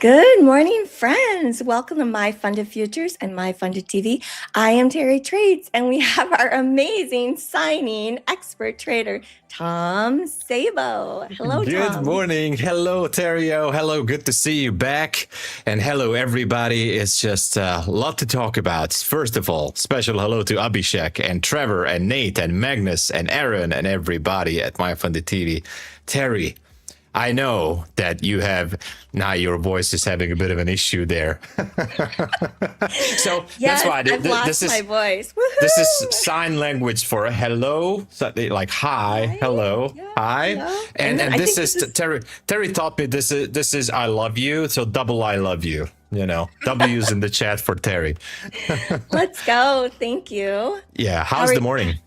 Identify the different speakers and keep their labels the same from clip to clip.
Speaker 1: Good morning, friends. Welcome to MyFundedFutures and MyFundedTV. I am Terry Trades, and we have our amazing signing expert trader, Tom Sabo. Hello,
Speaker 2: Good
Speaker 1: Tom.
Speaker 2: morning. Hello, Terrio. Hello, good to see you back. And hello, everybody. It's just a lot to talk about. First of all, special hello to Abhishek and Trevor and Nate and Magnus and Aaron and everybody at MyFundedTV. Terry, I know that you have, now your voice is having a bit of an issue there. So
Speaker 1: Yes,
Speaker 2: that's why
Speaker 1: I've lost my voice. Woohoo!
Speaker 2: this is sign language for hello, so like hi, hello,
Speaker 1: yeah,
Speaker 2: hi.
Speaker 1: hello.
Speaker 2: And
Speaker 1: I
Speaker 2: this
Speaker 1: think
Speaker 2: is Terry taught me this is I love you, so double I love you. You know, W's in the chat for Terry.
Speaker 1: Let's go. Thank you.
Speaker 2: Yeah, how's the morning?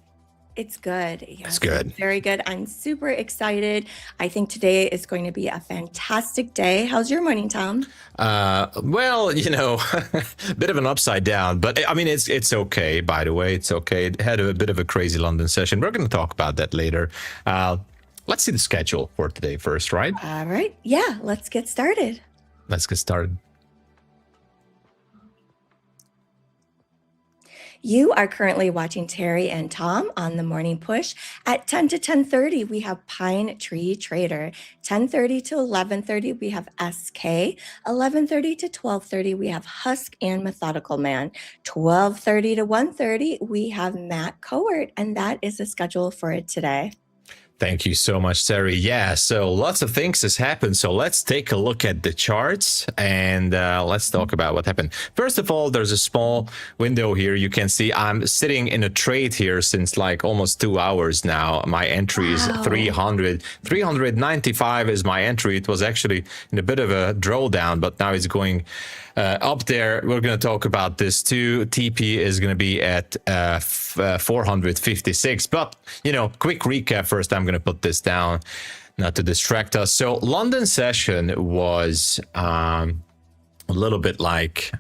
Speaker 1: It's good. Yes,
Speaker 2: it's good.
Speaker 1: Very good. I'm super excited. I think today is going to be a fantastic day. How's your morning, Tom?
Speaker 2: Well, you know, a bit of an upside down, but I mean, it's okay. By the way, it's okay. It had a bit of a crazy London session. We're going to talk about that later. Let's see the schedule for today first, right?
Speaker 1: All right. Yeah, let's get started.
Speaker 2: Let's get started.
Speaker 1: You are currently watching Terry and Tom on the morning push. At 10 to 10:30, we have Pine Tree Trader. 10:30 to 11:30, we have SK. 11:30 to 12:30, we have Husk and Methodical Man. 12:30 to 1:30, we have Matt Cowart, and that is the schedule for today.
Speaker 2: Thank you so much, Terry. Yeah, so lots of things has happened. So let's take a look at the charts and let's talk about what happened. First of all, there's a small window here. You can see I'm sitting in a trade here since like almost 2 hours now. My entry is 300. 395 is my entry. It was actually in a bit of a drawdown, but now it's going up there. We're going to talk about this too. TP is going to be at 456. But, you know, quick recap first. I'm going to put this down not to distract us. So London session was a little bit like,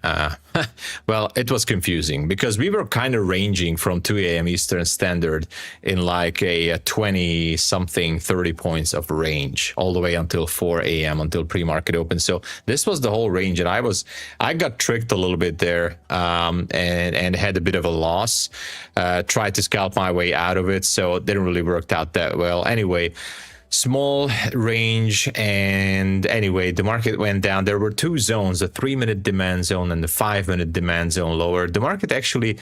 Speaker 2: well, it was confusing because we were kind of ranging from 2 a.m. Eastern Standard in like a 20 something, 30 points of range all the way until 4 a.m. until pre-market open. So this was the whole range. And I got tricked a little bit there and had a bit of a loss, tried to scalp my way out of it. So it didn't really work out that well. Anyway, small range, and anyway, the market went down. There were two zones, the 3-minute demand zone and the 5-minute demand zone lower. The market actually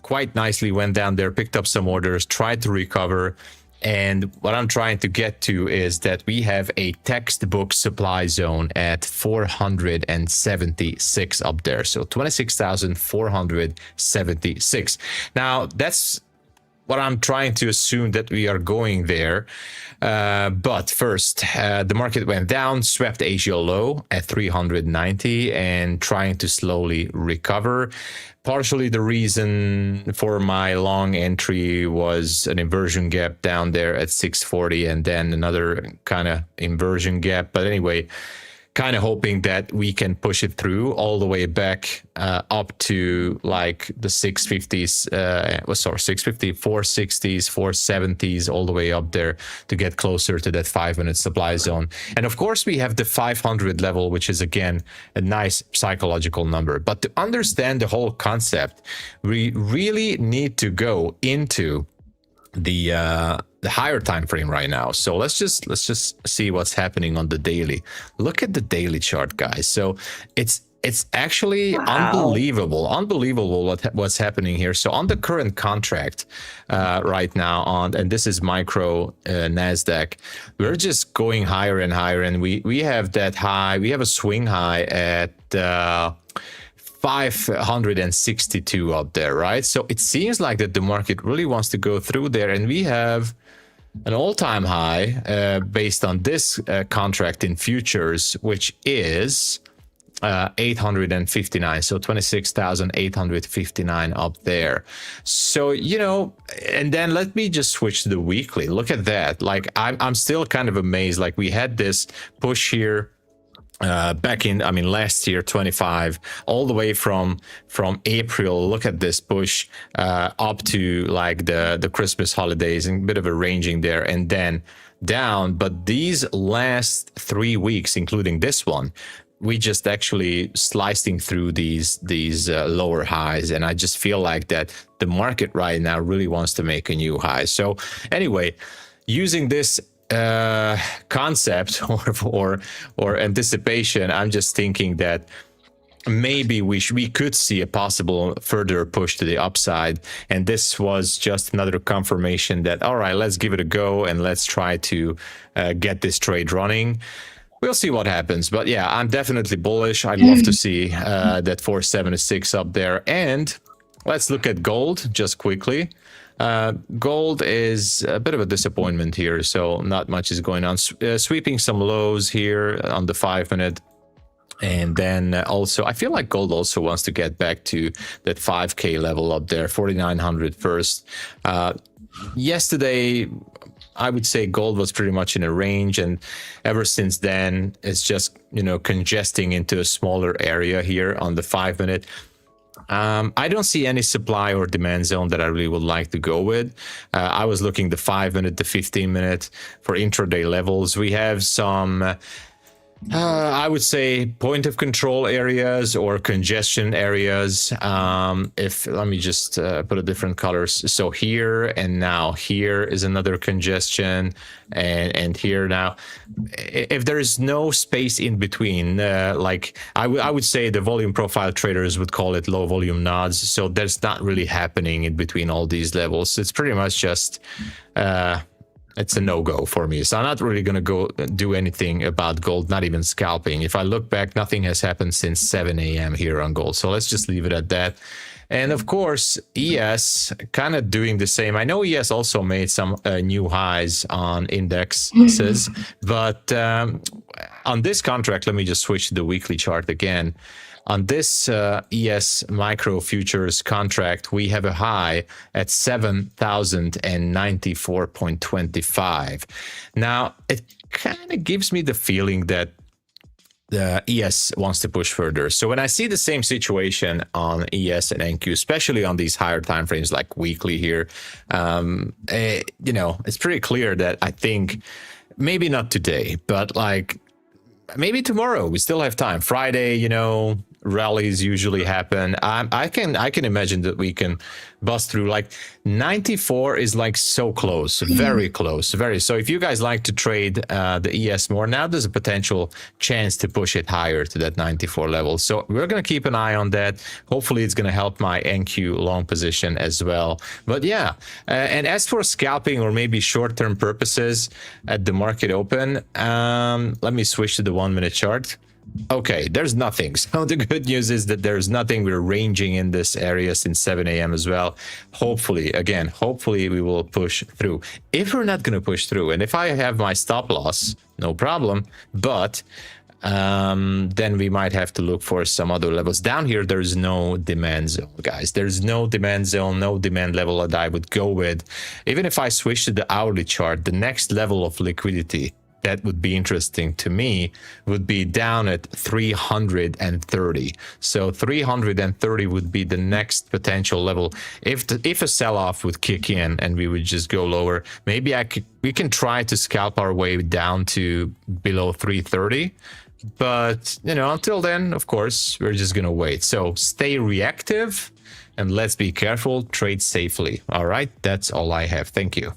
Speaker 2: quite nicely went down there, picked up some orders, tried to recover. And what I'm trying to get to is that we have a textbook supply zone at 476 up there. So 26,476. Now that's what I'm trying to assume that we are going there. But first, the market went down, swept Asia low at 390 and trying to slowly recover. Partially the reason for my long entry was an inversion gap down there at 640 and then another kind of inversion gap. But anyway, kind of hoping that we can push it through all the way back up to like the 650s, 650, 460s, 470s, all the way up there to get closer to that 5-minute supply zone. And of course, we have the 500 level, which is again a nice psychological number. But to understand the whole concept, we really need to go into the higher time frame right now. So let's just see what's happening on the daily. Look at the daily chart, guys. So it's actually unbelievable what's happening here. So on the current contract right now and this is micro Nasdaq, we're just going higher and higher, and we have that high. We have a swing high at 562 up there, right? So it seems like that the market really wants to go through there, and we have an all-time high based on this contract in futures, which is 859, so 26,859 up there. So, you know, and then let me just switch to the weekly. Look at that. Like I'm still kind of amazed. Like we had this push here back in, I mean, last year, 25, all the way from April. Look at this push up to like the Christmas holidays, and a bit of a ranging there, and then down. But these last 3 weeks, including this one, we just actually slicing through these lower highs, and I just feel like that the market right now really wants to make a new high. So anyway, using this concept or anticipation, I'm just thinking that maybe we could see a possible further push to the upside, and this was just another confirmation that, all right, let's give it a go and let's try to get this trade running. We'll see what happens, but yeah, I'm definitely bullish. I'd love to see that 476 up there. And let's look at gold just quickly. Gold is a bit of a disappointment here, so not much is going on. Sweeping some lows here on the 5-minute. And then also, I feel like gold also wants to get back to that 5K level up there, 4,900 first. Yesterday, I would say gold was pretty much in a range, and ever since then, it's just, congesting into a smaller area here on the 5-minute. I don't see any supply or demand zone that I really would like to go with. I was looking the 5-minute, the 15-minute for intraday levels. We have some I would say point of control areas or congestion areas. Let me just put a different colors. So here and now here is another congestion, and here now. If there is no space in between, like I would say the volume profile traders would call it low volume nodes. So that's not really happening in between all these levels. It's pretty much just it's a no-go for me. So I'm not really going to go do anything about gold, not even scalping. If I look back, nothing has happened since 7 a.m. here on gold. So let's just leave it at that. And of course, ES kind of doing the same. I know ES also made some new highs on indexes, but on this contract, let me just switch to the weekly chart again. On this ES micro futures contract, we have a high at 7,094.25. Now, it kind of gives me the feeling that the ES wants to push further. So when I see the same situation on ES and NQ, especially on these higher time frames like weekly here, it's pretty clear that I think maybe not today, but like maybe tomorrow. We still have time. Friday, rallies usually happen. I can imagine that we can bust through. Like 94 is like so close, very close, very. So if you guys like to trade the ES more, now there's a potential chance to push it higher to that 94 level. So we're going to keep an eye on that. Hopefully it's going to help my NQ long position as well. But yeah, and as for scalping or maybe short-term purposes at the market open, let me switch to the 1-minute chart. Okay, there's nothing. So the good news is that there's nothing. We're ranging in this area since 7 a.m. as well. Hopefully we will push through. If we're not going to push through, and if I have my stop loss, no problem. But then we might have to look for some other levels. Down here, there's no demand zone, guys. There's no demand zone, no demand level that I would go with. Even if I switch to the hourly chart, the next level of liquidity that would be interesting to me would be down at 330. So 330 would be the next potential level. If a sell-off would kick in and we would just go lower, maybe we can try to scalp our way down to below 330. But, until then, of course, we're just going to wait. So stay reactive and let's be careful, trade safely. All right, that's all I have. Thank you.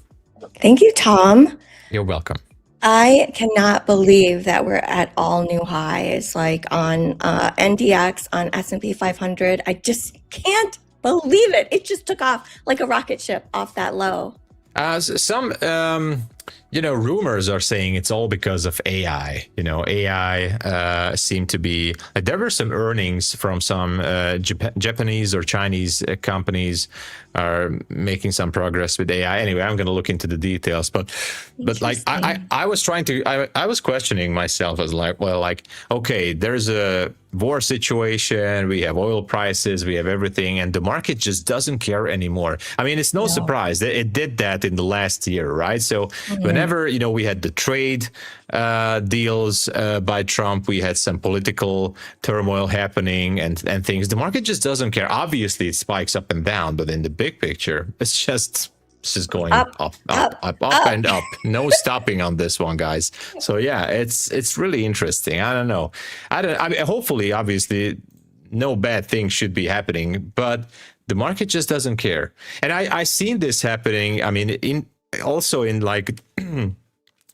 Speaker 1: Thank you, Tom.
Speaker 2: You're welcome.
Speaker 1: I cannot believe that we're at all new highs, like on NDX, on S&P 500. I just can't believe it. It just took off like a rocket ship off that low.
Speaker 2: Some rumors are saying it's all because of AI. AI seem to be. There were some earnings from some Japanese or Chinese companies are making some progress with AI. Anyway, I'm going to look into the details. But like I was trying to. I was questioning myself as like, well, like, okay, there's a war situation, we have oil prices, we have everything, and the market just doesn't care anymore. I mean, it's no surprise that it did that in the last year, right? So whenever we had the trade deals by Trump, we had some political turmoil happening and things, the market just doesn't care. Obviously it spikes up and down, but in the big picture, it's just This is going
Speaker 1: Up,
Speaker 2: up,
Speaker 1: up, up.
Speaker 2: and up. No stopping on this one, guys. So yeah, it's really interesting. I don't know. I mean, hopefully, obviously, no bad thing should be happening, but the market just doesn't care. And I seen this happening. I mean, also in like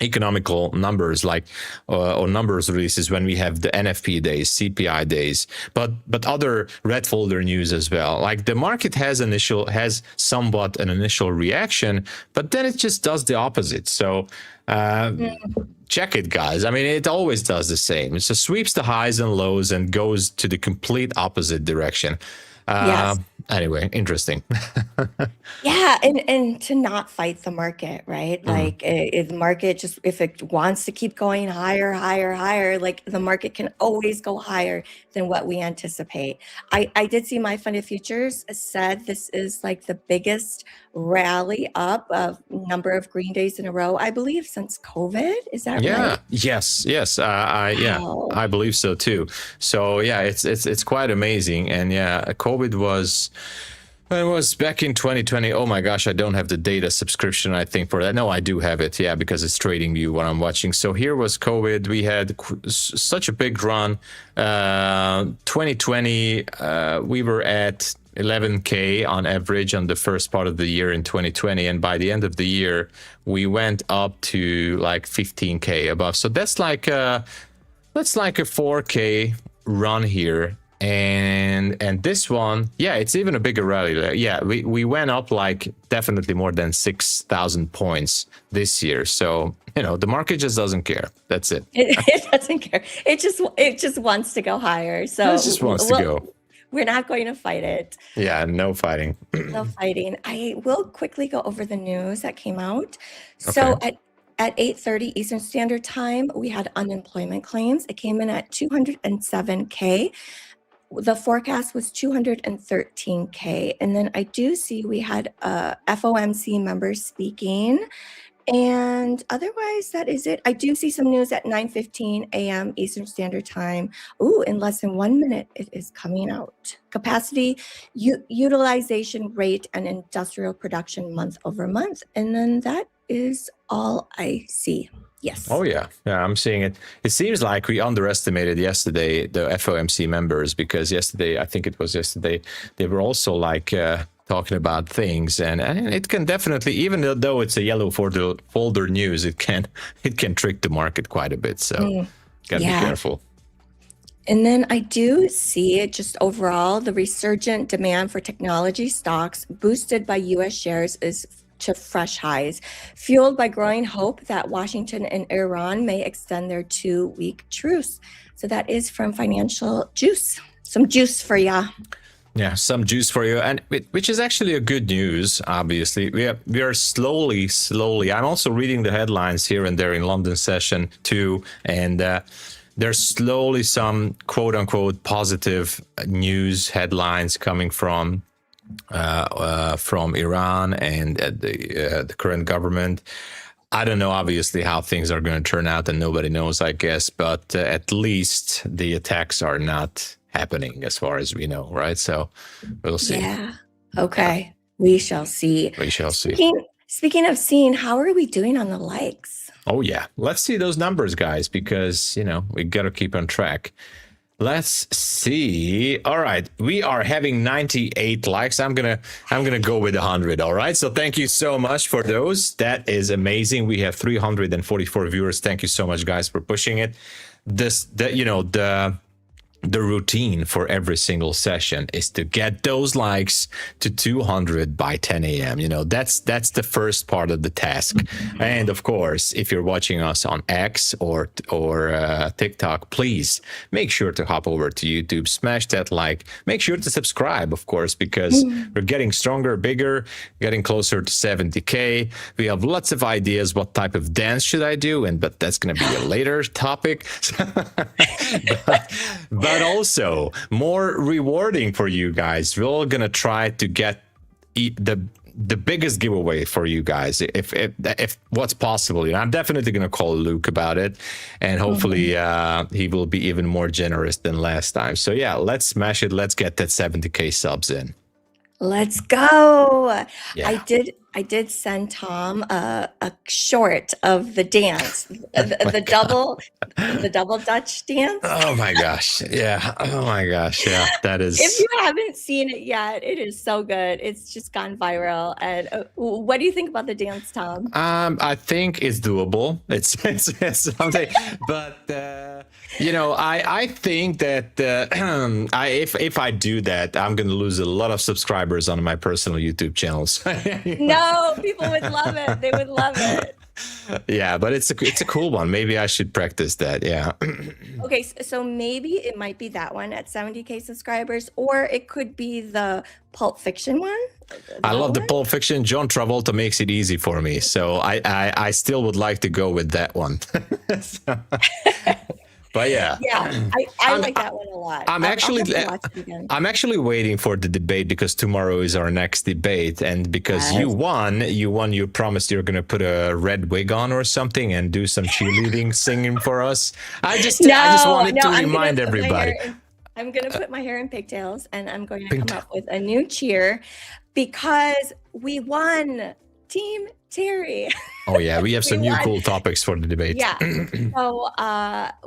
Speaker 2: economical numbers, like or numbers releases when we have the NFP days, CPI days, but other red folder news as well. Like the market has somewhat an initial reaction, but then it just does the opposite. So check it, guys. I mean, it always does the same. It just sweeps the highs and lows and goes to the complete opposite direction.
Speaker 1: Yes.
Speaker 2: Anyway, interesting.
Speaker 1: Yeah, and to not fight the market, right? Like if the market just if it wants to keep going higher, higher, higher, like the market can always go higher than what we anticipate. I did see MyFundedFutures said this is like the biggest rally up of number of green days in a row, I believe, since COVID. Is that right?
Speaker 2: Yes.
Speaker 1: Wow.
Speaker 2: I believe so too. So yeah, it's quite amazing. And yeah, COVID was. It was back in 2020. Oh my gosh, I don't have the data subscription, I think, for that. No, I do have it. Yeah, because it's TradingView what I'm watching. So here was COVID. We had such a big run. 2020, we were at 11K on average on the first part of the year in 2020. And by the end of the year, we went up to like 15K above. So that's like a 4K run here. And this one, yeah, it's even a bigger rally. Yeah, we went up like definitely more than 6,000 points this year. So the market just doesn't care. That's it.
Speaker 1: It doesn't care. It just wants to go higher. So
Speaker 2: It just wants to go.
Speaker 1: We're not going to fight it.
Speaker 2: Yeah, no fighting.
Speaker 1: No fighting. I will quickly go over the news that came out. So at 8:30 Eastern Standard Time, we had unemployment claims. It came in at 207K. The forecast was 213K. And then I do see we had FOMC members speaking. And otherwise, that is it. I do see some news at 9:15 a.m. Eastern Standard Time. Ooh, in less than 1 minute, it is coming out. Capacity, utilization rate, and industrial production month over month. And then that is all I see. Yes.
Speaker 2: Oh, yeah. Yeah, I'm seeing it. It seems like we underestimated yesterday the FOMC members, because I think it was yesterday, they were also like talking about things. And it can definitely, even though it's a yellow folder news, it can trick the market quite a bit. So got to be careful.
Speaker 1: And then I do see it just overall, the resurgent demand for technology stocks boosted by U.S. shares is to fresh highs, fueled by growing hope that Washington and Iran may extend their 2-week truce. So that is from Financial Juice. Some juice for ya.
Speaker 2: Yeah, some juice for you, and which is actually a good news. Obviously, we are slowly. I'm also reading the headlines here and there in London session too, and there's slowly some quote unquote positive news headlines coming from Iran and the current government. I don't know, obviously, how things are going to turn out, and nobody knows, I guess. But at least the attacks are not happening, as far as we know, right? So we'll see.
Speaker 1: Yeah. Okay. Yeah. We shall see.
Speaker 2: We shall see.
Speaker 1: Speaking of seeing, how are we doing on the likes?
Speaker 2: Oh yeah, let's see those numbers, guys, because we got to keep on track. Let's see. All right, we are having 98 likes. I'm gonna go with 100. All right. So thank you so much for those. That is amazing. We have 344 viewers. Thank you so much, guys, for pushing it. The routine for every single session is to get those likes to 200 by 10 a.m. That's the first part of the task. And of course, if you're watching us on X or TikTok, please make sure to hop over to YouTube, smash that like, make sure to subscribe, of course, because we're getting stronger, bigger, getting closer to 70K. We have lots of ideas. What type of dance should I do? But that's going to be a later topic. But also more rewarding for you guys. We're all gonna try to get the biggest giveaway for you guys, if what's possible. I'm definitely gonna call Luke about it, and hopefully he will be even more generous than last time. So yeah, let's smash it. Let's get that 70K subs in.
Speaker 1: Let's go.
Speaker 2: Yeah.
Speaker 1: I did send Tom a short of the dance, the double Dutch dance.
Speaker 2: Oh my gosh. Yeah. Oh my gosh. Yeah. That
Speaker 1: If
Speaker 2: is.
Speaker 1: you haven't seen it yet, it is so good. It's just gone viral. And what do you think about the dance, Tom?
Speaker 2: I think it's doable. It's something, but I think that if I do that, I'm going to lose a lot of subscribers on my personal YouTube channels.
Speaker 1: No, people would love it. They would love it.
Speaker 2: Yeah, but it's a cool one. Maybe I should practice that. Yeah.
Speaker 1: Okay, so maybe it might be that one at 70K subscribers, or it could be the Pulp Fiction one.
Speaker 2: I love the Pulp Fiction. John Travolta makes it easy for me, so I still would like to go with that one. But yeah,
Speaker 1: I like that one a lot.
Speaker 2: I'm actually waiting for the debate because tomorrow is our next debate, and because you won, you promised you're going to put a red wig on or something and do some cheerleading singing for us. I just wanted to remind everybody.
Speaker 1: I'm going to put my hair in pigtails, and I'm going to come up with a new cheer because we won. Team Terry.
Speaker 2: Oh yeah, we have some new cool topics for the debate.
Speaker 1: Yeah. So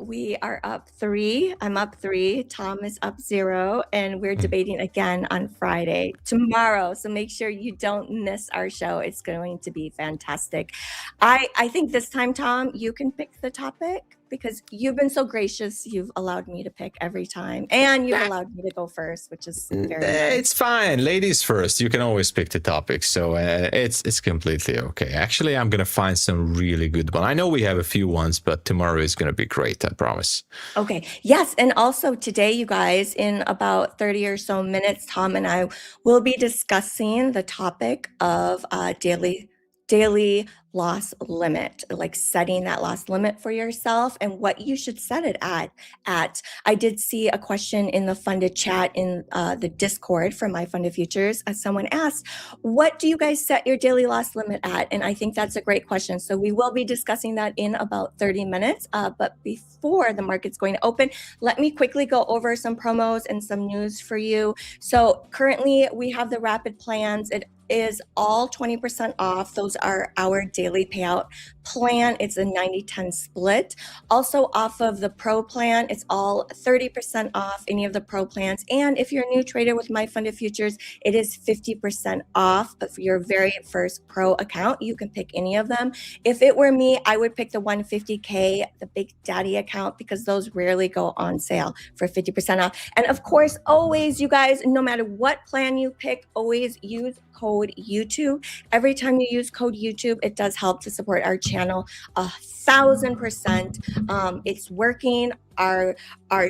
Speaker 1: we are up 3. I'm up 3. Tom is up 0, and we're debating again on Friday tomorrow. So make sure you don't miss our show. It's going to be fantastic. I think this time, Tom, you can pick the topic because you've been so gracious. You've allowed me to pick every time, and you've allowed me to go first, which is very nice.
Speaker 2: It's fine. Ladies first. You can always pick the topic, so it's completely okay. Actually, I'm gonna find some really good one. I know we have a few ones, but tomorrow is gonna be great. I promise.
Speaker 1: Okay. Yes, and also today, you guys, in about 30 or so minutes, Tom and I will be discussing the topic of daily loss limit, like setting that loss limit for yourself and what you should set it at. I did see a question in the funded chat in the Discord for MyFundedFutures as someone asked, what do you guys set your daily loss limit at? And I think that's a great question. So we will be discussing that in about 30 minutes. But before the market's going to open, let me quickly go over some promos and some news for you. So currently we have the rapid plans. It is all 20% off. Those are our daily payout plan. It's a 90-10 split. Also off of the pro plan, it's all 30% off any of the pro plans. And if you're a new trader with MyFundedFutures, it is 50% off of your very first pro account. You can pick any of them. If it were me, I would pick the 150K, the Big Daddy account, because those rarely go on sale for 50% off. And of course, always, you guys, no matter what plan you pick, always use code YouTube. Every time you use code YouTube, it does help to support our channel 1,000%. It's working. Our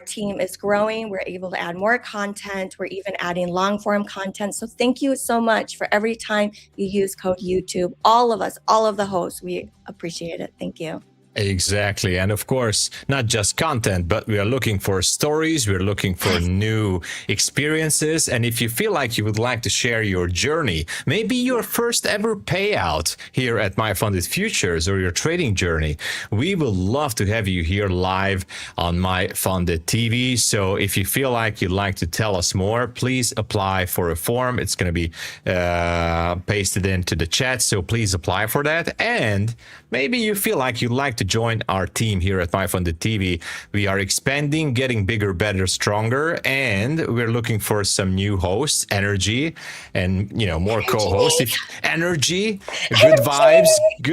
Speaker 1: team is growing. We're able to add more content. We're even adding long form content. So thank you so much for every time you use code YouTube. All of us, all of the hosts, we appreciate it. Thank you.
Speaker 2: Exactly. And of course, not just content, but we are looking for stories. We're looking for new experiences. And if you feel like you would like to share your journey, maybe your first ever payout here at MyFundedFutures or your trading journey, we would love to have you here live on MyFundedTV. So if you feel like you'd like to tell us more, please apply for a form. It's going to be pasted into the chat. So please apply for that. And maybe you feel like you'd like to join our team here at MyFundedTV. We are expanding, getting bigger, better, stronger, and we're looking for some new hosts, energy, and more co-hosts. Energy, good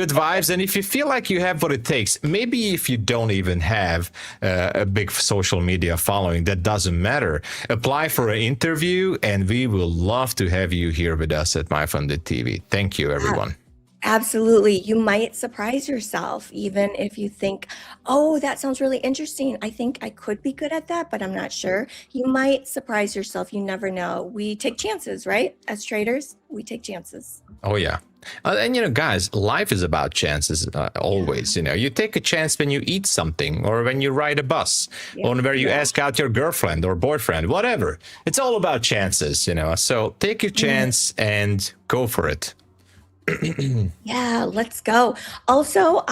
Speaker 2: vibes. And if you feel like you have what it takes, maybe if you don't even have a big social media following, that doesn't matter. Apply for an interview, and we will love to have you here with us at MyFundedTV. Thank you, everyone.
Speaker 1: Absolutely. You might surprise yourself, even if you think, oh, that sounds really interesting. I think I could be good at that, but I'm not sure. You might surprise yourself. You never know. We take chances, right? As traders, we take chances.
Speaker 2: Oh, yeah. And, guys, life is about chances always. You take a chance when you eat something or when you ride a bus or where you ask out your girlfriend or boyfriend, whatever. It's all about chances, So take your chance and go for it.
Speaker 1: Yeah, let's go. Also,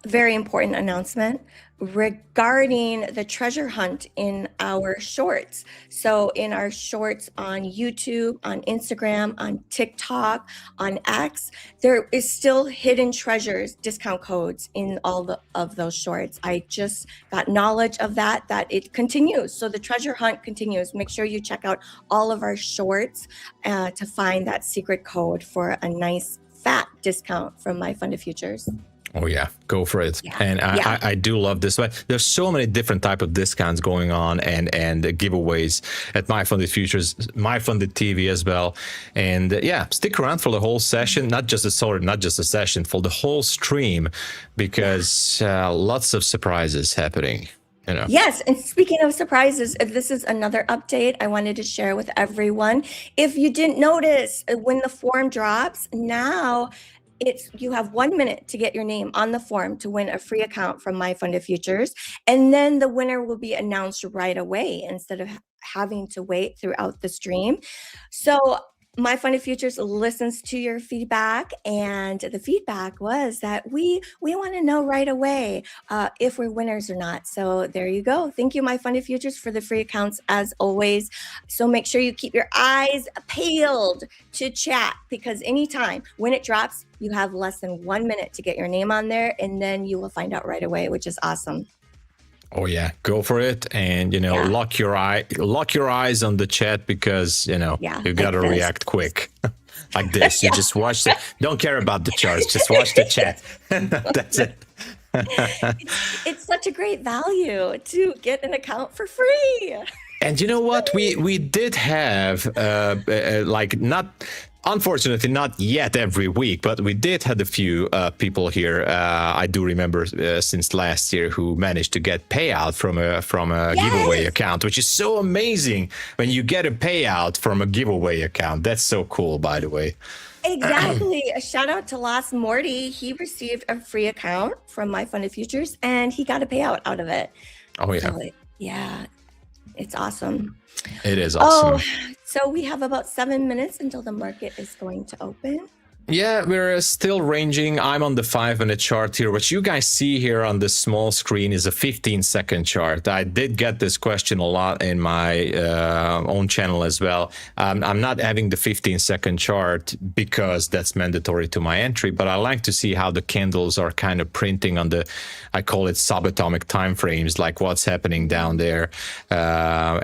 Speaker 1: very important announcement regarding the treasure hunt in our shorts. So in our shorts on YouTube, on Instagram, on TikTok, on X, there is still hidden treasures, discount codes in all of those shorts. I just got knowledge of that it continues. So the treasure hunt continues. Make sure you check out all of our shorts to find that secret code for a nice fat discount from MyFundedFutures.
Speaker 2: Oh yeah, go for it.
Speaker 1: Yeah.
Speaker 2: And
Speaker 1: Yeah.
Speaker 2: I do love this. But there's so many different type of discounts going on and giveaways at MyFundedFutures, MyFundedTV as well. And yeah, stick around for the whole session, not just a session, for the whole stream, because lots of surprises happening. You know.
Speaker 1: Yes, and speaking of surprises, this is another update I wanted to share with everyone. If you didn't notice, when the form drops, now you have 1 minute to get your name on the form to win a free account from MyFundedFutures, and then the winner will be announced right away instead of having to wait throughout the stream. So MyFundedFutures listens to your feedback, and the feedback was that we want to know right away if we're winners or not. So there you go. Thank you, MyFundedFutures, for the free accounts as always. So make sure you keep your eyes peeled to chat, because anytime when it drops, you have less than 1 minute to get your name on there, and then you will find out right away, which is awesome.
Speaker 2: Oh yeah, go for it, and lock your eyes on the chat, because you gotta react quick, like this. You just watch it. Don't care about the charts. Just watch the chat. That's it.
Speaker 1: It's such a great value to get an account for free.
Speaker 2: And you know what? We did have unfortunately, not yet every week, but we did have a few people here. I do remember since last year who managed to get payout from a giveaway account, which is so amazing when you get a payout from a giveaway account. That's so cool, by the way.
Speaker 1: Exactly. A shout out to Lost Morty. He received a free account from MyFundedFutures, and he got a payout out of it.
Speaker 2: Oh yeah.
Speaker 1: So, yeah, it's awesome.
Speaker 2: It is awesome.
Speaker 1: Oh, so we have about 7 minutes until the market is going to open.
Speaker 2: Yeah, we're still ranging. I'm on the 5-minute chart here. What you guys see here on this small screen is a 15-second chart. I did get this question a lot in my own channel as well. I'm not having the 15-second chart because that's mandatory to my entry, but I like to see how the candles are kind of printing on the, I call it subatomic time frames, like what's happening down there. Yeah,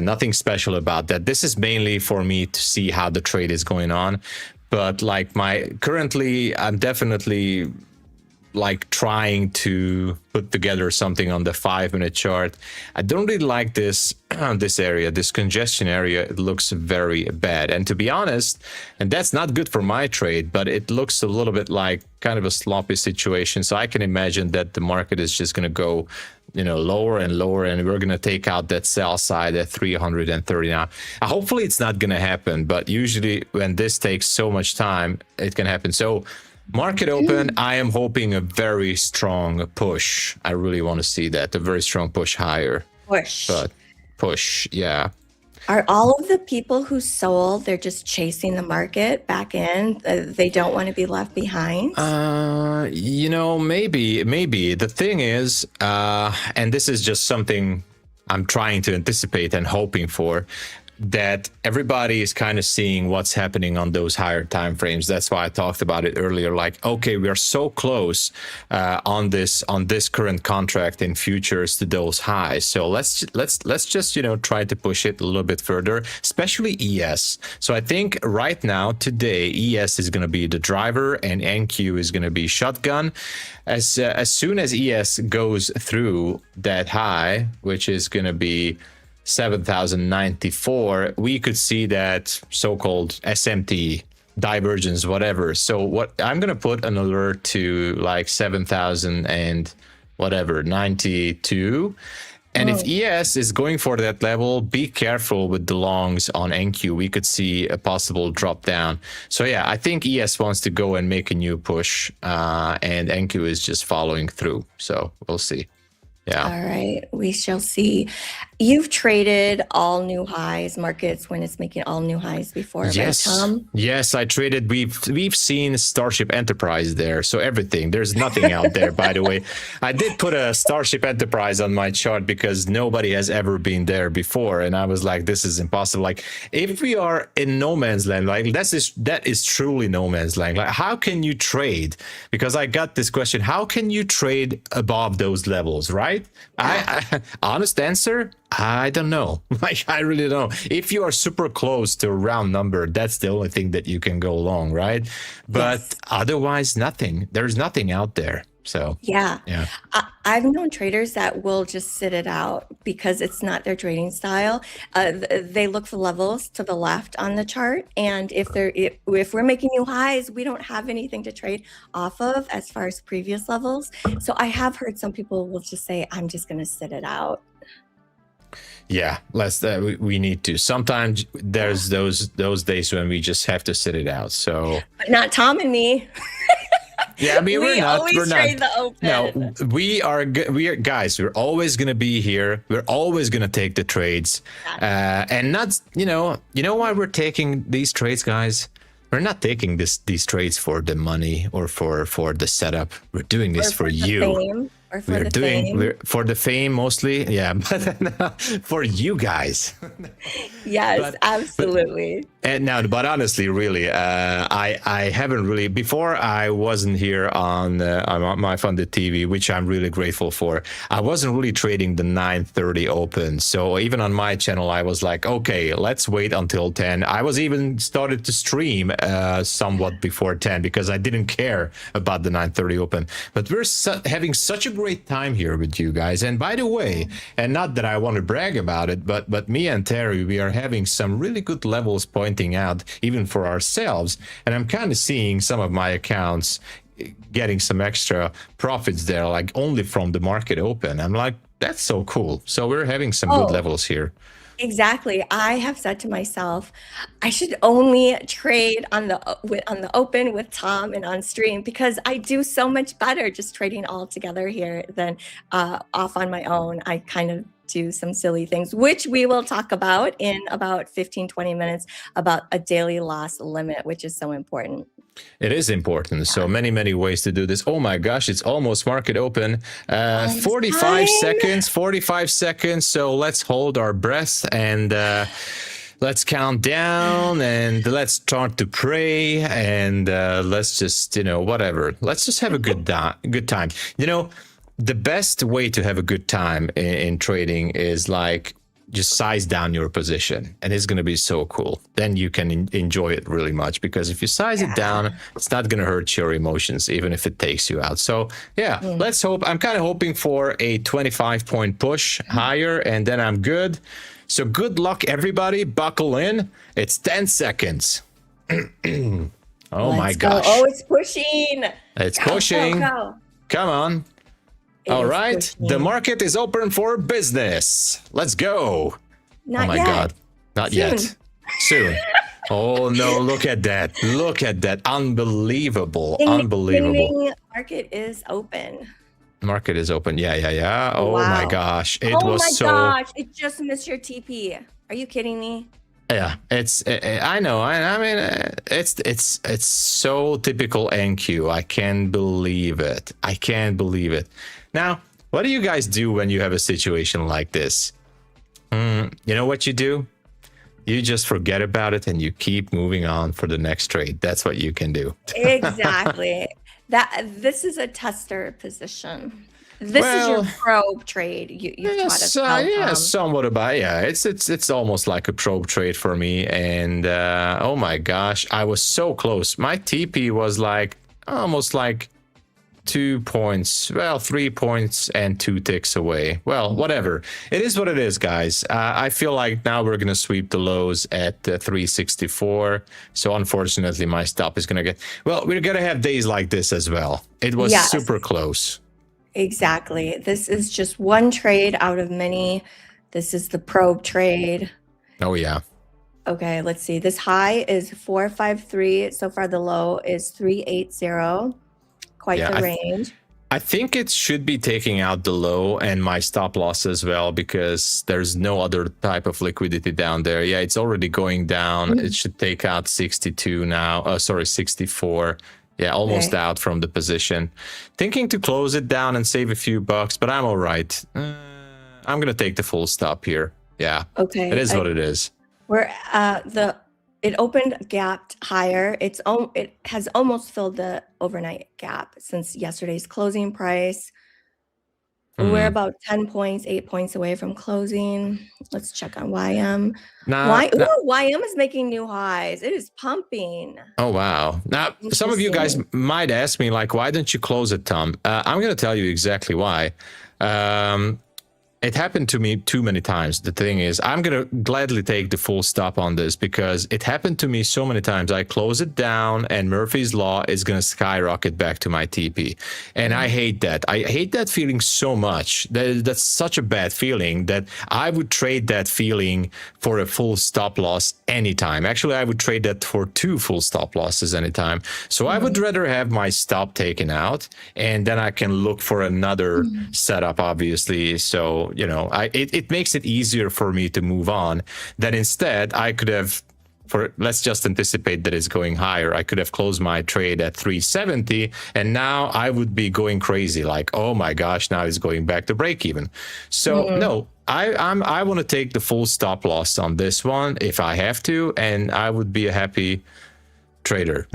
Speaker 2: nothing special about that. This is mainly for me to see how the trade is going on. But like currently, I'm definitely like trying to put together something on the 5-minute chart. I don't really like this area, this congestion area. It looks very bad. And to be honest, and that's not good for my trade, but it looks a little bit like kind of a sloppy situation. So I can imagine that the market is just going to go lower and lower, and we're going to take out that sell side at 330 now. Hopefully it's not going to happen, but usually when this takes so much time, it can happen. So market open, I am hoping a very strong push. I really want to see that, a very strong push higher. Push, yeah.
Speaker 1: Are all of the people who sold, they're just chasing the market back in? They don't want to be left behind?
Speaker 2: Maybe. The thing is, and this is just something I'm trying to anticipate and hoping for, that everybody is kind of seeing what's happening on those higher time frames. That's why I talked about it earlier. Like, okay, we are so close on this current contract in futures to those highs. So let's just try to push it a little bit further, especially ES. So I think right now today ES is going to be the driver and NQ is going to be shotgun. As soon as ES goes through that high, which is going to be 7,094, we could see that so-called SMT divergence, whatever. So what I'm going to put an alert to like 7,000 and whatever 92. And if ES is going for that level, be careful with the longs on NQ. We could see a possible drop down. So yeah, I think ES wants to go and make a new push, and NQ is just following through. So we'll see. Yeah.
Speaker 1: All right, we shall see. You've traded all new highs markets when it's making all new highs before, right, Tom?
Speaker 2: Yes, I traded. We've seen Starship Enterprise there, so everything. There's nothing out there, by the way. I did put a Starship Enterprise on my chart because nobody has ever been there before, and I was like, this is impossible. Like, if we are in no man's land, like that is truly no man's land. Like, how can you trade? Because I got this question: how can you trade above those levels? Right? I honest answer. I don't know. Like, I really don't know. If you are super close to a round number, that's the only thing that you can go long, right? But
Speaker 1: Yes.
Speaker 2: otherwise, nothing. There's nothing out there. So,
Speaker 1: Yeah.
Speaker 2: yeah.
Speaker 1: I've known traders that will just sit it out because it's not their trading style. They look for levels to the left on the chart, and if we're making new highs, we don't have anything to trade off of as far as previous levels. So I have heard some people will just say, "I'm just going to sit it out."
Speaker 2: Yeah, we need to. Sometimes there's those days when we just have to sit it out. So,
Speaker 1: But not Tom and me.
Speaker 2: yeah, I mean,
Speaker 1: We always trade the open.
Speaker 2: No, we are guys. We're always gonna be here. We're always gonna take the trades, and not you know why we're taking these trades, guys. We're not taking these trades for the money or for the setup. We're doing this for you.
Speaker 1: Fame, or for the fame.
Speaker 2: We're for the fame mostly, yeah, but for you guys.
Speaker 1: Yes, absolutely.
Speaker 2: But honestly, really, I haven't really. Before I wasn't here on MyFundedTV, which I'm really grateful for. I wasn't really trading the 9:30 open. So even on my channel, I was like, okay, let's wait until 10. I was even started to stream somewhat before 10 because I didn't care about the 9:30 open. But we're having such a great time here with you guys. And by the way, and not that I want to brag about it, but me and Terry, we are having some really good levels pointing out even for ourselves, and I'm kind of seeing some of my accounts getting some extra profits there, like only from the market open. I'm like, that's so cool. So we're having some good levels here.
Speaker 1: Exactly. I have said to myself, I should only trade on the open with Tom and on stream because I do so much better just trading all together here than off on my own. I kind of do some silly things, which we will talk about in about 15-20 minutes about a daily loss limit, which is so important.
Speaker 2: It is important. So many ways to do this. Oh my gosh, it's almost market open. 45 seconds, 45 seconds. So let's hold our breath and let's count down and let's start to pray and let's just, whatever. Let's just have a good time. The best way to have a good time in trading is like just size down your position, and it's going to be so cool. Then you can enjoy it really much, because if you size it down, it's not going to hurt your emotions, even if it takes you out. So yeah, let's hope. I'm kind of hoping for a 25-point push higher, and then I'm good. So good luck, everybody. Buckle in. It's 10 seconds. My gosh.
Speaker 1: Oh, it's pushing.
Speaker 2: It's pushing.
Speaker 1: Go.
Speaker 2: Come on. All right, pushing. The market is open for business. Let's go.
Speaker 1: Not
Speaker 2: my
Speaker 1: yet.
Speaker 2: God. Not
Speaker 1: Soon.
Speaker 2: yet. Soon. Oh, no, look at that. Look at that. Unbelievable. Unbelievable.
Speaker 1: Market is open.
Speaker 2: Market is open. Yeah. Oh, my gosh. It was so...
Speaker 1: Oh, my gosh. It just missed your TP. Are you kidding me?
Speaker 2: Yeah, I know. I mean, it's so typical NQ. I can't believe it. I can't believe it. Now, what do you guys do when you have a situation like this? You know what you do? You just forget about it and you keep moving on for the next trade. That's what you can do.
Speaker 1: Exactly. This is a tester position. This is your probe trade. You taught us.
Speaker 2: Somewhat about. Yeah, it's almost like a probe trade for me. And oh my gosh, I was so close. My TP was like almost like 2 points. Well, 3 points and 2 ticks away. Well, whatever. It is what it is, guys. I feel like now we're gonna sweep the lows at 364. So unfortunately, my stop is gonna get. Well, we're gonna have days like this as well. It was super close.
Speaker 1: Exactly. This is just one trade out of many. This is the probe trade.
Speaker 2: Oh, yeah.
Speaker 1: Okay, let's see. This high is 453. So far, the low is 380. Quite the range.
Speaker 2: I think it should be taking out the low and my stop loss as well, because there's no other type of liquidity down there. Yeah, it's already going down. It should take out 62 now. Sorry, 64. Yeah, almost out from the position. Thinking to close it down and save a few bucks, but I'm all right. I'm going to take the full stop here. Yeah.
Speaker 1: Okay.
Speaker 2: It is what it is.
Speaker 1: We're it opened gapped higher. It has almost filled the overnight gap since yesterday's closing price. We're about 10 points, 8 points away from closing. Let's check on YM. YM is making new highs. It is pumping.
Speaker 2: Oh, wow. Now, some of you guys might ask me, like, why don't you close it, Tom? I'm going to tell you exactly why. It happened to me too many times. The thing is, I'm going to gladly take the full stop on this because it happened to me so many times. I close it down and Murphy's Law is going to skyrocket back to my TP. And I hate that. I hate that feeling so much. That's such a bad feeling that I would trade that feeling for a full stop loss anytime. Actually, I would trade that for 2 full stop losses anytime. So I would rather have my stop taken out and then I can look for another setup, obviously. So, you know, it makes it easier for me to move on. That instead I could have, let's just anticipate that it's going higher. I could have closed my trade at 370 and now I would be going crazy. Like, oh my gosh, now it's going back to break even. So no, I want to take the full stop loss on this one if I have to, and I would be a happy trader.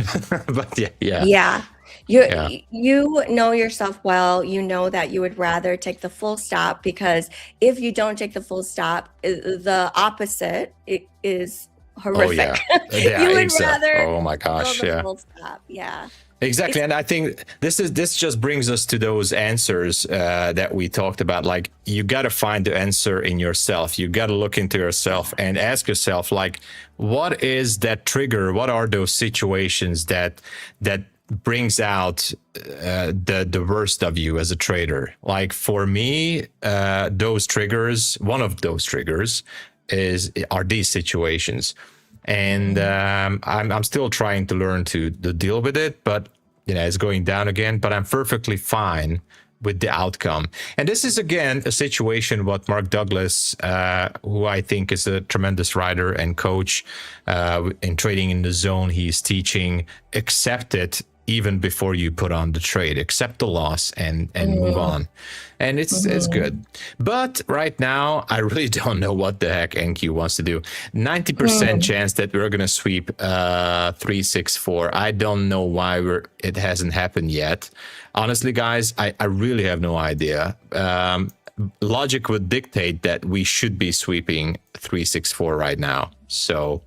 Speaker 2: But yeah.
Speaker 1: You know yourself well. You know that you would rather take the full stop, because if you don't take the full stop, the opposite is horrific.
Speaker 2: You would rather oh my gosh,
Speaker 1: full stop.
Speaker 2: Exactly. And I think this just brings us to those answers that we talked about. Like, you got to find the answer in yourself. You got to look into yourself and ask yourself, like, what is that trigger? What are those situations that brings out the worst of you as a trader? Like, for me, those triggers, one of those triggers are these situations. And I'm still trying to learn to deal with it, but you know, it's going down again, but I'm perfectly fine with the outcome. And this is, again, a situation what Mark Douglas, who I think is a tremendous writer and coach in trading in the zone, he's teaching, accept it even before you put on the trade, accept the loss and move on. And it's good. But right now, I really don't know what the heck NQ wants to do. 90% chance that we're going to sweep 364. I don't know why it hasn't happened yet. Honestly, guys, I really have no idea. Logic would dictate that we should be sweeping 364 right now. So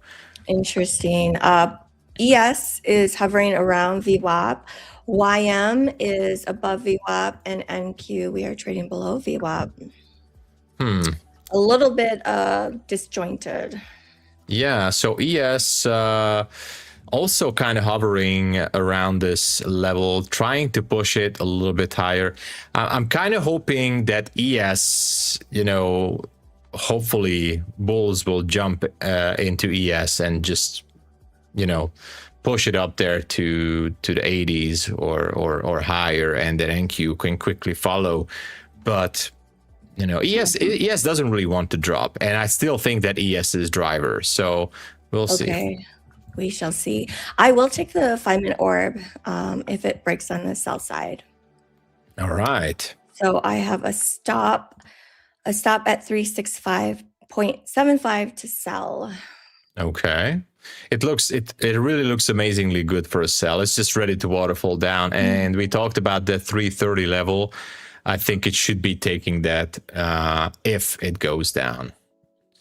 Speaker 1: interesting. ES is hovering around VWAP. YM is above VWAP, and NQ, we are trading below VWAP. A little bit disjointed.
Speaker 2: Yeah, so ES also kind of hovering around this level, trying to push it a little bit higher. I'm kind of hoping that ES, you know, hopefully bulls will jump into ES and just, you know, push it up there to the 80s or higher, and then NQ can quickly follow. But you know, ES doesn't really want to drop, and I still think that ES is driver. So we'll see.
Speaker 1: Okay, we shall see. I will take the 5-minute orb if it breaks on the sell side.
Speaker 2: All right.
Speaker 1: So I have a stop at 365.75 to sell.
Speaker 2: Okay. It really looks amazingly good for a sell. It's just ready to waterfall down. And we talked about the 330 level. I think it should be taking that if it goes down.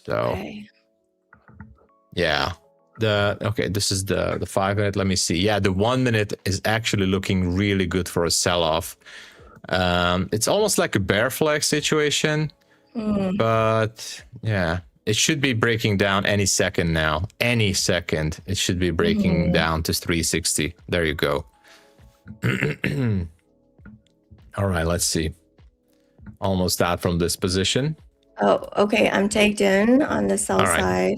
Speaker 2: So yeah. This is the 5-minute. Let me see. Yeah, the 1-minute is actually looking really good for a sell-off. It's almost like a bear flag situation. But yeah. It should be breaking down any second now. Any second, it should be breaking down to 360. There you go. All right, let's see. Almost out from this position.
Speaker 1: Oh, okay. I'm tagged in on the sell side.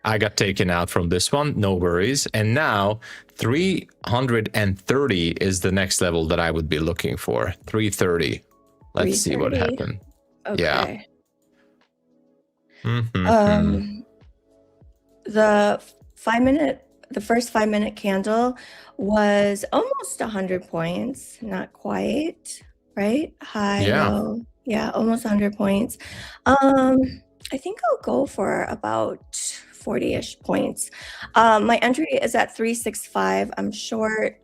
Speaker 2: I got taken out from this one, no worries. And now 330 is the next level that I would be looking for. 330. Let's see what
Speaker 1: 330.
Speaker 2: happened.
Speaker 1: Okay.
Speaker 2: Yeah.
Speaker 1: The first 5-minute candle was almost 100 points, not quite, right? High, low. Yeah, almost 100 points. I think I'll go for about 40-ish points. My entry is at 365. I'm short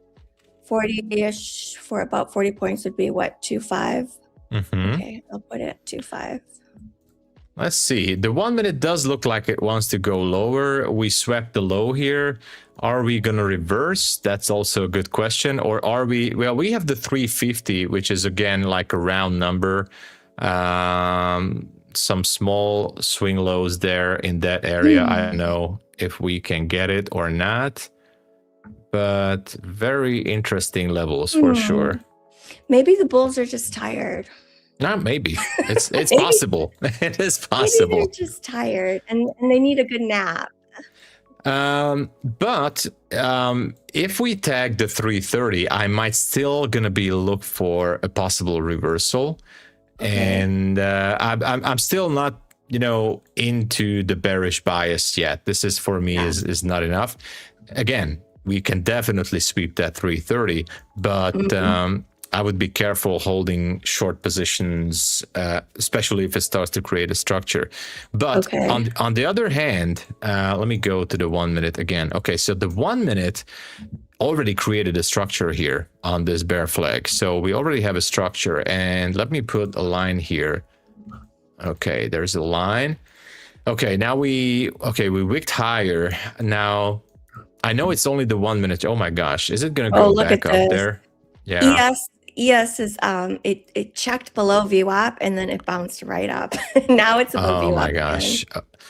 Speaker 1: 40-ish for about 40 points would be what, 2.5? Okay, I'll put it at 2.5.
Speaker 2: Let's see. The 1 minute does look like it wants to go lower. We swept the low here. Are we going to reverse? That's also a good question. Or are we... Well, we have the 350, which is, again, like a round number. Some small swing lows there in that area. I don't know if we can get it or not. But very interesting levels for sure.
Speaker 1: Maybe the bulls are just tired.
Speaker 2: Maybe. It's possible. It is possible.
Speaker 1: Maybe they're just tired and they need a good nap.
Speaker 2: But if we tag the 330, I might still gonna be look for a possible reversal. Okay. And I'm still not, into the bearish bias yet. This is for me is not enough. Again, we can definitely sweep that 330, but I would be careful holding short positions, especially if it starts to create a structure. But on the other hand, let me go to the 1 minute again. Okay, so the 1 minute already created a structure here on this bear flag. So we already have a structure, and let me put a line here. Okay, there's a line. Okay, now we wicked higher. Now, I know it's only the 1 minute. Oh my gosh, is it gonna go back up there? Yeah.
Speaker 1: ES is it checked below VWAP and then it bounced right up. Now it's above VWAP.
Speaker 2: Oh my gosh.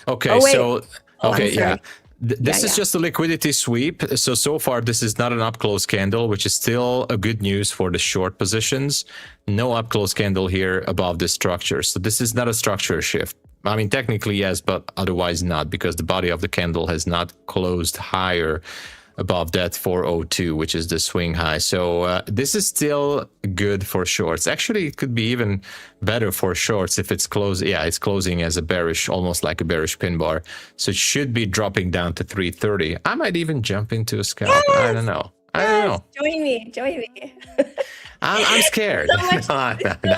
Speaker 1: Again.
Speaker 2: Okay, this is just a liquidity sweep. So far this is not an up close candle, which is still a good news for the short positions. No up close candle here above this structure. So this is not a structure shift. I mean, technically yes, but otherwise not, because the body of the candle has not closed higher above that 402, which is the swing high. So this is still good for shorts. Actually, it could be even better for shorts if it's closing. Yeah, it's closing as a bearish, almost like a bearish pin bar. So it should be dropping down to 330. I might even jump into a scalp. Yes! I don't know.
Speaker 1: Join me.
Speaker 2: I'm scared.
Speaker 1: So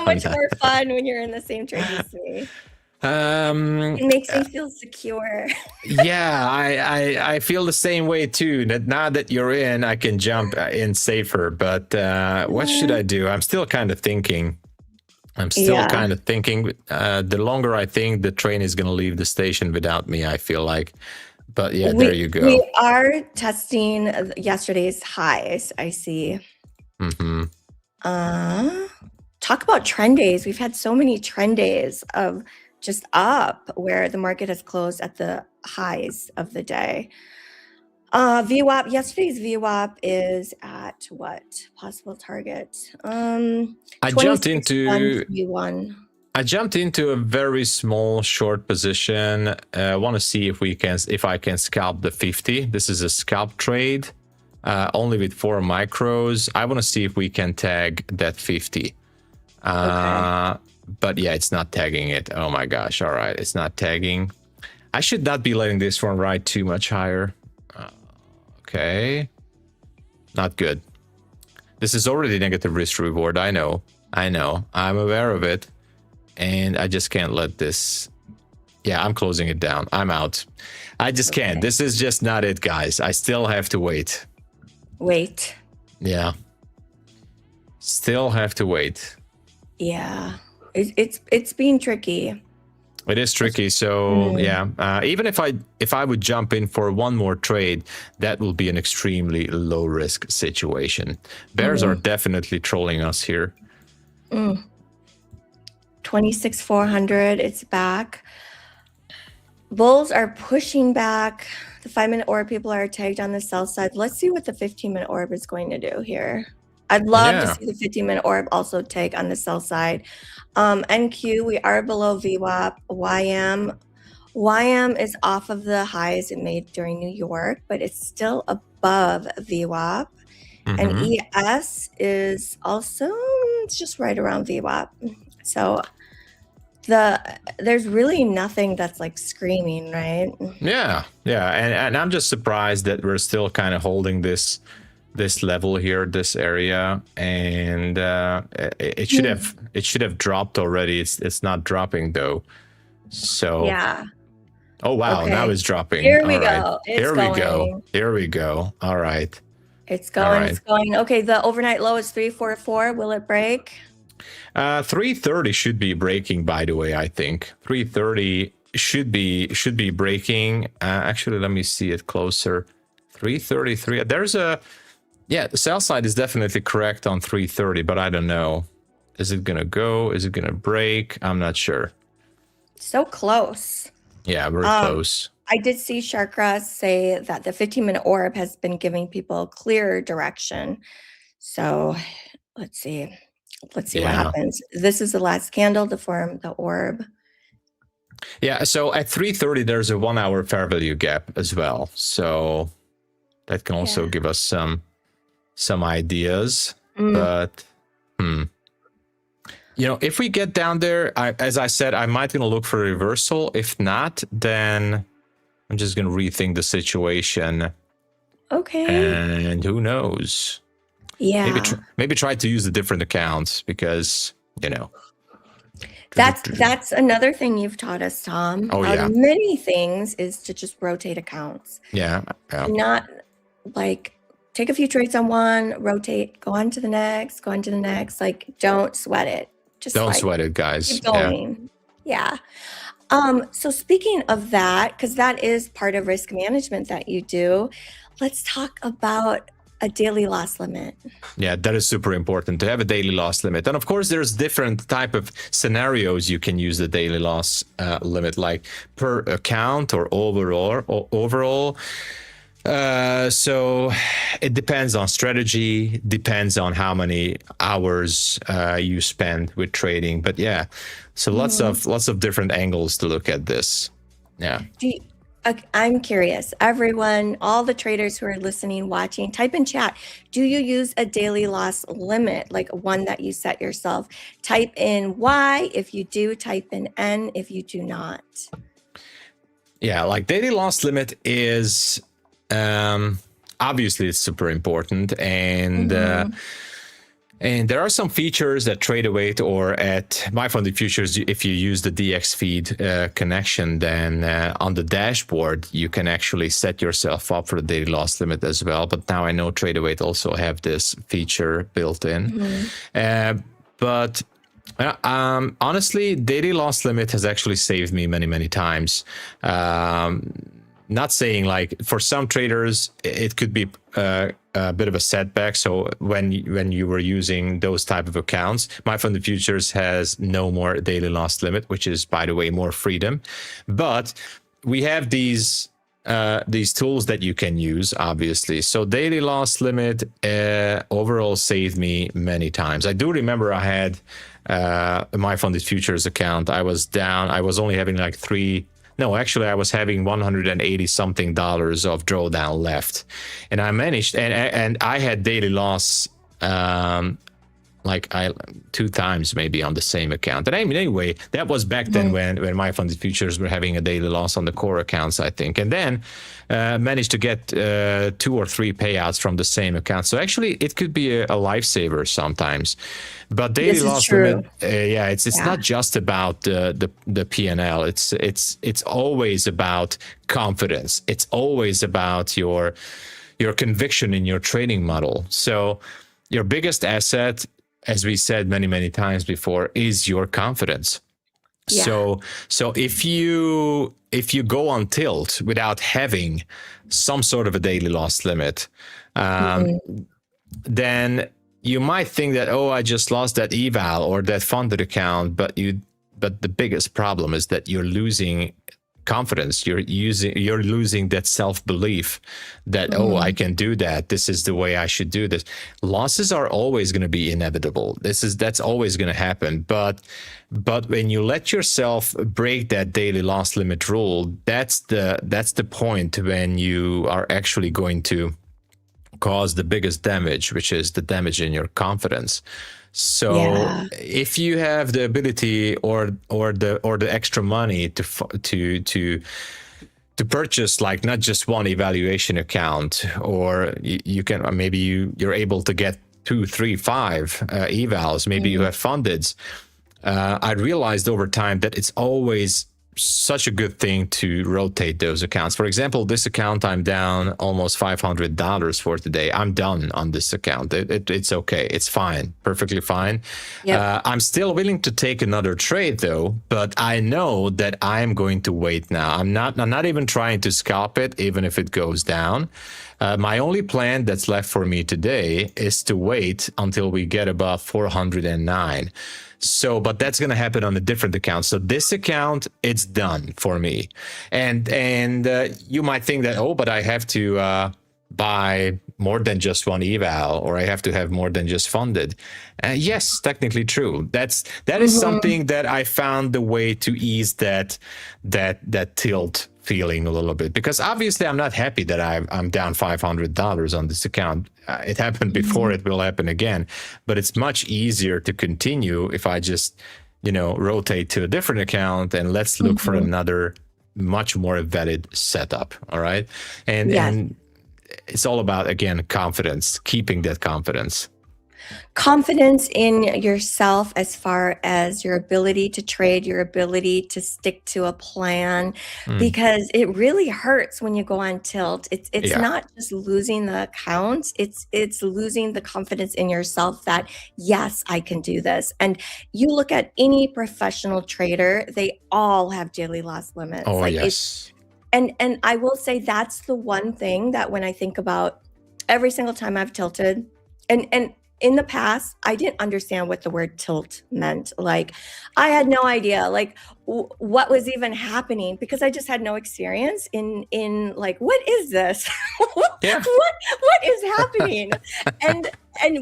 Speaker 1: much more fun when you're in the same trade as me. It makes me feel secure.
Speaker 2: Yeah, I feel the same way too. That now that you're in, I can jump in safer. But what should I do? I'm still kind of thinking. The longer I think, the train is going to leave the station without me, I feel like. But yeah, there you go.
Speaker 1: We are testing yesterday's highs, I see. Talk about trend days. We've had so many trend days of just up where the market has closed at the highs of the day. VWAP, yesterday's VWAP is at what possible target?
Speaker 2: I jumped into a very small short position. I want to see if I can scalp the 50. This is a scalp trade, only with 4 micros. I want to see if we can tag that 50. But yeah, it's not tagging it. Oh my gosh. All right. It's not tagging. I should not be letting this one ride too much higher. Okay. Not good. This is already negative risk reward. I know. I'm aware of it. And I just can't let this. Yeah, I'm closing it down. I'm out. I just can't. This is just not it, guys. I still have to wait. Yeah. Still have to wait.
Speaker 1: Yeah. It's been tricky.
Speaker 2: It is tricky. So yeah, even if I would jump in for one more trade, that will be an extremely low risk situation. Bears are definitely trolling us here.
Speaker 1: 26,400. It's back. Bulls are pushing back. The 5-minute orb people are tagged on the sell side. Let's see what the 15-minute orb is going to do here. I'd love to see the 15-minute orb also tag on the sell side. NQ, we are below VWAP. YM, YM is off of the highs it made during New York, but it's still above VWAP. And ES is also it's just right around VWAP. So there's really nothing that's like screaming, right?
Speaker 2: Yeah, and I'm just surprised that we're still kind of holding this level here, this area, and it should have dropped already. It's not dropping though. So
Speaker 1: yeah.
Speaker 2: Oh wow,
Speaker 1: okay.
Speaker 2: now it's dropping.
Speaker 1: Here we
Speaker 2: All right.
Speaker 1: go. It's
Speaker 2: Here
Speaker 1: going.
Speaker 2: we go. Here we go. All right.
Speaker 1: It's going. It's going. Okay, the overnight low is 344. Will it break?
Speaker 2: 330 should be breaking, by the way. I think 330 should be breaking. Actually, let me see it closer. 333. There's the sell side is definitely correct on 330, but I don't know. Is it gonna go? Is it gonna break? I'm not sure.
Speaker 1: So close.
Speaker 2: Yeah, we're close.
Speaker 1: I did see Sharkra say that the 15-minute orb has been giving people clear direction. So let's see. Let's see what happens. This is the last candle to form the orb.
Speaker 2: Yeah, so at 330, there's a 1 hour fair value gap as well. So that can also give us some ideas. But you know, if we get down there, as I said, I might gonna look for a reversal. If not, then I'm just gonna rethink the situation.
Speaker 1: Okay.
Speaker 2: And who knows?
Speaker 1: Yeah.
Speaker 2: Maybe try to use the different accounts because, you know.
Speaker 1: That's another thing you've taught us, Tom.
Speaker 2: Oh, yeah.
Speaker 1: Many things is to just rotate accounts.
Speaker 2: Yeah.
Speaker 1: Not like take a few trades on one, rotate, go on to the next, go on to the next. Like, don't sweat it. Just
Speaker 2: don't sweat it, guys.
Speaker 1: Keep going. Yeah. So speaking of that, because that is part of risk management that you do, let's talk about a daily loss limit. Yeah,
Speaker 2: that is super important to have a daily loss limit. And of course, there's different type of scenarios you can use the daily loss limit, like per account or overall. So it depends on strategy, depends on how many hours you spend with trading. But yeah, so lots of different angles to look at this. Yeah.
Speaker 1: I'm curious, everyone, all the traders who are listening, watching, type in chat. Do you use a daily loss limit, like one that you set yourself? Type in Y if you do, type in N if you do not.
Speaker 2: Yeah, like daily loss limit is obviously it's super important, and there are some features that TradeAway or at MyFundedFutures, if you use the DX feed connection, then on the dashboard, you can actually set yourself up for the daily loss limit as well. But now I know TradeAway also have this feature built in. But honestly, daily loss limit has actually saved me many, many times. Not saying like for some traders, it could be a bit of a setback. So when you were using those type of accounts, MyFundedFutures has no more daily loss limit, which is, by the way, more freedom. But we have these tools that you can use, obviously. So daily loss limit overall saved me many times. I do remember I had a MyFundedFutures account. I was down. I was only having like I was having $180 something of drawdown left, and I managed, and I had daily loss two times maybe on the same account. And I mean, anyway, that was back then when MyFundedFutures were having a daily loss on the core accounts, I think, and then managed to get 2 or 3 payouts from the same account. So actually, it could be a lifesaver sometimes. But daily loss limit, it's not just about the P&L. It's always about confidence. It's always about your conviction in your trading model. So your biggest asset, as we said many, many times before, is your confidence. Yeah. So if you go on tilt without having some sort of a daily loss limit, then you might think that, oh, I just lost that eval or that funded account, but the biggest problem is that you're losing confidence. You're losing that self-belief that, oh, I can do that. This is the way I should do this. Losses are always going to be inevitable. That's always going to happen. But when you let yourself break that daily loss limit rule, that's the point when you are actually going to cause the biggest damage, which is the damage in your confidence. So if you have the ability or the extra money to purchase, like, not just one evaluation account, or you can, maybe you're able to get 2, 3, 5 evals, maybe you have fundeds. I realized over time that it's always such a good thing to rotate those accounts. For example, this account, I'm down almost $500 for today. I'm done on this account. It's okay. It's fine. Perfectly fine. Yep. I'm still willing to take another trade though, but I know that I'm going to wait now. I'm not even trying to scalp it, even if it goes down. My only plan that's left for me today is to wait until we get above 409. So, but that's going to happen on a different account. So this account, it's done for me. And you might think that, oh, but I have to buy more than just one eval, or I have to have more than just funded. Yes, technically true. That is something that I found the way to ease that tilt feeling a little bit, because obviously I'm not happy that I'm down $500 on this account. It happened before, it will happen again, but it's much easier to continue if I just, rotate to a different account and let's look for another much more valid setup. All right. And it's all about, again, confidence, keeping that confidence.
Speaker 1: Confidence in yourself as far as your ability to trade, your ability to stick to a plan, because it really hurts when you go on tilt. It's not just losing the accounts, it's losing the confidence in yourself that, yes, I can do this. And you look at any professional trader, they all have daily loss limits.
Speaker 2: Oh, yes.
Speaker 1: And I will say that's the one thing that when I think about every single time I've tilted, and in the past, I didn't understand what the word tilt meant. Like, I had no idea, like, what was even happening, because I just had no experience in like, what is this? What is happening? And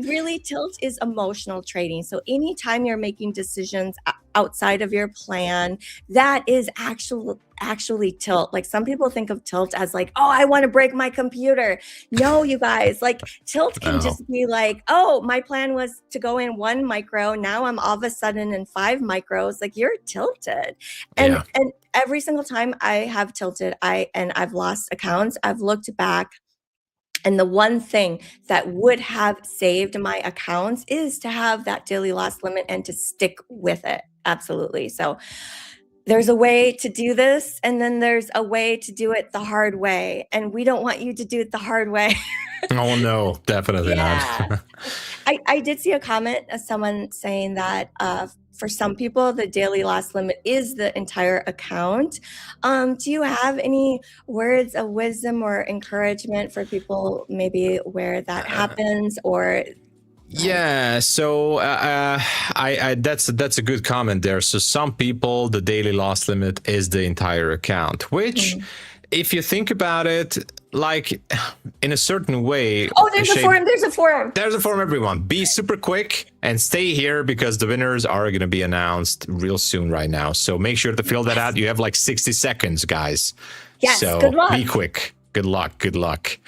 Speaker 1: really, tilt is emotional trading. So anytime you're making decisions outside of your plan, that is actually tilt. Like, some people think of tilt as like, oh, I want to break my computer. No, you guys, like, tilt can just be like, oh, my plan was to go in 1 micro. Now I'm all of a sudden in 5 micros. Like, you're tilted. And every single time I have tilted, I've lost accounts, I've looked back. And the one thing that would have saved my accounts is to have that daily loss limit and to stick with it. Absolutely. So there's a way to do this, and then there's a way to do it the hard way. And we don't want you to do it the hard way.
Speaker 2: Oh, no, definitely not.
Speaker 1: I did see a comment of someone saying that for some people, the daily loss limit is the entire account. Do you have any words of wisdom or encouragement for people maybe where that happens, or?
Speaker 2: Yeah, so that's a good comment there. So some people, the daily loss limit is the entire account, which if you think about it, like, in a certain way.
Speaker 1: Oh, there's a forum. There's a forum.
Speaker 2: There's a forum, everyone. Be super quick and stay here, because the winners are going to be announced real soon right now. So make sure to fill that out. You have like 60 seconds, guys.
Speaker 1: Yes,
Speaker 2: so
Speaker 1: good luck.
Speaker 2: Be quick. Good luck. Good luck.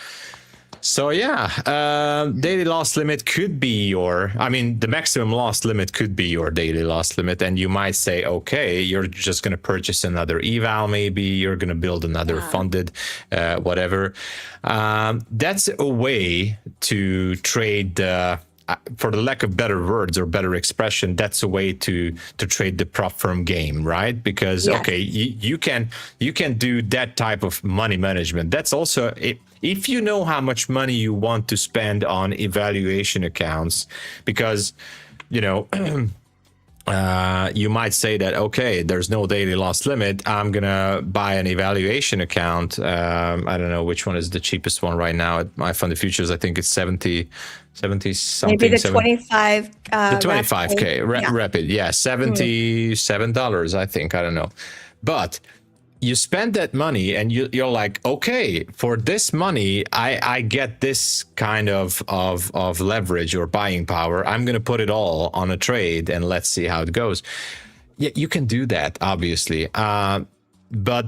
Speaker 2: So daily loss limit could be the maximum loss limit could be your daily loss limit. And you might say, okay, you're just going to purchase another eval, maybe you're going to build another funded, whatever. That's a way to trade, for the lack of better words or better expression, that's a way to trade the prop firm game, right? Because you can do that type of money management. That's also if you know how much money you want to spend on evaluation accounts, because you might say that, okay, there's no daily loss limit, I'm gonna buy an evaluation account. I don't know which one is the cheapest one right now at MyFundedFutures. I think it's 70 something.
Speaker 1: Maybe the 25.
Speaker 2: The 25K rapid. Yeah, $77, I think. I don't know. But you spend that money and you're like, okay, for this money, I get this kind of leverage or buying power. I'm going to put it all on a trade and let's see how it goes. Yeah, you can do that, obviously. But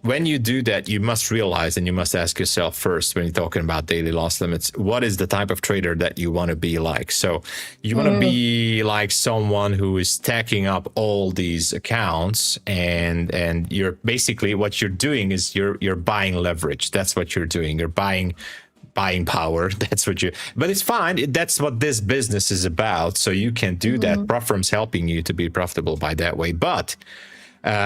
Speaker 2: when you do that, you must realize and you must ask yourself first, when you're talking about daily loss limits, what is the type of trader that you want to be like? So you want to be like someone who is stacking up all these accounts, and you're basically, what you're doing is you're buying leverage. That's what you're doing. You're buying power. That's what but it's fine. That's what this business is about. So you can do that. Profirm's helping you to be profitable by that way. But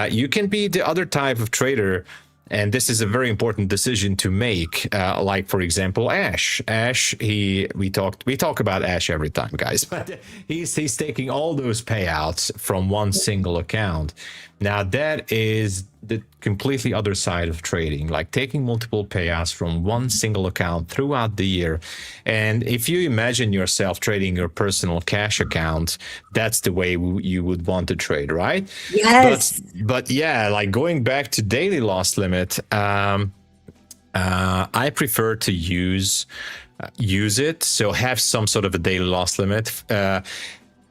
Speaker 2: you can be the other type of trader, and this is a very important decision to make. Like, for example, Ash. We talk about Ash every time, guys, but he's taking all those payouts from one single account. Now that is the completely other side of trading, like taking multiple payouts from one single account throughout the year. And if you imagine yourself trading your personal cash account, that's the way you would want to trade, right?
Speaker 1: Yes.
Speaker 2: But yeah, like going back to daily loss limit, I prefer to use it. So have some sort of a daily loss limit.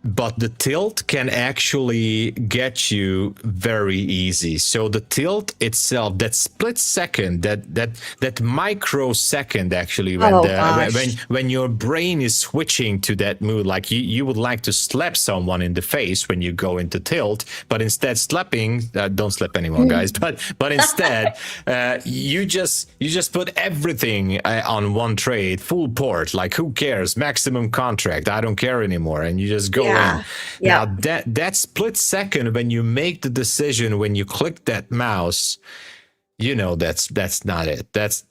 Speaker 2: But the tilt can actually get you very easy. So the tilt itself, that split second, that microsecond, actually, when your brain is switching to that mood, like you would like to slap someone in the face when you go into tilt, but instead slapping, don't slap anyone, guys. But instead, you just put everything on one trade, full port. Like, who cares? Maximum contract. I don't care anymore, and you just go. Yeah. Now that split second when you make the decision, when you click that mouse, that's not it. That's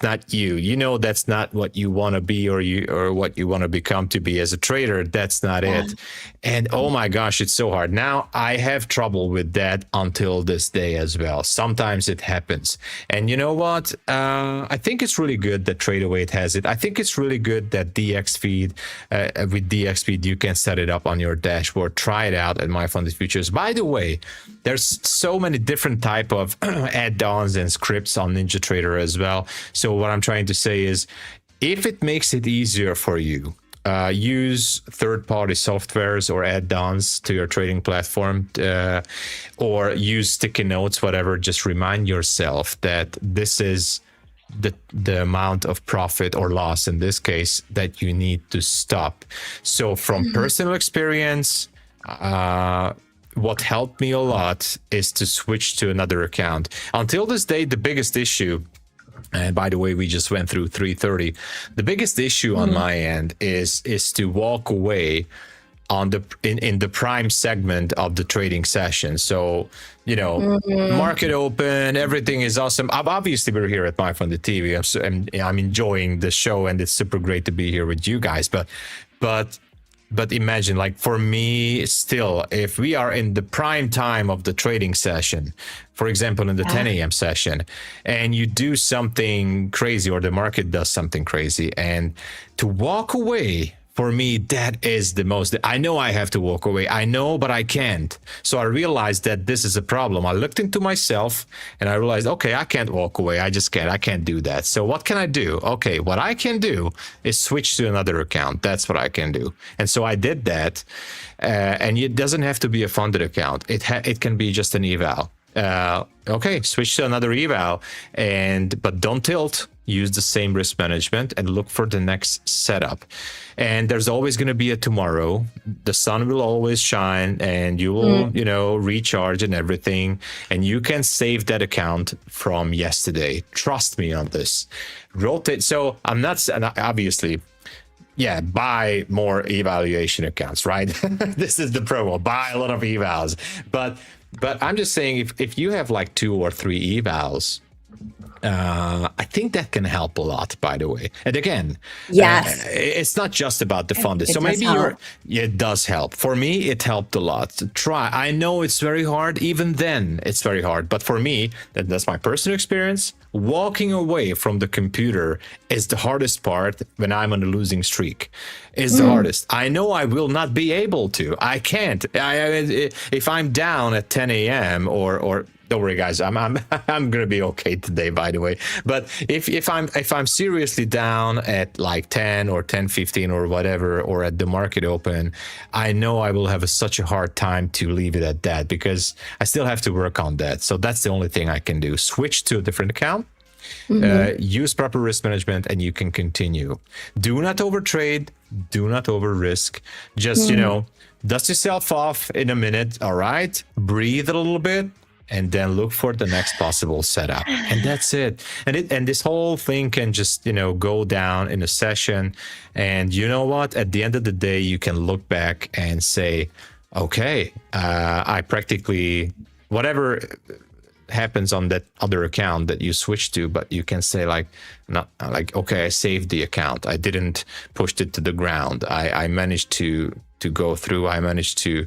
Speaker 2: not you. That's not what you want to be or what you want to become to be as a trader. That's not it. And oh my gosh, it's so hard. Now I have trouble with that until this day as well. Sometimes it happens. And you know what? I think it's really good that TradeAway has it. I think it's really good that DXFeed, with DXFeed, you can set it up on your dashboard. Try it out at MyFundedFutures. By the way, there's so many different type of add-ons and scripts on NinjaTrader as well. So what I'm trying to say is, if it makes it easier for you, use third-party softwares or add-ons to your trading platform, or use sticky notes, whatever. Just remind yourself that this is the amount of profit or loss in this case that you need to stop. So from personal experience, what helped me a lot is to switch to another account. Until this day, the biggest issue, and by the way, we just went through 330. The biggest issue on my end is to walk away on in the prime segment of the trading session. So, market open, everything is awesome. Obviously, we're here at MyFundedTV. I'm enjoying the show, and it's super great to be here with you guys. But imagine, like, for me, still, if we are in the prime time of the trading session, for example, in the 10 a.m. session, and you do something crazy, or the market does something crazy, and to walk away, for me, that is the most. I know I have to walk away. I know, but I can't. So I realized that this is a problem. I looked into myself and I realized, okay, I can't walk away. I just can't. I can't do that. So what can I do? Okay, what I can do is switch to another account. That's what I can do. And so I did that. And it doesn't have to be a funded account. It can be just an eval. Okay, switch to another eval, but don't tilt. Use the same risk management and look for the next setup. And there's always going to be a tomorrow. The sun will always shine, and you will, recharge and everything. And you can save that account from yesterday. Trust me on this. Rotate. So I'm not, obviously, buy more evaluation accounts, right? This is the promo. Buy a lot of evals. But I'm just saying, if you have like 2 or 3 evals, I think that can help a lot, by the way. And again, it's not just about the funded. So maybe it does help. For me, it helped a lot. Try. I know it's very hard. Even then, it's very hard. But for me, that's my personal experience. Walking away from the computer is the hardest part when I'm on a losing streak. Is the hardest. I know I will not be able to. I can't. If I'm down at 10 a.m. or Don't worry, guys. I'm I'm gonna be okay today, by the way. But if I'm seriously down at like 10 or 10.15 or whatever, or at the market open, I know I will have such a hard time to leave it at that, because I still have to work on that. So that's the only thing I can do. Switch to a different account. Use proper risk management, and you can continue. Do not overtrade. Do not over risk. Just dust yourself off in a minute. All right, breathe a little bit, and then look for the next possible setup, and that's it. And this whole thing can just go down in a session, and you know what? At the end of the day, you can look back and say, okay, I practically whatever happens on that other account that you switch to, but you can say okay, I saved the account. I didn't push it to the ground. I managed to go through. I managed to.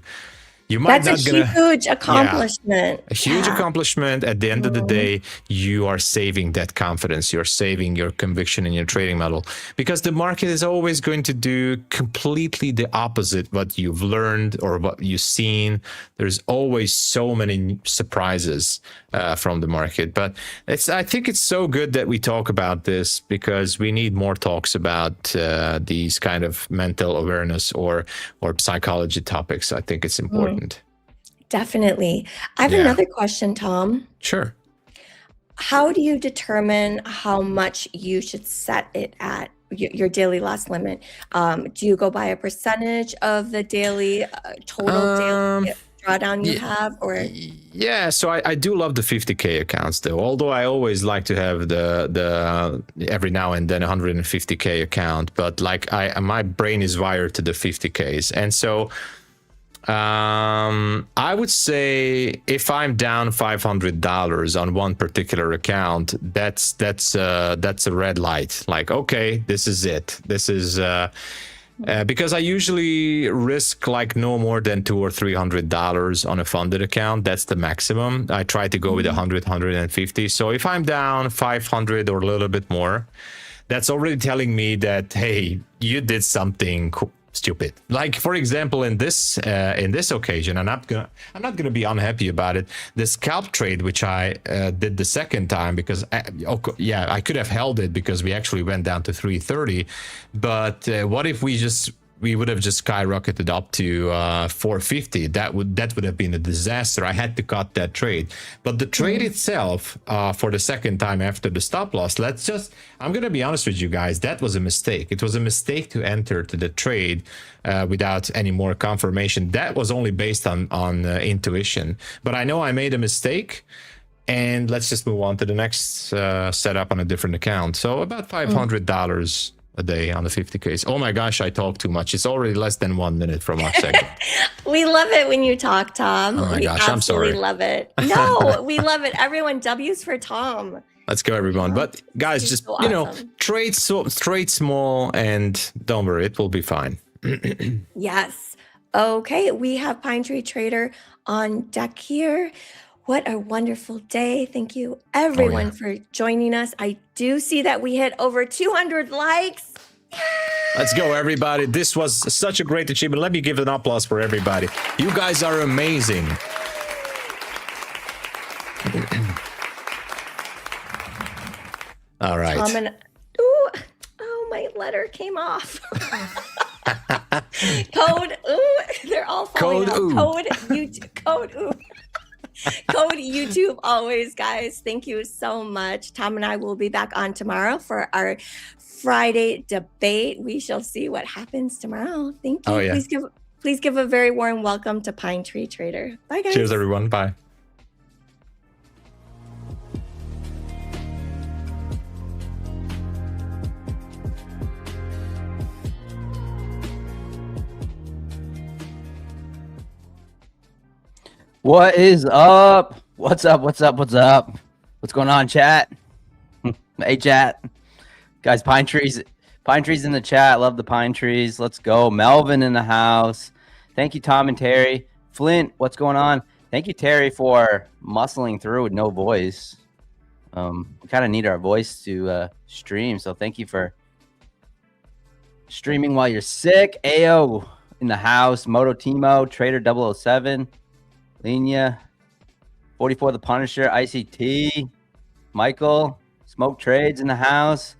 Speaker 2: You might
Speaker 1: That's a huge accomplishment.
Speaker 2: Yeah, a huge accomplishment. At the end of the day, you are saving that confidence. You're saving your conviction in your trading model, because the market is always going to do completely the opposite what you've learned or what you've seen. There's always so many surprises from the market. But I think it's so good that we talk about this, because we need more talks about these kind of mental awareness or psychology topics. I think it's important.
Speaker 1: Definitely. I have another question, Tom.
Speaker 2: Sure.
Speaker 1: How do you determine how much you should set it at, your daily loss limit? Do you go by a percentage of the daily total daily drawdown you have, or?
Speaker 2: Yeah, so I do love the 50K accounts, though. Although I always like to have the every now and then 150K account, but like my brain is wired to the 50Ks, and so. I would say if I'm down $500 on one particular account, that's a red light. Like, okay, this is it. This is because I usually risk like no more than $200 or $300 on a funded account. That's the maximum. I try to go with 100, 150. So if I'm down 500 or a little bit more, that's already telling me that, hey, you did something stupid. Like, for example, in this occasion, and I'm not gonna be unhappy about it. The scalp trade, which I did the second time, because I could have held it because we actually went down to 330. But what if we would have just skyrocketed up to 450? That would have been a disaster. I had to cut that trade. But the trade itself, for the second time after the stop loss, I'm gonna be honest with you guys, that was a mistake. It was a mistake to enter to the trade without any more confirmation. That was only based on intuition. But I know I made a mistake. And let's just move on to the next setup on a different account. So about $500 a day on the 50Ks. Oh my gosh, I talk too much. It's already less than 1 minute from our segment.
Speaker 1: We love it when you talk, Tom.
Speaker 2: Oh my gosh, I'm sorry.
Speaker 1: We love it. No, we love it. Everyone, W's for Tom.
Speaker 2: Let's go, everyone. But guys, just,
Speaker 1: so awesome.
Speaker 2: Trade small, and don't worry, it will be fine.
Speaker 1: Yes. Okay, we have Pine Tree Trader on deck here. What a wonderful day. Thank you, everyone, for joining us. I do see that we hit over 200 likes.
Speaker 2: Let's go, everybody. This was such a great achievement. Let me give an applause for everybody. You guys are amazing. All right.
Speaker 1: My letter came off. Code, they're all falling out. Code, YouTube always, guys. Thank you so much. Tom and I will be back on tomorrow for our Friday debate. We shall see what happens tomorrow. Thank you.
Speaker 2: Oh, yeah.
Speaker 1: Please give a very warm welcome to Pine Tree Trader. Bye, guys.
Speaker 2: Cheers, everyone. Bye.
Speaker 3: What is up? What's up? What's going on, chat? Hey, chat. Guys, pine trees in the chat. Love the pine trees. Let's go. Melvin in the house. Thank you, Tom and Terry. Flint, what's going on? Thank you, Terry, for muscling through with no voice. We kind of need our voice to stream, so thank you for streaming while you're sick. Ayo in the house. Moto Timo, Trader 007. Lenia, 44 the Punisher, ICT, Michael, Smoke Trades in the house,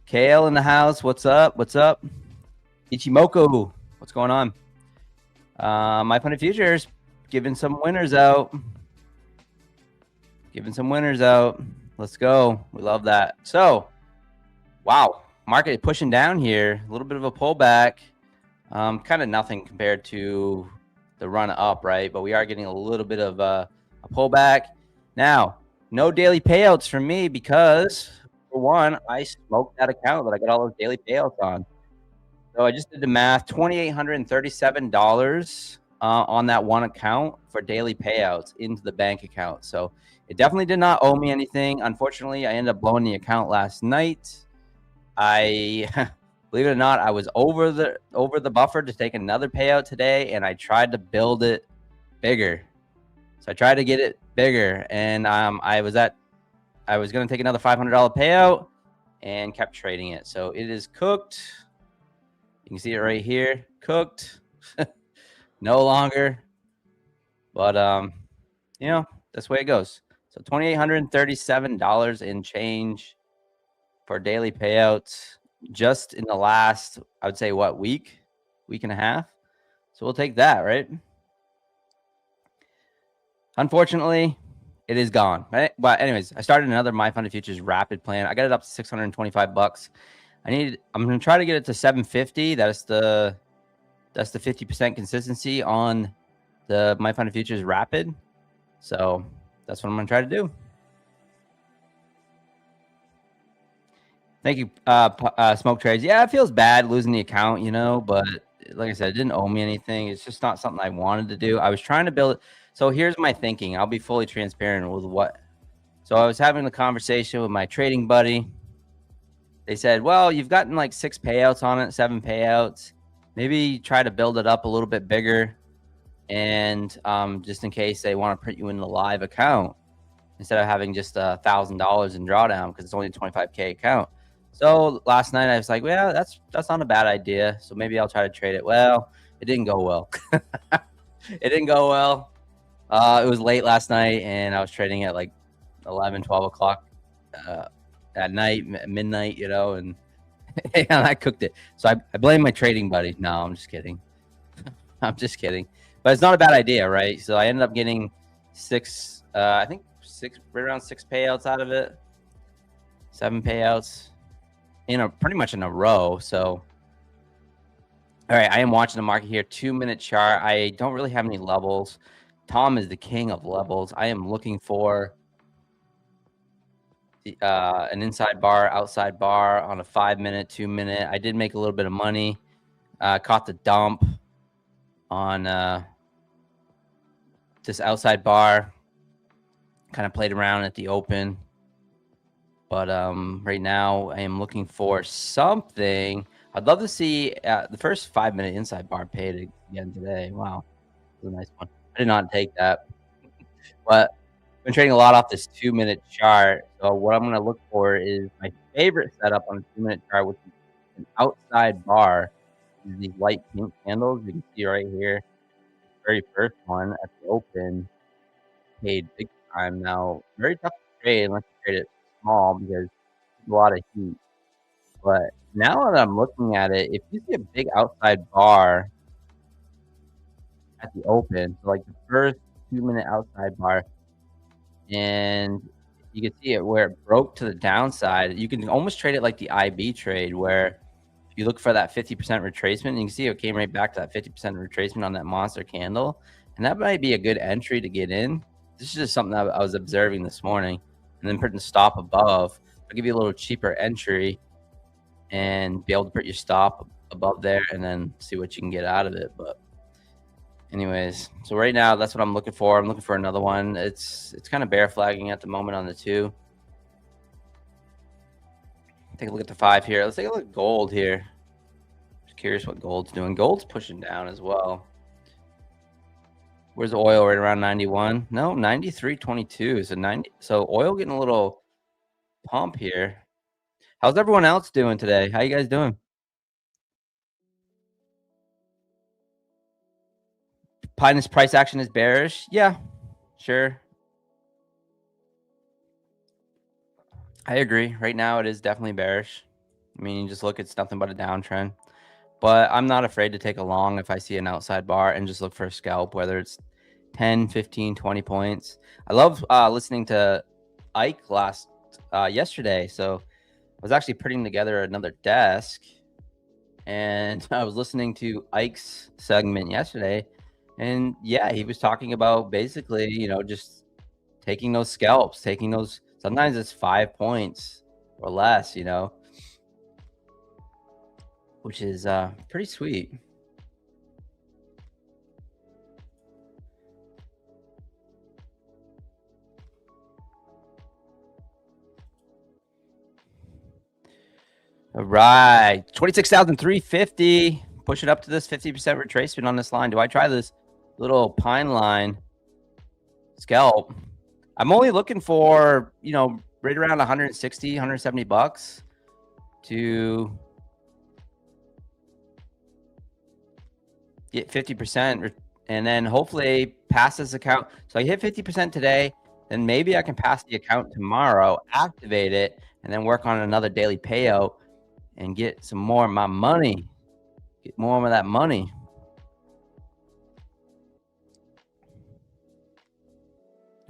Speaker 3: Kale in the house. What's up? What's up? Ichimoku, what's going on? MyFundedFutures giving some winners out. Let's go. We love that. So, wow, market pushing down here. A little bit of a pullback. Kind of nothing compared to the run up, right? But we are getting a little bit of a pullback. Now, no daily payouts for me because, for one, I smoked that account that I got all those daily payouts on. So I just did the math, $2,837 on that one account for daily payouts into the bank account. So it definitely did not owe me anything. Unfortunately, I ended up blowing the account last night. I believe it or not, I was over the buffer to take another payout today, and I tried to build it bigger. So I tried to get it bigger, and I was going to take another $500 payout and kept trading it. So it is cooked. You can see it right here, cooked. No longer, but you know, that's the way it goes. So $2,837 in change for daily payouts just in the last, I would say, what, week and a half. So we'll take that, right? Unfortunately, it is gone. Right? But anyways, I started another MyFundedFutures rapid plan. I got it up to $625. I'm going to try to get it to 750. That's the 50% consistency on the MyFundedFutures rapid. So that's what I'm going to try to do. Thank you, Smoke Trades. Yeah, it feels bad losing the account, you know, but like I said, it didn't owe me anything. It's just not something I wanted to do. I was trying to build it. So here's my thinking. I'll be fully transparent with what. So I was having a conversation with my trading buddy. They said, well, you've gotten like 6 payouts on it, 7 payouts. Maybe try to build it up a little bit bigger. And just in case they want to put you in the live account instead of having just $1,000 in drawdown because it's only a 25K account. So last night I was like, well, that's not a bad idea. So maybe I'll try to trade it. Well, it didn't go well. It didn't go well. It was late last night and I was trading at like 11, 12 o'clock at night, midnight, you know, and I cooked it. So I blame my trading buddy. No, I'm just kidding. I'm just kidding. But it's not a bad idea, right? So I ended up getting I think right around 6 payouts out of it. 7 payouts pretty much in a row. So, all right, I am watching the market here. 2-minute chart. I don't really have any levels. Tom is the king of levels. I am looking for an inside bar, outside bar on a 5-minute, 2-minute. I did make a little bit of money. Caught the dump on this outside bar. Kind of played around at the open. But right now, I am looking for something. I'd love to see the first 5-minute inside bar paid again today. Wow, that was a nice one. I did not take that. But I've been trading a lot off this 2-minute chart. So what I'm going to look for is my favorite setup on a 2-minute chart, which is an outside bar. These light pink candles you can see right here. The very first one at the open paid big time. Now, very tough to trade unless you trade it small because there's a lot of heat. But now that I'm looking at it, if you see a big outside bar at the open, so like the first 2-minute outside bar, and you can see it where it broke to the downside, you can almost trade it like the IB trade where if you look for that 50% retracement, you can see it came right back to that 50% retracement on that monster candle. And that might be a good entry to get in. This is just something I was observing this morning. And then putting stop above, I'll give you a little cheaper entry and be able to put your stop above there and then see what you can get out of it. But anyways, so right now that's what I'm looking for. I'm looking for another one. It's kind of bear flagging at the moment on the 2. Take a look at the 5 here. Let's take a look at gold here. Just curious what gold's doing. Gold's pushing down as well. Where's the oil? Right around 91? No, 93.22. So 90. So oil getting a little pump here. How's everyone else doing today? How you guys doing? Pinus price action is bearish. Yeah, sure. I agree. Right now, it is definitely bearish. I mean, you just look, it's nothing but a downtrend. But I'm not afraid to take a long if I see an outside bar and just look for a scalp, whether it's 10, 15, 20 points. I love listening to Ike yesterday. So I was actually putting together another desk, and I was listening to Ike's segment yesterday. And yeah, he was talking about basically, you know, just taking those scalps, taking those. Sometimes it's 5 points or less, you know, which is pretty sweet. All right, 26,350. Push it up to this 50% retracement on this line. Do I try this little pine line scalp? I'm only looking for, you know, right around 160, 170 bucks to get 50%, and then hopefully pass this account. So I hit 50% today, then maybe I can pass the account tomorrow, activate it, and then work on another daily payout and get some more of my money, get more of that money.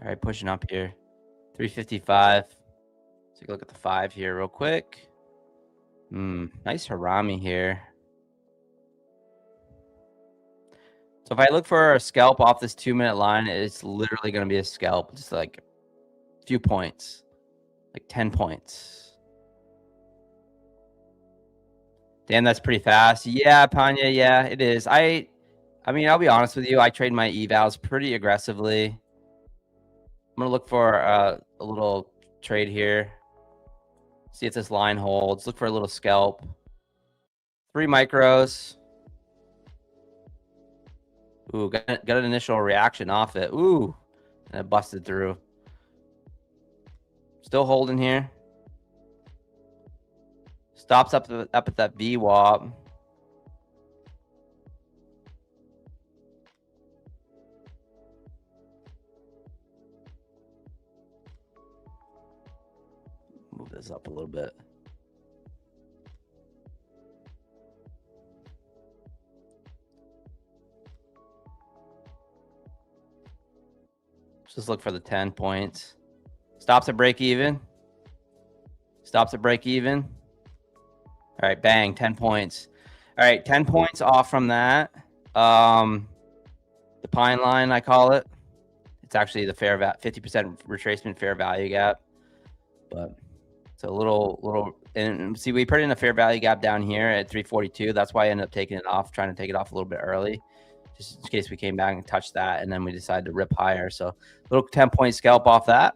Speaker 3: All right, pushing up here, 355. Take a look at the 5 here real quick. Nice harami here. So if I look for a scalp off this 2-minute line, it's literally going to be a scalp, just like a few points, like 10 points. Damn, that's pretty fast. Yeah, Panya, yeah, it is. I mean, I'll be honest with you. I trade my evals pretty aggressively. I'm going to look for a little trade here. See if this line holds. Look for a little scalp. 3 micros. Ooh, got an initial reaction off it. Ooh, and it busted through. Still holding here. Stops up at that VWAP. Move this up a little bit. Just look for the 10 points. Stops at break even. Stops at break even. All right, bang, 10 points. All right, 10 points off from that. The pine line, I call it. It's actually the 50% retracement fair value gap. But it's a little, and see, we put in a fair value gap down here at 342. That's why I ended up taking it off, trying to take it off a little bit early, just in case we came back and touched that, and then we decided to rip higher. So little 10-point scalp off that.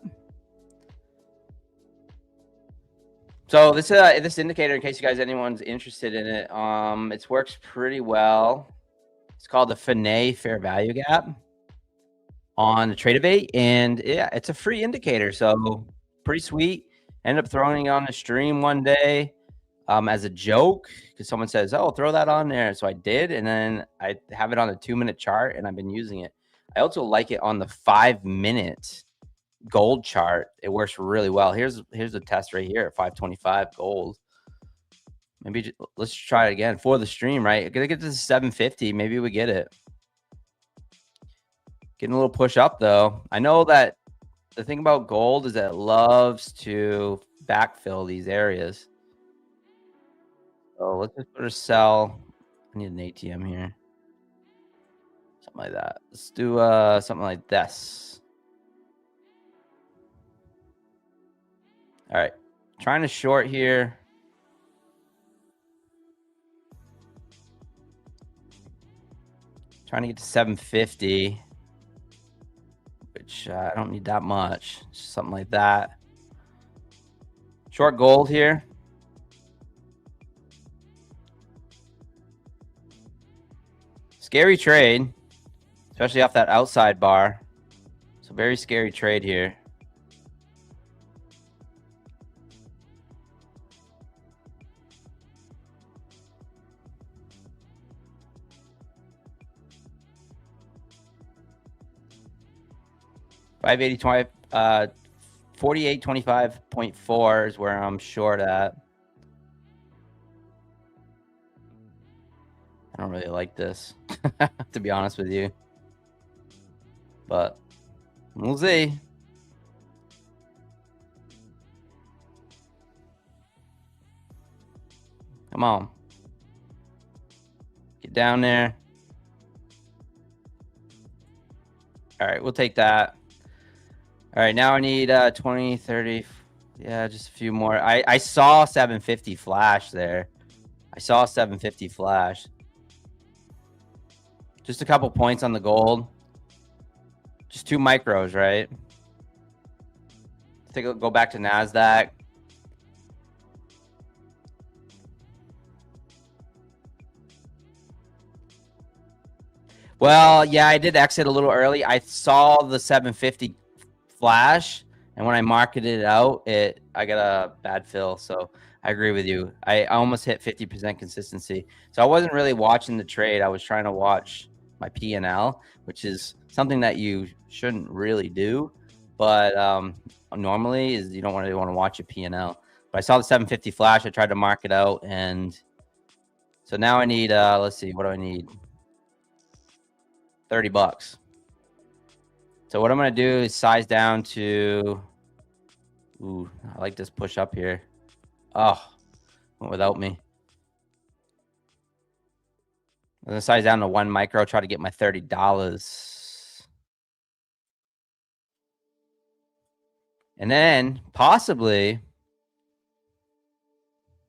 Speaker 3: So this indicator, in case you guys anyone's interested in it, it works pretty well. It's called the Finet fair value gap on the Tradeovate, and yeah, it's a free indicator, so pretty sweet. Ended up throwing it on the stream one day as a joke, because someone says, "Oh, throw that on there." So I did, and then I have it on a 2-minute chart, and I've been using it. I also like it on the 5-minute gold chart. It works really well. Here's a test right here at 525 gold. Maybe let's try it again for the stream, right? I'm gonna get to 750. Maybe we get it. Getting a little push up though. I know that the thing about gold is that it loves to backfill these areas. So let's just put a sell. I need an ATM here. Something like that. Let's do something like this. All right. Trying to short here. Trying to get to 750. Which I don't need that much. Something like that. Short gold here. Scary trade, especially off that outside bar. So very scary trade here. $580.25 48.25.4 is where I'm short at. I don't really like this, to be honest with you. But we'll see. Come on. Get down there. All right, we'll take that. All right, now I need 20, 30. Yeah, just a few more. I saw 750 flash there. I saw 750 flash. Just a couple points on the gold. Just 2 micros, right? Go back to NASDAQ. Well, yeah, I did exit a little early. I saw the 750 flash, and when I marketed it out, I got a bad fill. So I agree with you. I almost hit 50% consistency. So I wasn't really watching the trade. I was trying to watch my P&L, which is something that you shouldn't really do. But normally is you don't really want to watch your P&L. But I saw the 750 flash. I tried to mark it out, and so now I need let's see, what do I need? $30. So what I'm going to do is size down to, ooh, I like this push up here. Oh, went without me. I'm going to size down to 1 micro, try to get my $30. And then possibly,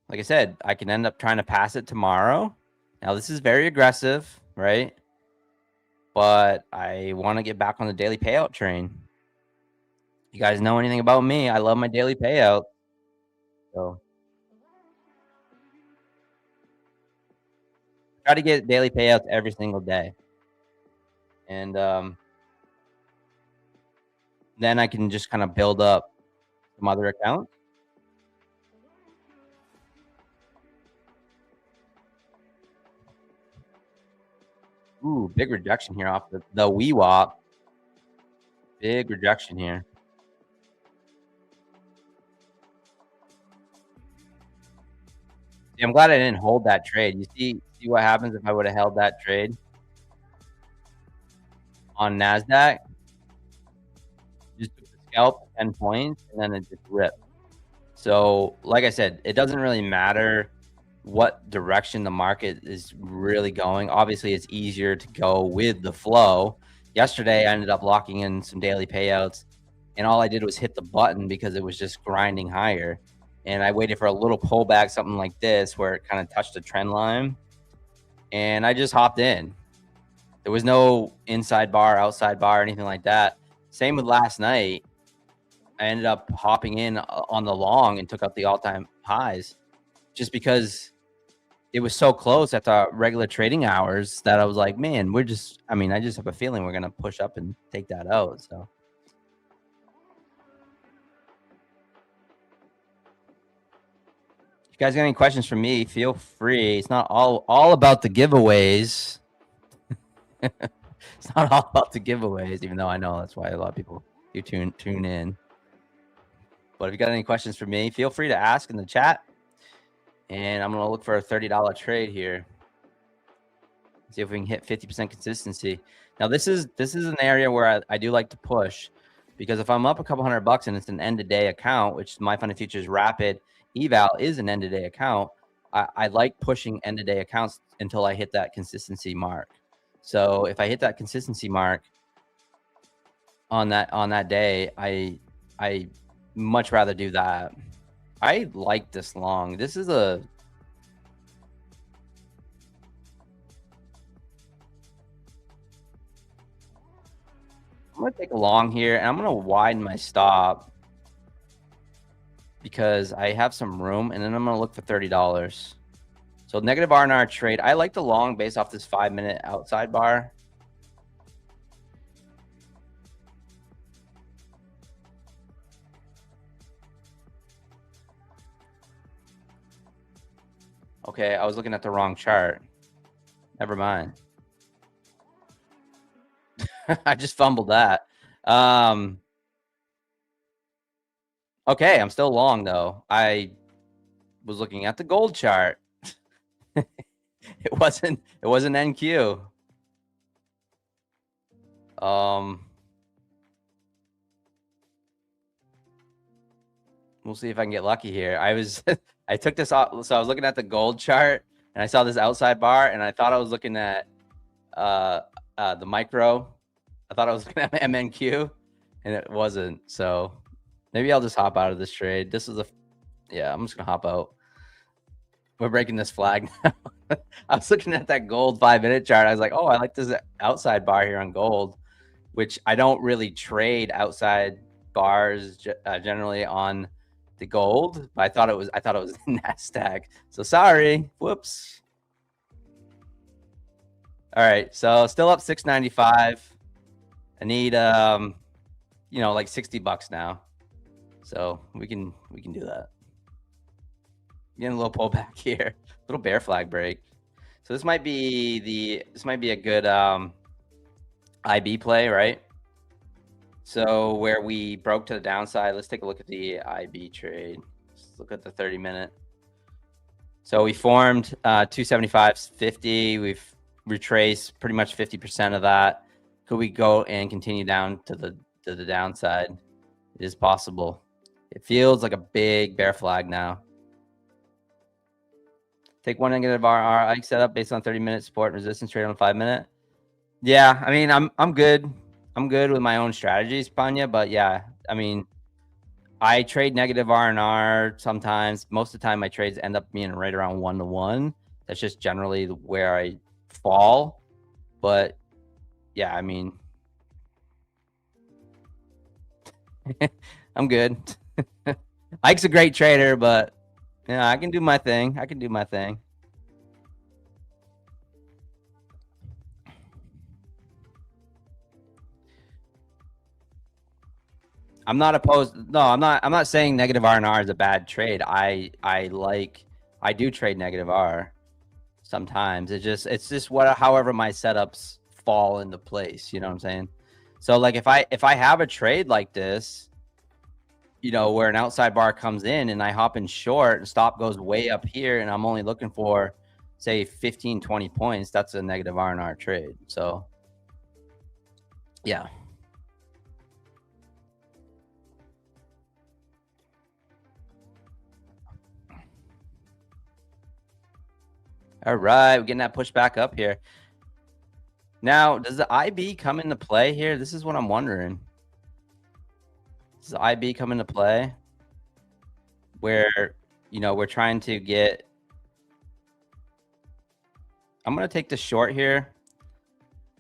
Speaker 3: like I said, I can end up trying to pass it tomorrow. Now this is very aggressive, right? But I want to get back on the daily payout train. You guys know anything about me? I love my daily payout. So try to get daily payouts every single day. And then I can just kind of build up some other accounts. Ooh, big rejection here off the WeWop. Big rejection here. See, I'm glad I didn't hold that trade. You see what happens if I would have held that trade on NASDAQ? Just took the scalp 10 points and then it just ripped. So like I said, it doesn't really matter what direction the market is really going. Obviously, it's easier to go with the flow. Yesterday, I ended up locking in some daily payouts, and all I did was hit the button because it was just grinding higher. And I waited for a little pullback, something like this, where it kind of touched the trend line, and I just hopped in. There was no inside bar, outside bar, anything like that. Same with last night. I ended up hopping in on the long and took out the all-time highs just because it was so close at the regular trading hours that I was like, man, I just have a feeling we're going to push up and take that out. So if you guys got any questions for me, feel free. It's not all about the giveaways. It's not all about the giveaways, even though I know that's why a lot of people do tune in. But if you got any questions for me, feel free to ask in the chat. And I'm going to look for a $30 trade here. See if we can hit 50% consistency. Now, this is an area where I do like to push, because if I'm up a couple $100 and it's an end-of-day account, which MyFundedFutures Rapid Eval is an end-of-day account, I like pushing end-of-day accounts until I hit that consistency mark. So if I hit that consistency mark on that day, I much rather do that. I like this long. This is I'm going to take a long here, and I'm going to widen my stop because I have some room, and then I'm going to look for $30. So negative R&R trade. I like the long based off this 5-minute outside bar. Okay, I was looking at the wrong chart. Never mind. I just fumbled that. Okay, I'm still long though. I was looking at the gold chart. It wasn't NQ. We'll see if I can get lucky here. I took this off, so I was looking at the gold chart and I saw this outside bar and I thought I was looking at the micro. I thought I was looking at MNQ and it wasn't. So maybe I'll just hop out of this trade. This is yeah, I'm just gonna hop out. We're breaking this flag now. I was looking at that gold 5-minute chart. I was like, oh, I like this outside bar here on gold, which I don't really trade outside bars generally on the gold. But I thought it was NASDAQ. So sorry. Whoops. All right. So still up 695. I need you know, like $60 now. So we can do that. Getting a little pullback here, little bear flag break. So this might be a good IB play, right? So where we broke to the downside, let's take a look at the IB trade. Let's look at the 30-minute. So we formed 275.50. We've retraced pretty much 50% of that. Could we go and continue down to the downside? It is possible. It feels like a big bear flag now. Take one negative RR. I set up based on 30-minute support and resistance trade on 5-minute. Yeah, I mean, I'm good. I'm good with my own strategies, Panya. But yeah, I mean, I trade negative R&R sometimes. Most of the time, my trades end up being right around 1-to-1. That's just generally where I fall. But yeah, I mean, I'm good. Ike's a great trader, but yeah, I can do my thing. I'm not opposed. No, I'm not saying negative R&R is a bad trade. I do trade negative R sometimes. It's just however my setups fall into place. You know what I'm saying? So like if I have a trade like this, you know, where an outside bar comes in and I hop in short and stop goes way up here and I'm only looking for say 15, 20 points, that's a negative R&R trade. So yeah. All right, we're getting that push back up here. Now, does the IB come into play here? This is what I'm wondering. Does the IB come into play? Where, you know, we're trying to get... I'm going to take the short here.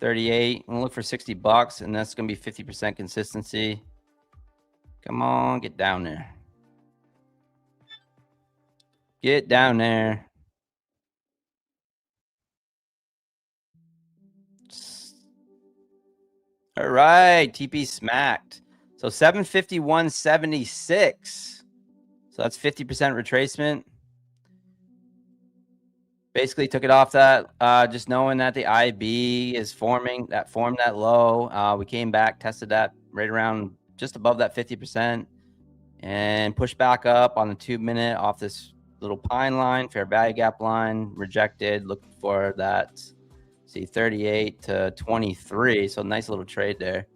Speaker 3: 38. I'm going to look for $60, and that's going to be 50% consistency. Come on, get down there. Get down there. All right, TP smacked. So 751.76. So that's 50% retracement. Basically took it off that, just knowing that the IB is formed that low. We came back, tested that right around just above that 50% and pushed back up on the 2-minute off this little pine line, fair value gap line, rejected, looking for that. See, 38 to 23. So nice little trade there.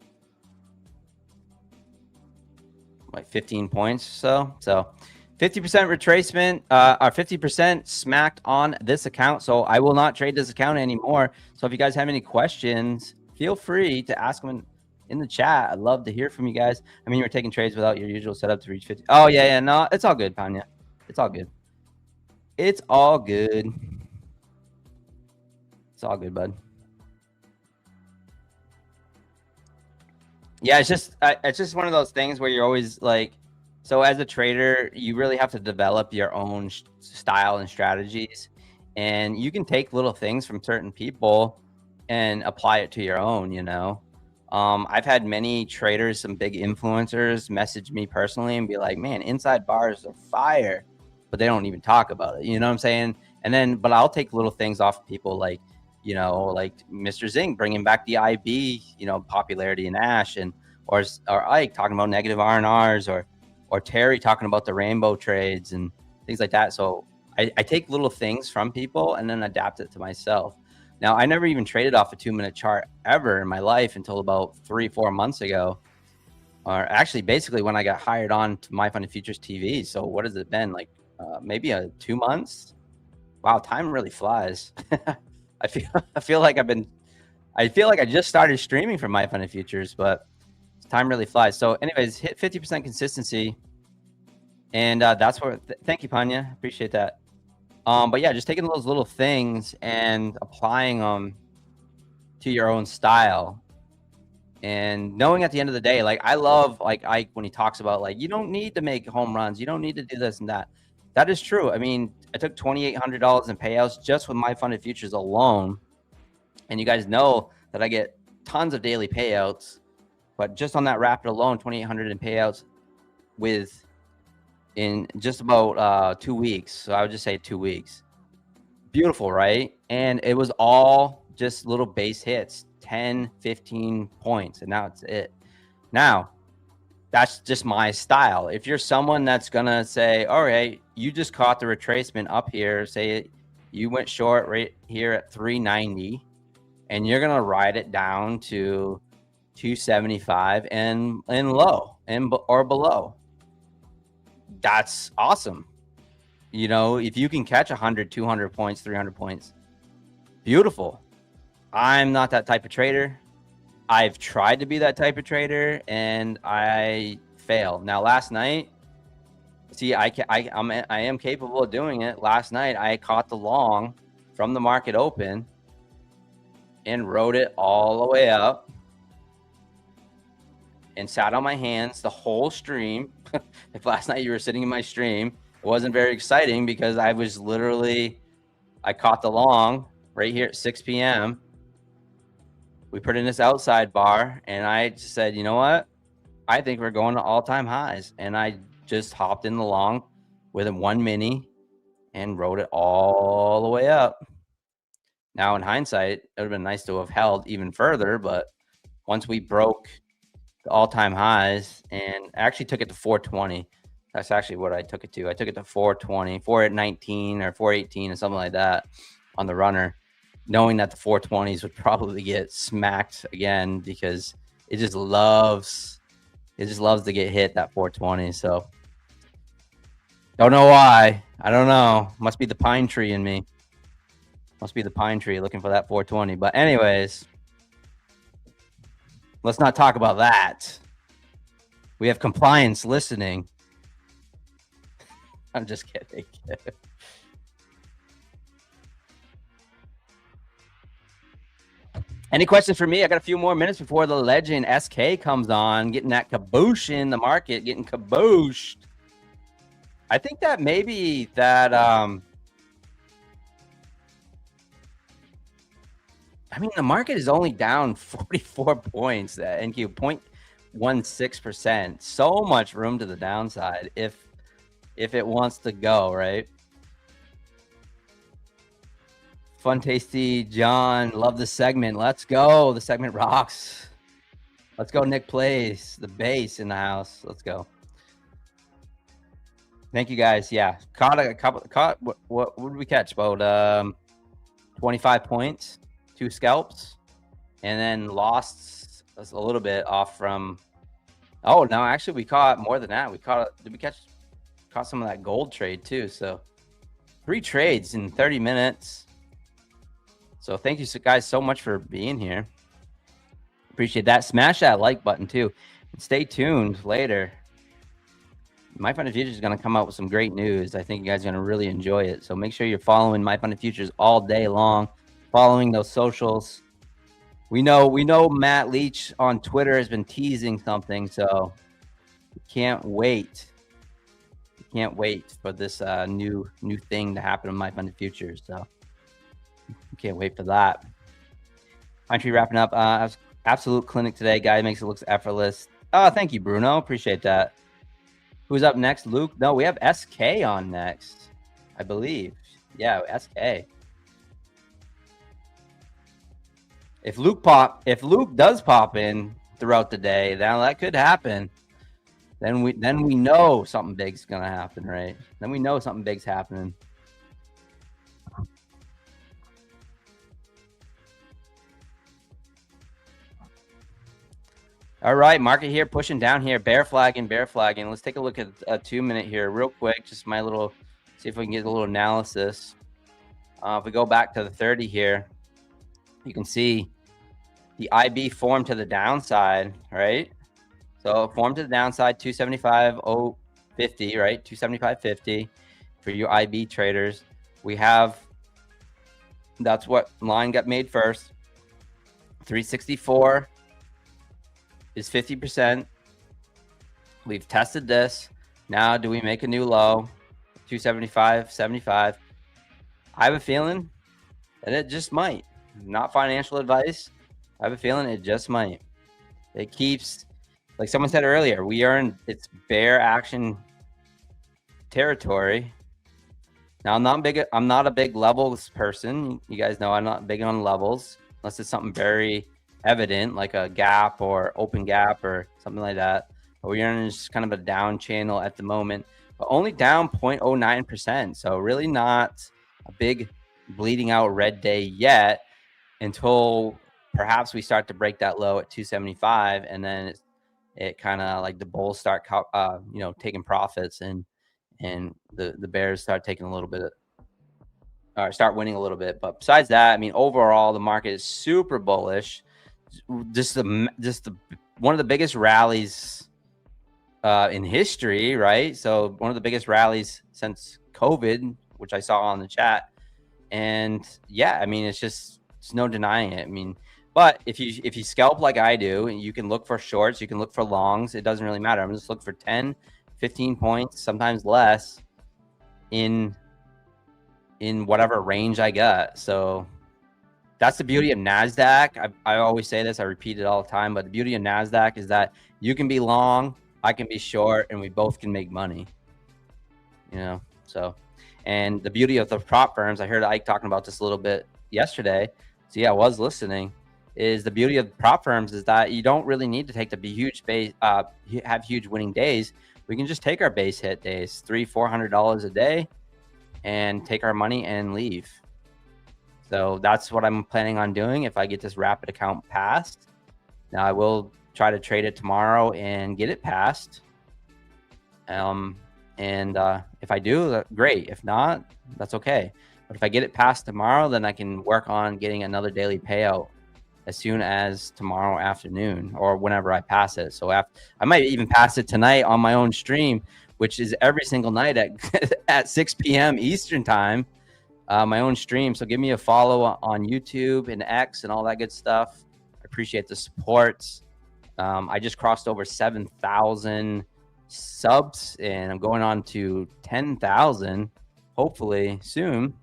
Speaker 3: Like 15 points or so. So 50% retracement, or 50% smacked on this account. So I will not trade this account anymore. So if you guys have any questions, feel free to ask them in the chat. I'd love to hear from you guys. I mean, you're taking trades without your usual setup to reach 50. Oh, yeah. No, it's all good, Panya. It's all good. It's all good. It's all good, bud. Yeah, it's just one of those things where you're always like, so as a trader, you really have to develop your own style and strategies, and you can take little things from certain people and apply it to your own, you know. I've had many traders, some big influencers message me personally and be like, man, inside bars are fire, but they don't even talk about it. You know what I'm saying? And then, but I'll take little things off of people like, you know, like Mr. Zing bringing back the IB, you know, popularity in Ash, and or Ike talking about negative R&Rs, or or Terry talking about the rainbow trades and things like that. So I take little things from people and then adapt it to myself. Now, I never even traded off a 2-minute chart ever in my life until about 3-4 months ago, or actually basically when I got hired on to MyFundedFutures TV. So what has it been, like maybe 2 months? Wow, time really flies. I feel like I just started streaming for MyFundedFutures, but time really flies. So anyways, hit 50% consistency. And that's where, thank you, Panya. Appreciate that. But yeah, just taking those little things and applying them to your own style. And knowing at the end of the day, like I love like Ike when he talks about like, you don't need to make home runs. You don't need to do this and that. That is true. I mean, I took $2,800 in payouts just with MyFundedFutures alone. And you guys know that I get tons of daily payouts, but just on that rapid alone, 2,800 in payouts in just about 2 weeks. So I would just say 2 weeks. Beautiful, right? And it was all just little base hits, 10, 15 points, and now it's it. Now, that's just my style. If you're someone that's gonna say, all right, you just caught the retracement up here, say you went short right here at 390, and you're gonna ride it down to 275 and low or below. That's awesome. You know, if you can catch 100, 200 points, 300 points, beautiful. I'm not that type of trader. I've tried to be that type of trader and I failed. Now, last night, see, I am capable of doing it. Last night, I caught the long from the market open and rode it all the way up and sat on my hands the whole stream. If last night you were sitting in my stream, it wasn't very exciting because I was literally, I caught the long right here at 6 p.m. We put in this outside bar and I just said, you know what? I think we're going to all-time highs. And I just hopped in the long with a 1 mini and rode it all the way up. Now, in hindsight, it would have been nice to have held even further, but once we broke the all-time highs, and I actually took it to 420. That's actually what I took it to. I took it to 420, 419 or 418 or something like that on the runner, knowing that the 420s would probably get smacked again because it just loves to get hit, that 420. So don't know why. I don't know. Must be the pine tree in me. Must be the pine tree looking for that 420. But anyways, let's not talk about that. We have compliance listening. I'm just kidding. Any questions for me? I got a few more minutes before the legend SK comes on, getting that kaboosh in the market, getting kabooshed. I think that maybe that, I mean, the market is only down 44 points, NQ 0.16%. So much room to the downside if it wants to go, right? Fun, tasty, John. Love the segment. Let's go. The segment rocks. Let's go, Nick Plays. The bass in the house. Let's go. Thank you, guys. Yeah, caught what did we catch? About 25 points, 2 scalps, and then lost a little bit off from. Oh no, actually we caught more than that. Did we caught some of that gold trade too? So 3 trades in 30 minutes. So thank you guys so much for being here. Appreciate that. Smash that like button too. And stay tuned later. MyFundedFutures is going to come out with some great news. I think you guys are going to really enjoy it. So make sure you're following MyFundedFutures all day long, following those socials. We know Matt Leach on Twitter has been teasing something, so can't wait. Can't wait for this new thing to happen in MyFundedFutures. So can't wait for that. Pine Tree wrapping up. Absolute clinic today. Guy makes it look effortless. Oh, thank you, Bruno. Appreciate that. Who's up next? Luke? No, we have SK on next, I believe. Yeah, SK. If Luke does pop in throughout the day, now that could happen. then we know something big's gonna happen, right? Then we know something big's happening. All right, market here pushing down here, bear flagging. Let's take a look at a 2-minute here real quick. Just my little, see if we can get a little analysis. If we go back to the 30 here, you can see the IB formed to the downside, right? So it formed to the downside, 275.050, right? 275.50 for you IB traders. We have, that's what line got made first. 364 is 50%. We've tested this. Now, do we make a new low? 275.75. I have a feeling that it just might. Not financial advice. I have a feeling it just might. It keeps, like someone said earlier, we are in it's bear action territory. Now, I'm not a big levels person. You guys know I'm not big on levels unless it's something very evident, like a gap or open gap or something like that. But we're in just kind of a down channel at the moment, but only down 0.09%. So really not a big bleeding out red day yet until perhaps we start to break that low at 275, and then it kind of like the bulls start taking profits, and the bears start taking a little bit or start winning a little bit. But besides that, I mean, overall the market is super bullish. Just one of the biggest rallies in history, right? So one of the biggest rallies since COVID, which I saw on the chat. And yeah, I mean, it's no denying it. I mean, but if you scalp like I do, and you can look for shorts, you can look for longs, it doesn't really matter. I'm just looking for 10, 15 points, sometimes less in whatever range I got. So that's the beauty of NASDAQ. I always say this, I repeat it all the time, but the beauty of NASDAQ is that you can be long, I can be short, and we both can make money. So, and the beauty of the prop firms, I heard Ike talking about this a little bit yesterday. So yeah, I was listening. Is the beauty of prop firms is that you don't really need to take the huge base, have huge winning days. We can just take our base hit days, $300-400 a day, and take our money and leave. So that's what I'm planning on doing if I get this rapid account passed. Now I will try to trade it tomorrow and get it passed. And if I do, great. If not, that's okay. But if I get it passed tomorrow, then I can work on getting another daily payout as soon as tomorrow afternoon or whenever I pass it. So I might even pass it tonight on my own stream, which is every single night at 6 p.m. Eastern time. My own stream. So give me a follow on YouTube and X and all that good stuff. I appreciate the support. I just crossed over 7,000 subs, and I'm going on to 10,000 hopefully soon.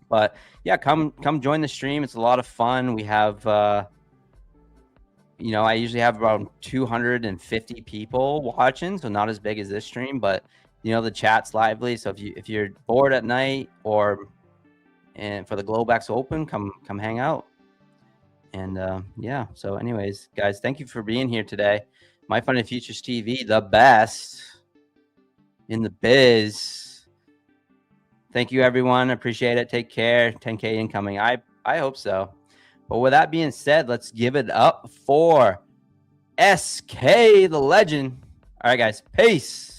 Speaker 3: But yeah, come join the stream. It's a lot of fun. We have I usually have around 250 people watching, so not as big as this stream, but the chat's lively. So if you're bored at night and for the Globex Open, come hang out. And yeah, so anyways, guys, thank you for being here today. MyFundedFutures TV, the best in the biz. Thank you, everyone. Appreciate it. Take care. 10K incoming. I hope so. But with that being said, let's give it up for SK, the legend. All right, guys. Peace.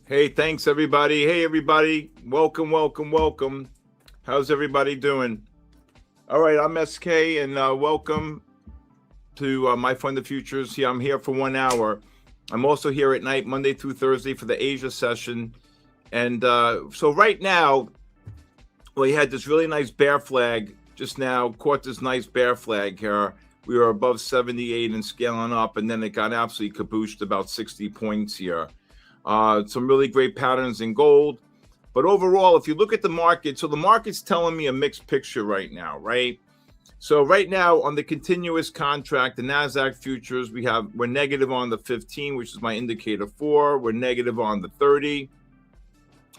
Speaker 4: Hey, thanks, everybody. Hey, everybody. Welcome. How's everybody doing? All right, I'm SK, and welcome to MyFundedFutures. Yeah, I'm here for 1 hour. I'm also here at night, Monday through Thursday, for the Asia session. And so right now, we had this really nice bear flag just now, caught this nice bear flag here. We were above 78 and scaling up, and then it got absolutely cabooshed about 60 points here. Some really great patterns in gold. But overall, if you look at the market, so the market's telling me a mixed picture right now, right? So right now on the continuous contract, the NASDAQ futures, we're negative on the 15, which is my indicator 4. We're negative on the 30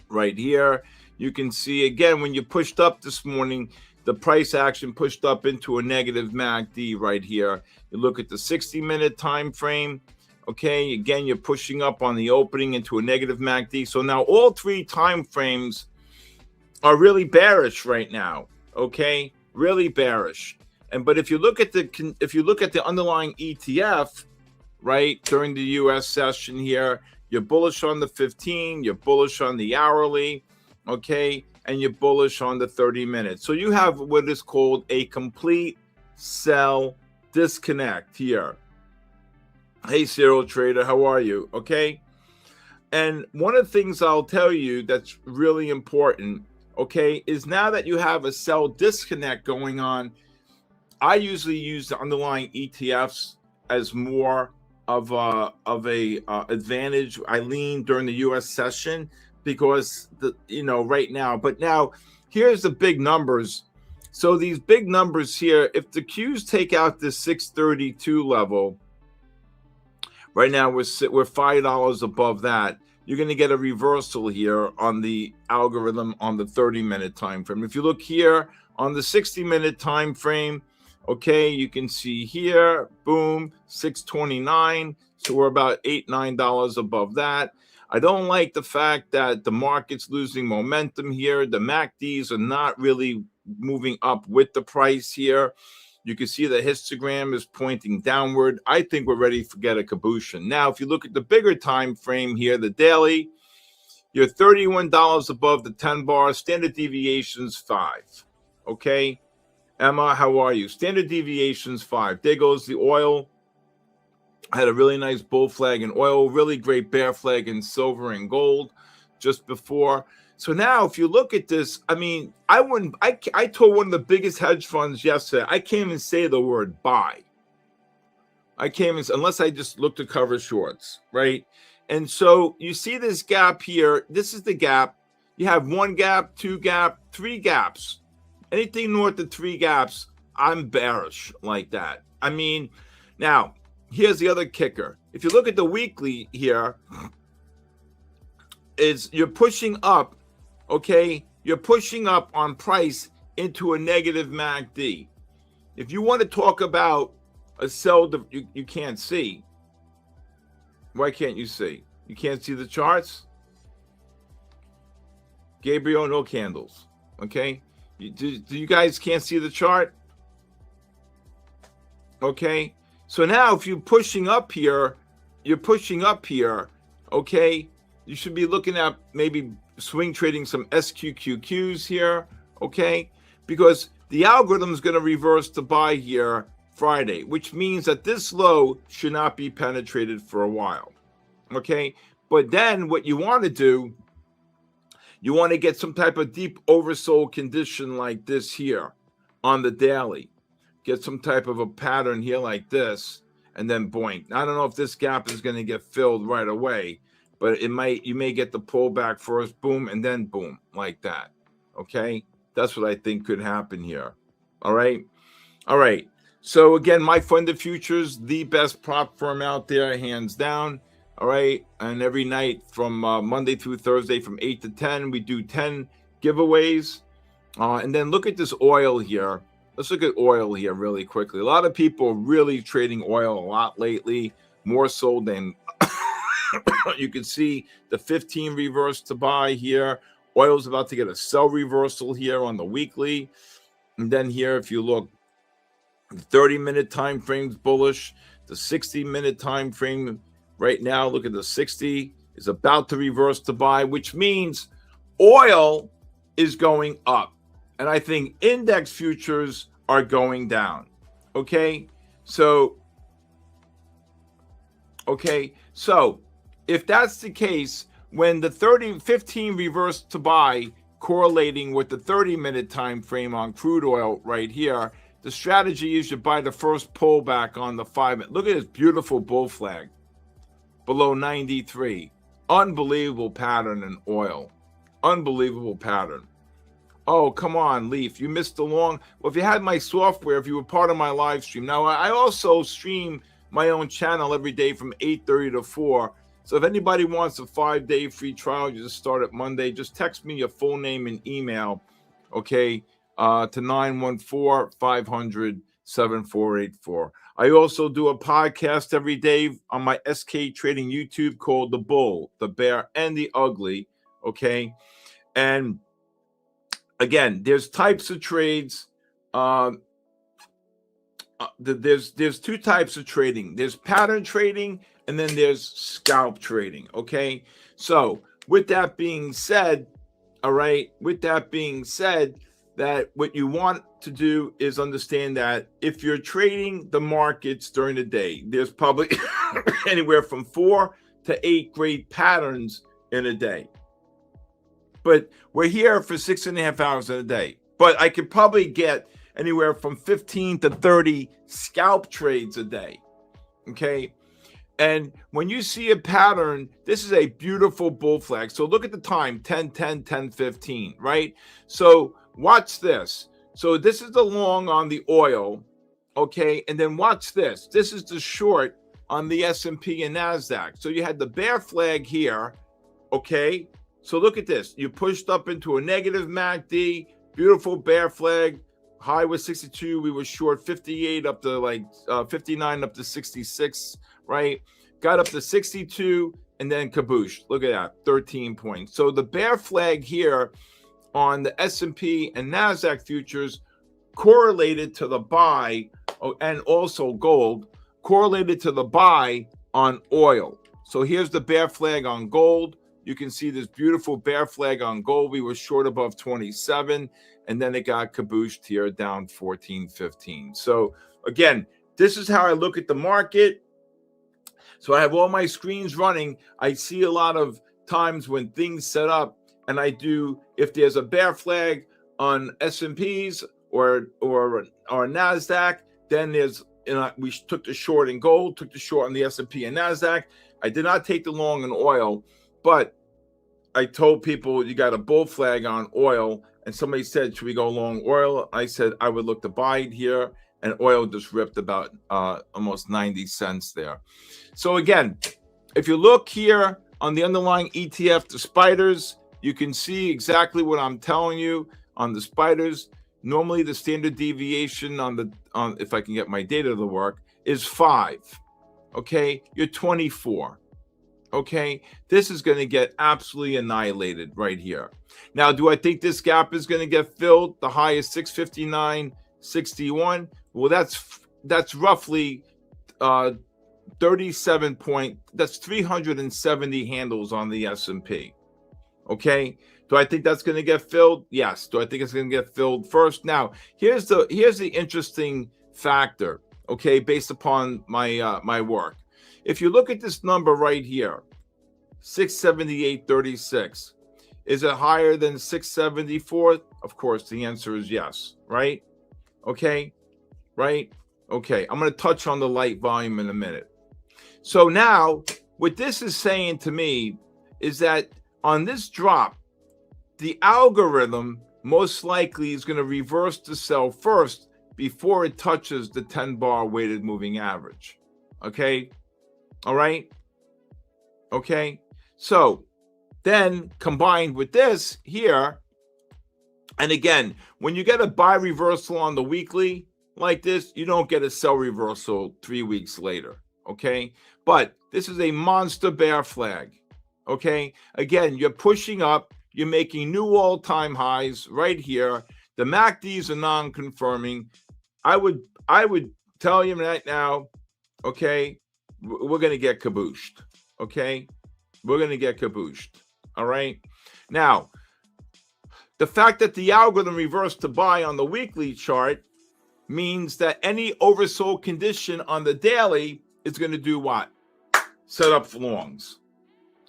Speaker 4: right here. You can see again, when you pushed up this morning, the price action pushed up into a negative MACD right here. You look at the 60-minute time frame. Okay, again, you're pushing up on the opening into a negative MACD. So now all 3 time frames are really bearish right now. Okay, really bearish. But if you look at the underlying ETF, right, during the US session here, you're bullish on the 15, you're bullish on the hourly, okay, and you're bullish on the 30 minutes. So you have what is called a complete sell disconnect here. Hey, serial trader, how are you? Okay. And one of the things I'll tell you that's really important, okay, is now that you have a sell disconnect going on, I usually use the underlying ETFs as more of a advantage. I lean during the U.S. session because right now. But now here's the big numbers. So these big numbers here, if the Qs take out this 632 level, right now we're $5 above that. You're going to get a reversal here on the algorithm on the 30-minute time frame. If you look here on the 60-minute time frame, okay, you can see here, boom, 629. So we're about $8-9 above that. I don't like the fact that the market's losing momentum here. The MACDs are not really moving up with the price here. You can see the histogram is pointing downward. I think we're ready to get a caboose. Now, if you look at the bigger time frame here, the daily, you're $31 above the 10 bar. Standard deviations 5. Okay, Emma, how are you? Standard deviations 5. There goes the oil. I had a really nice bull flag in oil, really great bear flag in silver and gold just before. So now, if you look at this, I mean, I told one of the biggest hedge funds yesterday, I can't even say the word buy. I can't even, unless I just look to cover shorts, right? And so you see this gap here. This is the gap. You have 1 gap, 2 gap, 3 gaps. Anything north of 3 gaps, I'm bearish like that. I mean, now, here's the other kicker. If you look at the weekly here, you're pushing up. Okay, you're pushing up on price into a negative MACD. If you want to talk about a sell, you can't see. Why can't you see? You can't see the charts? Gabriel, no candles. Okay, do you guys can't see the chart? Okay, so now if you're pushing up here, okay, you should be looking at maybe swing trading some SQQQs here, okay? Because the algorithm is going to reverse to buy here Friday, which means that this low should not be penetrated for a while, okay? But then what you want to do, you want to get some type of deep oversold condition like this here on the daily. Get some type of a pattern here like this, and then boink. I don't know if this gap is going to get filled right away, but you may get the pullback first, boom, and then boom, like that. Okay, that's what I think could happen here. All right. So again, MyFundedFutures, the best prop firm out there, hands down. All right, and every night from Monday through Thursday from 8 to 10, we do 10 giveaways. And then look at this oil here. Let's look at oil here really quickly. A lot of people are really trading oil a lot lately, more so than you can see the 15 reverse to buy here. Oil's about to get a sell reversal here on the weekly. And then here, if you look, the 30-minute time frame's bullish. The 60-minute time frame right now, look at the 60, is about to reverse to buy, which means oil is going up. And I think index futures are going down. Okay, so if that's the case, when the 15 reverse to buy correlating with the 30-minute time frame on crude oil right here, the strategy is you buy the first pullback on the 5-minute. Look at this beautiful bull flag below 93. Unbelievable pattern in oil. Unbelievable pattern. Oh, come on, Leaf. You missed the long. Well, if you had my software, if you were part of my live stream. Now, I also stream my own channel every day from 8:30 to 4. So if anybody wants a 5-day free trial, you just start at Monday. Just text me your full name and email, okay, to 914-500-7484. I also do a podcast every day on my SK Trading YouTube called The Bull, The Bear, and The Ugly, okay? And again, there's types of trades. There's two types of trading. There's pattern trading, and then there's scalp trading. Okay. So with that being said, all right. With that being said, that what you want to do is understand that if you're trading the markets during the day, there's probably anywhere from 4 to 8 great patterns in a day. But we're here for 6.5 hours in a day. But I could probably get anywhere from 15 to 30 scalp trades a day. Okay. And when you see a pattern, this is a beautiful bull flag. So look at the time, 10, 10, 10, 15, right? So watch this. So this is the long on the oil. Okay. And then watch this. This is the short on the S&P and NASDAQ. So you had the bear flag here. Okay. So look at this. You pushed up into a negative MACD, beautiful bear flag. High was 62. We were short 58 up to like 59 up to 66, right? Got up to 62 and then kaboosh. Look at that, 13 points. So the bear flag here on the S&P and NASDAQ futures correlated to the buy, and also gold, correlated to the buy on oil. So here's the bear flag on gold. You can see this beautiful bear flag on gold. We were short above 27, and then it got kabooshed here down 14, 15. So again, this is how I look at the market. So I have all my screens running. I see a lot of times when things set up, and I do, if there's a bear flag on S&Ps or NASDAQ, then there's, we took the short in gold, took the short on the S&P and NASDAQ. I did not take the long in oil, but I told people you got a bull flag on oil, and somebody said, should we go long oil? I said I would look to buy it here, and oil just ripped about almost 90 cents there. So again, if you look here on the underlying ETF, the spiders, you can see exactly what I'm telling you on the spiders. Normally the standard deviation on if I can get my data to work, is 5. Okay, you're 24. Okay, this is going to get absolutely annihilated right here. Now, do I think this gap is going to get filled? The high is 659.61. Well, that's roughly 37 point. That's 370 handles on the S&P. Okay, do I think that's going to get filled? Yes. Do I think it's going to get filled first? Now, here's the interesting factor. Okay, based upon my my work. If you look at this number right here, 678.36, is it higher than 674? Of course, the answer is yes, right? Okay, right? Okay, I'm going to touch on the light volume in a minute. So now, what this is saying to me is that on this drop, the algorithm most likely is going to reverse the sell first before it touches the 10-bar weighted moving average. Okay? All right? Okay? So then combined with this here, and again, when you get a buy reversal on the weekly like this, you don't get a sell reversal 3 weeks later. Okay? But this is a monster bear flag. Okay? Again, you're pushing up. You're making new all-time highs right here. The MACDs are non-confirming. I would tell you right now, okay, we're going to get kabooshed. Okay? We're going to get kabooshed. All right? Now, the fact that the algorithm reversed to buy on the weekly chart means that any oversold condition on the daily is going to do what? Set up longs.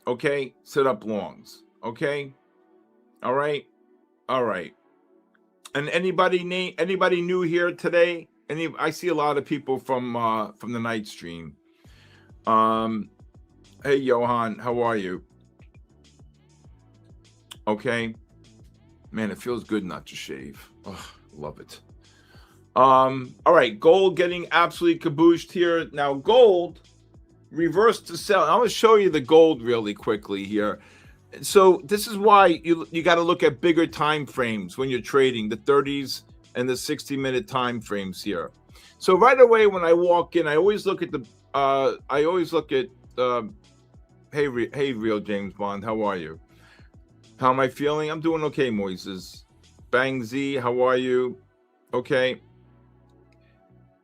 Speaker 4: Okay? Set up longs. Okay? All right? All right. And anybody new here today? I see a lot of people from the night stream. Hey Johan, how are you? Okay. Man, it feels good not to shave. Oh, love it. All right, gold getting absolutely cabooshed here. Now, gold reversed to sell. I'm going to show you the gold really quickly here. So this is why you got to look at bigger time frames when you're trading, the 30s and the 60-minute time frames here. So right away when I walk in, I always look at hey real James Bond, how are you? How am I feeling? I'm doing okay, Moises. Bang Z, how are you? Okay.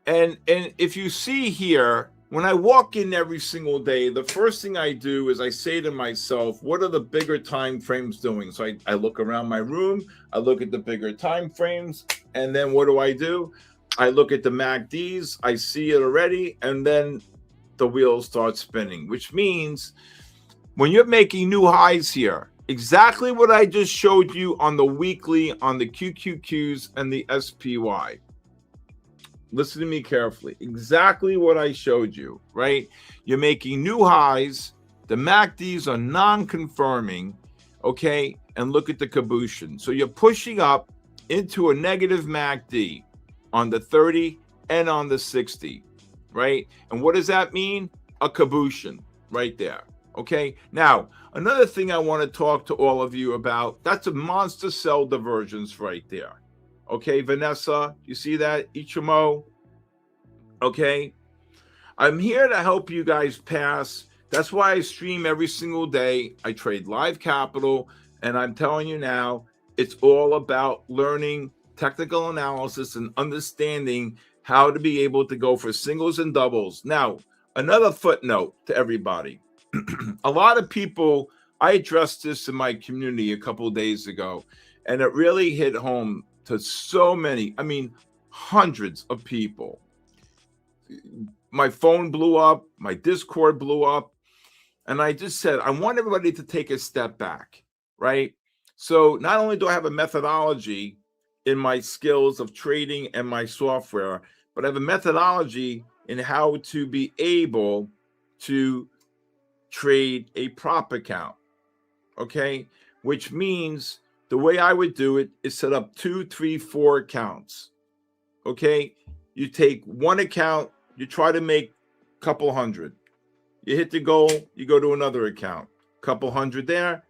Speaker 4: And if you see here, when I walk in every single day, the first thing I do is I say to myself, what are the bigger time frames doing? So I look around my room, I look at the bigger time frames, and then what do? I look at the MACDs, I see it already, and then the wheels start spinning, which means when you're making new highs here, exactly what I just showed you on the weekly, on the QQQs and the SPY. Listen to me carefully. Exactly what I showed you, right? You're making new highs. The MACDs are non-confirming, okay? And look at the cabooshin. So you're pushing up into a negative MACD on the 30 and on the 60, right? And what does that mean? A cabooshin right there, okay? Now, another thing I want to talk to all of you about, that's a monster sell divergence right there. Okay, Vanessa, you see that? Ichimo. Okay. I'm here to help you guys pass. That's why I stream every single day. I trade live capital. And I'm telling you now, it's all about learning technical analysis and understanding how to be able to go for singles and doubles. Now, another footnote to everybody. A lot of people, I addressed this in my community a couple of days ago, and it really hit home to so many, I mean, hundreds of people. My phone blew up, my Discord blew up, and I just said, I want everybody to take a step back, right? So not only do I have a methodology in my skills of trading and my software, but I have a methodology in how to be able to trade a prop account, okay? Which means the way I would do it is set up 2, 3, 4 accounts. Okay, you take one account, you try to make a couple hundred. You hit the goal, you go to another account. Couple hundred there,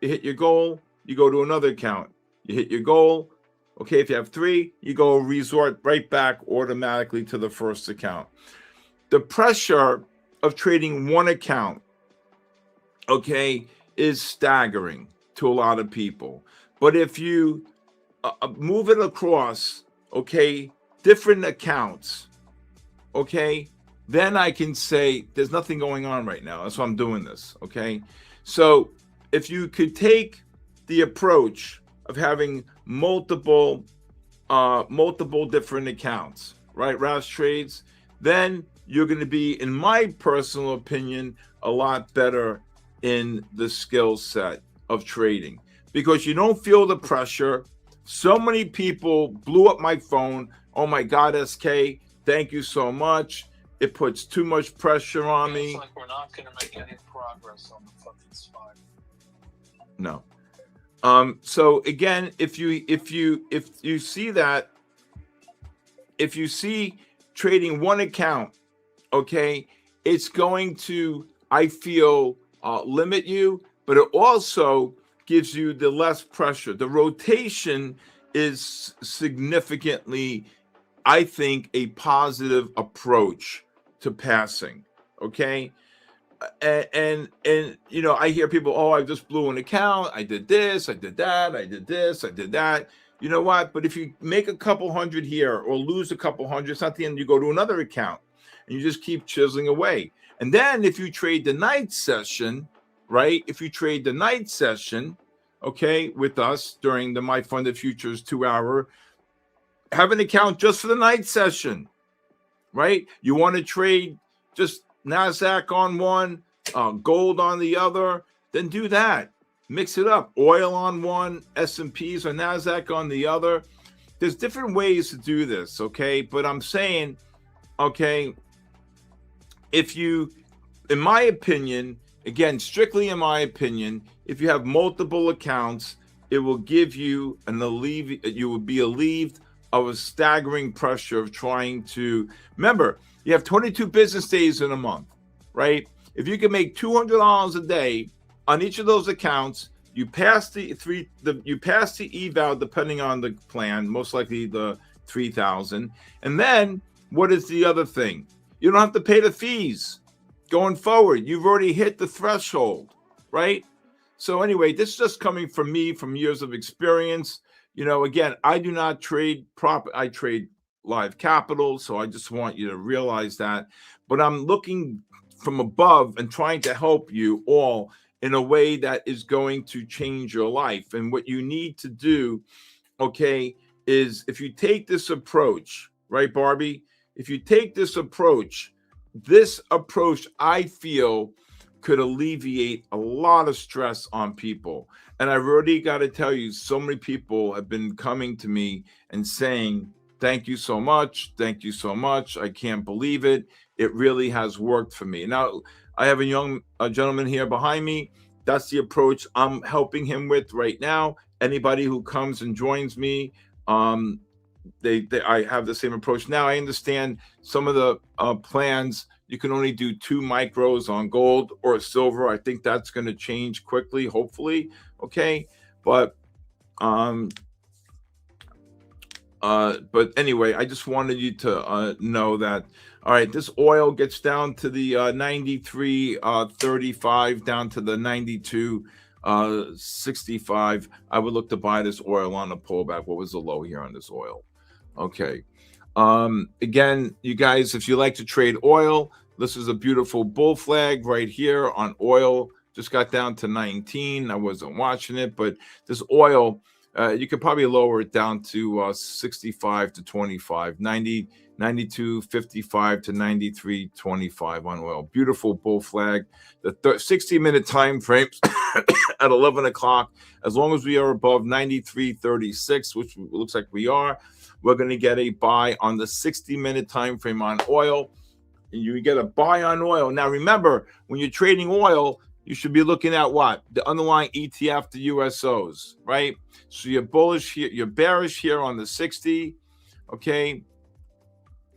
Speaker 4: you hit your goal, you go to another account. You hit your goal. Okay, if you have 3, you go resort right back automatically to the first account. The pressure of trading one account, okay, is staggering to a lot of people. But if you move it across, okay, different accounts, okay, then I can say there's nothing going on right now. That's why I'm doing this, okay? So if you could take the approach of having multiple different accounts, right, Rouse trades, then you're going to be, in my personal opinion, a lot better in the skill set of trading because you don't feel the pressure. So many people blew up my phone. Oh my God, SK, thank you so much. It puts too much pressure on me.
Speaker 5: It's like we're not going to make any progress on the fucking spot.
Speaker 4: No. So again, if you see that, if you see trading one account, okay, it's going to, I feel, limit you, but it also gives you the less pressure. The rotation is significantly, I think, a positive approach to passing. Okay. And you know, I hear people, oh, I just blew an account. I did this, I did that, I did this, I did that. You know what? But if you make a couple hundred here or lose a couple hundred, it's not the end. You go to another account and you just keep chiseling away. And then if you trade the night session, right? If you trade the night session, okay, with us during the MyFundedFutures 2-hour, have an account just for the night session, right? You want to trade just NASDAQ on one, gold on the other, then do that. Mix it up. Oil on one, S&Ps or NASDAQ on the other. There's different ways to do this, okay? But I'm saying, okay, if you, in my opinion, again, strictly in my opinion, if you have multiple accounts, it will give you you will be relieved of a staggering pressure of trying to, remember, you have 22 business days in a month, right? If you can make $200 a day on each of those accounts, you pass the eval depending on the plan, most likely the 3,000. And then what is the other thing? You don't have to pay the fees going forward. You've already hit the threshold, right? So anyway, this is just coming from me, from years of experience. You know, again, I do not trade I trade live capital. So I just want you to realize that. But I'm looking from above and trying to help you all in a way that is going to change your life. And what you need to do, okay, is if you take this approach, right, Barbie? If you take this approach, I feel could alleviate a lot of stress on people. And I've already got to tell you, so many people have been coming to me and saying, thank you so much. Thank you so much. I can't believe it. It really has worked for me. Now, I have a gentleman here behind me. That's the approach I'm helping him with right now. Anybody who comes and joins me, I have the same approach. Now, I understand some of the plans, you can only do 2 micros on gold or silver. I think that's going to change quickly, hopefully. Okay. But anyway, I just wanted you to know that. All right, this oil gets down to the 93.35, down to the 92.65. I would look to buy this oil on a pullback. What was the low here on this oil? Okay. Again, you guys, if you like to trade oil, this is a beautiful bull flag right here on oil. Just got down to 19. I wasn't watching it, but this oil, you could probably lower it down to 65 to 25, 92.55 to 93.25 on oil. Beautiful bull flag. The 60-minute time frames at 11 o'clock, as long as we are above 93.36, which looks like we are, we're going to get a buy on the 60-minute time frame on oil. You get a buy on oil. Now, remember, when you're trading oil, you should be looking at what? The underlying ETF, the USOs, right? So you're bullish here, you're bearish here on the 60, okay?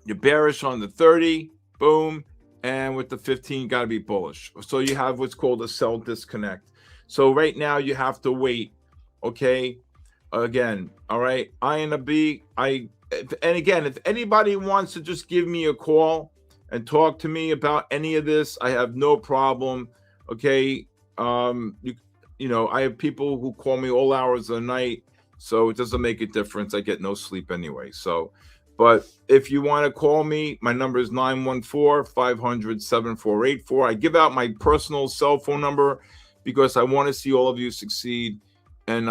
Speaker 4: You're bearish on the 30, boom. And with the 15, you got to be bullish. So you have what's called a sell disconnect. So right now you have to wait, okay? Again, all right? And again, if anybody wants to just give me a call and talk to me about any of this, I have no problem. Okay. You know, I have people who call me all hours of the night, so it doesn't make a difference. I get no sleep anyway. So, but if you want to call me, my number is 914-500-7484. I give out my personal cell phone number because I want to see all of you succeed. And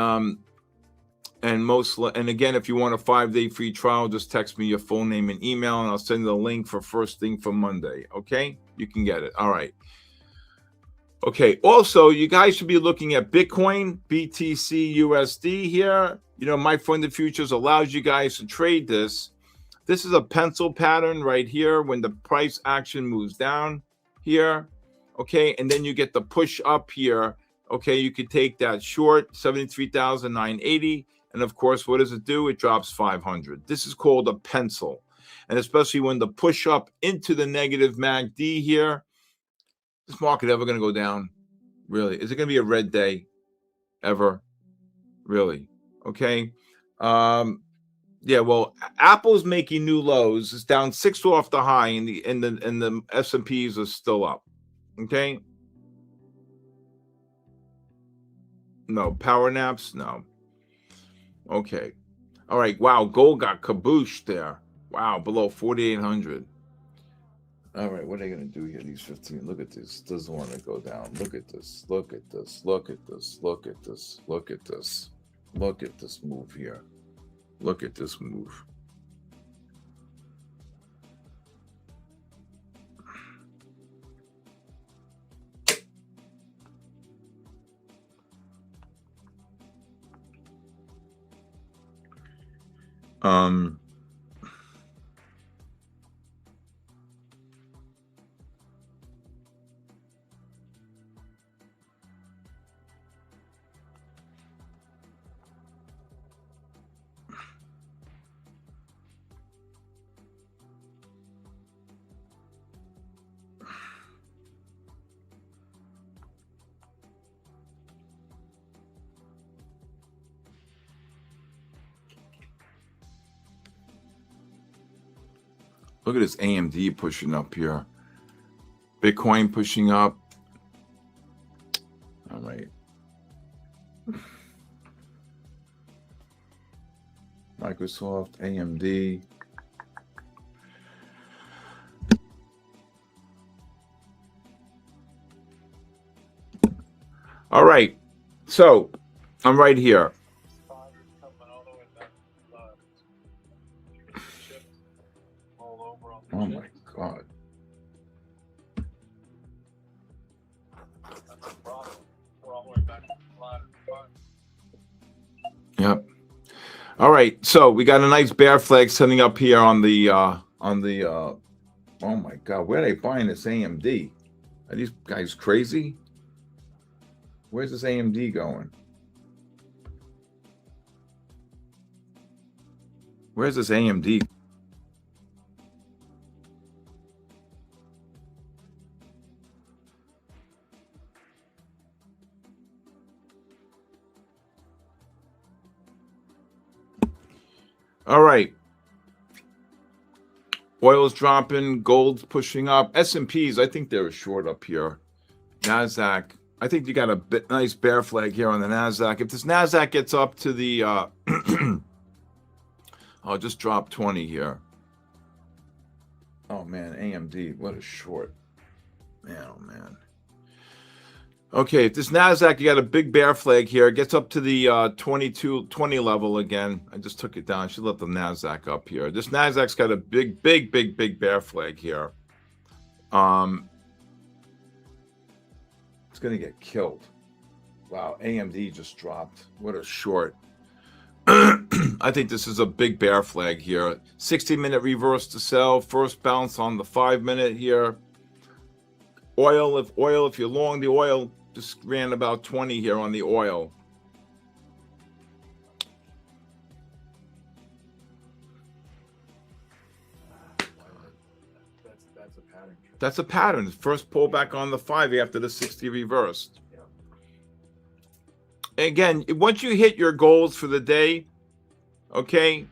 Speaker 4: again, if you want a 5-day free trial, just text me your full name and email, and I'll send you the link for first thing for Monday. Okay, you can get it. All right. Okay. Also, you guys should be looking at Bitcoin, BTC, USD here. You know, MyFundedFutures allows you guys to trade this. This is a pencil pattern right here when the price action moves down here. Okay, and then you get the push up here. Okay, you could take that short, 73,980. And of course, what does it do? It drops 500. This is called a pencil. And especially when the push up into the negative MACD here, is this market ever going to go down? Really? Is it going to be a red day ever? Really? Okay. Yeah, well, Apple's making new lows. It's down 6 off the high, and the S&Ps are still up. Okay. No power naps. No. Okay. All right. Wow. Gold got kabooshed there. Wow. Below 4,800. All right. What are they going to do here? These 15. Look at this. Doesn't want to go down. Look at this. Look at this. Look at this. Look at this. Look at this. Look at this move here. Look at this move. Look at this AMD pushing up here. Bitcoin pushing up. All right. Microsoft, AMD. All right. So I'm right here. Oh my God. Yep. All right. So we got a nice bear flag setting up here on the oh my God, where are they buying this AMD? Are these guys crazy? Where's this AMD going? Where's this AMD? All right. Oil's dropping, gold's pushing up. S&Ps, I think they're short up here. NASDAQ, I think you got a nice bear flag here on the NASDAQ. If this NASDAQ gets up to the, I'll just drop 20 here. Oh man, AMD, what a short. Man, oh man. Okay, if this NASDAQ, you got a big bear flag here. It gets up to the 2220 level again. I just took it down. I should let the NASDAQ up here. This NASDAQ's got a big bear flag here. It's going to get killed. Wow, AMD just dropped. What a short. I think this is a big bear flag here. 60-minute reverse to sell. First bounce on the 5-minute here. Oil, if you're long the oil, just ran about 20 here on the oil.
Speaker 6: That's a pattern.
Speaker 4: That's a pattern. First pullback on the 5 after the 60 reversed. Again, once you hit your goals for the day, okay,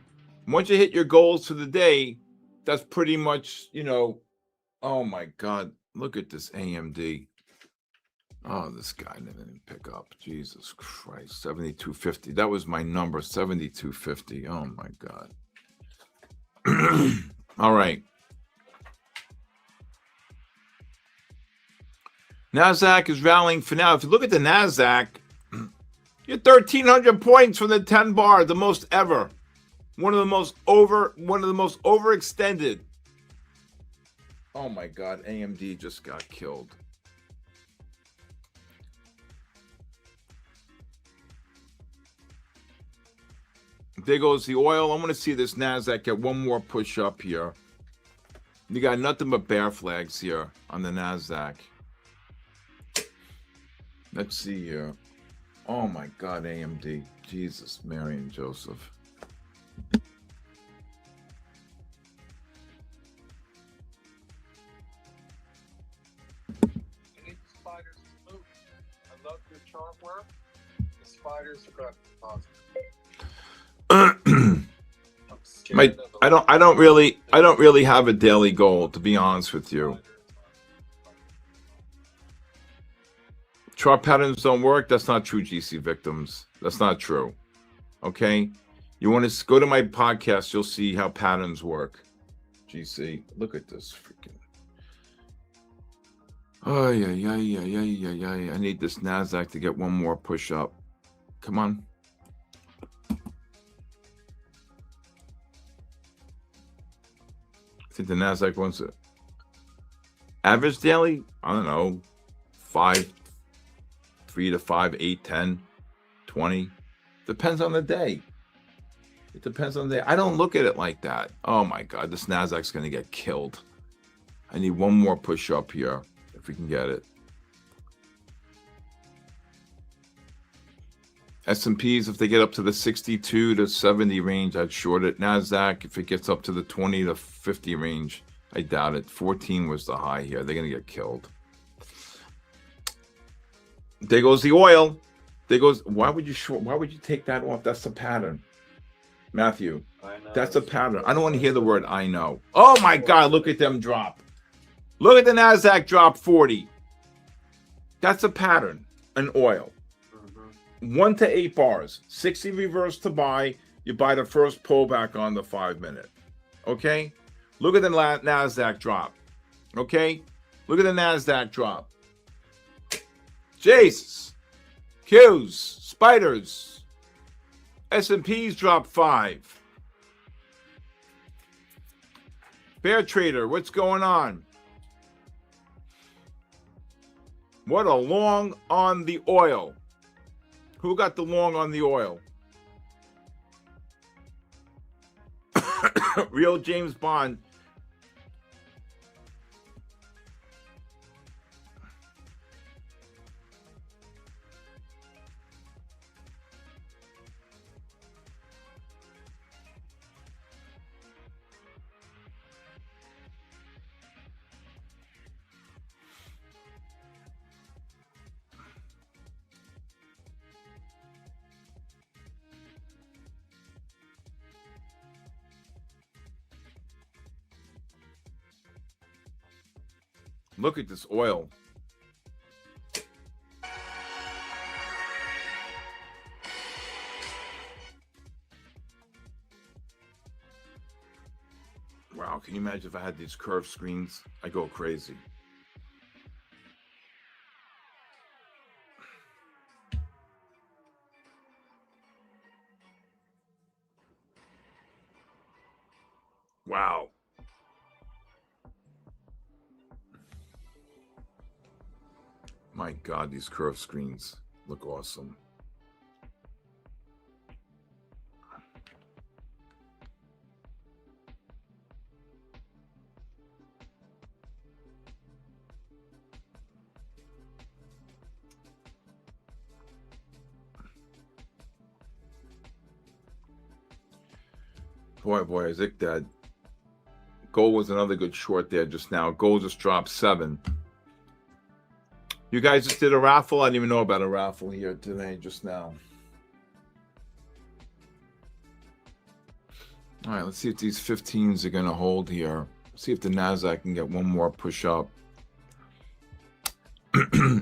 Speaker 4: once you hit your goals for the day, that's pretty much, you know, oh my God, look at this AMD. Oh, this guy didn't pick up. Jesus Christ, 7250. That was my number, 7250. Oh my God. All right. NASDAQ is rallying for now. If you look at the NASDAQ, you're 1,300 points from the 10 bar, the most ever. One of the most overextended. Oh my God, AMD just got killed. There goes the oil. I want to see this NASDAQ get one more push up here. You got nothing but bear flags here on the NASDAQ. Let's see here. Oh my God, AMD. Jesus, Mary and Joseph.
Speaker 5: Any spiders to move. I love your chart work. The spiders are got positive.
Speaker 4: I don't really have a daily goal, to be honest with you. Chart patterns don't work. That's not true, GC victims. That's not true. Okay? You want to go to my podcast, you'll see how patterns work. GC, look at this freaking. Oh, yeah. I need this NASDAQ to get one more push up. Come on. I think the NASDAQ wants it. Average daily? I don't know. 3 to 5, 8, 10, 20. Depends on the day. It depends on the day. I don't look at it like that. Oh my God, this NASDAQ's going to get killed. I need one more push up here if we can get it. S&Ps, if they get up to the 62 to 70 range, I'd short it. NASDAQ, if it gets up to the 20 to 50 range, I doubt it. 14 was the high here. They're going to get killed. There goes the oil. There goes. Why would you take that off? That's the pattern. Matthew. That's a pattern. I don't want to hear the word I know. Oh my God, look at them drop. Look at the NASDAQ drop 40. That's a pattern in oil. 1 to 8 bars. 60 reverse to buy. You buy the first pullback on the 5-minute. Okay? Look at the NASDAQ drop. Okay? Look at the NASDAQ drop. Jesus. Qs. Spiders. S&Ps drop 5. Bear trader, what's going on? What a long on the oil. Who got the long on the oil? Real James Bond. Look at this oil. Wow, can you imagine if I had these curved screens? I go crazy. Wow. My God, these curved screens look awesome. Boy, I think that gold was another good short there just now. Gold just dropped 7. You guys just did a raffle? I didn't even know about a raffle here today, just now. All right, let's see if these 15s are going to hold here. See if the NASDAQ can get one more push up.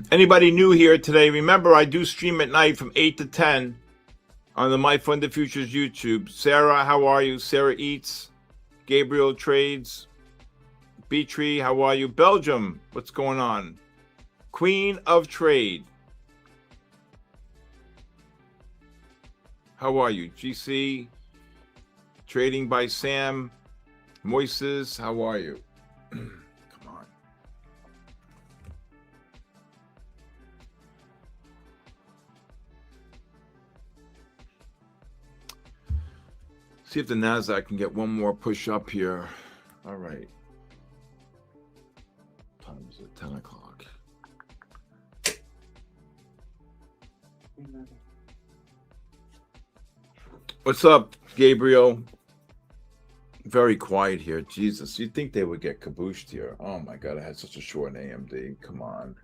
Speaker 4: Anybody new here today? Remember, I do stream at night from 8 to 10 on the MyFundedFutures YouTube. Sarah, how are you? Sarah Eats. Gabriel Trades. B-Tree, how are you? Belgium, what's going on? Queen of Trade. How are you? GC. Trading by Sam. Moises, how are you? Come on. See if the NASDAQ can get one more push up here. All right. Time is it? 10 o'clock. What's up, Gabriel? Very quiet here. Jesus, you'd think they would get kabooshed here. Oh my God, I had such a short AMD. Come on.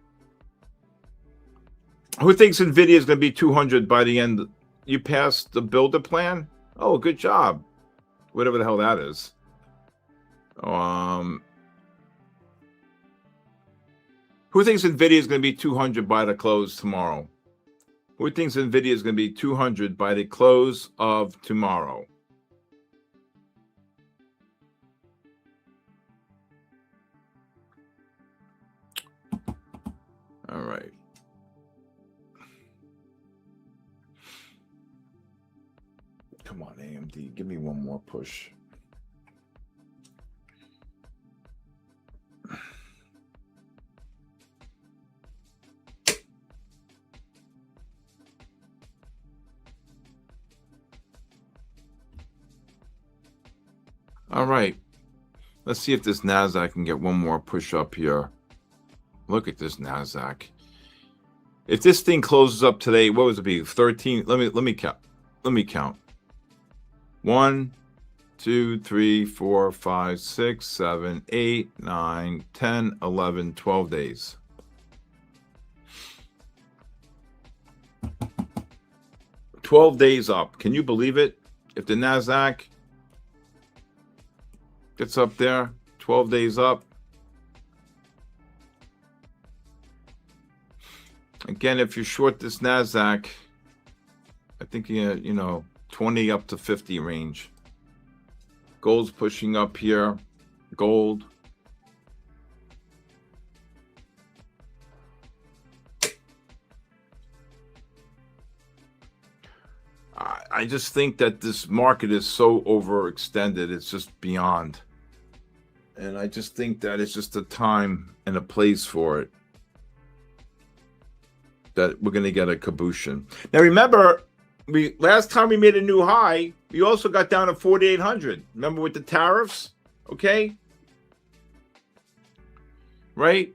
Speaker 4: Who thinks NVIDIA is going to be 200 by the end? You passed the builder plan? Oh, good job. Whatever the hell that is. Who thinks NVIDIA is going to be 200 by the close tomorrow? Who thinks NVIDIA is going to be 200 by the close of tomorrow? All right. Come on, AMD. Give me one more push. All right. Let's see if this NASDAQ can get one more push up here. Look at this NASDAQ. If this thing closes up today, what would it be? 13. Let me count. Let me count. 1, 2, 3, 4, 5, 6, 7, 8, 9, 10, 11, 12 days. $12 days up. Can you believe it? If the NASDAQ Gets up there, 12 days up. Again, if you're short this NASDAQ, I think, you know, 20 up to 50 range. Gold's pushing up here. Gold. I just think that this market is so overextended. It's just beyond. And I just think that it's just a time and a place for it, that we're going to get a caboose. Now, remember, last time we made a new high, we also got down to 4,800. Remember with the tariffs? Okay? Right?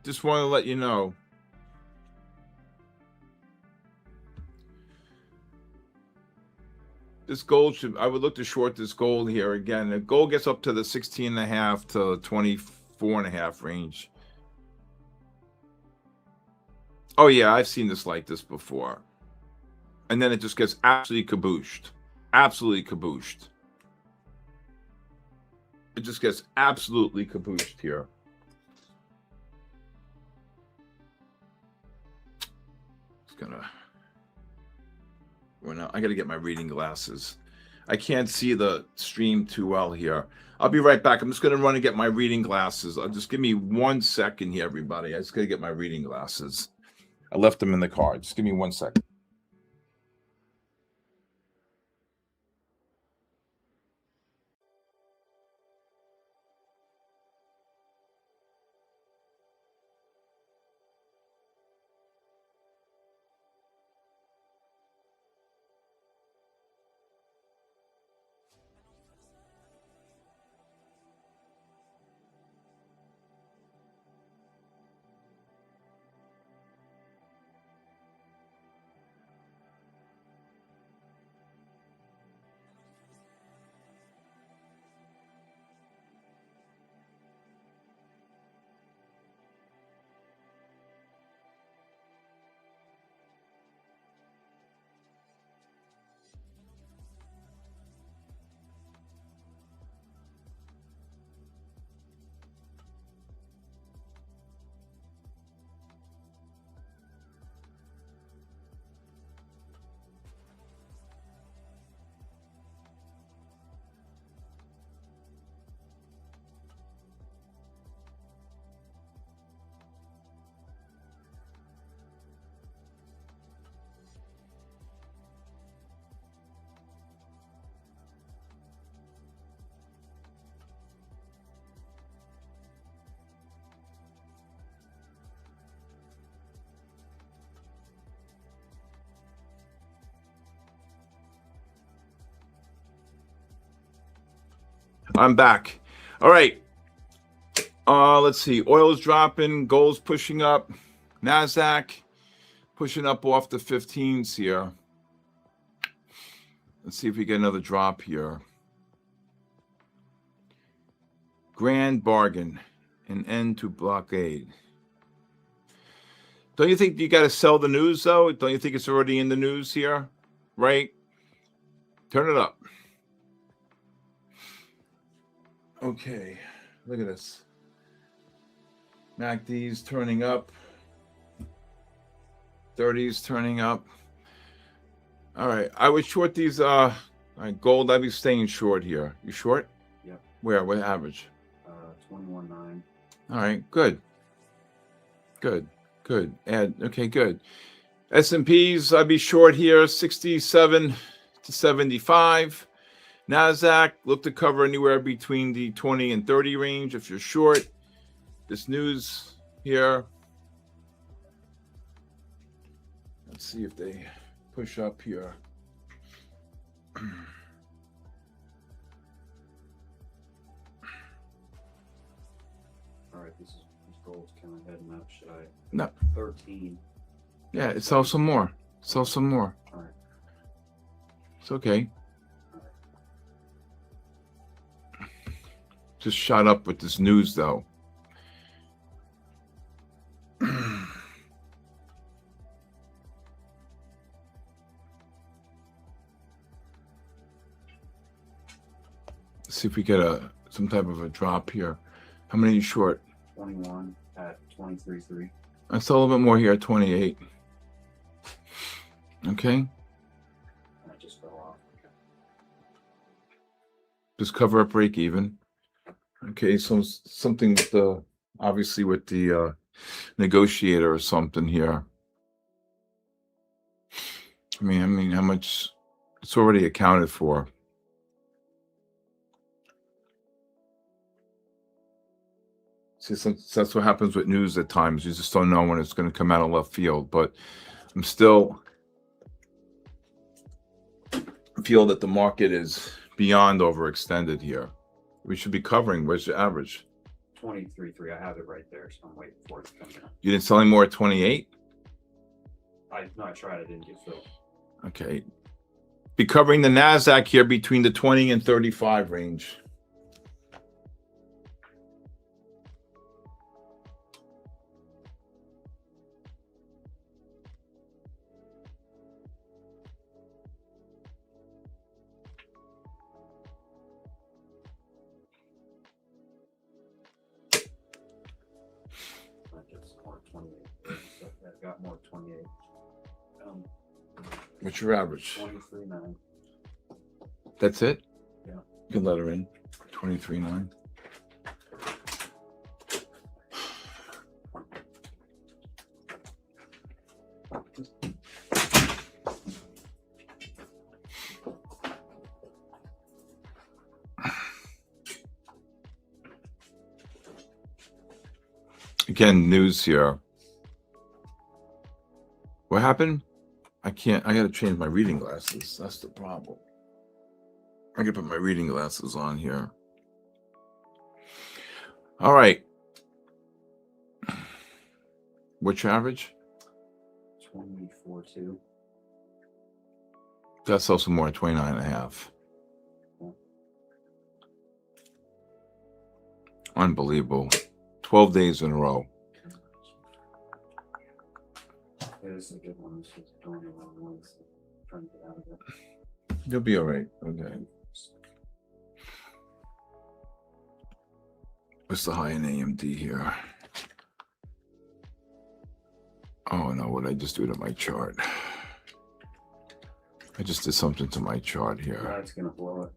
Speaker 4: Just want to let you know. This gold I would look to short this gold here again. If gold gets up to the 16.5 to 24.5 range. Oh yeah, I've seen this like this before. And then it just gets absolutely cabooshed. Absolutely cabooshed. It just gets absolutely cabooshed here. It's gonna... Well, now I gotta get my reading glasses. I can't see the stream too well here. I'll be right back. I'm just gonna run and get my reading glasses. Just give me 1 second here, everybody. I just gotta get my reading glasses. I left them in the car. Just give me 1 second. I'm back. All right. Let's see. Oil's dropping. Gold's pushing up. NASDAQ pushing up off the 15s here. Let's see if we get another drop here. Grand bargain. An end to blockade. Don't you think you got to sell the news, though? Don't you think it's already in the news here? Right? Turn it up. Okay, look at this. MACD's turning up. 30's turning up. All right, I would short these. All right, gold. I'd be staying short here. You short?
Speaker 6: Yep.
Speaker 4: Where? What average?
Speaker 6: 21.9.
Speaker 4: All right, good. Good. Add. Okay, good. S&Ps. I'd be short here. 67 to 75. NASDAQ, look to cover anywhere between the 20 and 30 range if you're short. This news here. Let's see if they push up here.
Speaker 6: All right, this gold's kind of heading up. Should I?
Speaker 4: No.
Speaker 6: 13.
Speaker 4: Yeah, sell some more. Sell some more.
Speaker 6: All right.
Speaker 4: It's okay. Just shot up with this news, though. see if we get some type of a drop here. How many are you short?
Speaker 6: 21 at 23.3.
Speaker 4: I saw a little bit more here at 28. Okay.
Speaker 6: That just fell off. Okay.
Speaker 4: Just cover up break even. Okay, so something with the obviously with the negotiator or something here. I mean, how much it's already accounted for. See, that's what happens with news at times. You just don't know when it's going to come out of left field. But I'm still feel that the market is beyond overextended here. We should be covering. Where's your average?
Speaker 6: 23.3. I have it right there, so I'm waiting for it to come in.
Speaker 4: You didn't sell any more at 28?
Speaker 6: I tried. I didn't get filled.
Speaker 4: Okay. Be covering the NASDAQ here between the 20 and 35 range.
Speaker 6: I just more 28. So I've got more 28.
Speaker 4: What's your average?
Speaker 6: 23.9.
Speaker 4: That's it?
Speaker 6: Yeah.
Speaker 4: You can let her in. 23.9. Again, news here. What happened? I gotta change my reading glasses. That's the problem. I gotta put my reading glasses on here. All right. What's your average?
Speaker 6: 24.2.
Speaker 4: That's also more than 29.5. Unbelievable. 12 days in a row.
Speaker 6: Yeah, this is a good one. This is going the wrong way. So I'm trying to get out of it.
Speaker 4: You'll be all right. Okay. What's the high in AMD here? Oh no, what did I just do to my chart? I just did something to my chart here.
Speaker 6: It's gonna blow it.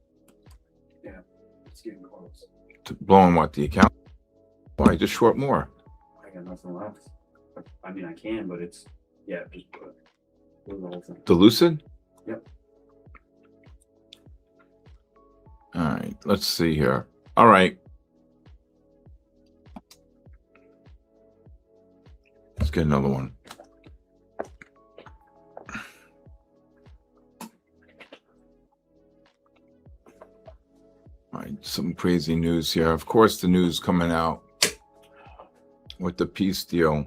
Speaker 6: Yeah, it's getting close.
Speaker 4: To blowing what, the account? Why, just short more?
Speaker 6: I got nothing left. I mean, I can, but it's just blew the whole thing.
Speaker 4: The Lucid?
Speaker 6: Yep.
Speaker 4: All right, let's see here. All right. Let's get another one. All right, some crazy news here. Of course, the news coming out with the peace deal.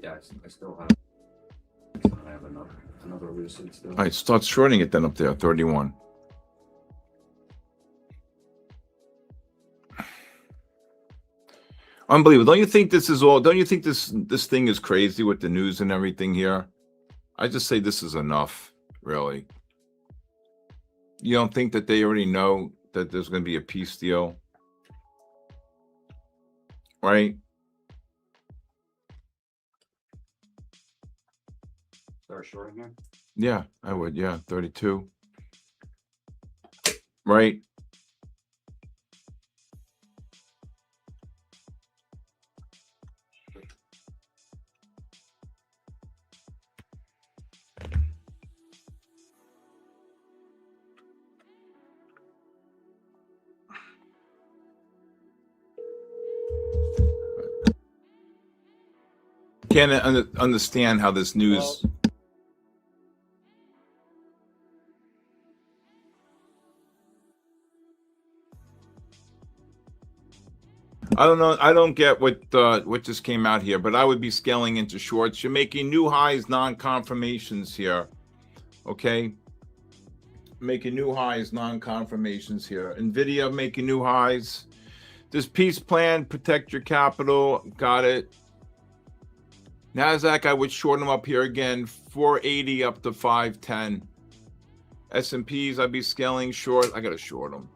Speaker 6: Yeah, I still have. I have another Lucid still.
Speaker 4: All right, start shorting it then up there, 31. Unbelievable. Don't you think this is all, don't you think this thing is crazy with the news and everything here? I just say this is enough, really. You don't think that they already know that there's going to be a peace deal? Right?
Speaker 6: Start shorting here.
Speaker 4: Yeah, I would. Yeah, 32. Right? Can't understand how this news. I don't know. I don't get what just came out here, but I would be scaling into shorts. You're making new highs, non-confirmations here. Okay. Making new highs, non-confirmations here. NVIDIA making new highs. This peace plan, protect your capital. Got it. NASDAQ, I would short them up here again. 480 up to 510. S&Ps, I'd be scaling short. I got to short them.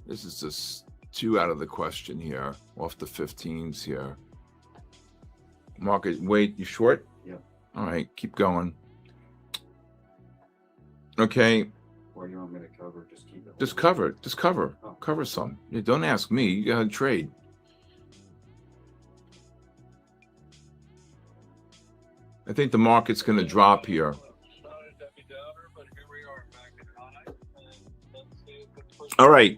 Speaker 4: This is just too out of the question here. Off the 15s here. Market, wait, you short?
Speaker 6: Yeah.
Speaker 4: All right, keep going. Okay.
Speaker 6: Or you want me to cover? Just keep it.
Speaker 4: Just cover it. Just cover.
Speaker 6: Oh.
Speaker 4: Cover some. Yeah, don't ask me. You got to trade. I think the market's going to drop here. All right.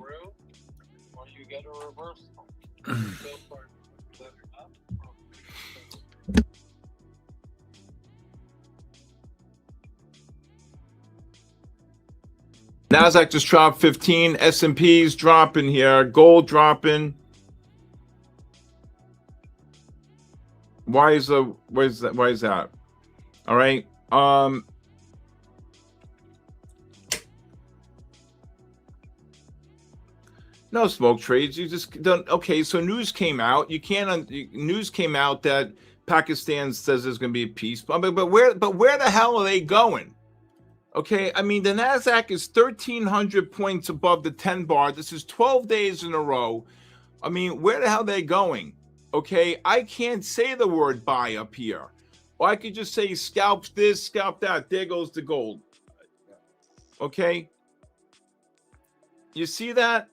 Speaker 4: NASDAQ just dropped 15. S&P's dropping here. Gold dropping. Why is that? All right. No smoke trades. You just don't. Okay, so news came out. News came out that Pakistan says there's going to be a peace. But where the hell are they going? Okay, I mean, the NASDAQ is 1,300 points above the 10 bar. This is 12 days in a row. I mean, where the hell are they going? Okay, I can't say the word buy up here. Or I could just say scalp this, scalp that. There goes the gold. Okay? You see that?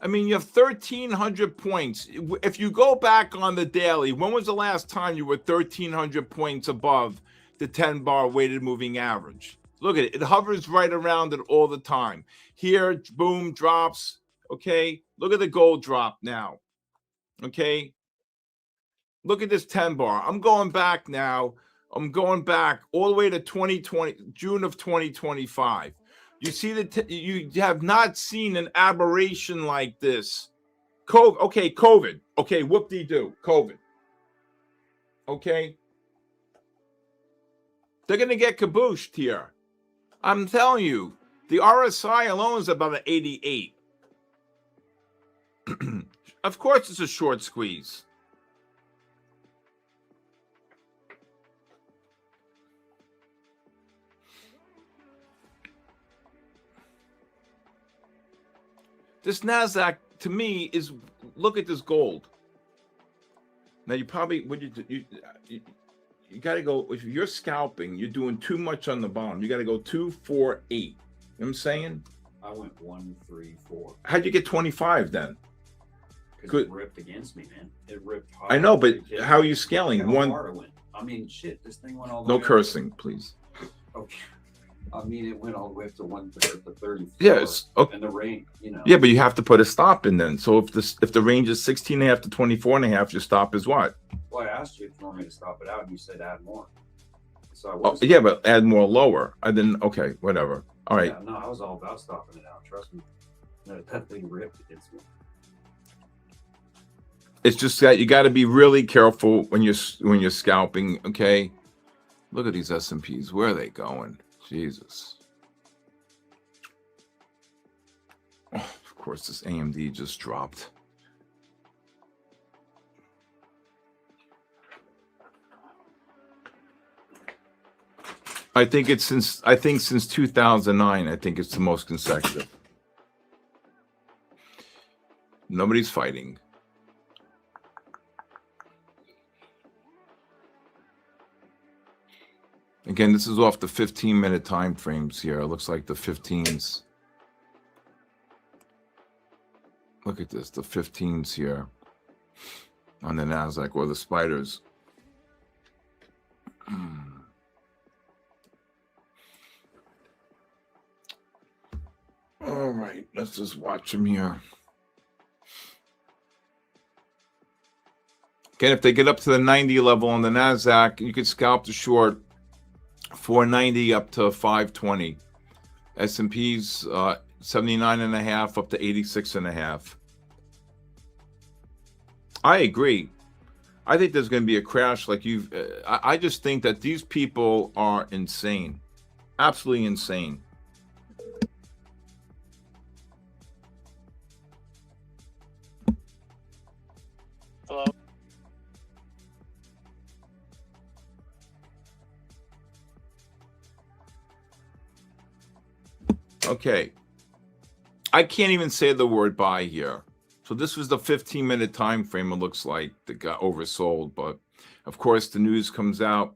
Speaker 4: I mean, you have 1,300 points. If you go back on the daily, when was the last time you were 1,300 points above the 10 bar weighted moving average? Look at it. It hovers right around it all the time. Here, boom, drops. Okay. Look at the gold drop now. Okay. Look at this 10 bar. I'm going back now. I'm going back all the way to 2020, June of 2025. You see that you have not seen an aberration like this. COVID. Okay, whoop-de-doo. COVID. Okay. They're going to get cabooshed here. I'm telling you, the RSI alone is about an 88. Of course, it's a short squeeze. This NASDAQ, to me, is, look at this gold. Now, you probably, you got to go, if you're scalping, you're doing too much on the bottom. You got to go 2, 4, 8. You know what I'm saying?
Speaker 6: I went 1, 3, 4.
Speaker 4: How'd you get 25 then?
Speaker 6: Because it ripped against me, man. It ripped hard.
Speaker 4: I know, but how are you scaling?
Speaker 6: How hard it went. I mean, shit, this thing went all the way
Speaker 4: No cursing, please.
Speaker 6: Okay. I mean, it went all the way up to 130.
Speaker 4: Yes. Okay.
Speaker 6: And the range, you know.
Speaker 4: Yeah, but you have to put a stop in then. So if the range is 16.5 to 24.5, your stop is what?
Speaker 6: Well, I asked you if you want me to stop it out, and you said add more. So I
Speaker 4: Oh,
Speaker 6: was.
Speaker 4: yeah, but add more lower. I didn't. Okay, whatever. All right.
Speaker 6: Yeah, no, I was all about stopping it out. Trust me. That thing ripped against me.
Speaker 4: It's just that you got to be really careful when you're scalping. Okay. Look at these S&Ps. Where are they going? Jesus. Oh, of course, this AMD just dropped. I think since 2009, I think it's the most consecutive. Nobody's fighting. Again, this is off the 15-minute time frames here. It looks like the 15s. Look at this, the 15s here on the NASDAQ or the spiders. All right, let's just watch them here. Again, if they get up to the 90 level on the NASDAQ, you could scalp the short 490 up to 520. S&P's 79.5 up to 86.5. I agree. I think there's going to be a crash. Like I just think that these people are insane, absolutely insane.
Speaker 5: Hello.
Speaker 4: Okay. I can't even say the word buy here. So this was the 15-minute time frame, it looks like, that got oversold. But of course, the news comes out.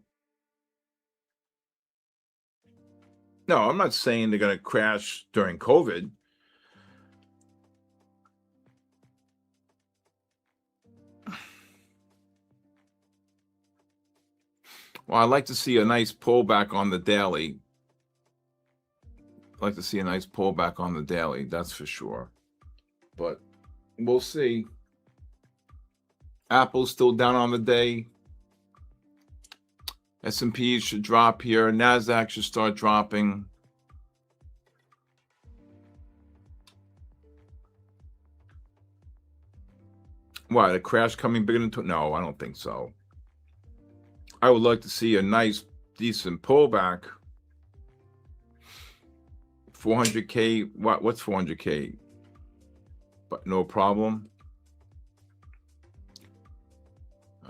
Speaker 4: No, I'm not saying they're going to crash during COVID. Well, I'd like to see a nice pullback on the daily. I'd like to see a nice pullback on the daily, that's for sure. But we'll see. Apple's still down on the day. S&P should drop here. NASDAQ should start dropping. What, a crash coming bigger than... No, I don't think so. I would like to see a nice, decent pullback. 400K, what's 400K? But no problem.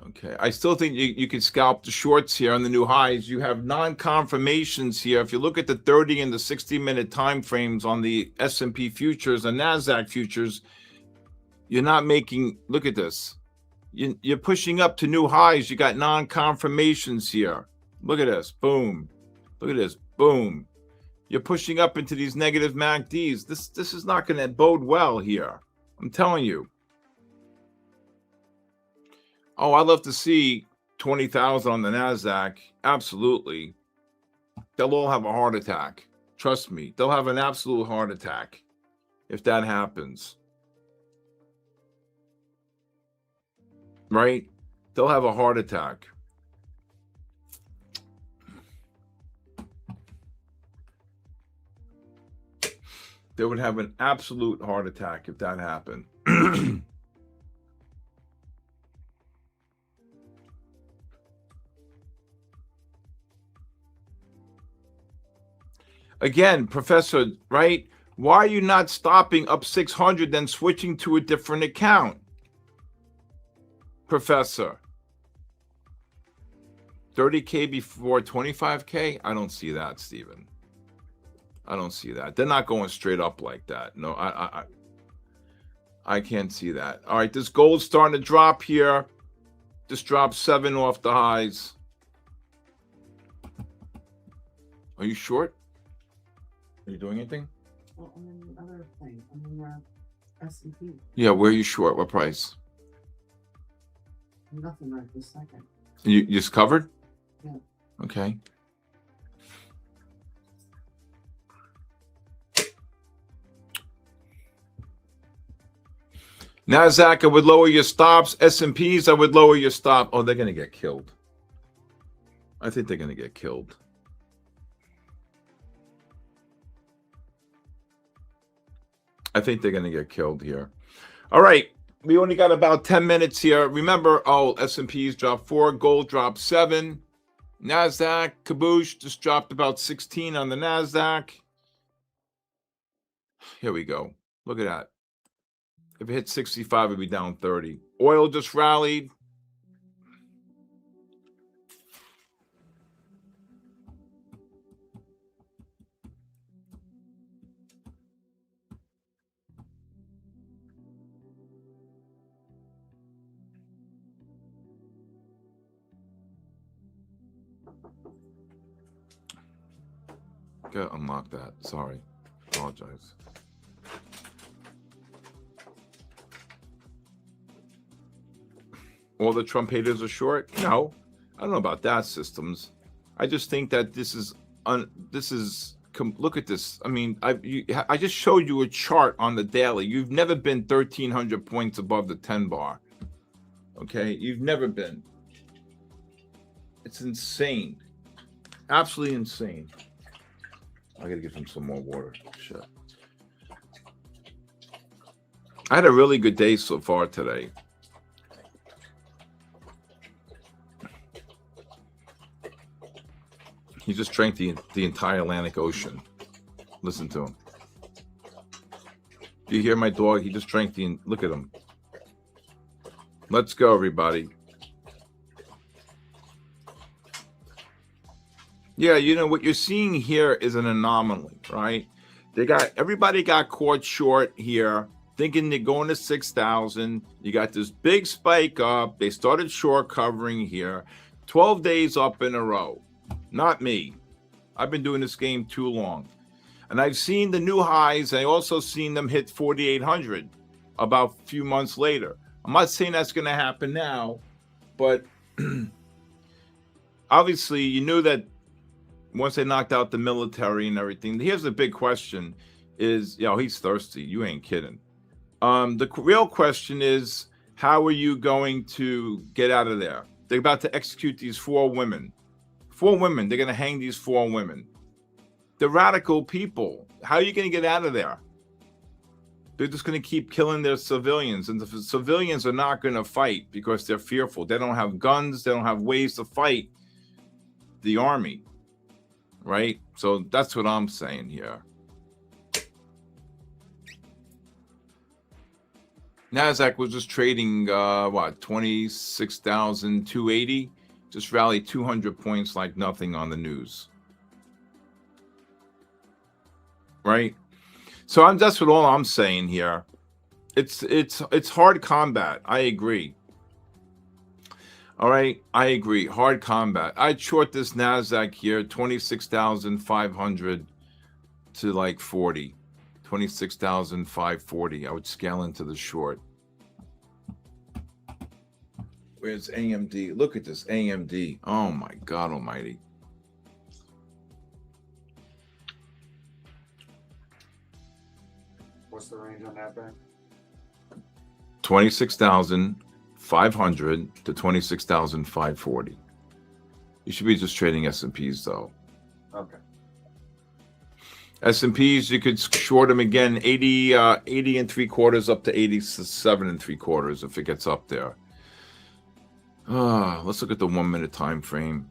Speaker 4: Okay, I still think you could scalp the shorts here on the new highs. You have non-confirmations here. If you look at the 30 and the 60-minute time frames on the S&P futures and NASDAQ futures, you're not making, look at this. You're pushing up to new highs. You got non-confirmations here. Look at this, boom. Look at this, boom. You're pushing up into these negative MACDs. This is not going to bode well here. I'm telling you. Oh, I'd love to see 20,000 on the NASDAQ. Absolutely. They'll all have a heart attack. Trust me. They'll have an absolute heart attack if that happens. Right? They'll have a heart attack. They would have an absolute heart attack if that happened. Again, Professor, right? Why are you not stopping up 600 then switching to a different account? Professor. 30K before 25K? I don't see that, Stephen. I don't see that. They're not going straight up like that. No, I can't see that. All right, this gold's starting to drop here. Just dropped 7 off the highs. Are you short? Are you doing anything?
Speaker 7: Well, and then the other thing, I mean, S&P,
Speaker 4: Yeah, where are you short? What price?
Speaker 7: nothing right this second.
Speaker 4: You just covered?
Speaker 7: Yeah.
Speaker 4: Okay. NASDAQ, I would lower your stops. S&Ps, I would lower your stop. Oh, they're going to get killed. I think they're going to get killed. I think they're going to get killed here. All right. We only got about 10 minutes here. Remember, S&Ps dropped 4. Gold dropped 7. NASDAQ, kaboosh, just dropped about 16 on the NASDAQ. Here we go. Look at that. If it hit 65, it'd be down 30. Oil just rallied. Gotta unlock that. Sorry. Apologize. All the Trump haters are short? No. I don't know about that, systems. I just think that this is look at this. I mean, I just showed you a chart on the daily. You've never been 1,300 points above the 10 bar. Okay? You've never been. It's insane. Absolutely insane. I gotta give him some more water. Shit. I had a really good day so far today. He just drank the entire Atlantic Ocean. Listen to him. Do you hear my dog? He just drank look at him. Let's go, everybody. Yeah, you know what you're seeing here is an anomaly, right? Everybody got caught short here, thinking they're going to 6,000. You got this big spike up. They started short covering here. 12 days up in a row. Not me. I've been doing this game too long. And I've seen the new highs. I also seen them hit 4,800 about a few months later. I'm not saying that's going to happen now, but obviously you knew that once they knocked out the military and everything. Here's the big question is, he's thirsty. You ain't kidding. The real question is, how are you going to get out of there? They're about to execute these 4 women. 4 women. They're going to hang these 4 women. The radical people. How are you going to get out of there? They're just going to keep killing their civilians. And the civilians are not going to fight because they're fearful. They don't have guns. They don't have ways to fight the army. Right? So that's what I'm saying here. NASDAQ was just trading, 26,280. Just rallied 200 points like nothing on the news. Right? So that's what all I'm saying here. It's hard combat. I agree. All right, I agree. Hard combat. I'd short this NASDAQ here, 26,500 to like 40. 26,540. I would scale into the short. Where's AMD? Look at this AMD. Oh my God almighty.
Speaker 5: What's the range on that bank?
Speaker 4: 26,500 to 26,540. You should be just trading S&Ps though.
Speaker 5: Okay.
Speaker 4: S&Ps, you could short them again, 80 and 3/4 up to 87 and 3/4 if it gets up there. Let's look at the 1 minute time frame.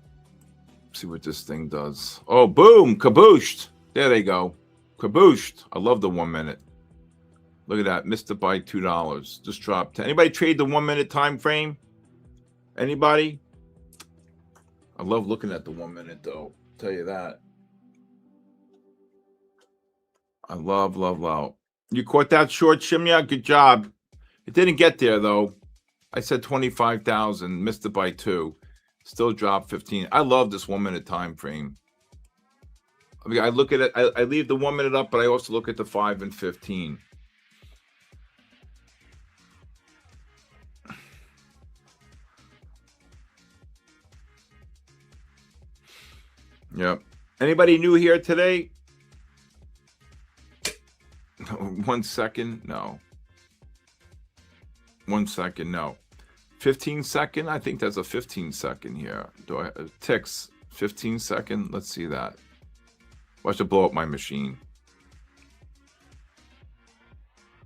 Speaker 4: See what this thing does. Oh, boom, kabooshed. There they go. Kabooshed. I love the 1 minute. Look at that. Missed it by $2. Just dropped. Anybody trade the 1 minute time frame? Anybody? I love looking at the 1 minute though. I'll tell you that. I love. You caught that short, Shimya? Good job. It didn't get there though. I said 25,000. Missed it by 2. Still dropped 15. I love this 1 minute time frame. I mean, I look at it. I leave the 1 minute up, but I also look at the 5 and 15. Yep. Anybody new here today? 1 second. No. 1 second. No. 15 second. I think that's a 15 second here. Ticks 15 second. Let's see that. Watch it blow up my machine.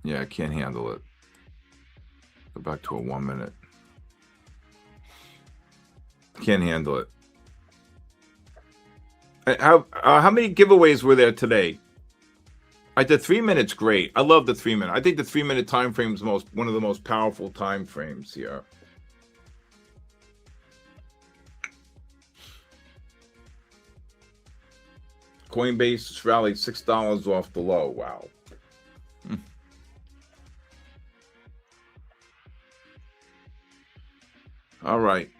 Speaker 4: Yeah, I can't handle it. Go back to a 1 minute. Can't handle it. How many giveaways were there today? I did 3 minutes. Great. I love the 3 minute. I think the 3 minute time frame is one of the most powerful time frames here. Coinbase rallied $6 off the low. Wow. All right.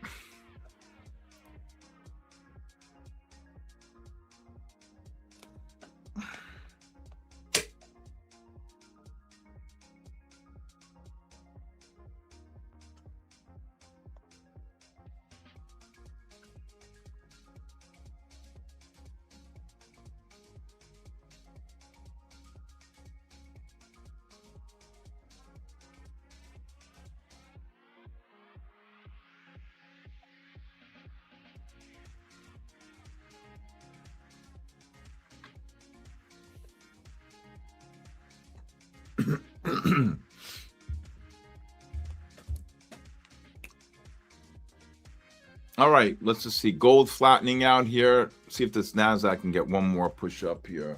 Speaker 4: All right, let's just see. Gold flattening out here. See if this NASDAQ can get one more push up here.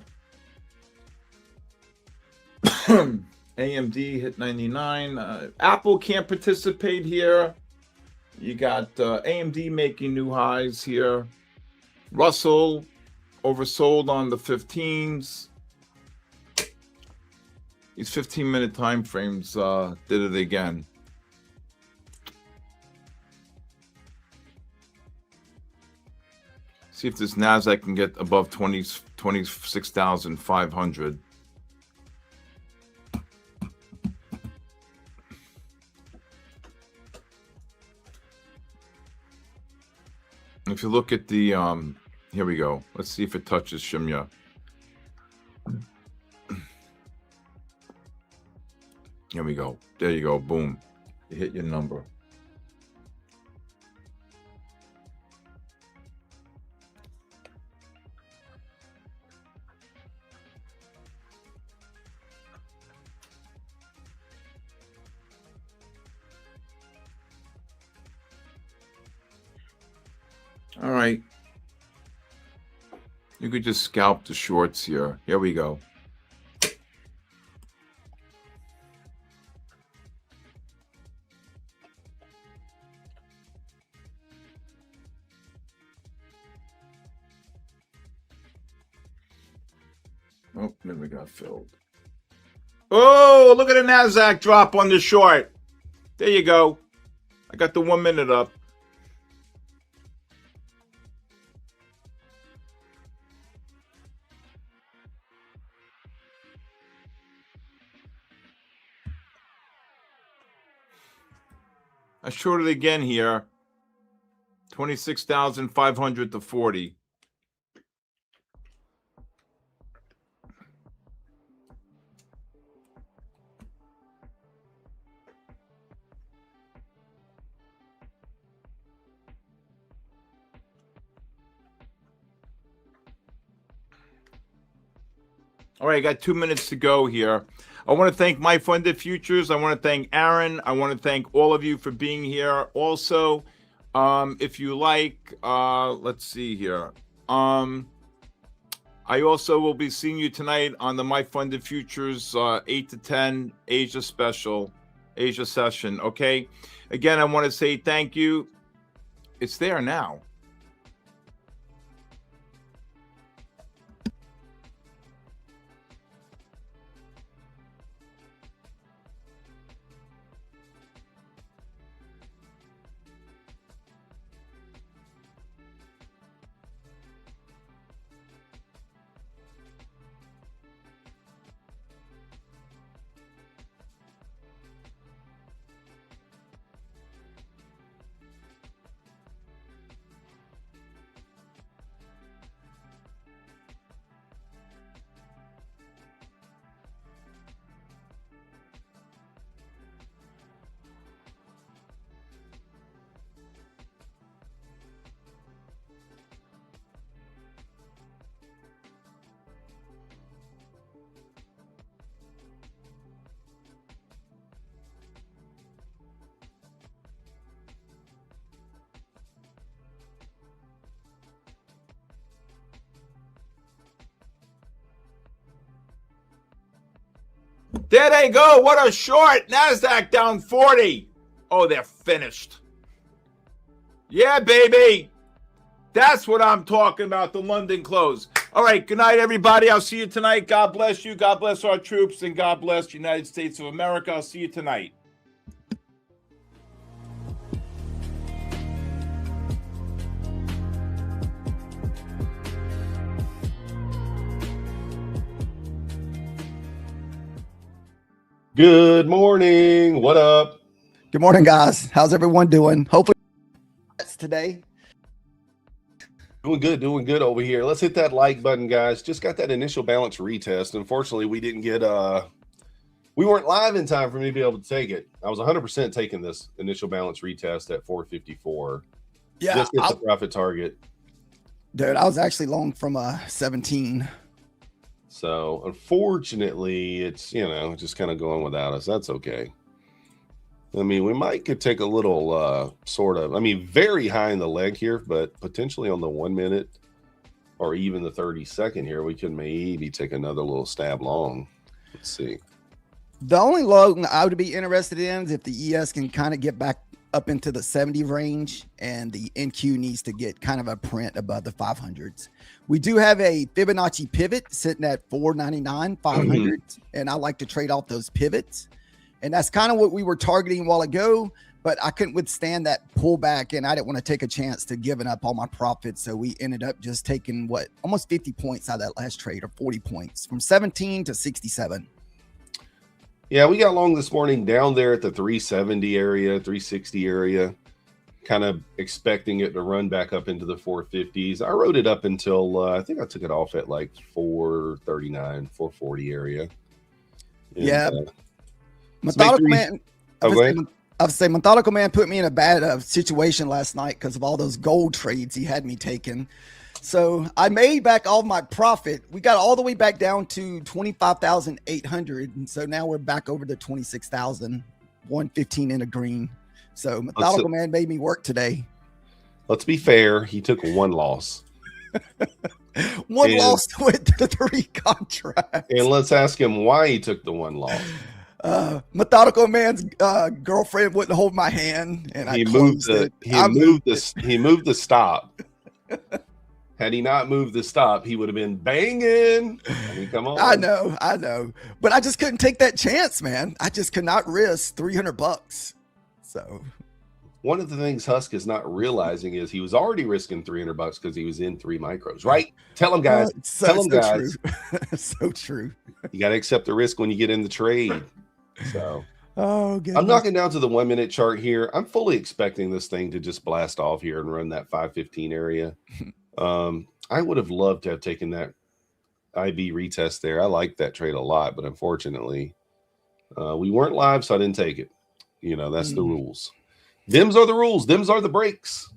Speaker 4: AMD hit 99. Apple can't participate here. You got AMD making new highs here. Russell oversold on the 15s. These 15-minute time frames did it again. See if this NASDAQ can get above 26,500. If you look at the, here we go. Let's see if it touches Shimya. Here we go. There you go. Boom. You hit your number. All right. You could just scalp the shorts here. Here we go. Oh, never got filled. Oh, look at the NASDAQ drop on the short. There you go. I got the 1 minute up. I shorted again here. 26,500 to 40. All right, I got 2 minutes to go here. I want to thank MyFundedFutures. I want to thank Aaron. I want to thank all of you for being here. Also, if you like, let's see here. I also will be seeing you tonight on the MyFundedFutures 8 to 10 Asia special, Asia session. Okay. Again, I want to say thank you. It's there now. There they go. What a short. NASDAQ down 40. Oh, they're finished. Yeah, baby. That's what I'm talking about, the London close. All right, good night, everybody. I'll see you tonight. God bless you. God bless our troops, and God bless the United States of America. I'll see you tonight.
Speaker 8: Good morning. What up?
Speaker 9: Good morning, guys. How's everyone doing? Hopefully today.
Speaker 8: Doing good over here. Let's hit that like button, guys. Just got that initial balance retest. Unfortunately, we didn't get we weren't live in time for me to be able to take it. I was 100% taking this initial balance retest at 454.
Speaker 9: Yeah,
Speaker 8: just hit the profit target.
Speaker 9: Dude, I was actually long from 17.
Speaker 8: So unfortunately, it's, you know, just kind of going without us. That's okay. I mean, we could take a little very high in the leg here, but potentially on the 1 minute or even the 30-second here, we could maybe take another little stab long. Let's see.
Speaker 9: The only long I would be interested in is if the ES can kind of get back up into the 70 range and the NQ needs to get kind of a print above the 500s. We do have a Fibonacci pivot sitting at 499, 500, and I like to trade off those pivots. And that's kind of what we were targeting a while ago, but I couldn't withstand that pullback and I didn't want to take a chance to giving up all my profits. So we ended up just taking almost 50 points out of that last trade, or 40 points, from 17 to 67.
Speaker 8: Yeah, we got long this morning down there at the 370 area, 360 area, kind of expecting it to run back up into the 450s. I rode it up until I think I took it off at like 439, 440 area. And,
Speaker 9: yeah. Methodical Man. I would say Methodical Man put me in a bad situation last night because of all those gold trades he had me taking. So I made back all my profit. We got all the way back down to 25,800. And so now we're back over to 26,000, 115 in a green. So Methodical Man made me work today.
Speaker 8: Let's be fair. He took one loss.
Speaker 9: One loss with the 3 contracts.
Speaker 8: And let's ask him why he took the one loss.
Speaker 9: Methodical Man's girlfriend wouldn't hold my hand, and I closed it.
Speaker 8: He moved the stop. Had he not moved the stop, he would have been banging. I mean, come on.
Speaker 9: I know, but I just couldn't take that chance, man. I just could not risk $300. So
Speaker 8: one of the things Husk is not realizing is he was already risking $300 because he was in 3 micros, right? Tell him, guys. Tell him, guys.
Speaker 9: So true.
Speaker 8: You got to accept the risk when you get in the trade. So,
Speaker 9: goodness.
Speaker 8: I'm knocking down to the 1 minute chart here. I'm fully expecting this thing to just blast off here and run that 515 area. I would have loved to have taken that IB retest there. I like that trade a lot, but unfortunately, we weren't live, so I didn't take it. You know, that's the rules. Them's are the rules. Them's are the breaks.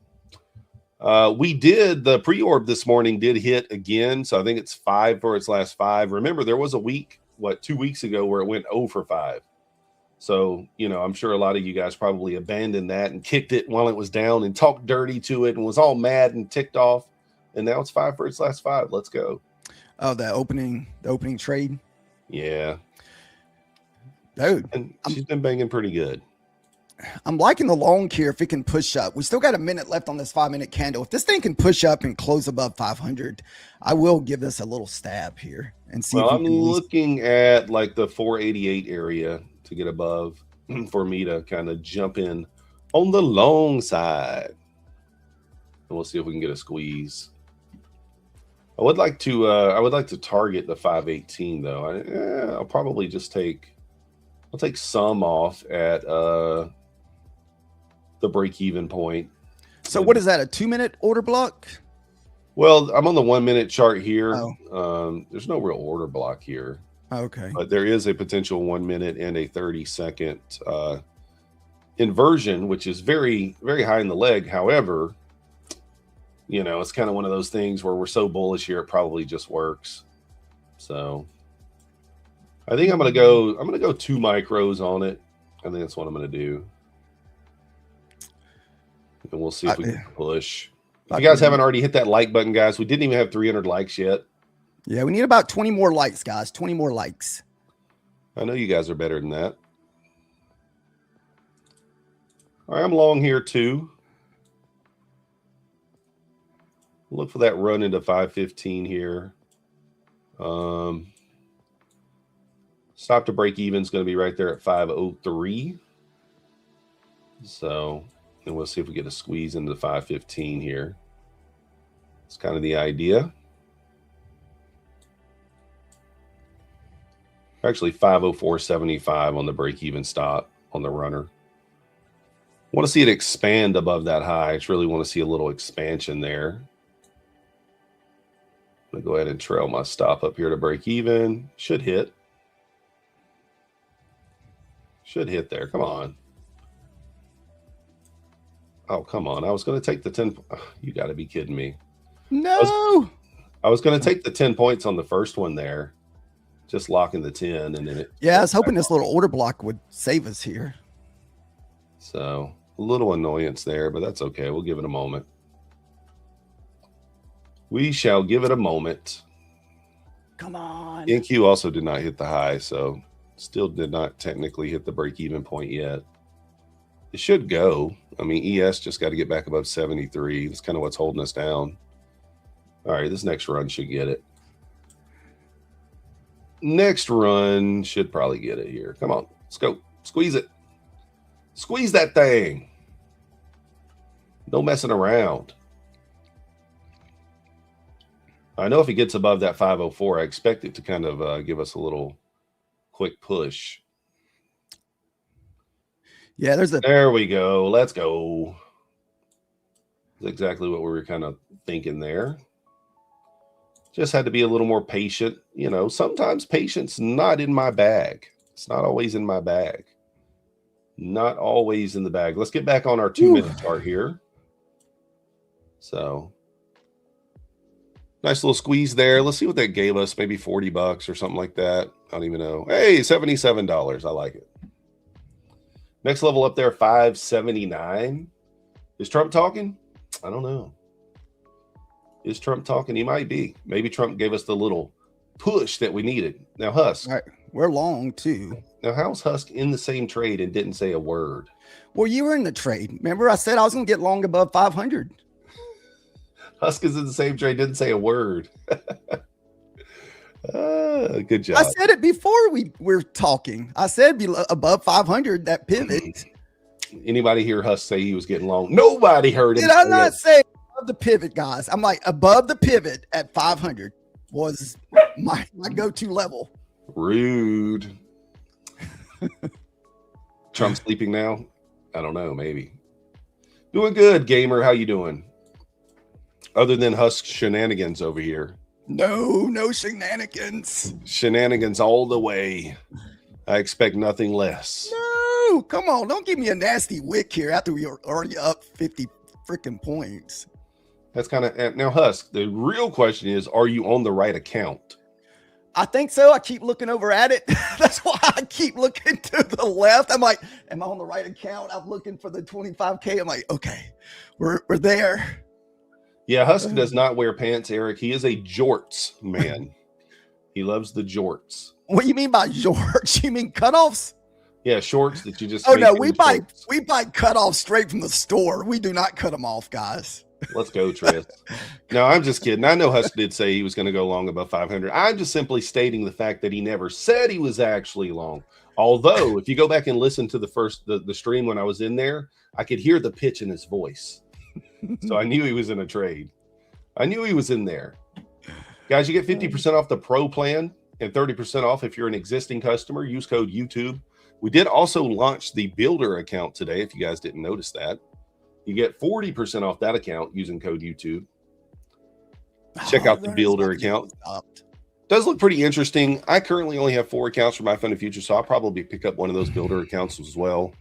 Speaker 8: The pre-orb this morning did hit again. So I think it's 5 for its last 5. Remember, there was a week, 2 weeks ago where it went 0 for 5. So, you know, I'm sure a lot of you guys probably abandoned that and kicked it while it was down and talked dirty to it and was all mad and ticked off. And now it's 5 for its last 5. Let's go.
Speaker 9: Oh, the opening trade.
Speaker 8: Yeah.
Speaker 9: Dude.
Speaker 8: And she's been banging pretty good.
Speaker 9: I'm liking the long here if it can push up. We still got a minute left on this 5 minute candle. If this thing can push up and close above 500, I will give this a little stab here and see.
Speaker 8: Well, I'm looking at like the 488 area to get above for me to kind of jump in on the long side. And we'll see if we can get a squeeze. I would like to target the 518 though. I'll probably just I'll take some off at the break-even point.
Speaker 9: So what is that, a 2 minute order block?
Speaker 8: Well, I'm on the 1 minute chart here. There's no real order block here.
Speaker 9: Okay.
Speaker 8: But there is a potential 1 minute and a 30-second inversion, which is very, very high in the leg. However, you know, it's kind of one of those things where we're so bullish here, it probably just works. So I think I'm gonna go 2 micros on it. I think that's what I'm gonna do. And we'll see if we can push. If you guys haven't already hit that like button, guys, we didn't even have 300 likes yet.
Speaker 9: Yeah, we need about 20 more likes, guys. 20 more likes.
Speaker 8: I know you guys are better than that. All right, I'm long here too. Look for that run into 515 here. Stop to break even is going to be right there at 503. So, and we'll see if we get a squeeze into 515 here. It's kind of the idea. Actually, 504.75 on the break-even stop on the runner. Want to see it expand above that high. I just really want to see a little expansion there. I'm going to go ahead and trail my stop up here to break even. Should hit. Should hit there. Come on. Oh, come on. I was going to take the 10. You got to be kidding me.
Speaker 9: No.
Speaker 8: I was going to take the 10 points on the first one there. Just locking the 10 and then it.
Speaker 9: Yeah, I was hoping this little order block would save us here.
Speaker 8: So a little annoyance there, but that's okay. We'll give it a moment. We shall give it a moment.
Speaker 9: Come on.
Speaker 8: NQ also did not hit the high, so still did not technically hit the break-even point yet. It should go. I mean, ES just got to get back above 73. That's kind of what's holding us down. All right, this next run should get it. Next run should probably get it here. Come on, let's go. Squeeze it. Squeeze that thing. No messing around. I know if it gets above that 504, I expect it to kind of give us a little quick push.
Speaker 9: Yeah,
Speaker 8: there we go. Let's go. That's exactly what we were kind of thinking there. Just had to be a little more patient. You know, sometimes patience not in my bag. It's not always in my bag. Not always in the bag. Let's get back on our 2-minute chart here. So nice little squeeze there. Let's see what that gave us. Maybe $40 or something like that. I don't even know. Hey, $77. I like it. Next level up there, 579. Is Trump talking? I don't know. Is Trump talking? He might be. Maybe Trump gave us the little push that we needed. Now, Husk.
Speaker 9: All right, we're long too.
Speaker 8: Now, how's Husk in the same trade and didn't say a word?
Speaker 9: Well, you were in the trade. Remember, I said I was going to get long above 500.
Speaker 8: Husk is in the same trade, didn't say a word. Good job.
Speaker 9: I said it before we were talking. I said above 500, that pivot.
Speaker 8: Anybody hear Husk say he was getting long? Nobody heard him.
Speaker 9: Did I not say above the pivot, guys? I'm like, above the pivot at 500 was my go-to level.
Speaker 8: Rude. Trump sleeping now? I don't know, maybe. Doing good, gamer. How you doing? Other than Husk shenanigans over here.
Speaker 9: No shenanigans.
Speaker 8: Shenanigans all the way. I expect nothing less.
Speaker 9: No, come on. Don't give me a nasty wick here after we are already up 50 freaking points.
Speaker 8: That's kind of now, Husk. The real question is, are you on the right account?
Speaker 9: I think so. I keep looking over at it. That's why I keep looking to the left. I'm like, am I on the right account? I'm looking for the 25K. I'm like, okay, we're there.
Speaker 8: Yeah, Husk does not wear pants, Eric. He is a jorts man. He loves the jorts.
Speaker 9: What do you mean by jorts? You mean cutoffs?
Speaker 8: Yeah, shorts that you just.
Speaker 9: Oh no, we buy cutoffs straight from the store. We do not cut them off, guys.
Speaker 8: Let's go, Tris. No, I'm just kidding. I know Husk did say he was going to go long above 500. I'm just simply stating the fact that he never said he was actually long. Although, if you go back and listen to the stream when I was in there, I could hear the pitch in his voice. So I knew he was in a trade. I knew he was in there. Guys, you get 50% off the pro plan and 30% off if you're an existing customer. Use code YouTube. We did also launch the builder account today, if you guys didn't notice that. You get 40% off that account using code YouTube. Check out the builder account. Does look pretty interesting. I currently only have 4 accounts for MyFundedFutures, so I'll probably pick up one of those builder accounts as well.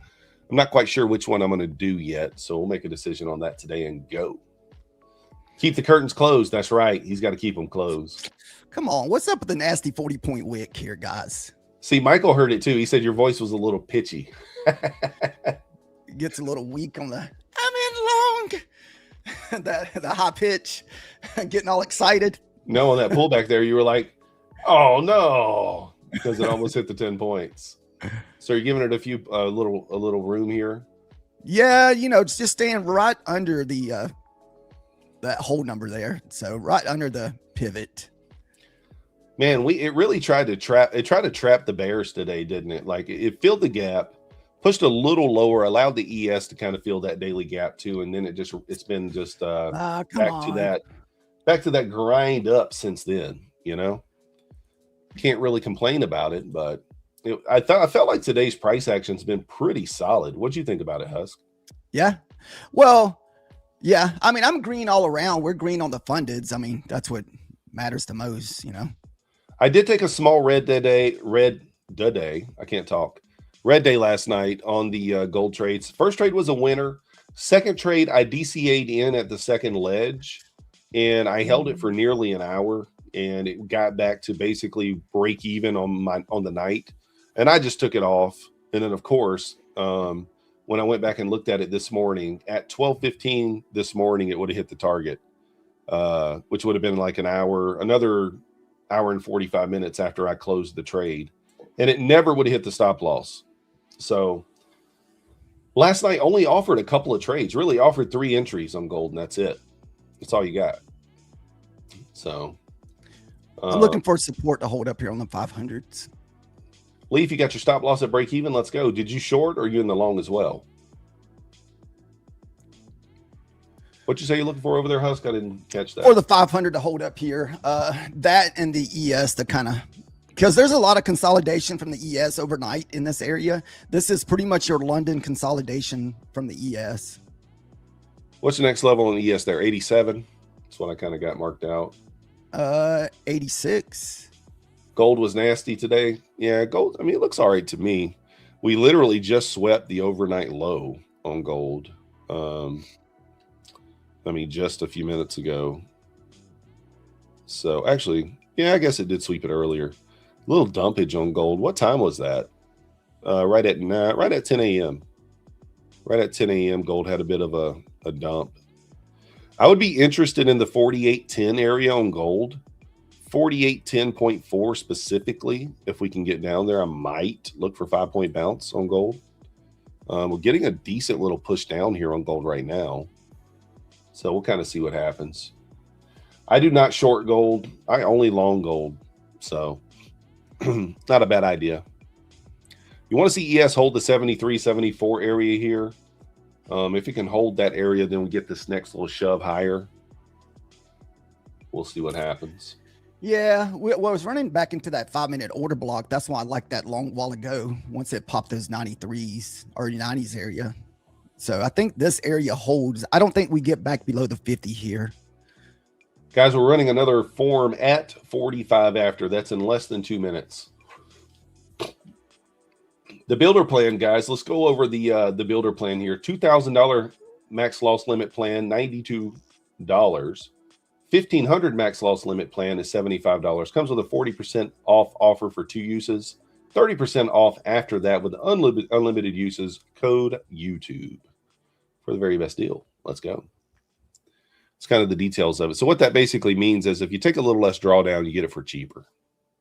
Speaker 8: I'm not quite sure which one I'm going to do yet, so we'll make a decision on that today and go. Keep the curtains closed. That's right. He's got to keep them closed.
Speaker 9: Come on. What's up with the nasty 40-point wick here, guys?
Speaker 8: See, Michael heard it too. He said your voice was a little pitchy.
Speaker 9: It gets a little weak on the I'm in long. the high pitch. Getting all excited.
Speaker 8: No, on that pullback there, you were like, oh no, because it almost hit the 10 points. So you're giving it a little room here.
Speaker 9: Yeah, you know, it's just staying right under the that whole number there. So right under the pivot.
Speaker 8: Man, it really tried to trap the bears today, didn't it? Like it filled the gap, pushed a little lower, allowed the ES to kind of fill that daily gap too, and then it's been just back to that grind up since then. You know, can't really complain about it, but I felt like today's price action's been pretty solid. What'd you think about it, Husk?
Speaker 9: Yeah, well, yeah. I mean, I'm green all around. We're green on the fundeds. I mean, that's what matters the most, you know.
Speaker 8: I did take a small red day. I can't talk. Red day last night on the gold trades. First trade was a winner. Second trade, I DCA'd in at the second ledge, and I held it for nearly an hour, and it got back to basically break even on the night, and I just took it off. And then, of course, when I went back and looked at it this morning at 12:15 this morning, it would have hit the target, which would have been like another hour and 45 minutes after I closed the trade, and it never would have hit the stop loss. So last night only offered a couple of trades, really offered 3 entries on gold, and that's it. That's all you got. So
Speaker 9: I'm looking for support to hold up here on the 500s.
Speaker 8: Leaf, you got your stop loss at break even. Let's go. Did you short or are you in the long as well? What'd you say you're looking for over there, Husk? I didn't catch that.
Speaker 9: For the 500 to hold up here. That and the ES to kind of, because there's a lot of consolidation from the ES overnight in this area. This is pretty much your London consolidation from the ES.
Speaker 8: What's the next level on the ES there? 87? That's what I kind of got marked out.
Speaker 9: 86.
Speaker 8: Gold was nasty today. Yeah, gold, I mean, it looks all right to me. We literally just swept the overnight low on gold. I mean, just a few minutes ago. So actually, yeah, I guess it did sweep it earlier. A little dumpage on gold. What time was that? Right at 10 a.m. Right at 10 a.m. gold had a bit of a dump. I would be interested in the 48.10 area on gold. 48.10.4 specifically. If we can get down there, I might look for 5-point bounce on gold. We're getting a decent little push down here on gold right now. So we'll kind of see what happens. I do not short gold. I only long gold. So not a bad idea. You want to see ES hold the 73, 74 area here. If it can hold that area, then we get this next little shove higher. We'll see what happens.
Speaker 9: Yeah, I was running back into that 5-minute order block. That's why I liked that long while ago, once it popped those 93s or 90s area. So I think this area holds. I don't think we get back below the 50 here.
Speaker 8: Guys, we're running another form at 45 after. That's in less than 2 minutes. The builder plan, guys, let's go over the builder plan here. $2,000 max loss limit plan, $92. $1,500 max loss limit plan is $75. Comes with a 40% off offer for 2 uses. 30% off after that with unlimited uses. Code YouTube for the very best deal. Let's go. It's kind of the details of it. So what that basically means is if you take a little less drawdown, you get it for cheaper.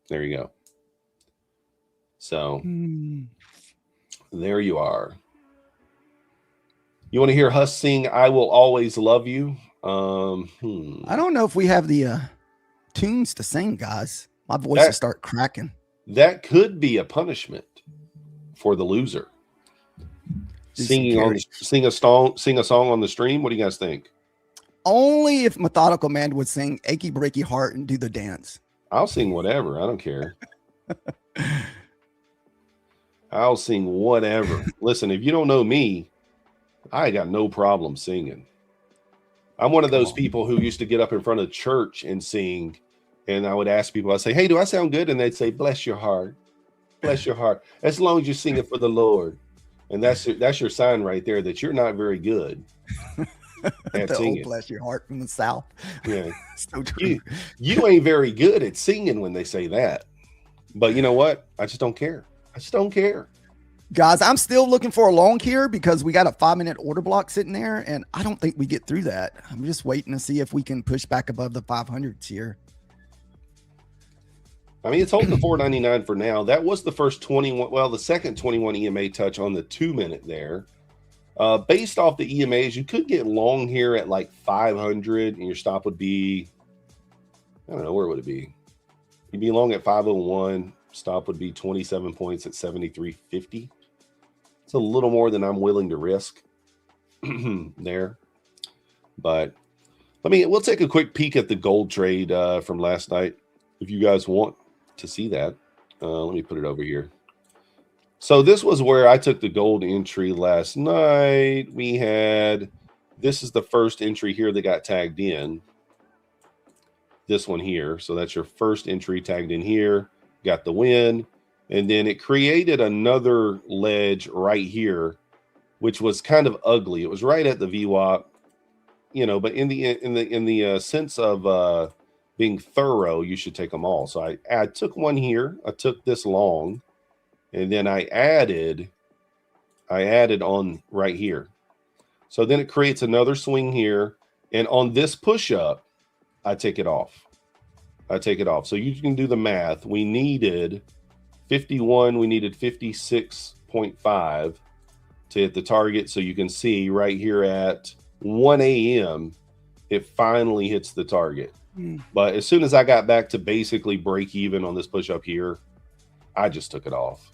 Speaker 8: There you go. So there you are. You want to hear Huss sing I Will Always Love You?
Speaker 9: I don't know if we have the tunes to sing, guys. My voice will start cracking.
Speaker 8: That could be a punishment for the loser. Sing a song on the stream. What do you guys think?
Speaker 9: Only if Methodical Man would sing Achy Breaky Heart and do the dance.
Speaker 8: I'll sing whatever. I don't care. I'll sing whatever. Listen, if you don't know me, I got no problem singing. I'm one of those people who used to get up in front of church and sing, and I would ask people, I'd say, hey, do I sound good? And they'd say, bless your heart. Bless your heart. As long as you sing it for the Lord. And that's your sign right there that you're not very good at singing.
Speaker 9: Bless your heart from the South.
Speaker 8: Yeah.
Speaker 9: So true.
Speaker 8: You ain't very good at singing when they say that. But you know what? I just don't care. I just don't care.
Speaker 9: Guys, I'm still looking for a long here because we got a 5-minute order block sitting there, and I don't think we get through that. I'm just waiting to see if we can push back above the 500s here.
Speaker 8: I mean, it's holding the 499 for now. That was the first 21, well, the second 21 EMA touch on the 2-minute there. Based off the EMAs, you could get long here at like 500, and your stop would be, I don't know, where would it be? You'd be long at 501. Stop would be 27 points at 73.50. It's a little more than I'm willing to risk there. But we'll take a quick peek at the gold trade from last night if you guys want to see that. Let me put it over here. So this was where I took the gold entry last night. This is the first entry here that got tagged in. This one here. So that's your first entry tagged in here. Got the win. And then it created another ledge right here, which was kind of ugly. It was right at the VWAP, but in the sense of being thorough, you should take them all. So I took one here. I took this long, and then I added I added on right here. So then it creates another swing here. And on this push up, I take it off. So you can do the math. We needed 51. We needed 56.5 to hit the target. So you can see right here at 1 a.m., it finally hits the target. But as soon as I got back to basically break even on this push up here, I just took it off.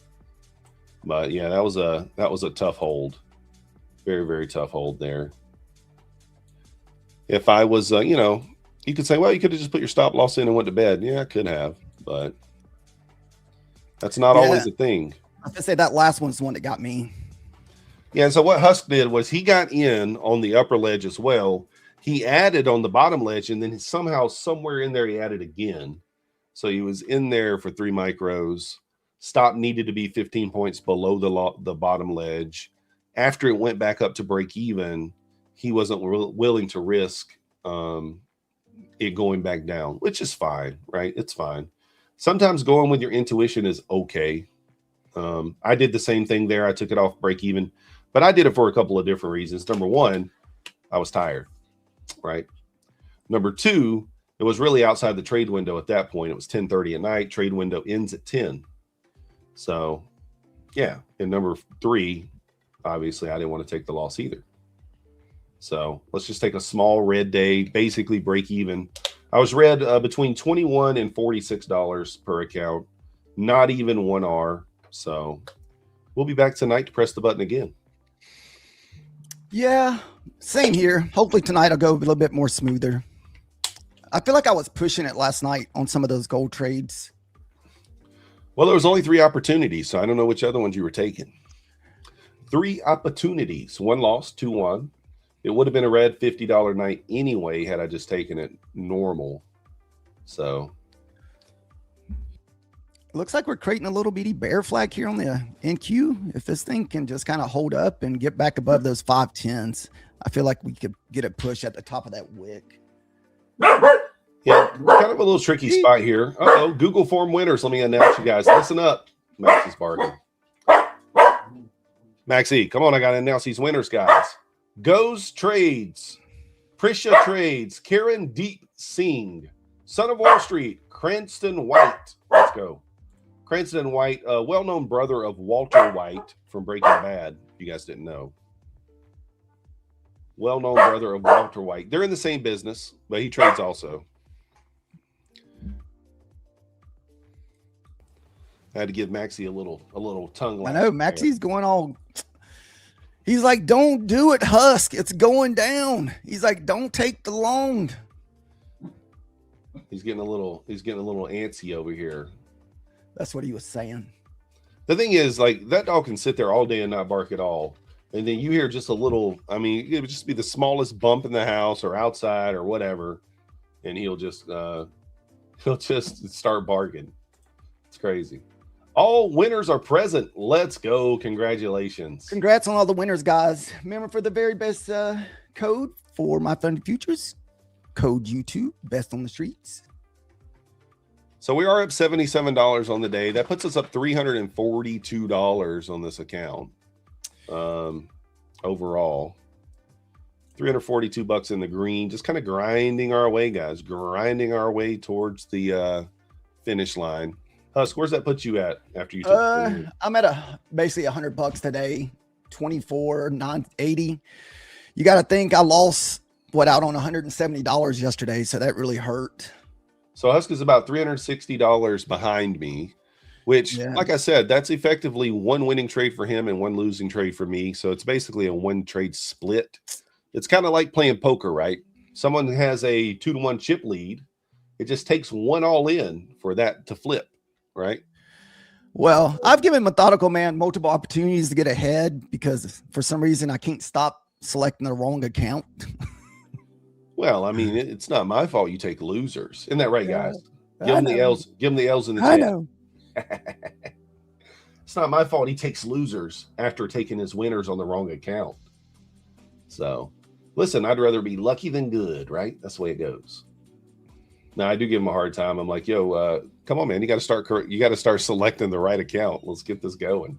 Speaker 8: But yeah, that was a tough hold. Very, very tough hold there. If I was, you know, you could say, well, you could have just put your stop loss in and went to bed. Yeah, I could have, but that's not always a thing.
Speaker 9: I was gonna say that last one's the one that got me.
Speaker 8: Yeah, and so what Husk did was he got in on the upper ledge as well. He added on the bottom ledge, and then somehow somewhere in there he added again. So he was in there for 3 micros. Stop needed to be 15 points below the bottom ledge. After it went back up to break even, he wasn't willing to risk it going back down, which is fine, right? It's fine. Sometimes going with your intuition is okay. I did the same thing there. I took it off break even, but I did it for a couple of different reasons. Number one, I was tired, right? Number two, it was really outside the trade window at that point. It was 10:30 at night. Trade window ends at 10. So yeah. And number three, obviously I didn't want to take the loss either. So let's just take a small red day, basically break even. I was red between $21 and $46 per account, not even 1R. So we'll be back tonight to press the button again.
Speaker 9: Yeah, same here. Hopefully tonight I'll go a little bit more smoother. I feel like I was pushing it last night on some of those gold trades.
Speaker 8: Well, there was only 3 opportunities, so I don't know which other ones you were taking. 3 opportunities, 1 loss, 2 won. It would have been a red $50 night anyway had I just taken it normal. So
Speaker 9: looks like we're creating a little bitty bear flag here on the NQ. If this thing can just kind of hold up and get back above those 510s, I feel like we could get a push at the top of that wick.
Speaker 8: Yeah, kind of a little tricky spot here. Uh-oh, Google form winners. Let me announce you guys. Listen up. Max is barking. Maxie, come on. I got to announce these winners, guys. Goes Trades, Prisha Trades, Karen Deep Singh, Son of Wall Street, Cranston White. Let's go. Cranston White, a well-known brother of Walter White from Breaking Bad. You guys didn't know. Well-known brother of Walter White. They're in the same business, but he trades also. I had to give Maxie a little tongue.
Speaker 9: I know Maxie's going all. He's like, don't do it, Husk. It's going down. He's like, don't take the long.
Speaker 8: He's getting a little antsy over here.
Speaker 9: That's what he was saying.
Speaker 8: The thing is, like, that dog can sit there all day and not bark at all. And then you hear just a little, I mean, it would just be the smallest bump in the house or outside or whatever. And he'll just start barking. It's crazy. All winners are present. Let's go. Congratulations.
Speaker 9: Congrats on all the winners, guys. Remember, for the very best code for MyFundedFutures, code YouTube, best on the streets.
Speaker 8: So we are up $77 on the day. That puts us up $342 on this account. Overall, 342 bucks in the green, just kind of grinding our way, guys, grinding our way towards the finish line. Husk, where's that put you at after you took
Speaker 9: I'm at basically $100 today, 24,980. You got to think I lost out on $170 yesterday, so that really hurt.
Speaker 8: So Husk is about $360 behind me, which, like I said, that's effectively 1 winning trade for him and 1 losing trade for me. So it's basically a 1 trade split. It's kind of like playing poker, right? Someone has a 2-to-1 chip lead. It just takes 1 all in for that to flip, right?
Speaker 9: Well, I've given Methodical Man multiple opportunities to get ahead because for some reason I can't stop selecting the wrong account.
Speaker 8: Well, I mean, it's not my fault you take losers. Isn't that right, guys? Give them the L's. Give them the L's in the chat.
Speaker 9: I know.
Speaker 8: It's not my fault he takes losers after taking his winners on the wrong account. So, listen, I'd rather be lucky than good, right? That's the way it goes. Now, I do give him a hard time. I'm like, yo, come on, man. You got to start selecting the right account. Let's get this going.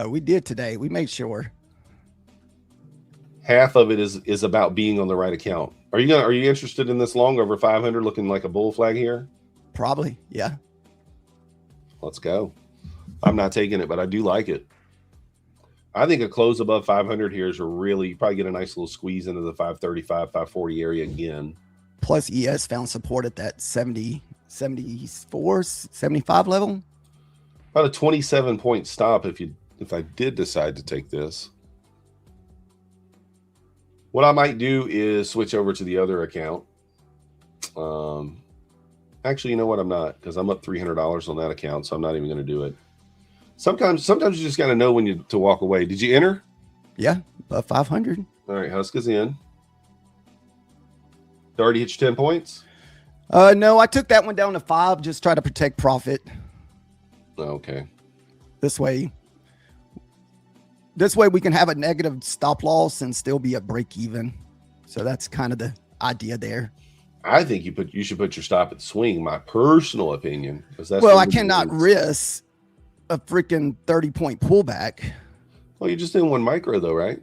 Speaker 9: We did today. We made sure.
Speaker 8: half of it is about being on the right account. Are you interested in this long over 500 looking like a bull flag here?
Speaker 9: Probably, yeah.
Speaker 8: Let's go. I'm not taking it, but I do like it. I think a close above 500 here is really, you probably get a nice little squeeze into the 535, 540 area again.
Speaker 9: Plus ES found support at that 70, 74, 75 level.
Speaker 8: About a 27 point stop if I did decide to take this. What I might do is switch over to the other account. Actually, you know what? I'm not, because I'm up $300 on that account, so I'm not even going to do it. Sometimes you just got to know when to walk away. Did you enter?
Speaker 9: Yeah, above 500.
Speaker 8: All right, Huska's in. Already hit you 10 points?
Speaker 9: No, I took that one down to 5, just try to protect profit.
Speaker 8: Okay.
Speaker 9: This way we can have a negative stop loss and still be at break even. So that's kind of the idea there.
Speaker 8: I think you should put your stop at swing, my personal opinion.
Speaker 9: Well, I cannot risk a freaking 30-point pullback.
Speaker 8: Well, you just did one micro though, right?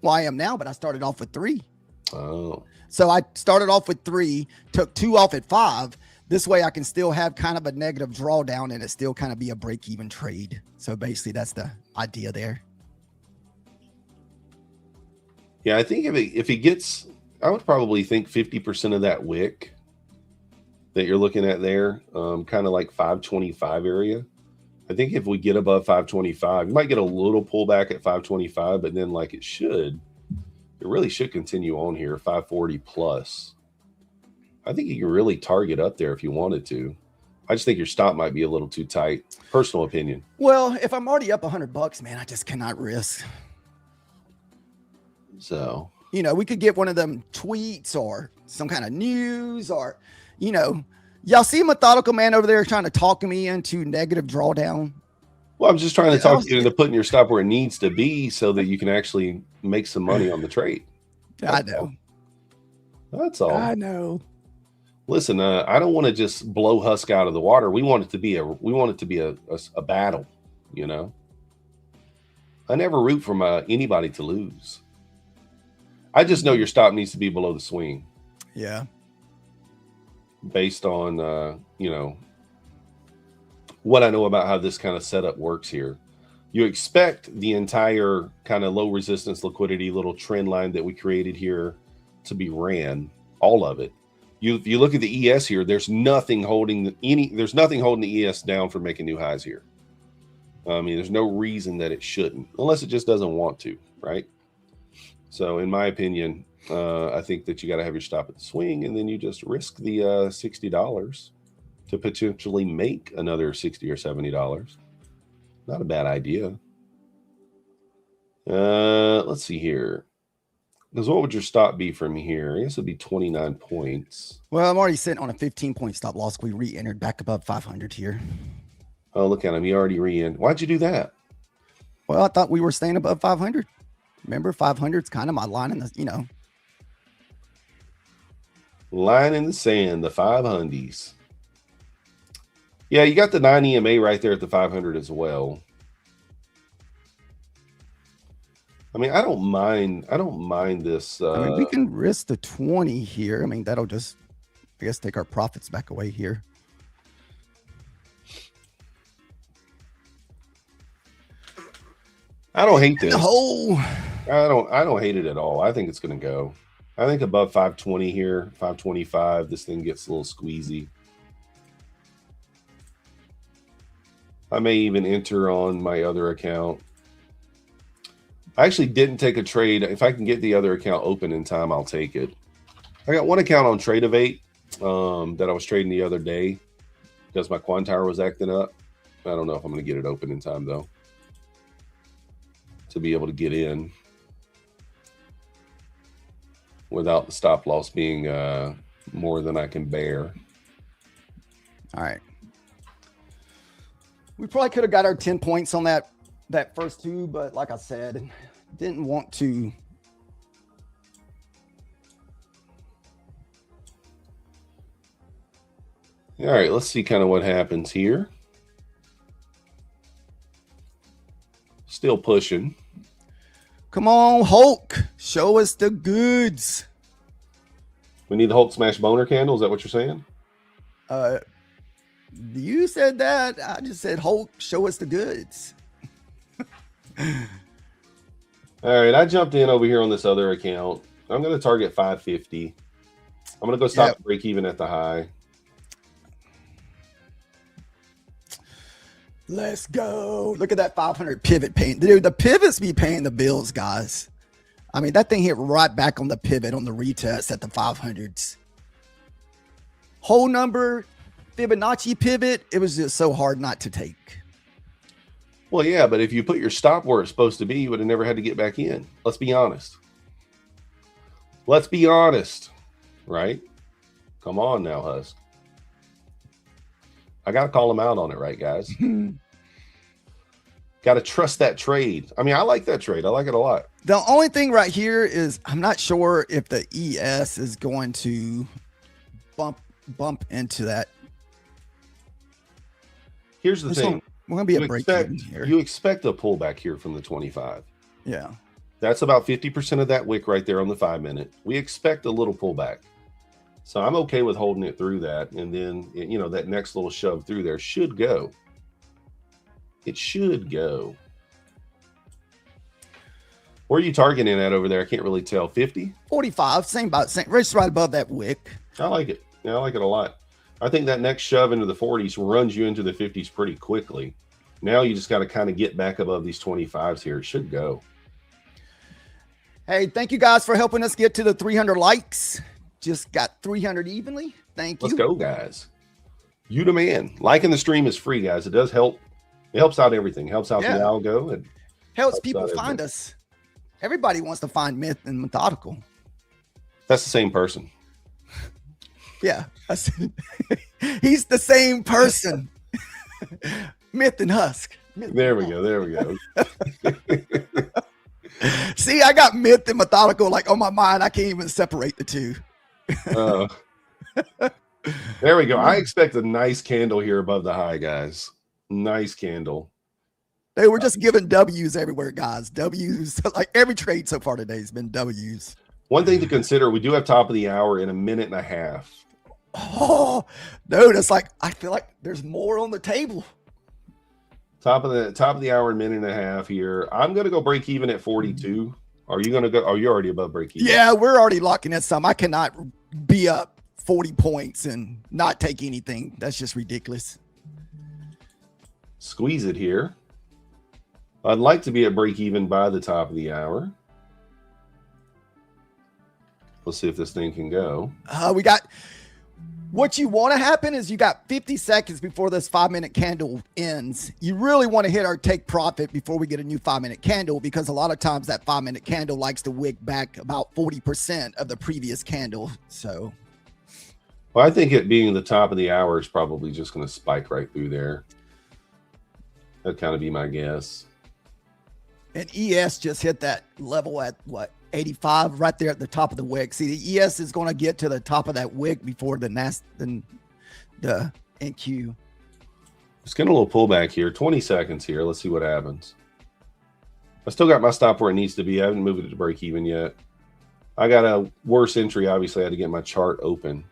Speaker 9: Well, I am now, but I started off with 3.
Speaker 8: Oh.
Speaker 9: So I started off with 3, took 2 off at 5. This way I can still have kind of a negative drawdown and it still kind of be a break-even trade. So basically that's the idea there.
Speaker 8: Yeah, I think if he gets, I would probably think 50% of that wick that you're looking at there, kind of like 525 area. I think if we get above 525, you might get a little pullback at 525, but then like it really should continue on here, 540 plus. I think you can really target up there if you wanted to. I just think your stop might be a little too tight. Personal opinion.
Speaker 9: Well, if I'm already up $100, man, I just cannot risk.
Speaker 8: So,
Speaker 9: you know, we could get one of them tweets or some kind of news or, you know, y'all see Methodical Man over there trying to talk me into negative drawdown.
Speaker 8: Well, I'm just trying to talk you into putting your stop where it needs to be so that you can actually make some money on the trade.
Speaker 9: I know.
Speaker 8: That's all.
Speaker 9: I know.
Speaker 8: Listen, I don't want to just blow Husk out of the water. We want it to be a battle, you know. I never root for anybody to lose. I just know your stop needs to be below the swing.
Speaker 9: Yeah.
Speaker 8: Based on you know, what I know about how this kind of setup works here. You expect the entire kind of low resistance liquidity little trend line that we created here to be ran, all of it. If you look at the ES here, there's nothing holding the ES down from making new highs here. I mean, there's no reason that it shouldn't, unless it just doesn't want to, right? So in my opinion, I think that you got to have your stop at the swing, and then you just risk the $60 to potentially make another $60 or $70. Not a bad idea. Let's see here. Because what would your stop be from here? I guess it'd be 29 points.
Speaker 9: Well, I'm already sitting on a 15-point stop loss. We re-entered back above 500 here.
Speaker 8: Oh, look at him. He already re-entered. Why'd you do that?
Speaker 9: Well, I thought we were staying above 500. Remember, 500 is kind of my line in the, you know.
Speaker 8: Line in the sand, the 500s. Yeah, you got the 9 EMA right there at the 500 as well. I mean, I don't mind this.
Speaker 9: I mean, we can risk the 20 here. I mean, that'll just, I guess, take our profits back away here.
Speaker 8: I don't hate this.
Speaker 9: Oh,
Speaker 8: I don't hate it at all. I think it's going to go. I think above 520 here, 525, this thing gets a little squeezy. I may even enter on my other account. I actually didn't take a trade. If I can get the other account open in time, I'll take it. I got one account on Tradeovate that I was trading the other day because my Quantower was acting up. I don't know if I'm going to get it open in time, though, to be able to get in without the stop loss being more than I can bear.
Speaker 9: all right. We probably could have got our 10 points on that first two, but like I said, didn't want to.
Speaker 8: All right, let's see kind of what happens here. Still pushing.
Speaker 9: Come on, Hulk. Show us the goods.
Speaker 8: We need the Hulk smash boner candle. Is that what you're saying?
Speaker 9: You said that. I just said, Hulk, show us the goods.
Speaker 8: All right, I jumped in over here on this other account. I'm going to target 550. I'm going to go stop break even at the high.
Speaker 9: Let's go. Look at that 500 pivot paying. Dude, the pivots be paying the bills, guys. I mean, that thing hit right back on the pivot on the retest at the 500s. Whole number, Fibonacci pivot, it was just so hard not to take.
Speaker 8: Well, yeah, but if you put your stop where it's supposed to be, you would have never had to get back in. Let's be honest. Let's be honest, right? Come on now, Husk. I got to call him out on it, right, guys? Got to trust that trade. I mean, I like that trade. I like it a lot.
Speaker 9: The only thing right here is I'm not sure if the ES is going to bump into that.
Speaker 8: Here's the thing.
Speaker 9: We're going to be a break even here.
Speaker 8: You expect a pullback here from the 25.
Speaker 9: Yeah.
Speaker 8: That's about 50% of that wick right there on the 5 minute. We expect a little pullback. So I'm okay with holding it through that. And then, you know, that next little shove through there should go. It should go. Where are you targeting at over there? I can't really tell. 50?
Speaker 9: 45, same, just right above that wick.
Speaker 8: I like it. Yeah, I like it a lot. I think that next shove into the 40s runs you into the 50s pretty quickly. Now you just got to kind of get back above these 25s here. It should go.
Speaker 9: Hey, thank you guys for helping us get to the 300 likes. Just got 300 evenly. Thank you.
Speaker 8: Let's go, guys. You the man. Liking the stream is free, guys. It does help. It helps out everything. It helps out the algo. And
Speaker 9: helps people find us. Everybody wants to find Myth and Methodical.
Speaker 8: That's the same person.
Speaker 9: Yeah. He's the same person. Myth and Husk.
Speaker 8: There we go. There we go.
Speaker 9: See, I got Myth and Methodical like on my mind. I can't even separate the two.
Speaker 8: There we go. I expect a nice candle here above the high, guys. Nice candle.
Speaker 9: They were just giving W's everywhere, guys. W's. Like every trade so far today has been W's.
Speaker 8: One thing to consider, we do have top of the hour in a minute and a half.
Speaker 9: Oh, no, that's like, I feel like there's more on the table.
Speaker 8: Top of the hour, minute and a half here. I'm going to go break even at 42. Are you going to go? Are you already above break even?
Speaker 9: Yeah, we're already locking in some. I cannot be up 40 points and not take anything. That's just ridiculous.
Speaker 8: Squeeze it here. I'd like to be at break even by the top of the hour. Let's see if this thing can go.
Speaker 9: We got what you want to happen is you got 50 seconds before this 5 minute candle ends. You really want to hit our take profit before we get a new 5 minute candle, because a lot of times that 5 minute candle likes to wick back about 40% of the previous candle. So,
Speaker 8: well, I think it being the top of the hour is probably just going to spike right through there. That'd kind of be my guess.
Speaker 9: And ES just hit that level at what? 85 right there at the top of the wick. See, the ES is going to get to the top of that wick before the NQ.
Speaker 8: Just getting a little pullback here. 20 seconds here. Let's see what happens. I still got my stop where it needs to be. I haven't moved it to break even yet. I got a worse entry. Obviously, I had to get my chart open.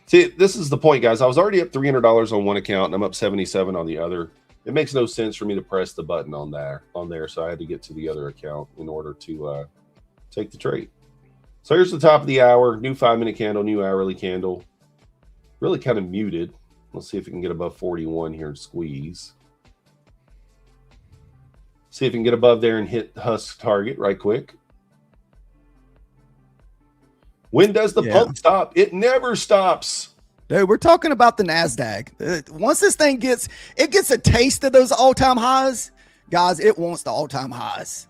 Speaker 8: See, this is the point, guys. I was already up $300 on one account, and I'm up 77 on the other. It makes no sense for me to press the button on there. So I had to get to the other account in order to take the trade. So here's the top of the hour, new 5 minute candle, new hourly candle. Really kind of muted. Let's see if we can get above 41 here and squeeze. See if we can get above there and hit Husk target right quick. When does the pump stop? It never stops.
Speaker 9: Dude, we're talking about the NASDAQ. Once this thing gets a taste of those all-time highs, guys, it wants the all-time highs.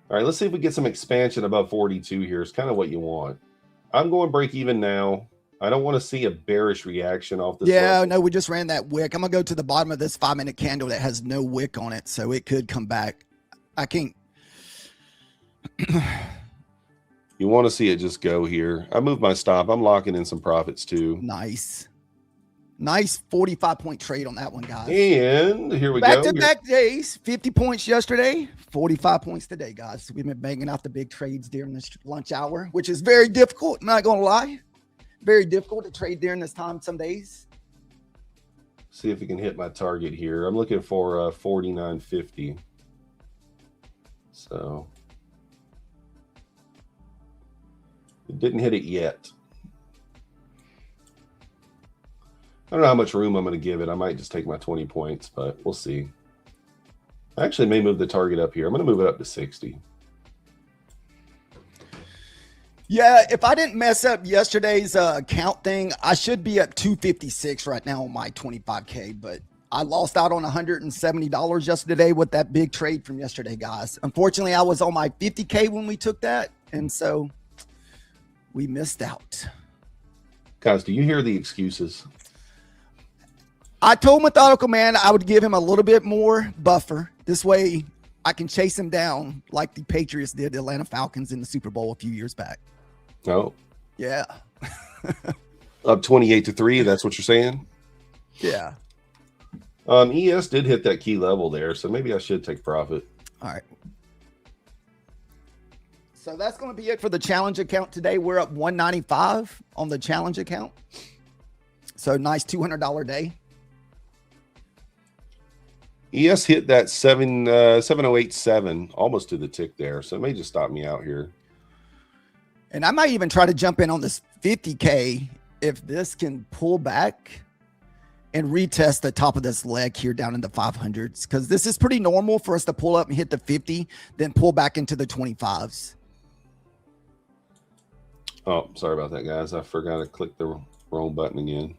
Speaker 8: All right, let's see if we get some expansion above 42 here. It's kind of what you want. I'm going break even now. I don't want to see a bearish reaction off this.
Speaker 9: Yeah, no, we just ran that wick. I'm going to go to the bottom of this 5 minute candle that has no wick on it, so it could come back. I can't.
Speaker 8: You want to see it just go here. I moved my stop. I'm locking in some profits too.
Speaker 9: Nice. Nice 45-point trade on that one, guys.
Speaker 8: And here we
Speaker 9: Back
Speaker 8: go.
Speaker 9: to back days, 50 points yesterday, 45 points today, guys. We've been banging out the big trades during this lunch hour, which is very difficult. Not going to lie. Very difficult to trade during this time some days.
Speaker 8: See if we can hit my target here. I'm looking for 49.50. So it didn't hit it yet. I don't know how much room I'm going to give it. I might just take my 20 points, but we'll see. I actually may move the target up here. I'm going to move it up to 60.
Speaker 9: Yeah, if I didn't mess up yesterday's count thing, I should be at 256 right now on my 25K, but I lost out on $170 yesterday with that big trade from yesterday, guys. Unfortunately, I was on my 50K when we took that, and so we missed out.
Speaker 8: Guys, do you hear the excuses?
Speaker 9: I told Methodical Man I would give him a little bit more buffer. This way I can chase him down like the Patriots did the Atlanta Falcons in the Super Bowl a few years back.
Speaker 8: No.
Speaker 9: Yeah.
Speaker 8: Up 28-3. That's what you're saying?
Speaker 9: Yeah.
Speaker 8: ES did hit that key level there, so maybe I should take profit.
Speaker 9: All right. So that's going to be it for the challenge account today. We're up 195 on the challenge account. So nice $200 day.
Speaker 8: ES hit that 7087 almost to the tick there, so it may just stop me out here.
Speaker 9: And I might even try to jump in on this 50K if this can pull back and retest the top of this leg here down in the 500s, because this is pretty normal for us to pull up and hit the 50, then pull back into the 25s.
Speaker 8: Oh, sorry about that, guys. I forgot to click the wrong button again.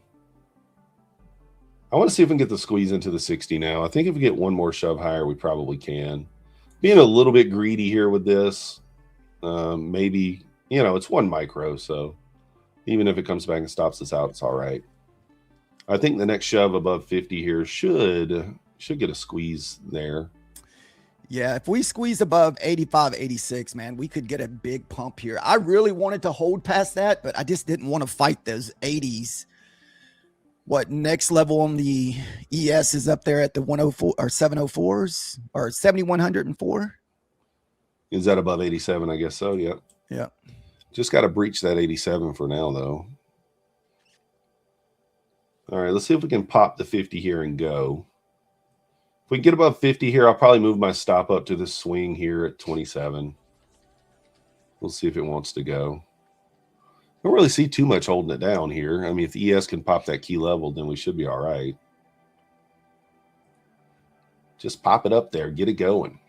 Speaker 8: I want to see if we can get the squeeze into the 60 now. I think if we get one more shove higher, we probably can. Being a little bit greedy here with this, maybe, you know, it's 1 micro, so even if it comes back and stops us out, it's all right. I think the next shove above 50 here should get a squeeze there.
Speaker 9: Yeah, if we squeeze above 85, 86, man, we could get a big pump here. I really wanted to hold past that, but I just didn't want to fight those 80s. What next level on the ES is up there at the 104 or 704s or 7104?
Speaker 8: Is that above 87? I guess so. Yep.
Speaker 9: Yeah.
Speaker 8: Just got to breach that 87 for now, though. All right, let's see if we can pop the 50 here and go. If we get above 50 here, I'll probably move my stop up to this swing here at 27. We'll see if it wants to go. I don't really see too much holding it down here. I mean, if ES can pop that key level, then we should be all right. Just pop it up there. Get it going.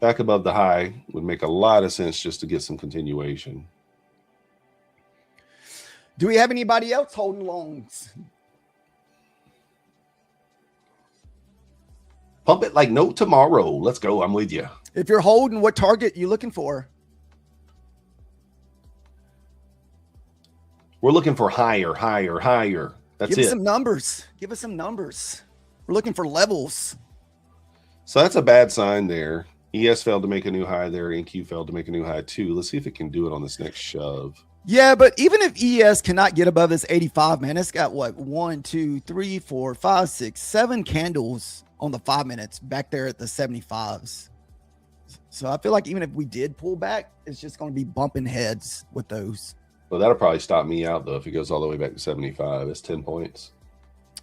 Speaker 8: Back above the high would make a lot of sense just to get some continuation.
Speaker 9: Do we have anybody else holding longs?
Speaker 8: Pump it like no tomorrow. Let's go. I'm with you.
Speaker 9: If you're holding, what target you looking for?
Speaker 8: We're looking for higher, higher, higher. That's it.
Speaker 9: Give us some numbers. Give us some numbers. We're looking for levels.
Speaker 8: So that's a bad sign there. ES failed to make a new high there. NQ failed to make a new high too. Let's see if it can do it on this next shove.
Speaker 9: Yeah, but even if ES cannot get above this 85, man, it's got what? 1, 2, 3, 4, 5, 6, 7 candles on the 5 minutes back there at the 75s. So I feel like even if we did pull back, it's just going to be bumping heads with those.
Speaker 8: Well, that'll probably stop me out though if it goes all the way back to 75. It's 10 points.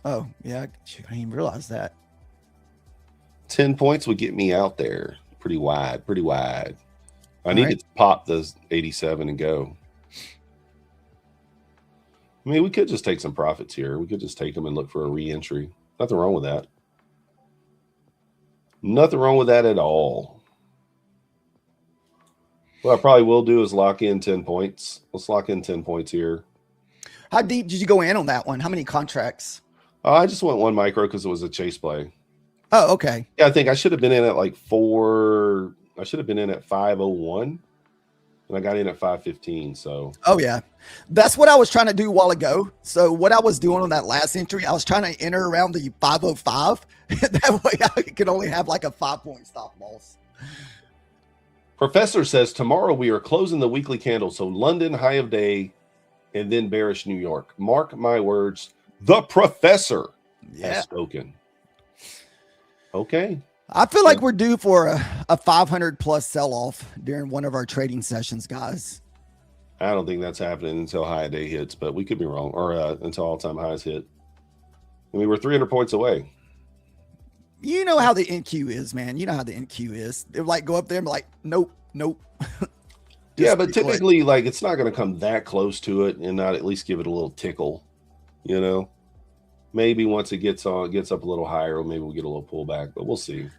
Speaker 9: Oh, yeah. I didn't even realize that.
Speaker 8: 10 points would get me out there. Pretty wide, pretty wide. I need
Speaker 9: right.
Speaker 8: to pop the 87 and go. I mean, we could just take some profits here. We could just take them and look for a re-entry. Nothing wrong with that. Nothing wrong with that at all. What I probably will do is lock in 10 points. Let's lock in 10 points here.
Speaker 9: How deep did you go in on that one? How many contracts?
Speaker 8: I just went 1 micro because it was a chase play.
Speaker 9: Oh, okay.
Speaker 8: Yeah, I think I should have been in at like 4. I should have been in at 501. And I got in at 515. So,
Speaker 9: oh, yeah. That's what I was trying to do a while ago. So what I was doing on that last entry, I was trying to enter around the 505. That way I could only have like a 5-point stop loss.
Speaker 8: Professor says tomorrow we are closing the weekly candle. So London high of day and then bearish New York. Mark my words, the professor has spoken. Okay.
Speaker 9: I feel like we're due for a 500 plus sell off during one of our trading sessions, guys.
Speaker 8: I don't think that's happening until high day hits, but we could be wrong, or until all-time highs hit. I mean, we're 300 points away.
Speaker 9: You know how the NQ is, man. You know how the NQ is. They're like, go up there and be like, nope, nope.
Speaker 8: Yeah, but typically, like, it's not going to come that close to it and not at least give it a little tickle, you know? Maybe once it gets up a little higher, maybe we'll get a little pullback, but we'll see.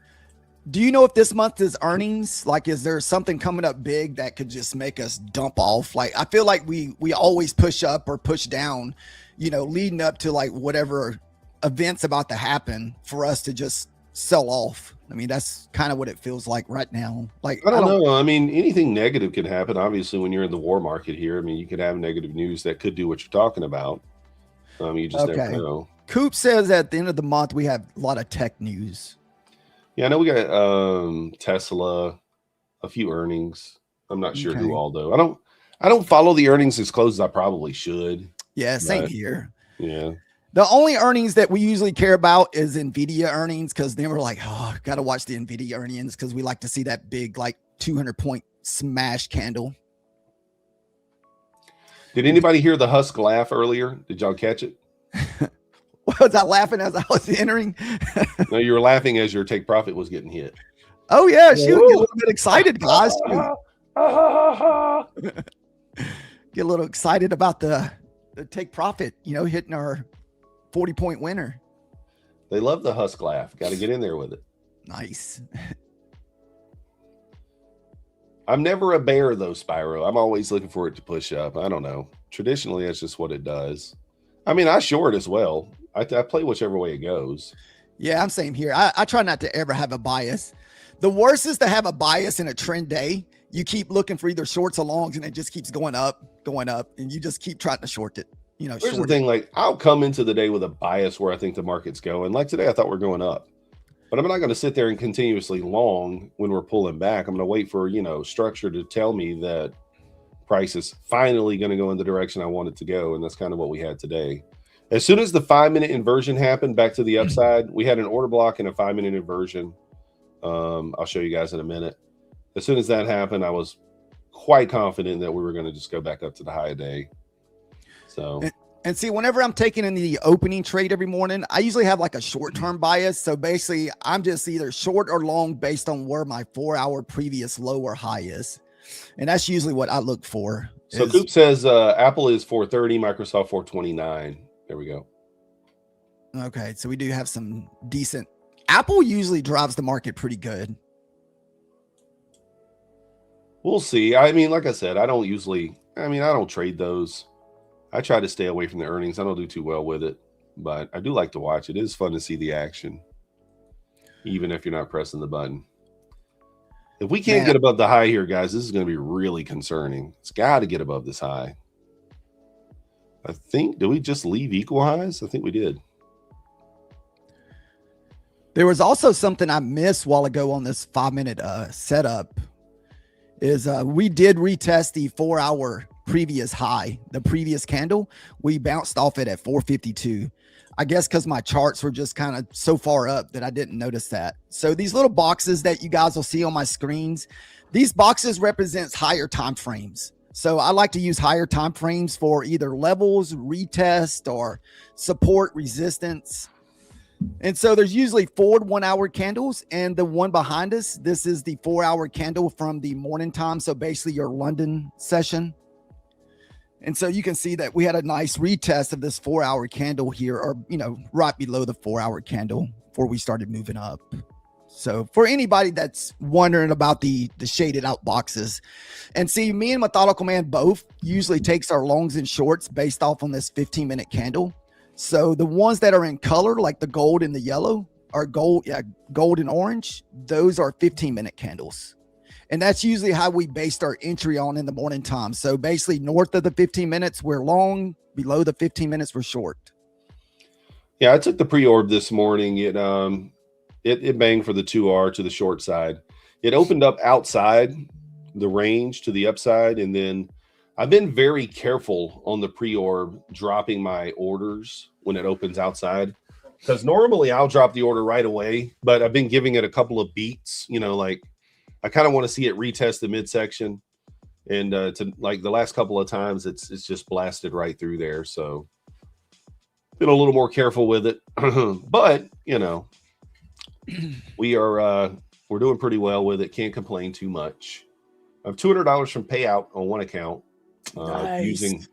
Speaker 9: Do you know if this month is earnings? Like, is there something coming up big that could just make us dump off? Like, I feel like we always push up or push down, you know, leading up to like whatever events about to happen for us to just sell off. I mean, that's kind of what it feels like right now. Like,
Speaker 8: I don't know. I mean, anything negative can happen. Obviously, when you're in the war market here, I mean, you could have negative news that could do what you're talking about. You just never know.
Speaker 9: Coop says at the end of the month, we have a lot of tech news.
Speaker 8: Yeah, I know we got Tesla, a few earnings. I'm not sure who all though. I don't follow the earnings as close as I probably should.
Speaker 9: Yeah, same here.
Speaker 8: Yeah.
Speaker 9: The only earnings that we usually care about is NVIDIA earnings, because then we're like, oh, got to watch the NVIDIA earnings because we like to see that big, like 200-point smash candle.
Speaker 8: Did anybody hear the Husk laugh earlier? Did y'all catch it?
Speaker 9: Was I laughing as I was entering?
Speaker 8: No, you were laughing as your take profit was getting hit.
Speaker 9: Oh, yeah. She would get a little bit excited, guys. Get a little excited about the take profit, you know, hitting our 40-point winner.
Speaker 8: They love the Husk laugh. Got to get in there with it.
Speaker 9: Nice.
Speaker 8: I'm never a bear, though, Spyro. I'm always looking for it to push up. I don't know. Traditionally, that's just what it does. I mean, I short as well. I play whichever way it goes.
Speaker 9: Yeah, I'm same here. I try not to ever have a bias. The worst is to have a bias in a trend day. You keep looking for either shorts or longs, and it just keeps going up, and you just keep trying to short it. You know,
Speaker 8: here's the thing, like, I'll come into the day with a bias where I think the market's going. Like today, I thought we're going up. But I'm not going to sit there and continuously long when we're pulling back. I'm going to wait for, you know, structure to tell me that price is finally going to go in the direction I want it to go. And that's kind of what we had today. As soon as the 5-minute inversion happened back to the upside, we had an order block and a 5-minute inversion. I'll show you guys in a minute. As soon as that happened, I was quite confident that we were going to just go back up to the high day. So,
Speaker 9: and see, whenever I'm taking in the opening trade every morning, I usually have like a short-term bias. So basically, I'm just either short or long based on where my 4-hour previous low or high is. And that's usually what I look for.
Speaker 8: So Coop says Apple is 430, Microsoft 429. There we go.
Speaker 9: Okay, so we do have some decent. Apple usually drives the market pretty good.
Speaker 8: We'll see. I mean, like I said, I don't trade those. I try to stay away from the earnings. I don't do too well with it, but I do like to watch it. It is fun to see the action, even if you're not pressing the button. If we can't get above the high here, guys, this is going to be really concerning. It's got to get above this high. I think, did we just leave equal highs? I think we did.
Speaker 9: There was also something I missed while ago on this 5-minute setup is we did retest the 4-hour previous high, the previous candle. We bounced off it at 452. I guess because my charts were just kind of so far up that I didn't notice that. So these little boxes that you guys will see on my screens, these boxes represents higher time frames. So I like to use higher time frames for either levels, retest, or support, resistance. And so there's usually 4 1-hour candles, and the one behind us, this is the 4-hour candle from the morning time. So basically your London session. And so you can see that we had a nice retest of this 4-hour candle here, or, you know, right below the 4-hour candle before we started moving up. So for anybody that's wondering about the shaded out boxes, and see, me and Methodical Man both usually takes our longs and shorts based off on this 15-minute candle. So the ones that are in color, like the gold and the yellow, are gold and orange. Those are 15-minute candles. And that's usually how we based our entry on in the morning time. So basically north of the 15 minutes, we're long. Below the 15 minutes, we're short.
Speaker 8: Yeah, I took the pre-orb this morning. It banged for the 2R to the short side. It opened up outside the range to the upside, and then I've been very careful on the pre-orb dropping my orders when it opens outside, because normally I'll drop the order right away, but I've been giving it a couple of beats, you know, like I kind of want to see it retest the midsection, and to like the last couple of times it's just blasted right through there. So been a little more careful with it, but you know, we're doing pretty well with it. Can't complain too much. I have $200 from payout on one account,
Speaker 9: Nice.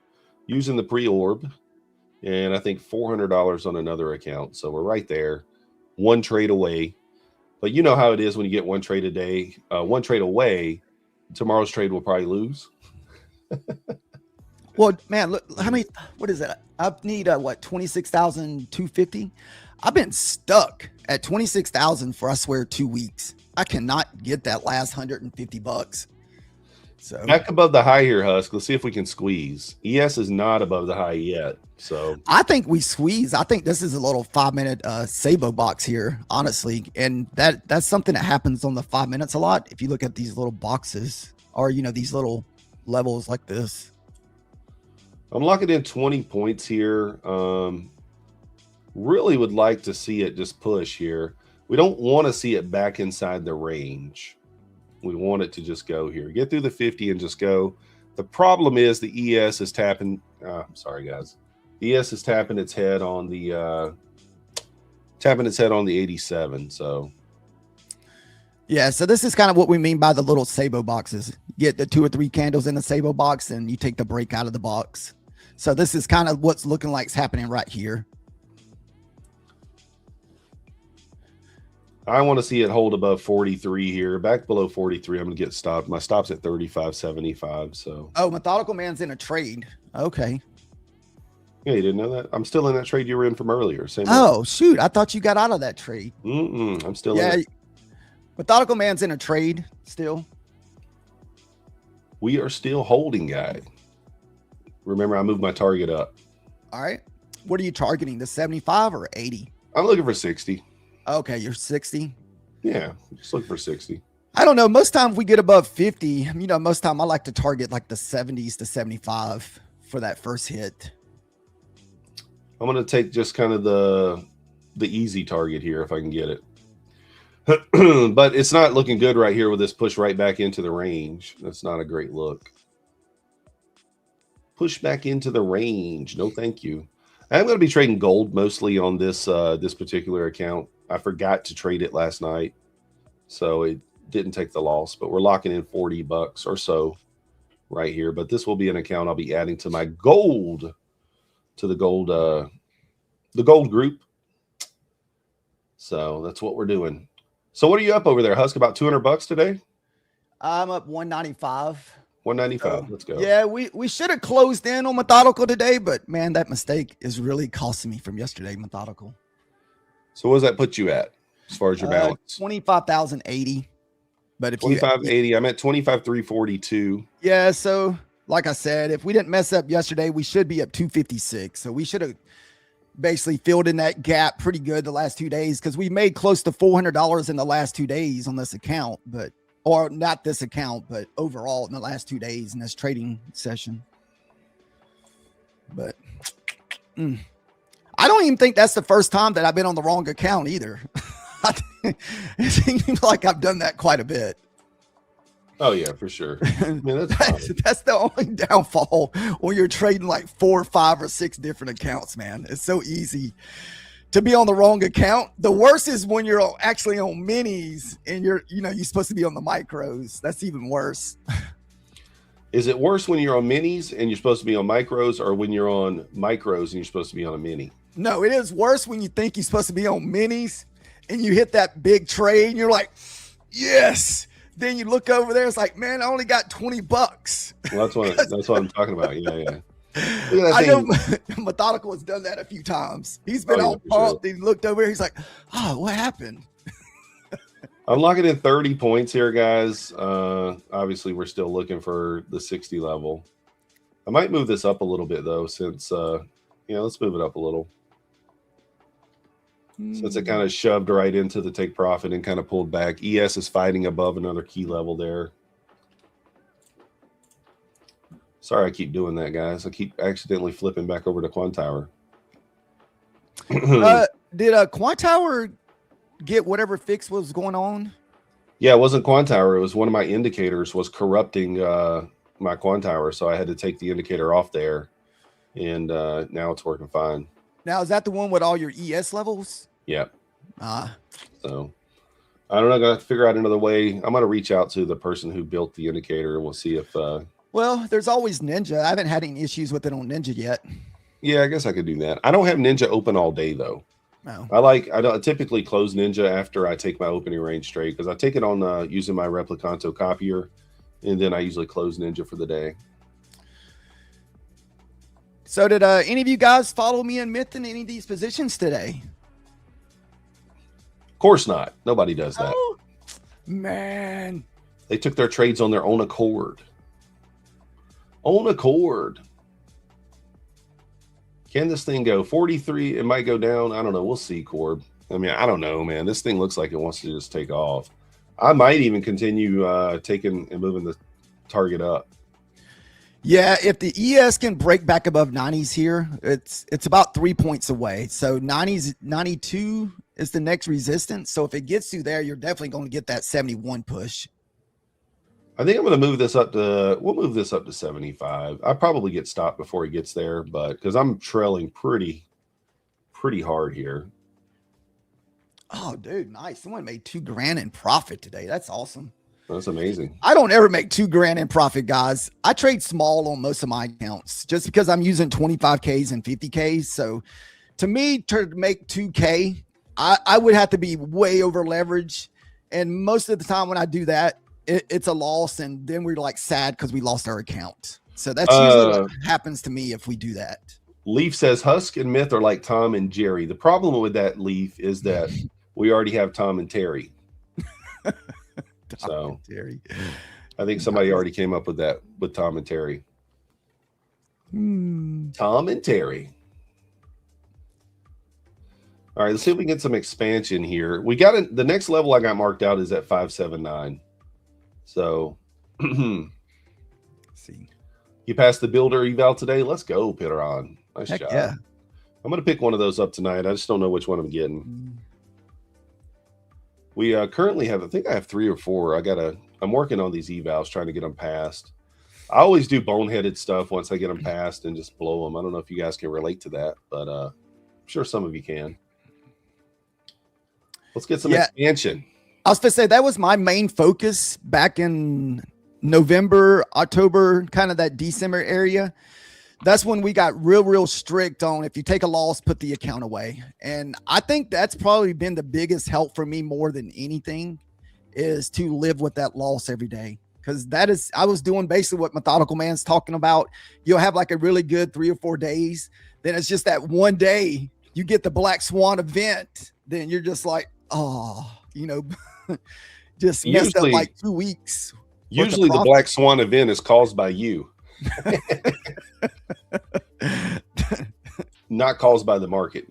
Speaker 8: using the pre-orb, and I think $400 on another account. So we're right there, one trade away. But you know how it is when you get one trade a day, one trade away. Tomorrow's trade will probably lose.
Speaker 9: Well, man, look how many. What is that? I need what 26,250. I've been stuck at 26,000 for I swear 2 weeks. I cannot get that last $150. So
Speaker 8: Back above the high here, Husk. Let's see if we can squeeze. ES is not above the high yet. So
Speaker 9: I think we squeeze. I think this is a little 5-minute Sabo box here, honestly. And that's something that happens on the 5 minutes a lot. If you look at these little boxes or, you know, these little levels like this.
Speaker 8: I'm locking in 20 points here. Really would like to see it just push here. We don't want to see it back inside the range. We want it to just go here. Get through the 50 and just go. The problem is the ES is tapping. Sorry, guys. ES is tapping its head on the 87. So
Speaker 9: Yeah, so this is kind of what we mean by the little Sabo boxes. You get the 2 or 3 candles in the Sabo box and you take the break out of the box. So this is kind of what's looking like it's happening right here.
Speaker 8: I want to see it hold above 43 here. Back below 43, I'm going to get stopped. My stop's at 35.75. So
Speaker 9: Oh, Methodical Man's in a trade. Okay.
Speaker 8: yeah, you didn't know that? I'm still in that trade you were in from earlier. Same.
Speaker 9: Oh, shoot. I thought you got out of that trade.
Speaker 8: I'm still
Speaker 9: Yeah.
Speaker 8: in it.
Speaker 9: Methodical Man's in a trade still.
Speaker 8: We are still holding, guy. Remember, I moved my target up.
Speaker 9: All right. What are you targeting? The 75 or 80?
Speaker 8: I'm looking for 60.
Speaker 9: Okay, you're 60.
Speaker 8: Yeah, just looking for 60.
Speaker 9: I don't know. Most times we get above 50. You know, most time I like to target like the 70s to 75 for that first hit.
Speaker 8: I'm going to take just kind of the easy target here if I can get it. But it's not looking good right here with this push right back into the range. That's not a great look. Push back into the range. No, thank you. I'm going to be trading gold mostly on this this particular account. I forgot to trade it last night, so it didn't take the loss. But we're locking in $40 or so right here. But this will be an account I'll be adding to my gold, to the gold group. So that's what we're doing. So what are you up over there, Husk? About $200 today?
Speaker 9: I'm up 195.
Speaker 8: 195. Let's go.
Speaker 9: Yeah, we should have closed in on Methodical today, but man, that mistake is really costing me from yesterday, Methodical.
Speaker 8: So what does that put you at as far as your balance?
Speaker 9: 25,080. But if
Speaker 8: 2580, I'm at 25,342.
Speaker 9: Yeah, so like I said, if we didn't mess up yesterday, we should be up 256. So we should have basically filled in that gap pretty good the last 2 days, because we made close to $400 in the last 2 days on this account, or not this account, but overall in the last 2 days in this trading session. But I don't even think that's the first time that I've been on the wrong account either. It seems like I've done that quite a bit.
Speaker 8: Oh yeah, for sure. I mean,
Speaker 9: that's the only downfall when you're trading like 4, 5, or 6 different accounts, man. It's so easy to be on the wrong account. The worst is when you're actually on minis and you're supposed to be on the micros. That's even worse.
Speaker 8: Is it worse when you're on minis and you're supposed to be on micros, or when you're on micros and you're supposed to be on a mini?
Speaker 9: No, it is worse when you think you're supposed to be on minis and you hit that big trade and you're like, yes. Then you look over there, it's like, man, I only got $20.
Speaker 8: Well, that's what I'm talking about. Yeah.
Speaker 9: I know Methodical has done that a few times. He's been all pumped. Sure. He looked over here. He's like, oh, what happened?
Speaker 8: I'm locking in 30 points here, guys. Obviously, we're still looking for the 60 level. I might move this up a little bit, though, since, let's move it up a little. Since it kind of shoved right into the take profit and kind of pulled back. ES is fighting above another key level there. Sorry, I keep doing that, guys. I keep accidentally flipping back over to Quantower.
Speaker 9: Did Quantower get whatever fix was going on?
Speaker 8: Yeah, it wasn't Quantower. It was one of my indicators was corrupting my Quantower, so I had to take the indicator off there, and now it's working fine.
Speaker 9: Now, is that the one with all your ES levels?
Speaker 8: Yeah.
Speaker 9: Ah.
Speaker 8: So I don't know. I got to figure out another way. I'm going to reach out to the person who built the indicator, and we'll see if.
Speaker 9: Well, there's always Ninja. I haven't had any issues with it on Ninja yet.
Speaker 8: Yeah, I guess I could do that. I don't have Ninja open all day though.
Speaker 9: No.
Speaker 8: I don't typically close Ninja after I take my opening range trade because I take it on using my Replicanto copier, and then I usually close Ninja for the day.
Speaker 9: So did any of you guys follow me in Myth in any of these positions today?
Speaker 8: Of course not. Nobody does that.
Speaker 9: Oh, man.
Speaker 8: They took their trades on their own accord. Own accord. Can this thing go 43? It might go down. I don't know. We'll see, Corb. I mean, I don't know, man. This thing looks like it wants to just take off. I might even continue taking and moving the target up.
Speaker 9: Yeah, if the ES can break back above 90s here, it's about 3 points away. So 90s, 92 is the next resistance. So if it gets through there, you're definitely going to get that 71 push.
Speaker 8: I think I'm going to move this up to, we'll move this up to 75. I probably get stopped before he gets there, but because I'm trailing pretty hard here.
Speaker 9: Oh, dude, nice. Someone made $2,000 in profit today. That's awesome.
Speaker 8: That's amazing.
Speaker 9: I don't ever make $2,000 in profit, guys. I trade small on most of my accounts just because I'm using 25Ks and 50Ks. So to me, to make 2K, I would have to be way over leveraged. And most of the time when I do that, it's a loss. And then we're like sad because we lost our account. So that's usually what happens to me if we do that.
Speaker 8: Leaf says Husk and Myth are like Tom and Jerry. The problem with that, Leaf, is that we already have Tom and Terry. So
Speaker 9: Terry.
Speaker 8: I think somebody already came up with that with Tom and Terry. Tom and Terry. All right, let's see if we can get some expansion here. We got the next level I got marked out is at 579. So
Speaker 9: see.
Speaker 8: You passed the builder eval today. Let's go, Pitteron. Nice job.
Speaker 9: Yeah.
Speaker 8: I'm gonna pick one of those up tonight. I just don't know which one I'm getting. We currently have, I think I have 3 or 4. I'm working on these evals, trying to get them passed. I always do boneheaded stuff once I get them passed and just blow them. I don't know if you guys can relate to that, but I'm sure some of you can. Let's get some expansion.
Speaker 9: I was going to say that was my main focus back in November, October, kind of that December area. That's when we got real strict on if you take a loss, put the account away. And I think that's probably been the biggest help for me more than anything is to live with that loss every day. Because I was doing basically what Methodical Man's talking about. You'll have like a really good 3 or 4 days. Then it's just that one day you get the Black Swan event. Then you're just like, oh, just messed up like 2 weeks.
Speaker 8: Usually the Black Swan event is caused by you. Not caused by the market,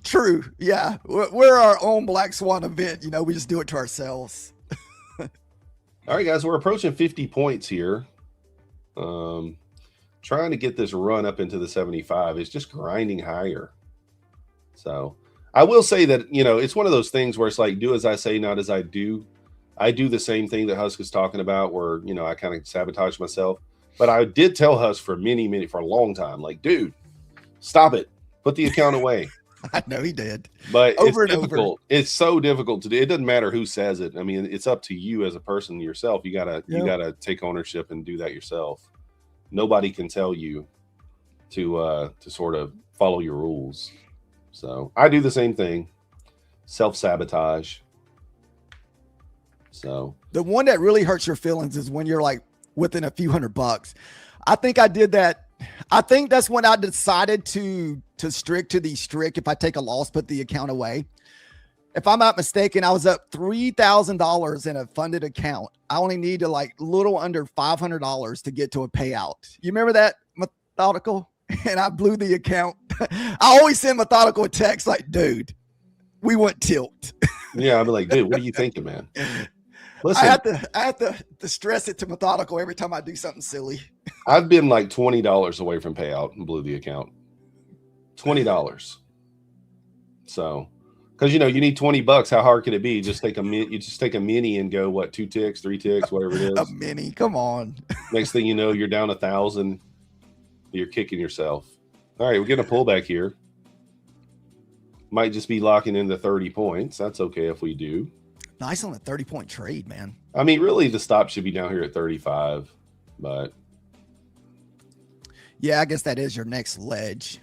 Speaker 9: True. Yeah, we're our own Black Swan event. We just do it to ourselves.
Speaker 8: All right, guys, we're approaching 50 points here. Trying to get this run up into the 75 is just grinding higher. So I will say that it's one of those things where it's like do as I say, not as I do. I do the same thing that Husk is talking about, where I kind of sabotage myself. But I did tell Husk for for a long time, like, dude, stop it. Put the account away.
Speaker 9: I know he did.
Speaker 8: But it's difficult. It's so difficult to do. It doesn't matter who says it. I mean, it's up to you as a person yourself. You gotta take ownership and do that yourself. Nobody can tell you to sort of follow your rules. So I do the same thing. Self-sabotage. So
Speaker 9: the one that really hurts your feelings is when you're like within a few $100. I think I did that. I think that's when I decided to stick to the strict. If I take a loss, put the account away. If I'm not mistaken, I was up $3,000 in a funded account. I only needed like little under $500 to get to a payout. You remember that, Methodical? And I blew the account. I always send Methodical a text like, dude, we went tilt.
Speaker 8: Yeah, I'd be like, dude, what are you thinking, man? Listen,
Speaker 9: I have to stress it to methodical every time I do something silly.
Speaker 8: I've been like $20 away from payout and blew the account. $20. So, because you need $20. How hard can it be? Just take you just take a mini and go what, 2 ticks, 3 ticks, whatever it is.
Speaker 9: A mini, come on.
Speaker 8: Next thing you know, you're down 1,000. You're kicking yourself. All right, we're getting a pullback here. Might just be locking into 30 points. That's okay if we do.
Speaker 9: Nice on the 30-point trade, man.
Speaker 8: I mean, really, the stop should be down here at 35, but
Speaker 9: yeah, I guess that is your next ledge.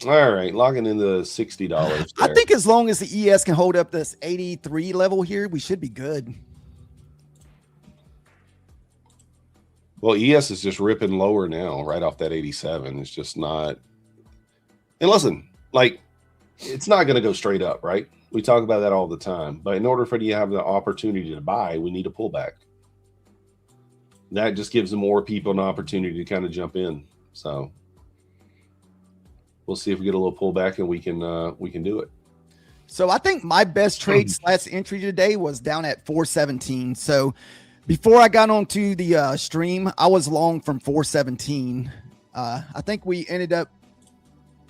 Speaker 8: all right, logging in the $60.
Speaker 9: I think as long as the ES can hold up this 83 level here, we should be good.
Speaker 8: Well, ES is just ripping lower now, right off that 87. It's just not. And listen, like, it's not going to go straight up, right? We talk about that all the time. But in order for you to have the opportunity to buy, we need a pullback. That just gives more people an opportunity to kind of jump in. So we'll see if we get a little pullback and we can do it.
Speaker 9: So I think my best trade / entry today was down at 417. So before I got onto the stream, I was long from 417. I think we ended up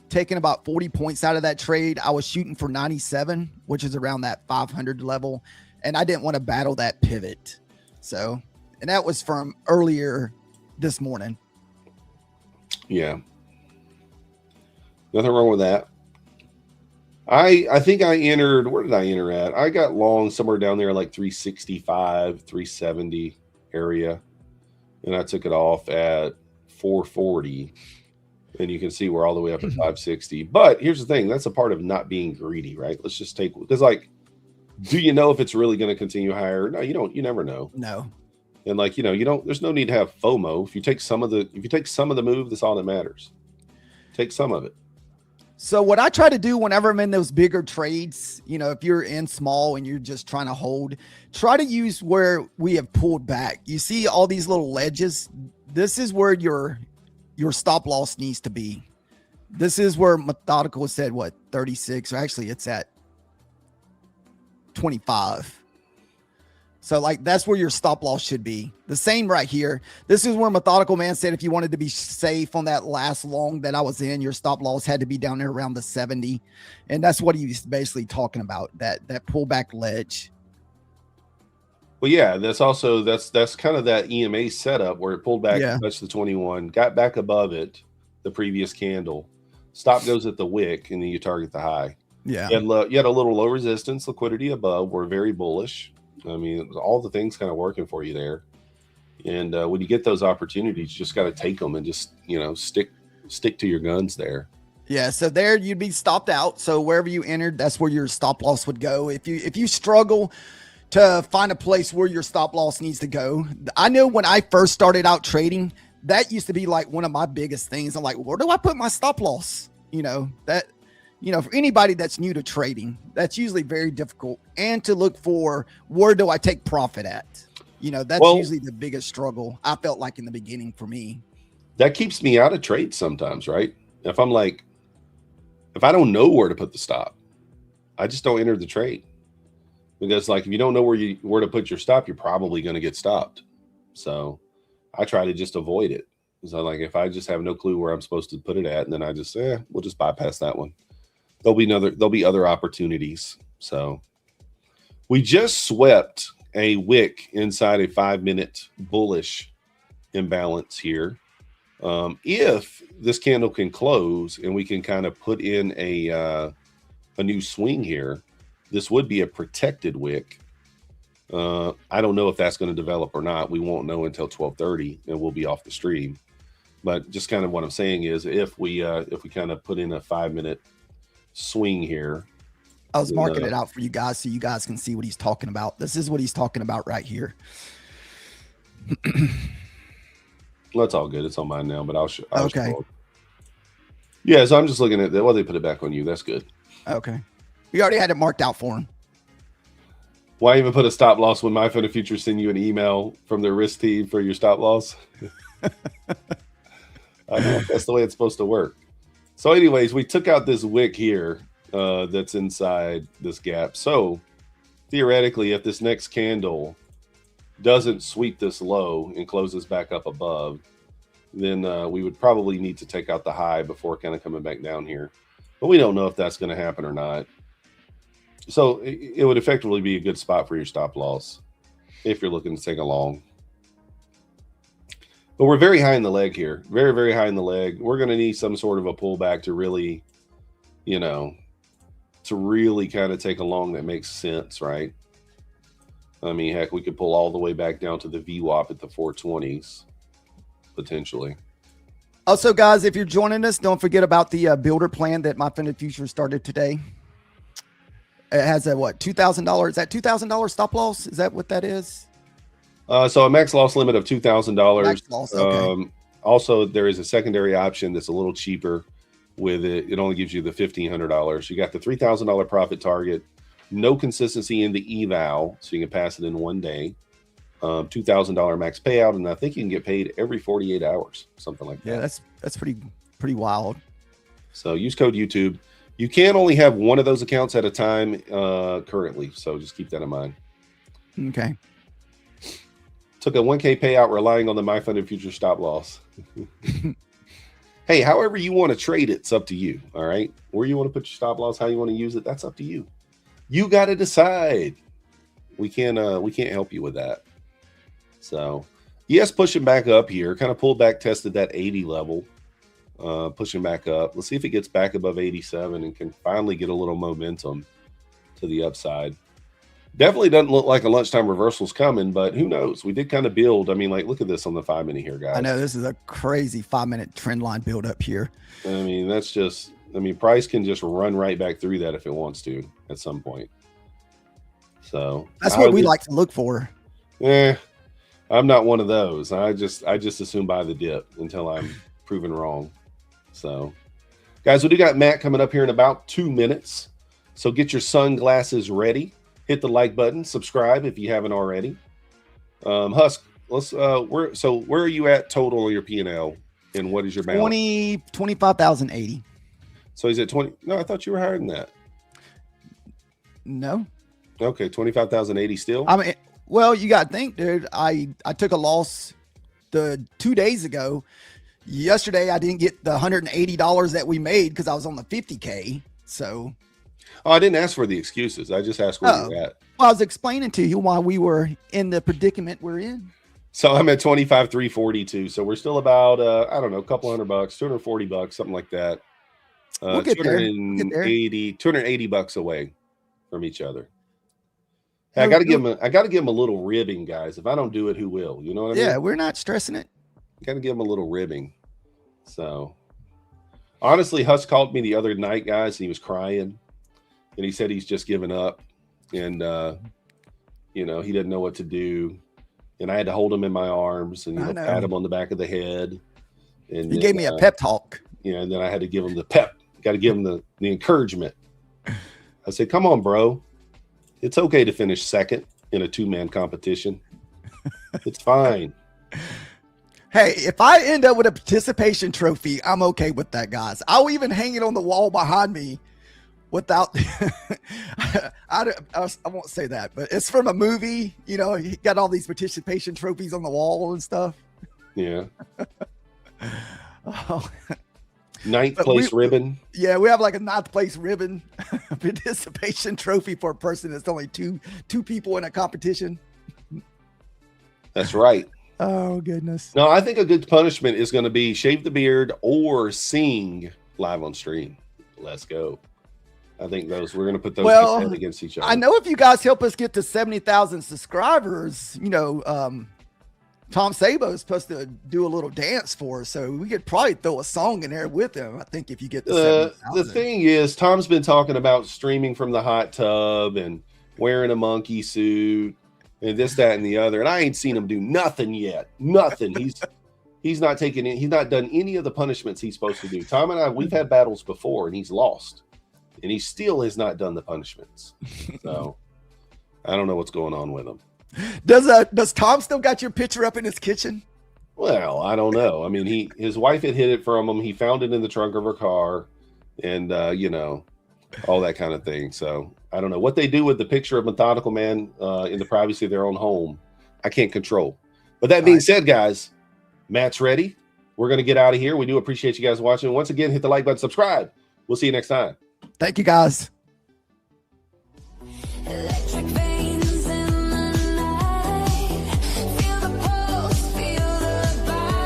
Speaker 9: taking about 40 points out of that trade. I was shooting for 97, which is around that 500 level, and I didn't want to battle that pivot. So, and that was from earlier this morning.
Speaker 8: Yeah. Nothing wrong with that. I think I entered, where did I enter at? I got long somewhere down there like 365, 370 area. And I took it off at 440. And you can see we're all the way up at 560. But here's the thing. That's a part of not being greedy, right? Let's just take, because like, do you know if it's really going to continue higher? No, you don't. You never know.
Speaker 9: No.
Speaker 8: And like, you don't, there's no need to have FOMO. If you take some of the move, that's all that matters. Take some of it.
Speaker 9: So what I try to do whenever I'm in those bigger trades, if you're in small and you're just trying to hold, try to use where we have pulled back. You see all these little ledges. This is where your stop loss needs to be. This is where methodical said, what, 36, or actually it's at 25. So like, that's where your stop loss should be. The same right here. This is where methodical man said, if you wanted to be safe on that last long that I was in, your stop loss had to be down there around the 70. And that's what he was basically talking about, that pullback ledge.
Speaker 8: Well, yeah, that's kind of that EMA setup where it pulled back, touched the 21, got back above it, the previous candle, stop goes at the wick, and then you target the high.
Speaker 9: Yeah.
Speaker 8: You had a little low resistance, liquidity above. We're very bullish. I mean, all the things kind of working for you there. And when you get those opportunities, you just got to take them and just, stick to your guns there.
Speaker 9: Yeah. So there you'd be stopped out. So wherever you entered, that's where your stop loss would go. If you struggle to find a place where your stop loss needs to go, I know when I first started out trading, that used to be like one of my biggest things. I'm like, where do I put my stop loss? For anybody that's new to trading, that's usually very difficult. And to look for, where do I take profit at? That's usually the biggest struggle I felt like in the beginning for me.
Speaker 8: That keeps me out of trades sometimes, right? If I don't know where to put the stop, I just don't enter the trade. Because like, if you don't know where to put your stop, you're probably going to get stopped. So I try to just avoid it. So like, if I just have no clue where I'm supposed to put it at, and then I just we'll just bypass that one. There'll be other opportunities. So we just swept a wick inside a 5-minute bullish imbalance here. If this candle can close and we can kind of put in a new swing here, this would be a protected wick. I don't know if that's going to develop or not. We won't know until 12:30, and we'll be off the stream. But just kind of what I'm saying is, if we kind of put in a 5-minute swing here.
Speaker 9: I was marking it out for you guys so you guys can see what he's talking about. This is what he's talking about right here.
Speaker 8: Well, that's all good. It's on mine now, but I'll show.
Speaker 9: Okay.
Speaker 8: Yeah, so I'm just looking at that. Well, they put it back on you. That's good.
Speaker 9: Okay. We already had it marked out for him.
Speaker 8: Why even put a stop loss when MyFundedFutures send you an email from their risk team for your stop loss? I know that's the way it's supposed to work. So anyways, we took out this wick here that's inside this gap. So theoretically, if this next candle doesn't sweep this low and closes back up above, then we would probably need to take out the high before kind of coming back down here. But we don't know if that's going to happen or not. So it would effectively be a good spot for your stop loss if you're looking to take a long. But we're very high in the leg here. Very, very high in the leg. We're going to need some sort of a pullback to really, you know, to really kind of take a long that makes sense, right? I mean, heck, we could pull all the way back down to the VWAP at the 420s, potentially.
Speaker 9: Also, guys, if you're joining us, don't forget about the builder plan that MyFundedFutures started today. It has a what, $2,000? Is that $2,000 stop loss? Is that what that is?
Speaker 8: So a max loss limit of $2,000.
Speaker 9: Max loss, okay.
Speaker 8: Also, there is a secondary option that's a little cheaper with it. It only gives you the $1,500. You got the $3,000 profit target. No consistency in the eval, so you can pass it in one day. $2,000 max payout, and I think you can get paid every 48 hours, something like that.
Speaker 9: Yeah, that's pretty wild.
Speaker 8: So use code YouTube. You can only have one of those accounts at a time currently, so just keep that in mind.
Speaker 9: Okay.
Speaker 8: Took a 1K payout relying on the MyFundedFutures stop loss. Hey, however you want to trade it's up to you. All right, where you want to put your stop loss, how you want to use it, that's up to you. You got to decide. We can't help you with that. So yes, pushing back up here, kind of pulled back, tested that 80 level, pushing back up. Let's see if it gets back above 87 and can finally get a little momentum to the upside. Definitely doesn't look like a lunchtime reversal's coming, but who knows? We did kind of build. I mean, like, look at this on the 5 minute here, guys.
Speaker 9: I know this is a crazy 5 minute trend line build up here.
Speaker 8: I mean, that's just, I mean, price can just run right back through that if it wants to at some point. So
Speaker 9: that's what we like to look for.
Speaker 8: I'm not one of those. I just assume buy the dip until I'm proven wrong. So guys, we do got Matt coming up here in about 2 minutes. So get your sunglasses ready. Hit the like button, subscribe if you haven't already. Husk, let's where are you at total on your P&L, and what is your balance?
Speaker 9: 25,080.
Speaker 8: So he's at 20. No, I thought you were higher than that.
Speaker 9: No.
Speaker 8: Okay, 25,080 still.
Speaker 9: I mean, well, you got to think, dude. I took a loss 2 days ago. Yesterday, I didn't get the $180 that we made because I was on the 50K. So.
Speaker 8: Oh, I didn't ask for the excuses. I just asked where you're at.
Speaker 9: Well, I was explaining to you why we were in the predicament we're in.
Speaker 8: So I'm at 25,342. So we're still about I don't know, a couple $100, $240, something like that.
Speaker 9: We'll get there.
Speaker 8: 280 bucks away from each other. Hey, I got to give him a little ribbing, guys. If I don't do it, who will? You know what I mean?
Speaker 9: Yeah, we're not stressing it.
Speaker 8: Got to give him a little ribbing. So honestly, Huss called me the other night, guys, and he was crying. And he said he's just given up, and you know, he didn't know what to do. And I had to hold him in my arms and pat him on the back of the head. And
Speaker 9: he gave me a pep talk.
Speaker 8: You know, and then I had to give him the pep. Got to give him the encouragement. I said, "Come on, bro. It's okay to finish second in a 2-man competition. It's fine."
Speaker 9: Hey, if I end up with a participation trophy, I'm okay with that, guys. I'll even hang it on the wall behind me. Without, I won't say that, but it's from a movie. You know, he got all these participation trophies on the wall and stuff.
Speaker 8: Yeah.
Speaker 9: Oh.
Speaker 8: 9th place ribbon.
Speaker 9: Yeah, we have like a 9th place ribbon participation trophy for a person that's only two people in a competition.
Speaker 8: That's right.
Speaker 9: Oh, goodness.
Speaker 8: No, I think a good punishment is going to be shave the beard or sing live on stream. Let's go. I think we're going to put those against each other.
Speaker 9: I know if you guys help us get to 70,000 subscribers, you know, Tom Sabo is supposed to do a little dance for us, so we could probably throw a song in there with him. I think if you get to 70,000.
Speaker 8: The thing is, Tom's been talking about streaming from the hot tub and wearing a monkey suit and this, that, and the other, and I ain't seen him do nothing yet. Nothing. He's not taking it. He's not done any of the punishments he's supposed to do. Tom and I, we've had battles before, and he's lost. And he still has not done the punishments. So I don't know what's going on with him.
Speaker 9: Does Tom still got your picture up in his kitchen?
Speaker 8: Well, I don't know. I mean, his wife had hid it from him. He found it in the trunk of her car, and you know, all that kind of thing. So I don't know what they do with the picture of Methodical Man in the privacy of their own home. I can't control. But that being said, guys, Matt's ready. We're going to get out of here. We do appreciate you guys watching. Once again, hit the like button, subscribe. We'll see you next time.
Speaker 9: Thank you, guys.
Speaker 10: Electric veins in the night. Feel the pulse, feel the vibe.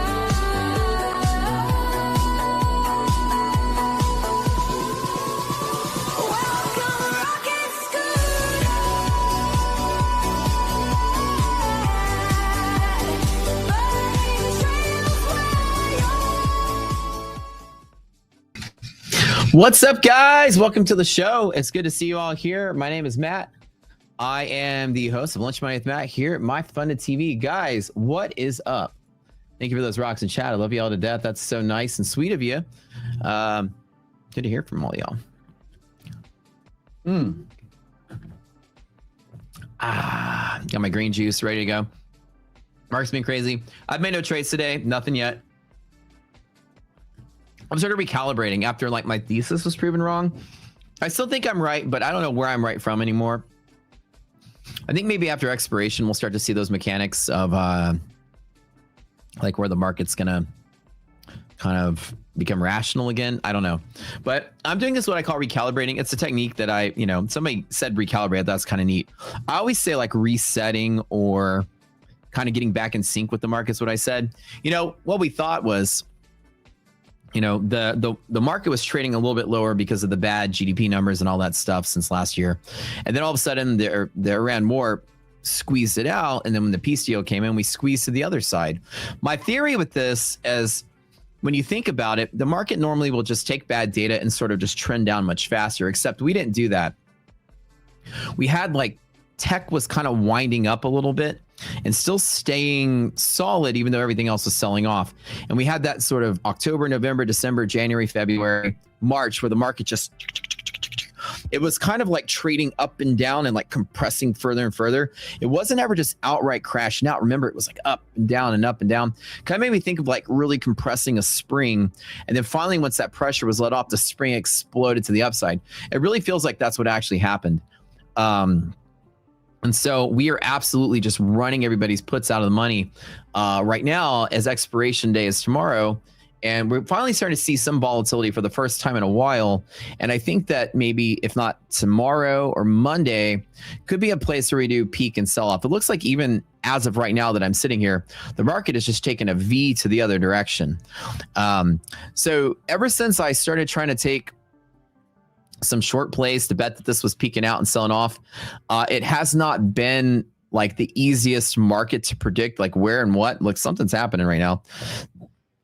Speaker 10: Welcome, rocket scooter. Burning trails where you're.
Speaker 3: What's up, guys? Welcome to the show. It's good to see you all here. My name is Matt. I am the host of Lunch Money with Matt here at MyFundedTV. Guys, what is up? Thank you for those rocks in chat. I love you all to death. That's so nice and sweet of you. Good to hear from all y'all. Got my green juice ready to go. Mark's been crazy. I've made no trades today. Nothing yet. I'm sort of recalibrating after like my thesis was proven wrong. I still think I'm right, but I don't know where I'm right from anymore. I think maybe after expiration, we'll start to see those mechanics of like where the market's gonna kind of become rational again. I don't know, but I'm doing this what I call recalibrating. It's a technique that I, somebody said recalibrate. That's kind of neat. I always say like resetting or kind of getting back in sync with the market's what I said. What we thought was, the market was trading a little bit lower because of the bad GDP numbers and all that stuff since last year. And then all of a sudden the Iran war squeezed it out. And then when the peace deal came in, we squeezed to the other side. My theory with this is when you think about it, the market normally will just take bad data and sort of just trend down much faster, except we didn't do that. We had like tech was kind of winding up a little bit and still staying solid, even though everything else was selling off. And we had that sort of October, November, December, January, February, March, where the market just, it was kind of like trading up and down and like compressing further and further. It wasn't ever just outright crashing out. Remember, it was like up and down and up and down. Kind of made me think of like really compressing a spring. And then finally, once that pressure was let off, the spring exploded to the upside. It really feels like that's what actually happened. And so we are absolutely just running everybody's puts out of the money right now as expiration day is tomorrow. And we're finally starting to see some volatility for the first time in a while. And I think that maybe if not tomorrow or Monday could be a place where we do peak and sell off. It looks like even as of right now that I'm sitting here, the market is just taking a V to the other direction. So ever since I started trying to take some short plays to bet that this was peaking out and selling off, it has not been like the easiest market to predict like where and what. Look, something's happening right now.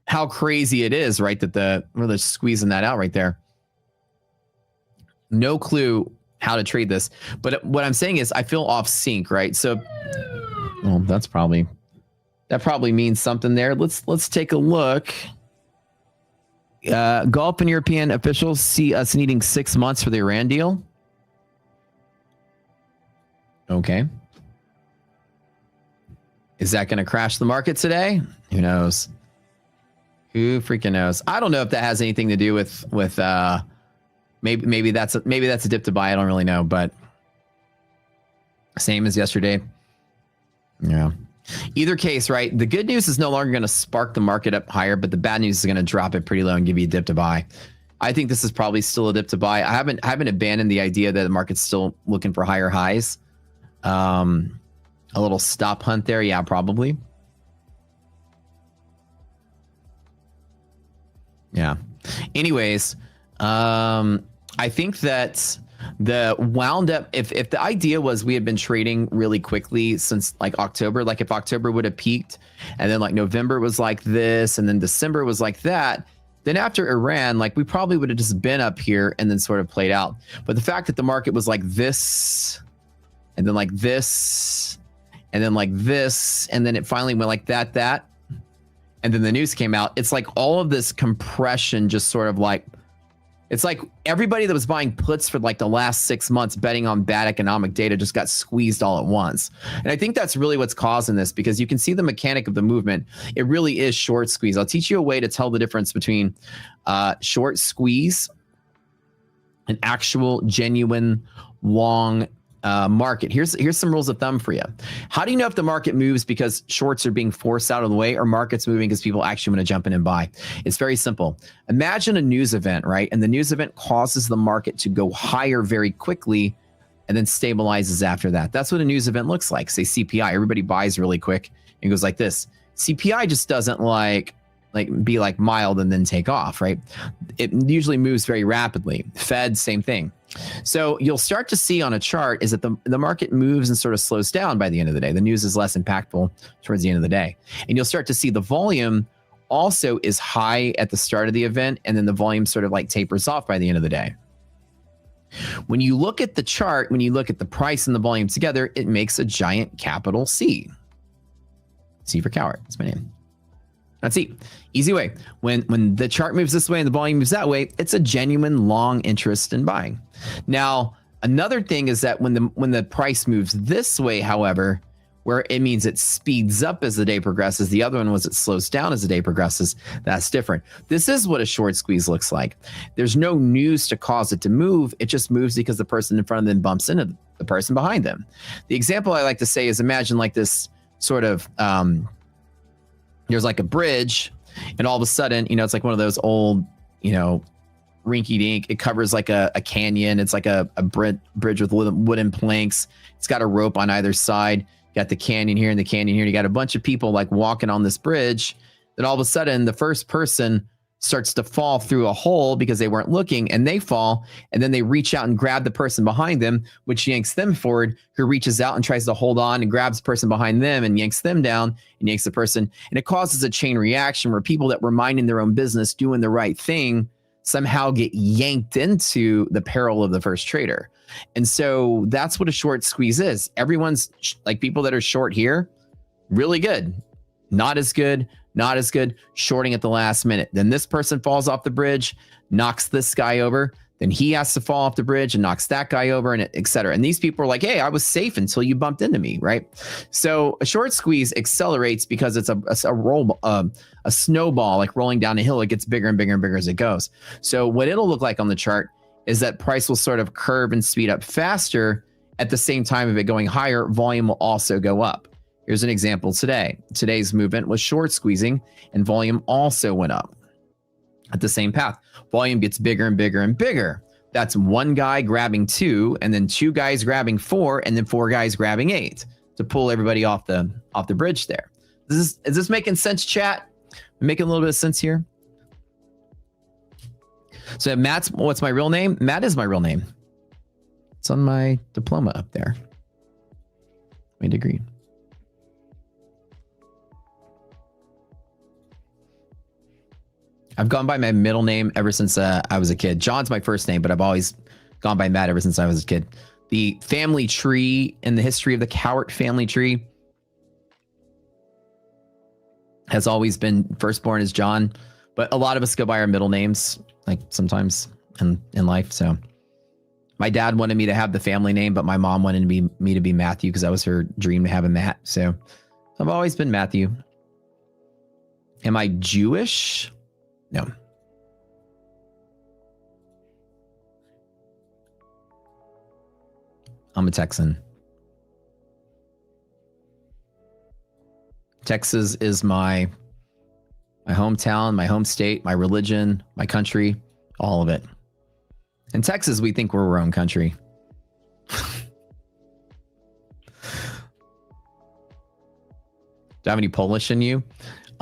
Speaker 3: How crazy it is, right? That they're squeezing that out right there. No clue how to trade this, but what I'm saying is I feel off sync, right? So, well, that probably means something there. Let's take a look. Gulf and European officials see us needing 6 months for the Iran deal. Okay. Is that going to crash the market today? Who knows? Who freaking knows? I don't know if that has anything to do with maybe that's a dip to buy. I don't really know, but same as yesterday. Yeah. Either case, right? The good news is no longer going to spark the market up higher, but the bad news is going to drop it pretty low and give you a dip to buy. I think this is probably still a dip to buy. I haven't abandoned the idea that the market's still looking for higher highs. A little stop hunt there, yeah, probably. Yeah. Anyways, I think that the wound up, if the idea was we had been trading really quickly since like October, like if October would have peaked and then like November was like this and then December was like that, then after Iran, like we probably would have just been up here and then sort of played out. But the fact that the market was like this and then like this and then like this and then it finally went like that and then the news came out, it's like all of this compression just sort of like, it's like everybody that was buying puts for like the last 6 months betting on bad economic data just got squeezed all at once. And I think that's really what's causing this, because you can see the mechanic of the movement. It really is short squeeze. I'll teach you a way to tell the difference between short squeeze, an actual genuine long market. Here's some rules of thumb for you. How do you know if the market moves because shorts are being forced out of the way or market's moving because people actually want to jump in and buy? It's very simple. Imagine a news event, right? And the news event causes the market to go higher very quickly and then stabilizes after that. That's what a news event looks like. Say CPI, everybody buys really quick and goes like this. CPI just doesn't be like mild and then take off, right? It usually moves very rapidly. Fed, same thing. So you'll start to see on a chart is that the market moves and sort of slows down by the end of the day. The news is less impactful towards the end of the day. And you'll start to see the volume also is high at the start of the event, and then the volume sort of like tapers off by the end of the day. When you look at the chart, when you look at the price and the volume together, it makes a giant capital C. C for coward, that's my name. That's it. Easy way. When the chart moves this way and the volume moves that way, it's a genuine long interest in buying. Now, another thing is that when the price moves this way, however, where it means it speeds up as the day progresses, the other one was it slows down as the day progresses. That's different. This is what a short squeeze looks like. There's no news to cause it to move. It just moves because the person in front of them bumps into the person behind them. The example I like to say is imagine like this sort of there's like a bridge, and all of a sudden, it's like one of those old, rinky dink. It covers like a canyon. It's like a bridge with wooden planks. It's got a rope on either side. You got the canyon here and the canyon here. You got a bunch of people like walking on this bridge. Then all of a sudden, the first person starts to fall through a hole because they weren't looking, and they fall, and then they reach out and grab the person behind them, which yanks them forward, who reaches out and tries to hold on and grabs the person behind them and yanks them down and yanks the person. And it causes a chain reaction where people that were minding their own business, doing the right thing, somehow get yanked into the peril of the first trader. And so that's what a short squeeze is. Everyone's like, people that are short here, really good, not as good, shorting at the last minute. Then this person falls off the bridge, knocks this guy over. Then he has to fall off the bridge and knocks that guy over, and et cetera. And these people are like, hey, I was safe until you bumped into me, right? So a short squeeze accelerates because it's a snowball, like rolling down a hill. It gets bigger and bigger and bigger as it goes. So what it'll look like on the chart is that price will sort of curve and speed up faster. At the same time of it going higher, volume will also go up. Here's an example today. Today's movement was short squeezing, and volume also went up at the same path. Volume gets bigger and bigger and bigger. That's one guy grabbing 2, and then 2 guys grabbing 4, and then 4 guys grabbing 8 to pull everybody off the bridge there. Is this making sense, chat? Making a little bit of sense here? So what's my real name? Matt is my real name. It's on my diploma up there. My degree. I've gone by my middle name ever since I was a kid. John's my first name, but I've always gone by Matt ever since I was a kid. The family tree in the history of the Cowart family tree has always been firstborn is John, but a lot of us go by our middle names, like sometimes in life. So my dad wanted me to have the family name, but my mom wanted me to be Matthew because that was her dream to have a Matt. So I've always been Matthew. Am I Jewish? No. I'm a Texan. Texas is my hometown, my home state, my religion, my country, all of it. In Texas, we think we're our own country. Do I have any Polish in you?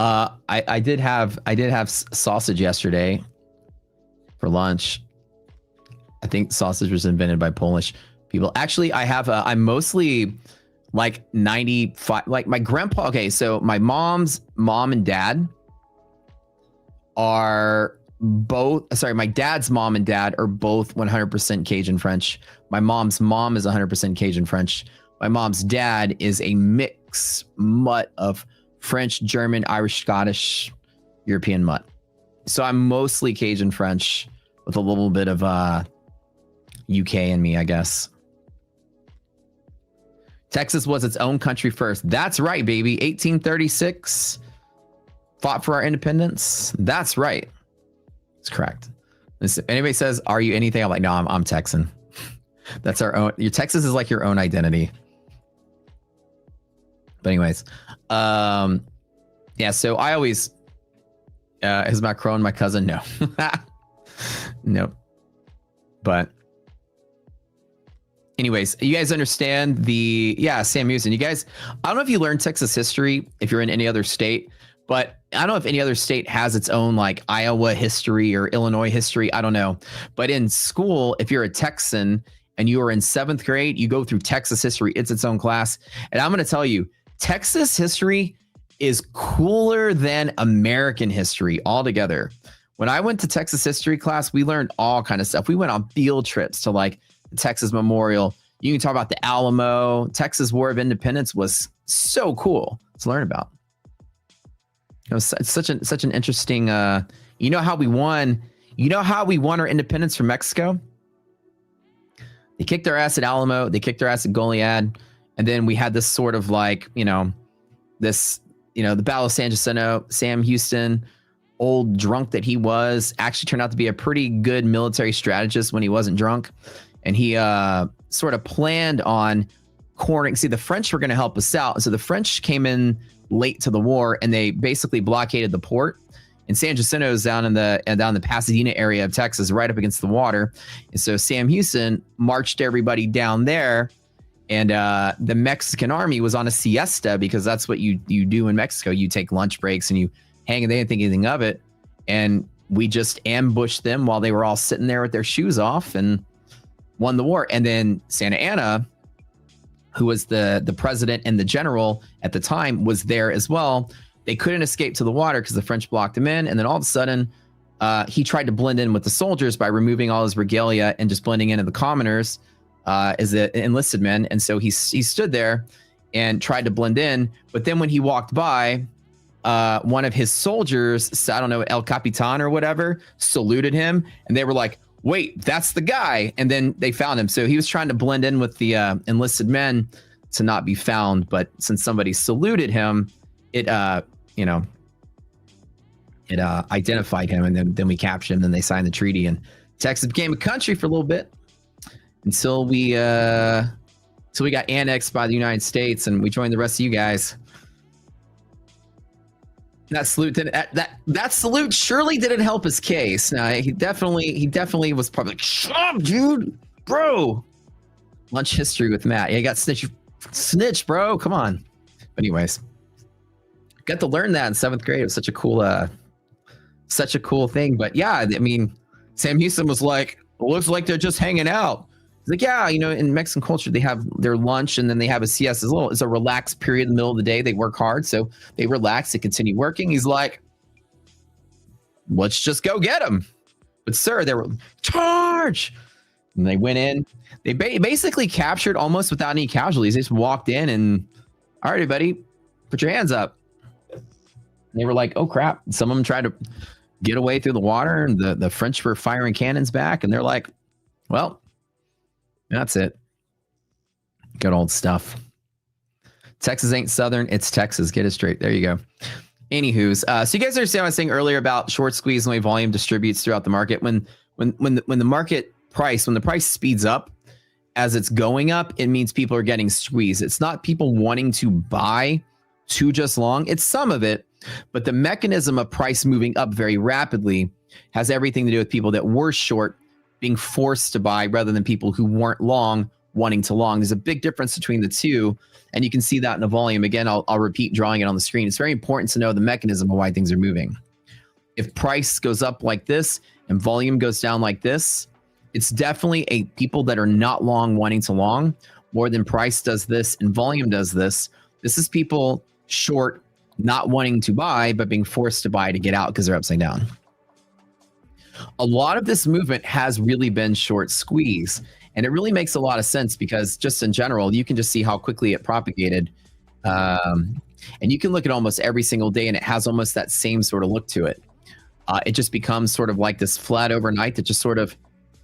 Speaker 3: I did have sausage yesterday for lunch. I think sausage was invented by Polish people. Actually, I'm mostly like 95, like my grandpa. Okay, so my mom's mom and dad are both, sorry, my dad's mom and dad are both 100% Cajun French. My mom's mom is 100% Cajun French. My mom's dad is a mix mutt of French, German, Irish, Scottish, European mutt. So I'm mostly Cajun French with a little bit of UK in me, I guess. Texas was its own country first. That's right, baby. 1836. Fought for our independence. That's right. It's correct. If anybody says, are you anything? I'm like, no, I'm Texan. That's our own. Your Texas is like your own identity. But anyways, yeah. So I always is Macron my cousin? No, nope. But anyways, you guys understand Sam Houston. You guys, I don't know if you learned Texas history if you're in any other state, but I don't know if any other state has its own like Iowa history or Illinois history. I don't know. But in school, if you're a Texan and you are in 7th grade, you go through Texas history. It's its own class. And I'm going to tell you, Texas history is cooler than American history altogether. When I went to Texas history class, we learned all kind of stuff. We went on field trips to like the Texas Memorial. You can talk about the Alamo. Texas War of Independence was so cool to learn about. It was such an interesting. You know how we won? You know how we won our independence from Mexico? They kicked our ass at Alamo. They kicked our ass at Goliad, and then we had this sort of like the Battle of San Jacinto. Sam Houston, old drunk that he was, actually turned out to be a pretty good military strategist when he wasn't drunk, and he sort of planned on cornering. See, the French were going to help us out, so the French came in late to the war, and they basically blockaded the port. And San Jacinto is down in the Pasadena area of Texas, right up against the water. And so Sam Houston marched everybody down there, and the Mexican army was on a siesta, because that's what you do in Mexico. You take lunch breaks and you hang, and they didn't think anything of it. And we just ambushed them while they were all sitting there with their shoes off and won the war. And then Santa Anna, who was the president and the general at the time, was there as well. They couldn't escape to the water because the French blocked him in. And then all of a sudden, he tried to blend in with the soldiers by removing all his regalia and just blending into the commoners as an enlisted men. And so he stood there and tried to blend in. But then when he walked by, one of his soldiers, I don't know, El Capitan or whatever, saluted him. And they were like, wait, that's the guy. And then they found him. So he was trying to blend in with the enlisted men to not be found. But since somebody saluted him, it identified him, and then we captured him. Then they signed the treaty, and Texas became a country for a little bit until we got annexed by the United States, and we joined the rest of you guys. That salute that salute surely didn't help his case. Now he definitely was probably like, shut up, dude, bro. Lunch history with Matt. Yeah, he got snitch, bro. Come on. But anyways, got to learn that in 7th grade. It was such a cool thing. But yeah, I mean, Sam Houston was like, it looks like they're just hanging out. He's like, yeah, in Mexican culture, they have their lunch and then they have a siesta. It's a relaxed period in the middle of the day. They work hard, so they relax, they continue working. He's like, let's just go get them. But sir, they were charge. And they went in. They basically captured almost without any casualties. They just walked in and, all right, everybody, put your hands up. And they were like, oh crap. Some of them tried to get away through the water, and the French were firing cannons back, and they're like, well, that's it. Good old stuff. Texas ain't Southern, it's Texas. Get it straight. There you go. Anywho's, so you guys understand what I was saying earlier about short squeeze and the way volume distributes throughout the market. When the price speeds up as it's going up, it means people are getting squeezed. It's not people wanting to buy too just long. It's some of it, but the mechanism of price moving up very rapidly has everything to do with people that were short being forced to buy rather than people who weren't long wanting to long. There's a big difference between the two, and you can see that in the volume. Again, I'll repeat drawing it on the screen. It's very important to know the mechanism of why things are moving. If price goes up like this and volume goes down like this, it's definitely a people that are not long wanting to long more than price does this and volume does this. This is people short not wanting to buy but being forced to buy to get out because they're upside down. A lot of this movement has really been short squeeze, and it really makes a lot of sense because just in general, you can just see how quickly it propagated. And you can look at almost every single day and it has almost that same sort of look to it. It just becomes sort of like this flat overnight that just sort of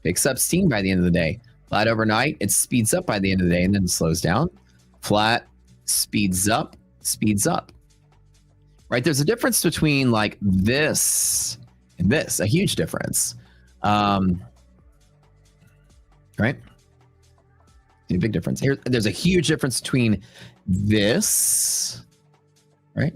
Speaker 3: picks up steam by the end of the day. Flat overnight, it speeds up by the end of the day and then slows down. Flat, speeds up, right? There's a difference between like this and this, a huge difference, right?
Speaker 11: See a big difference here. There's a huge difference between this, right?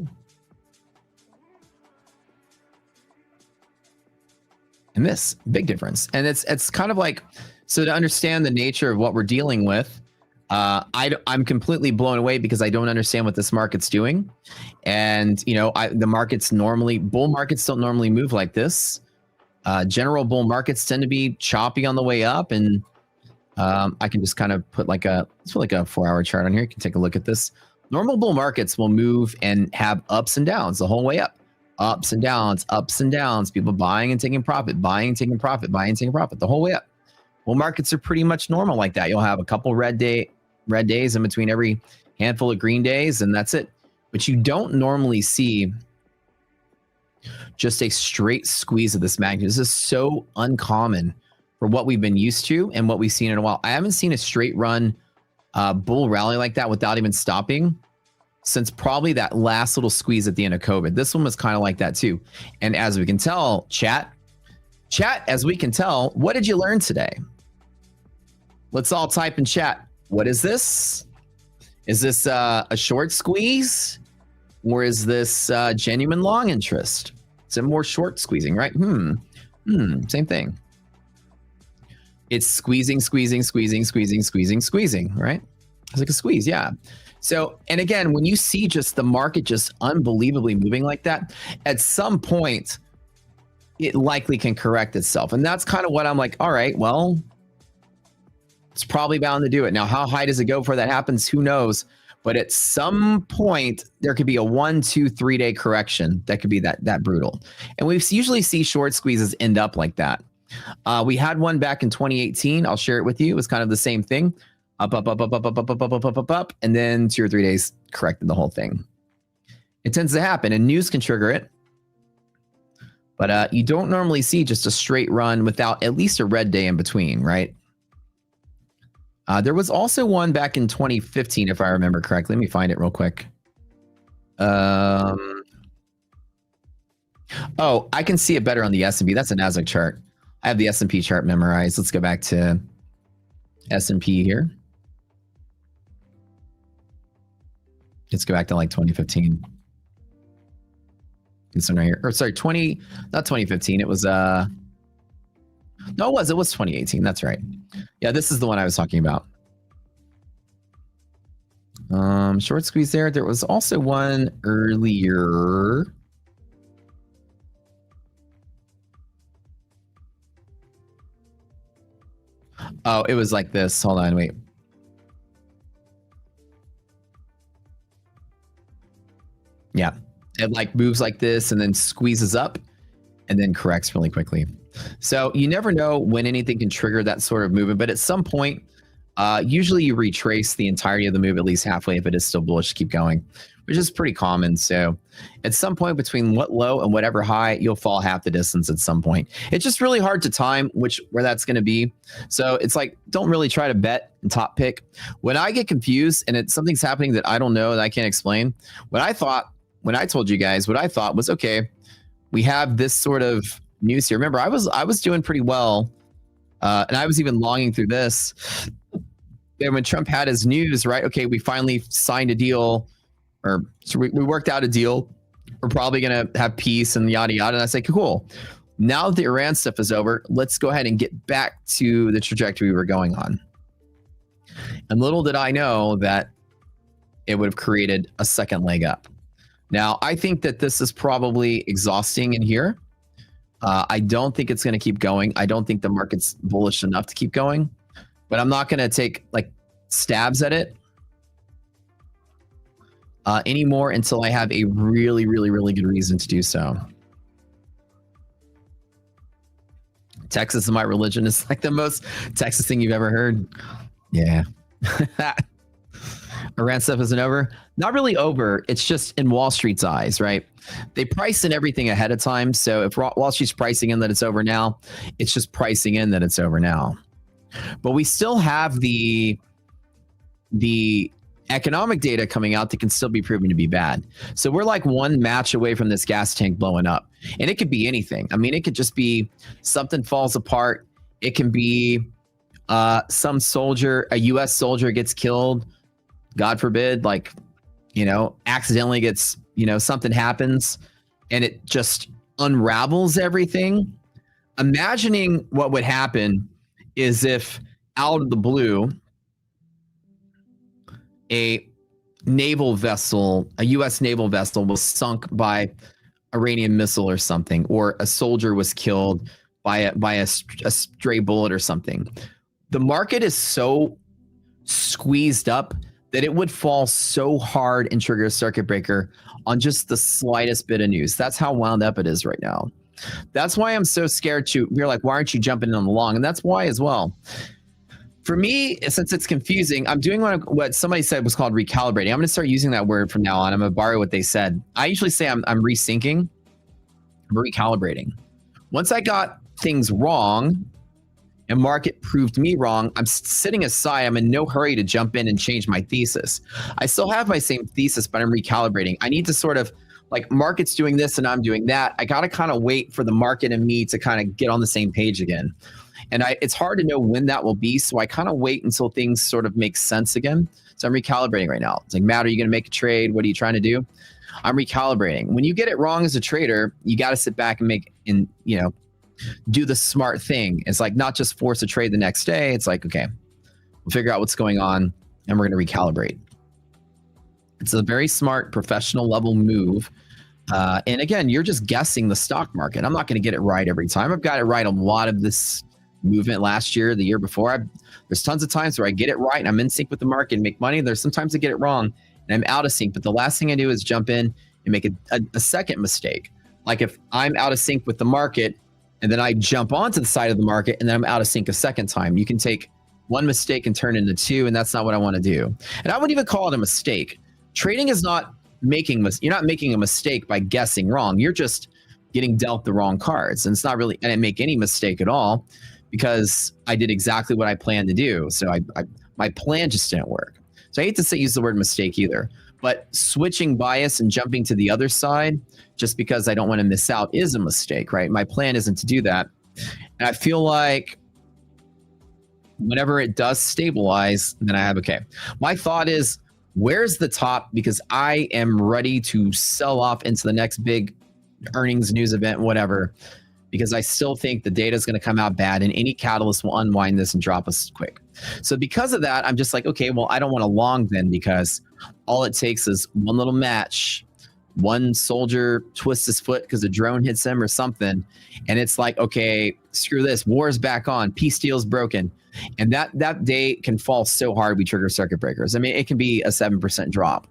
Speaker 11: And this big difference. And it's kind of like, so to understand the nature of what we're dealing with, I'm completely blown away because I don't understand what this market's doing. And, you know, the markets normally, bull markets don't normally move like this. General bull markets tend to be choppy on the way up. And I can just kind of put like let's put like a 4-hour chart on here. You can take a look at this. Normal bull markets will move and have ups and downs the whole way up. Ups and downs, people buying and taking profit, buying and taking profit, buying and taking profit the whole way up. Bull markets are pretty much normal like that. You'll have a couple red days in between every handful of green days, and that's it. But you don't normally see just a straight squeeze of this magnitude. This is so uncommon for what we've been used to and what we've seen in a while. I haven't seen a straight run bull rally like that without even stopping since probably that last little squeeze at the end of COVID. This one was kind of like that too. And as we can tell, chat, as we can tell, what did you learn today? Let's all type in chat. What is this? Is this a short squeeze? Or is this genuine long interest? It's a more short squeezing, right? Same thing. It's squeezing, right? It's like a squeeze, yeah. So, and again, when you see just the market just unbelievably moving like that, at some point, it likely can correct itself. And that's kind of what I'm like, all right, well, it's probably bound to do it. Now, how high does it go before that happens? Who knows? But at some point, there could be a 1, 2, 3 day correction that could be that brutal. And we usually see short squeezes end up like that. We had one back in 2018. I'll share it with you. It was kind of the same thing. Up, and then 2 or 3 days corrected the whole thing. It tends to happen, and news can trigger it. But you don't normally see just a straight run without at least a red day in between, right? There was also one back in 2015, if I remember correctly. Let me find it real quick. Oh, I can see it better on the S&P. That's a Nasdaq chart. I have the S&P chart memorized. Let's go back to S&P here. Let's go back to like 2015. This one right here. Or sorry, not 2015. It was no, it was 2018. That's right. Yeah, this is the one I was talking about. Short squeeze there. There was also one earlier. Oh, it was like this. Hold on, wait. Yeah, it like moves like this and then squeezes up and then corrects really quickly. So you never know when anything can trigger that sort of movement, but at some point, usually you retrace the entirety of the move at least halfway if it is still bullish to keep going, which is pretty common. So at some point between what low and whatever high, you'll fall half the distance at some point. It's just really hard to time where that's going to be. So it's like, don't really try to bet and top pick. When I get confused and something's happening that I don't know that I can't explain, when I told you guys, what I thought was, okay, we have this sort of news here. Remember, I was doing pretty well, and I was even longing through this. And when Trump had his news, right? Okay, we finally signed a deal, or so we worked out a deal. We're probably gonna have peace and yada yada. And I say, cool. Now that the Iran stuff is over, let's go ahead and get back to the trajectory we were going on. And little did I know that it would have created a second leg up. Now, I think that this is probably exhausting in here. I don't think it's going to keep going. I don't think the market's bullish enough to keep going, but I'm not going to take like stabs at it anymore until I have a really, really, really good reason to do so. Texas is my religion is like the most Texas thing you've ever heard. Yeah. Iran stuff isn't over. Not really over. It's just in Wall Street's eyes, right? They price in everything ahead of time. So if Wall Street's pricing in that it's over now, it's just pricing in that it's over now. But we still have the economic data coming out that can still be proven to be bad. So we're like one match away from this gas tank blowing up. And it could be anything. I mean, it could just be something falls apart. It can be some soldier, a U.S. soldier gets killed, God forbid, like, you know, accidentally gets, you know, something happens and it just unravels everything. Imagining what would happen is if out of the blue, a naval vessel, a U.S. naval vessel was sunk by Iranian missile or something, or a soldier was killed by a stray bullet or something. The market is so squeezed up that it would fall so hard and trigger a circuit breaker on just the slightest bit of news. That's how wound up it is right now. That's why I'm so scared to, you're like, why aren't you jumping in on the long? And that's why as well. For me, since it's confusing, I'm doing what somebody said was called recalibrating. I'm going to start using that word from now on. I'm going to borrow what they said. I usually say I'm resyncing, I'm recalibrating. Once I got things wrong and market proved me wrong, I'm sitting aside. I'm in no hurry to jump in and change my thesis. I still have my same thesis, but I'm recalibrating. I need to sort of, like, market's doing this and I'm doing that. I got to kind of wait for the market and me to kind of get on the same page again. And it's hard to know when that will be. So I kind of wait until things sort of make sense again. So I'm recalibrating right now. It's like, Matt, are you going to make a trade? What are you trying to do? I'm recalibrating. When you get it wrong as a trader, you got to sit back and do the smart thing. It's like not just force a trade the next day. It's like, okay, we'll figure out what's going on and we're going to recalibrate. It's a very smart professional level move. And again, you're just guessing the stock market. I'm not going to get it right every time. I've got it right a lot of this movement last year, the year before. There's tons of times where I get it right and I'm in sync with the market and make money. There's sometimes I get it wrong and I'm out of sync. But the last thing I do is jump in and make a second mistake. Like if I'm out of sync with the market and then I jump onto the side of the market and then I'm out of sync a second time, you can take one mistake and turn it into two, and that's not what I want to do. And I wouldn't even call it a mistake. Trading is not you're not making a mistake by guessing wrong. You're just getting dealt the wrong cards. And it's not really, I didn't make any mistake at all because I did exactly what I planned to do. So my plan just didn't work. So I hate to use the word mistake either, but switching bias and jumping to the other side just because I don't want to miss out is a mistake, right? My plan isn't to do that. And I feel like whenever it does stabilize, then I have, okay, my thought is, where's the top? Because I am ready to sell off into the next big earnings news event, whatever, because I still think the data is going to come out bad and any catalyst will unwind this and drop us quick. So because of that, I'm just like, okay, well, I don't want to long then because all it takes is one little match, one soldier twists his foot because a drone hits him or something. And it's like, okay, screw this. War's back on. Peace deal's broken. And that day can fall so hard we trigger circuit breakers. I mean, it can be a 7% drop.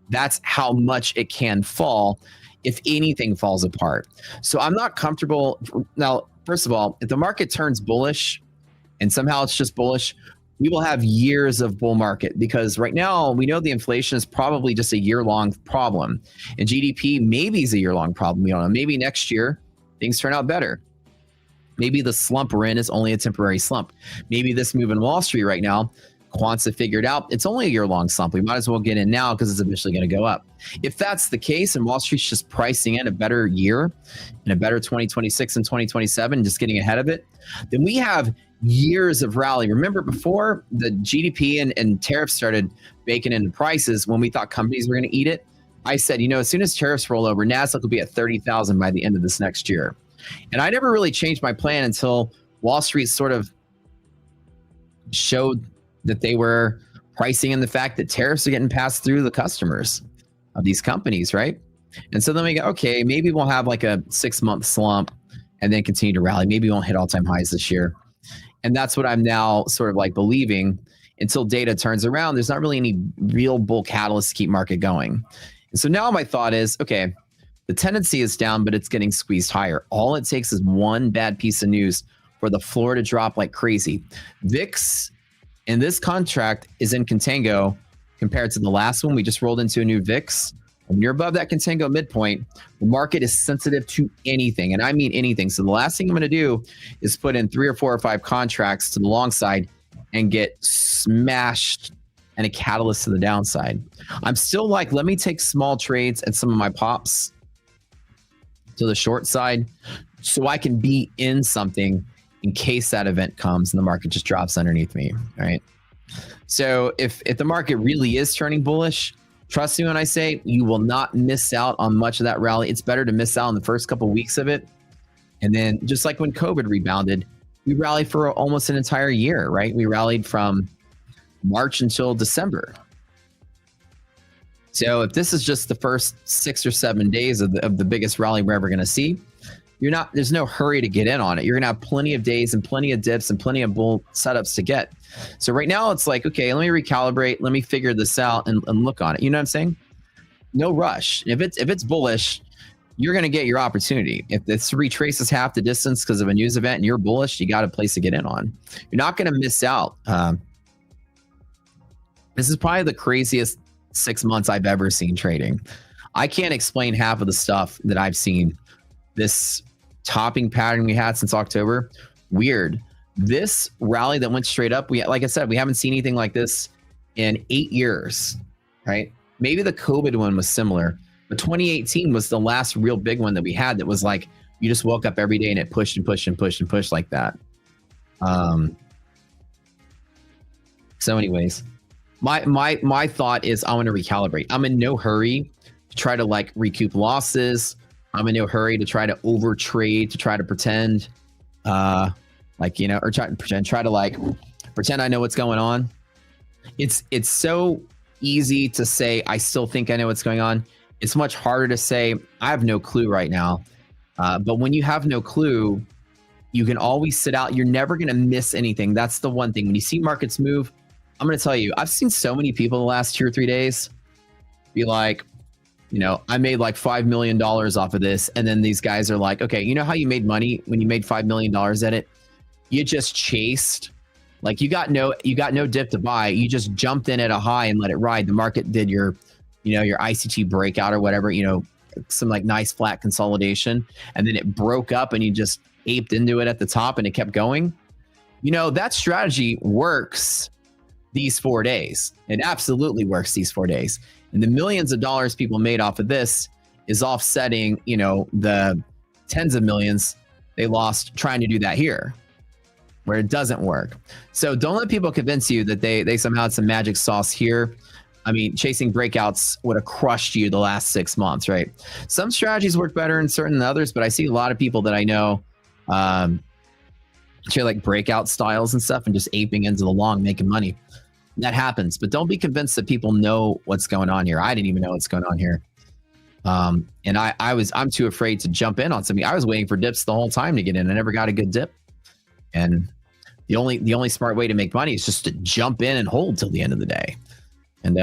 Speaker 11: That's how much it can fall if anything falls apart. So I'm not comfortable. Now, first of all, if the market turns bullish and somehow it's just bullish, we will have years of bull market because right now we know the inflation is probably just a year-long problem. And GDP maybe is a year-long problem. We don't know. Maybe next year things turn out better. Maybe the slump we're in is only a temporary slump. Maybe this move in Wall Street right now, quants have figured out it's only a year-long slump. We might as well get in now because it's eventually going to go up. If that's the case and Wall Street's just pricing in a better year and a better 2026 and 2027, just getting ahead of it, then we have years of rally. Remember before the GDP and tariffs started baking into prices when we thought companies were going to eat it, I said, as soon as tariffs roll over, NASDAQ will be at 30,000 by the end of this next year. And I never really changed my plan until Wall Street sort of showed that they were pricing in the fact that tariffs are getting passed through the customers of these companies, right? And so then we go, okay, maybe we'll have like a 6-month slump and then continue to rally. Maybe we won't hit all-time highs this year. And that's what I'm now sort of like believing until data turns around. There's not really any real bull catalyst to keep market going. And so now my thought is, okay, the tendency is down, but it's getting squeezed higher. All it takes is one bad piece of news for the floor to drop like crazy. VIX in this contract is in contango compared to the last one. We just rolled into a new VIX. When you're above that contango midpoint, the market is sensitive to anything, and I mean anything. So the last thing I'm going to do is put in 3 or 4 or 5 contracts to the long side and get smashed and a catalyst to the downside. I'm still like, let me take small trades at some of my pops to the short side so I can be in something in case that event comes and the market just drops underneath me, right? So if the market really is turning bullish, trust me when I say you will not miss out on much of that rally. It's better to miss out on the first couple of weeks of it. And then just like when COVID rebounded, we rallied for almost an entire year, right? We rallied from March until December. So if this is just the first 6 or 7 days of the biggest rally we're ever going to see, there's no hurry to get in on it. You're going to have plenty of days and plenty of dips and plenty of bull setups to get. So right now it's like, okay, let me recalibrate. Let me figure this out and look on it. You know what I'm saying? No rush. If it's bullish, you're going to get your opportunity. If this retraces half the distance because of a news event and you're bullish, you got a place to get in on. You're not going to miss out. This is probably the craziest 6 months I've ever seen trading. I can't explain half of the stuff that I've seen. This topping pattern we had since October, weird. This rally that went straight up, like I said, we haven't seen anything like this in 8 years, right? Maybe the COVID one was similar, but 2018 was the last real big one that we had that was like, you just woke up every day and it pushed and pushed and pushed and pushed like that. So anyways, my thought is I want to recalibrate. I'm in no hurry to try to like recoup losses. I'm in no hurry to try to over trade, to try to pretend, like, you know, or try to pretend I know what's going on. It's so easy to say, I still think I know what's going on. It's much harder to say, I have no clue right now. But when you have no clue, you can always sit out. You're never going to miss anything. That's the one thing. When you see markets move, I'm going to tell you, I've seen so many people the last 2 or 3 days be like, you know, I made like $5 million off of this. And then these guys are like, okay, you know how you made money when you made $5 million at it? You just chased, like you got no dip to buy. You just jumped in at a high and let it ride. The market did your ICT breakout or whatever, you know, some like nice flat consolidation. And then it broke up and you just aped into it at the top and it kept going. You know, that strategy works these 4 days. It absolutely works these 4 days. And the millions of dollars people made off of this is offsetting, you know, the tens of millions they lost trying to do that here, where it doesn't work. So don't let people convince you that they somehow had some magic sauce here. I mean, chasing breakouts would have crushed you the last 6 months, right? Some strategies work better in certain than others, but I see a lot of people that I know share like breakout styles and stuff and just aping into the long, making money. That happens, but don't be convinced that people know what's going on here. I didn't even know what's going on here. And I'm too afraid to jump in on something. I was waiting for dips the whole time to get in. I never got a good dip. And the only smart way to make money is just to jump in and hold till the end of the day. And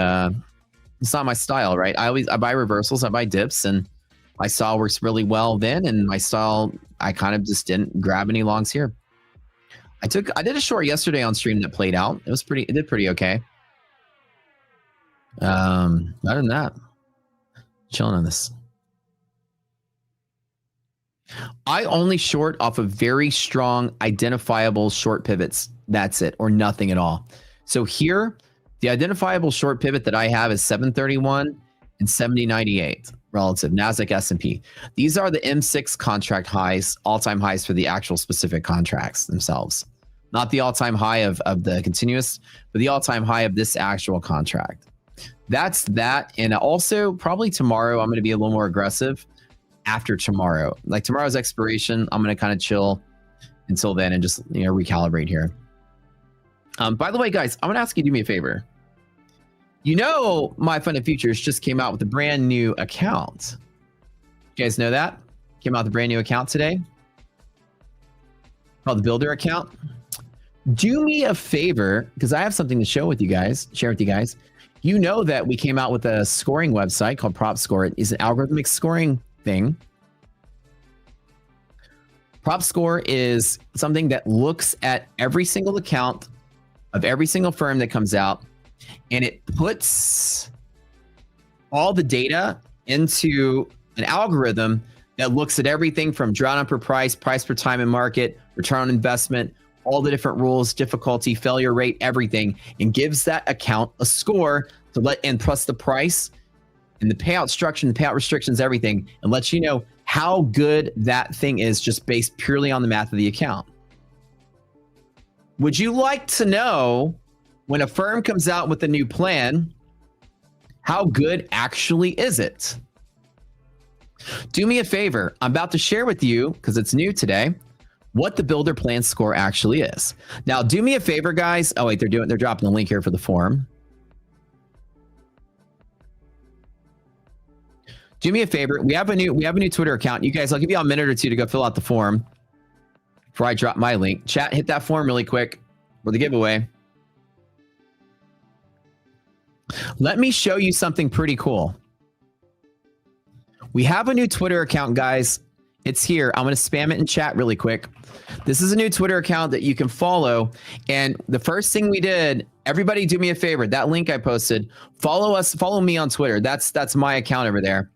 Speaker 11: it's not my style, right? I buy reversals, I buy dips, and my style works really well then. And my style, I kind of just didn't grab any longs here. I did a short yesterday on stream that played out. It did pretty okay. Other than that, chilling on this. I only short off of very strong identifiable short pivots. That's it, or nothing at all. So here, the identifiable short pivot that I have is 731 and 7098 relative NASDAQ S&P. These are the M6 contract highs, all-time highs for the actual specific contracts themselves. Not the all-time high of the continuous, but the all-time high of this actual contract. That's that. And also probably tomorrow, I'm going to be a little more aggressive after tomorrow. Like tomorrow's expiration, I'm going to kind of chill until then and just, you know, recalibrate here. By the way, guys, I'm going to ask you to do me a favor. You know, MyFundedFutures just came out with a brand new account. You guys know that? Came out with a brand new account today called the Builder account. Do me a favor, because I have something to share with you guys. You know that we came out with a scoring website called PropScore. It is an algorithmic scoring thing. PropScore is something that looks at every single account of every single firm that comes out, and it puts all the data into an algorithm that looks at everything from drawdown per price, price per time in market, return on investment, all the different rules, difficulty, failure rate, everything, and gives that account a score and plus the price and the payout structure and the payout restrictions, everything, and lets you know how good that thing is just based purely on the math of the account. Would you like to know when a firm comes out with a new plan, how good actually is it? Do me a favor. I'm about to share with you, because it's new today, what the builder plan score actually is. Now, do me a favor, guys. Oh, wait, they're dropping the link here for the form. Do me a favor. We have a new Twitter account. You guys, I'll give you a minute or two to go fill out the form before I drop my link. Chat, hit that form really quick for the giveaway. Let me show you something pretty cool. We have a new Twitter account, guys. It's here. I'm going to spam it in chat really quick. This is a new Twitter account that you can follow. And the first thing we did, everybody do me a favor. That link I posted, follow us, follow me on Twitter. That's my account over there.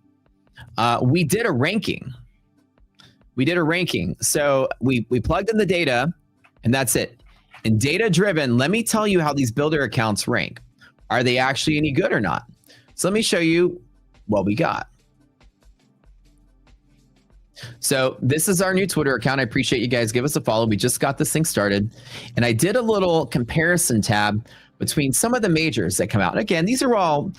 Speaker 11: We did a ranking. So we plugged in the data, and that's it. And data driven, let me tell you how these builder accounts rank. Are they actually any good or not? So let me show you what we got. So this is our new Twitter account. I appreciate you guys. Give us a follow. We just got this thing started. And I did a little comparison tab between some of the majors that come out. And again, these are all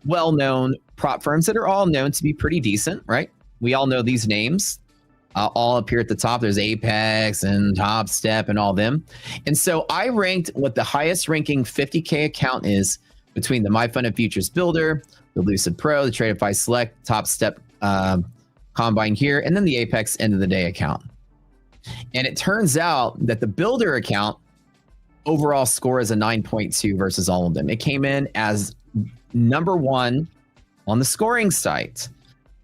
Speaker 11: well-known prop firms that are all known to be pretty decent, right? We all know these names. All up here at the top. There's Apex and Top Step and all them. And so I ranked what the highest ranking 50K account is between the MyFundedFutures Builder, the Lucid Pro, the Tradeify Select, Top Step Combine here, and then the Apex end of the day account. And it turns out that the Builder account overall score is a 9.2 versus all of them. It came in as number one on the scoring site,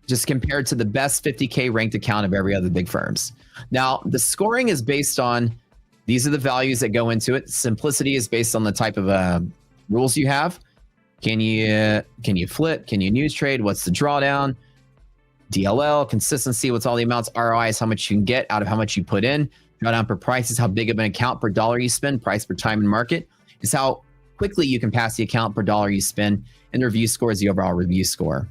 Speaker 11: just compared to the best 50K ranked account of every other big firms. Now, the scoring is based on, these are the values that go into it. Simplicity is based on the type of rules you have. Can you flip? Can you news trade? What's the drawdown? DLL, consistency, what's all the amounts? ROI is how much you can get out of how much you put in. Drawdown per price is how big of an account per dollar you spend. Price per time and market is how quickly you can pass the account per dollar you spend. And the review score is the overall review score.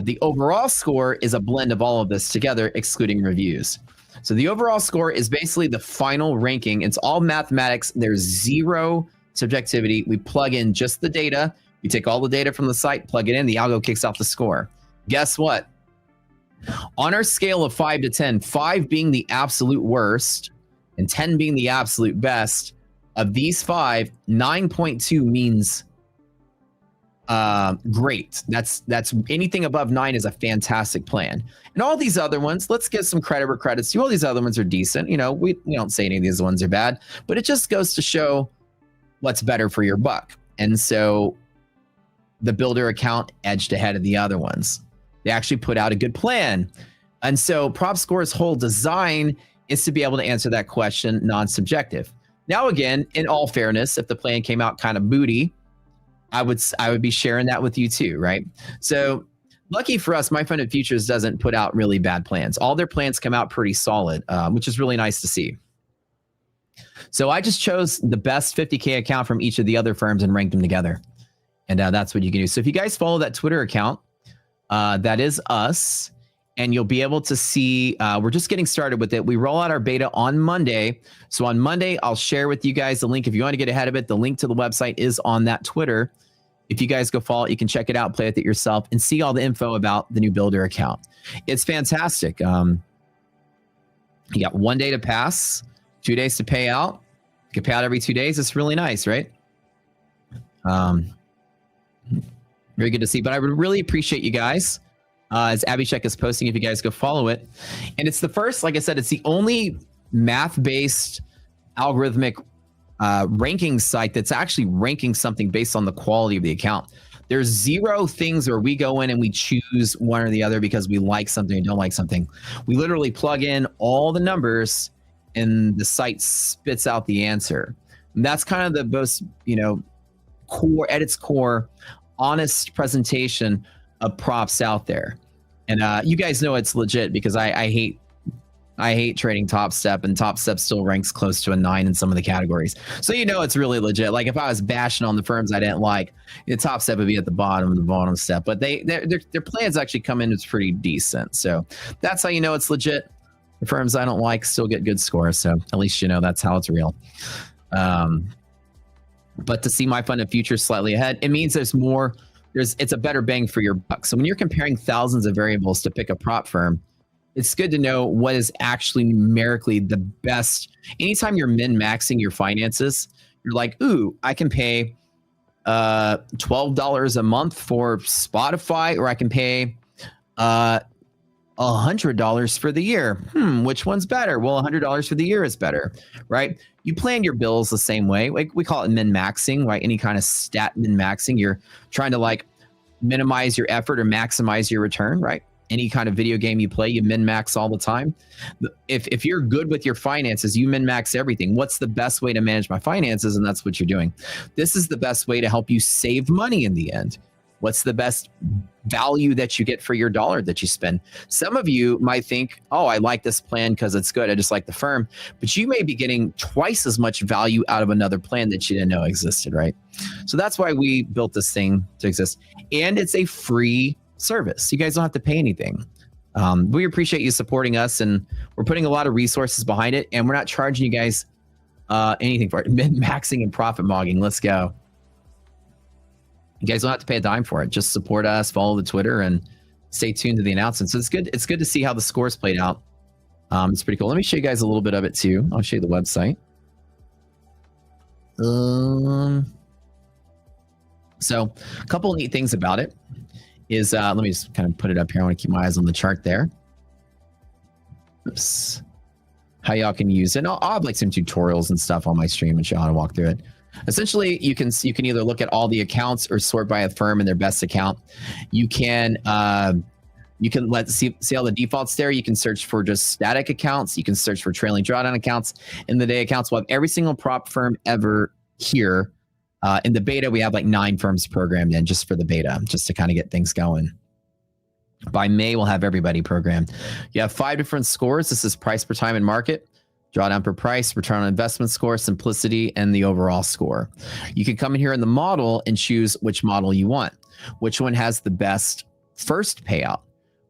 Speaker 11: The overall score is a blend of all of this together, excluding reviews. So the overall score is basically the final ranking. It's all mathematics. There's zero subjectivity. We plug in just the data. We take all the data from the site, plug it in, the algo kicks off the score. Guess what? On our scale of 5 to 10, 5 being the absolute worst and 10 being the absolute best, of these 5, 9.2 means great. That's anything above 9 is a fantastic plan. And all these other ones, let's give some credit where credit's due. All these other ones are decent. You know, we don't say any of these ones are bad, but it just goes to show what's better for your buck. And so the Builder account edged ahead of the other ones. They actually put out a good plan. And so Prop Score's whole design is to be able to answer that question non-subjective. Now, again, in all fairness, if the plan came out kind of booty, I would be sharing that with you too, right? So lucky for us, MyFundedFutures doesn't put out really bad plans. All their plans come out pretty solid, which is really nice to see. So I just chose the best 50K account from each of the other firms and ranked them together. And that's what you can do. So if you guys follow that Twitter account, that is us, and you'll be able to see, we're just getting started with it. We roll out our beta on Monday. So on Monday, I'll share with you guys the link. If you want to get ahead of it, the link to the website is on that Twitter. If you guys go follow it, you can check it out, play with it yourself, and see all the info about the new Builder account. It's fantastic. You got 1 day to pass, 2 days to pay out. You can pay out every 2 days. It's really nice, right? Very good to see. But I would really appreciate you guys, as Abhishek is posting, if you guys go follow it. And it's the first, like I said, it's the only math-based algorithmic ranking site that's actually ranking something based on the quality of the account. There's zero things where we go in and we choose one or the other because we like something or don't like something. We literally plug in all the numbers and the site spits out the answer. And that's kind of the most, core, at its core, honest presentation of props out there. And you guys know it's legit because I hate trading Top Step, and Top Step still ranks close to a 9 in some of the categories. So it's really legit. Like if I was bashing on the firms I didn't like, the Top Step would be at the bottom of the bottom step. But their plans actually come in as pretty decent. So that's how you know it's legit. The firms I don't like still get good scores. So at least that's how it's real. But to see MyFundedFutures slightly ahead, it means there's more. It's a better bang for your buck. So when you're comparing thousands of variables to pick a prop firm, it's good to know what is actually numerically the best. Anytime you're min-maxing your finances, you're like, ooh, I can pay $12 a month for Spotify, or I can pay $100 for the year. Which one's better? Well, $100 for the year is better, right? You plan your bills the same way. Like we call it min-maxing, right? Any kind of stat min-maxing. You're trying to like minimize your effort or maximize your return, right? Any kind of video game you play, you min-max all the time. If you're good with your finances, you min-max everything. What's the best way to manage my finances? And that's what you're doing. This is the best way to help you save money in the end. What's the best value that you get for your dollar that you spend? Some of you might think, oh, I like this plan because it's good. I just like the firm. But you may be getting twice as much value out of another plan that you didn't know existed, right? So that's why we built this thing to exist. And it's a free service. You guys don't have to pay anything. We appreciate you supporting us, and we're putting a lot of resources behind it, and we're not charging you guys anything for it. Min-maxing and profit mogging. Let's go. You guys don't have to pay a dime for it. Just support us, follow the Twitter, and stay tuned to the announcements. So it's good. It's good to see how the scores played out. It's pretty cool. Let me show you guys a little bit of it too. I'll show you the website. So a couple of neat things about it is, let me just kind of put it up here. I want to keep my eyes on the chart there. Oops. How y'all can use it. I'll have like some tutorials and stuff on my stream and show how to walk through it. Essentially, you can either look at all the accounts or sort by a firm and their best account. You can see all the defaults there. You can search for just static accounts. You can search for trailing drawdown accounts. In the day accounts, we'll have every single prop firm ever here. In the beta, we have like 9 firms programmed in just for the beta, just to kind of get things going. By May, we'll have everybody programmed. You have 5 different scores. This is price per time in market, drawdown per price, return on investment score, simplicity, and the overall score. You can come in here in the model and choose which model you want. Which one has the best first payout?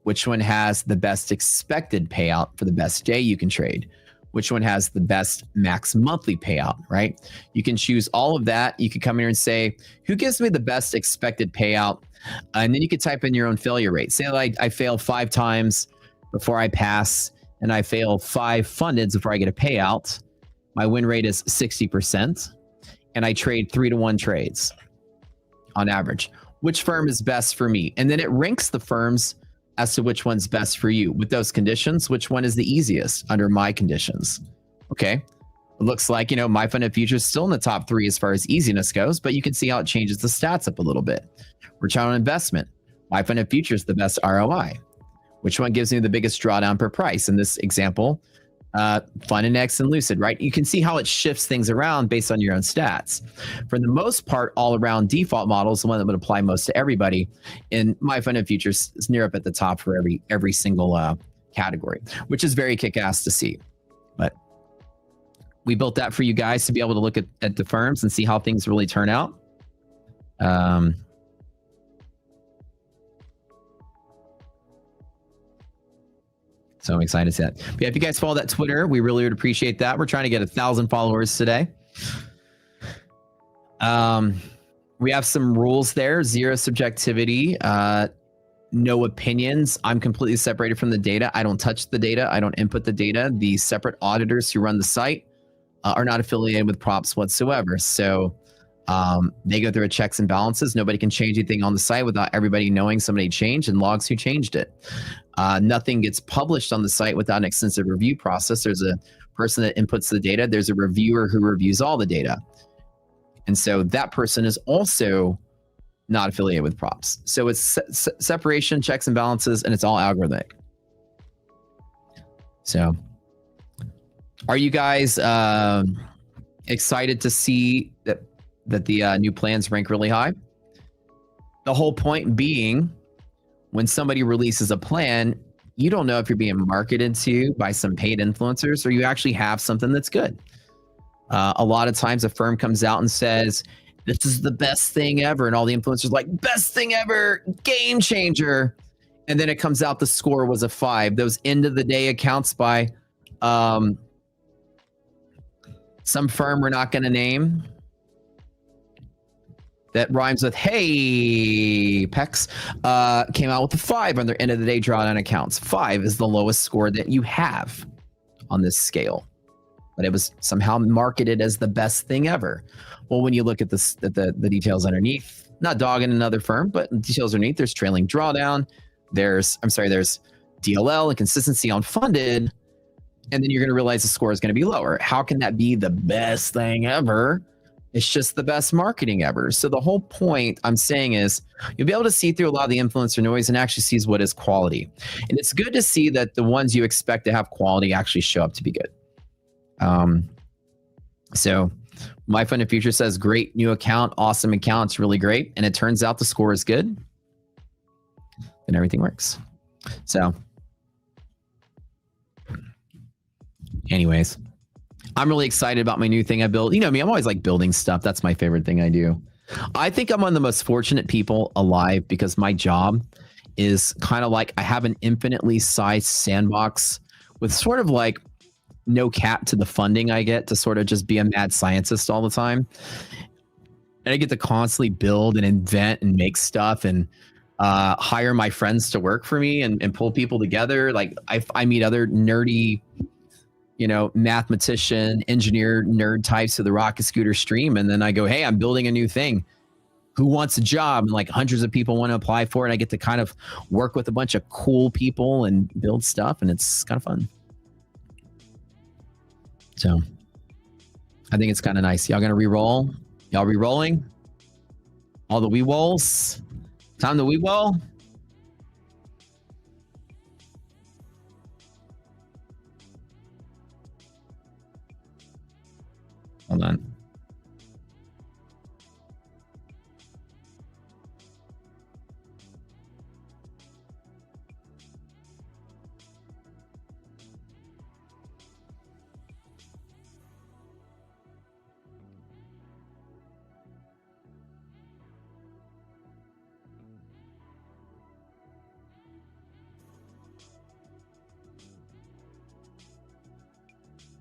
Speaker 11: Which one has the best expected payout for the best day you can trade? Which one has the best max monthly payout, right? You can choose all of that. You can come here and say, who gives me the best expected payout? And then you could type in your own failure rate. Say like I fail 5 times before I pass, and I fail 5 fundeds before I get a payout. My win rate is 60%, and I trade 3-to-1 trades on average. Which firm is best for me? And then it ranks the firms as to which one's best for you. With those conditions, which one is the easiest under my conditions? Okay. It looks like, MyFundedFutures is still in the top 3 as far as easiness goes, but you can see how it changes the stats up a little bit. Return on investment. MyFundedFutures is the best ROI. Which one gives me the biggest drawdown per price? In this example, FundedX and Lucid, right? You can see how it shifts things around based on your own stats. For the most part, all around default models, the one that would apply most to everybody, in MyFundedFutures is near up at the top for every single category, which is very kick-ass to see. But we built that for you guys to be able to look at the firms and see how things really turn out. So I'm excited to see that. But yeah, if you guys follow that Twitter, we really would appreciate that. We're trying to get 1,000 followers today. We have some rules there. 0 subjectivity, no opinions. I'm completely separated from the data. I don't touch the data. I don't input the data. The separate auditors who run the site are not affiliated with props whatsoever. So they go through a checks and balances. Nobody can change anything on the site without everybody knowing somebody changed and logs who changed it. Nothing gets published on the site without an extensive review process. There's a person that inputs the data. There's a reviewer who reviews all the data. And so that person is also not affiliated with props. So it's separation, checks and balances, and it's all algorithmic. So are you guys excited to see that the new plans rank really high? The whole point being, when somebody releases a plan, you don't know if you're being marketed to by some paid influencers or you actually have something that's good. A lot of times a firm comes out and says, this is the best thing ever. And all the influencers are like, best thing ever, game changer. And then it comes out the score was a 5. Those end of the day accounts by some firm we're not going to name that rhymes with hey Pex came out with a 5 on their end of the day drawdown accounts. 5 is the lowest score that you have on this scale, but it was somehow marketed as the best thing ever. Well, when you look at this, the details underneath, not dogging another firm, but details underneath, there's trailing drawdown, there's DLL and consistency on funded, and then you're going to realize the score is going to be lower. How can that be the best thing ever? It's just the best marketing ever. So the whole point I'm saying is you'll be able to see through a lot of the influencer noise and actually sees what is quality. And it's good to see that the ones you expect to have quality actually show up to be good. So MyFundedFutures says great new account, awesome account, it's really great. And it turns out the score is good. Then everything works. So anyways, I'm really excited about my new thing I built. You know me, I'm always like building stuff. That's my favorite thing I do. I think I'm one of the most fortunate people alive because my job is kind of like I have an infinitely sized sandbox with sort of like no cap to the funding I get to sort of just be a mad scientist all the time. And I get to constantly build and invent and make stuff and hire my friends to work for me and pull people together. Like I meet other nerdy, you know, mathematician, engineer, nerd types of the Rocket Scooter stream. And then I go, hey, I'm building a new thing. Who wants a job? And like hundreds of people want to apply for it. And I get to kind of work with a bunch of cool people and build stuff. And it's kind of fun. So I think it's kind of nice. Y'all gonna re-roll? Y'all re-rolling? All the we-rolls? Time to we-roll? Hold on.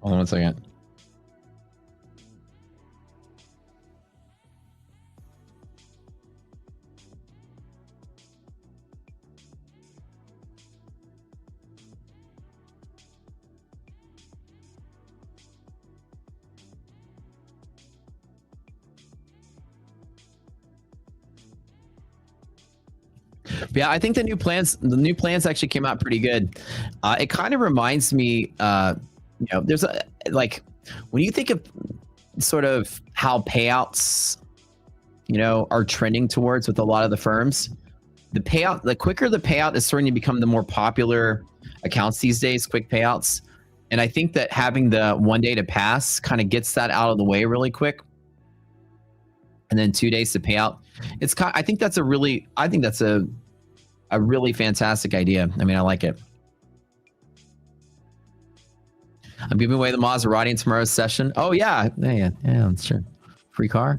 Speaker 11: Hold on 1 second. Yeah, I think the new plans actually came out pretty good. It kind of reminds me, you know, there's a like when you think of sort of how payouts, you know, are trending towards with a lot of the firms. The payout, the quicker the payout is starting to become the more popular accounts these days, quick payouts. And I think that having the 1 day to pass kind of gets that out of the way really quick. And then 2 days to pay out. It's kind. I think that's a really fantastic idea. I mean, I like it. I'm giving away the Maserati in tomorrow's session. Oh yeah, sure. Free car.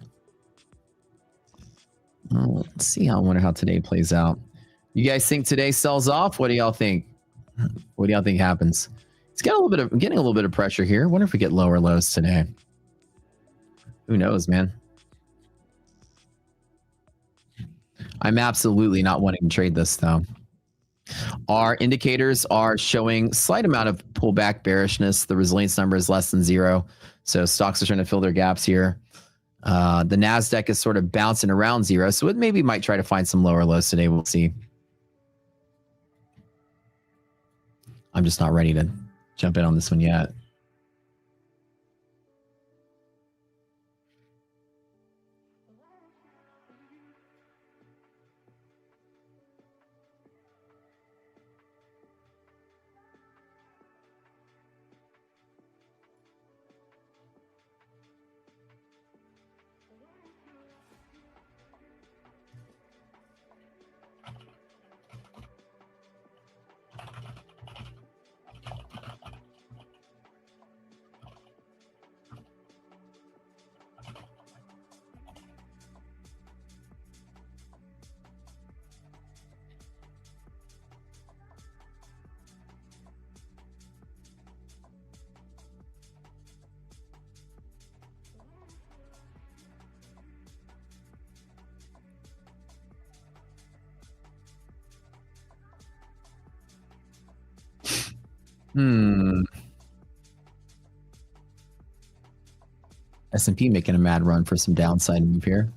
Speaker 11: Oh, let's see. I wonder how today plays out. You guys think today sells off? What do y'all think? What do y'all think happens? It's getting a little bit of pressure here. I wonder if we get lower lows today. Who knows, man? I'm absolutely not wanting to trade this though. Our indicators are showing slight amount of pullback bearishness. The resilience number is less than 0. So stocks are trying to fill their gaps here. The NASDAQ is sort of bouncing around 0. So it maybe might try to find some lower lows today. We'll see. I'm just not ready to jump in on this one yet. S&P making a mad run for some downside move here.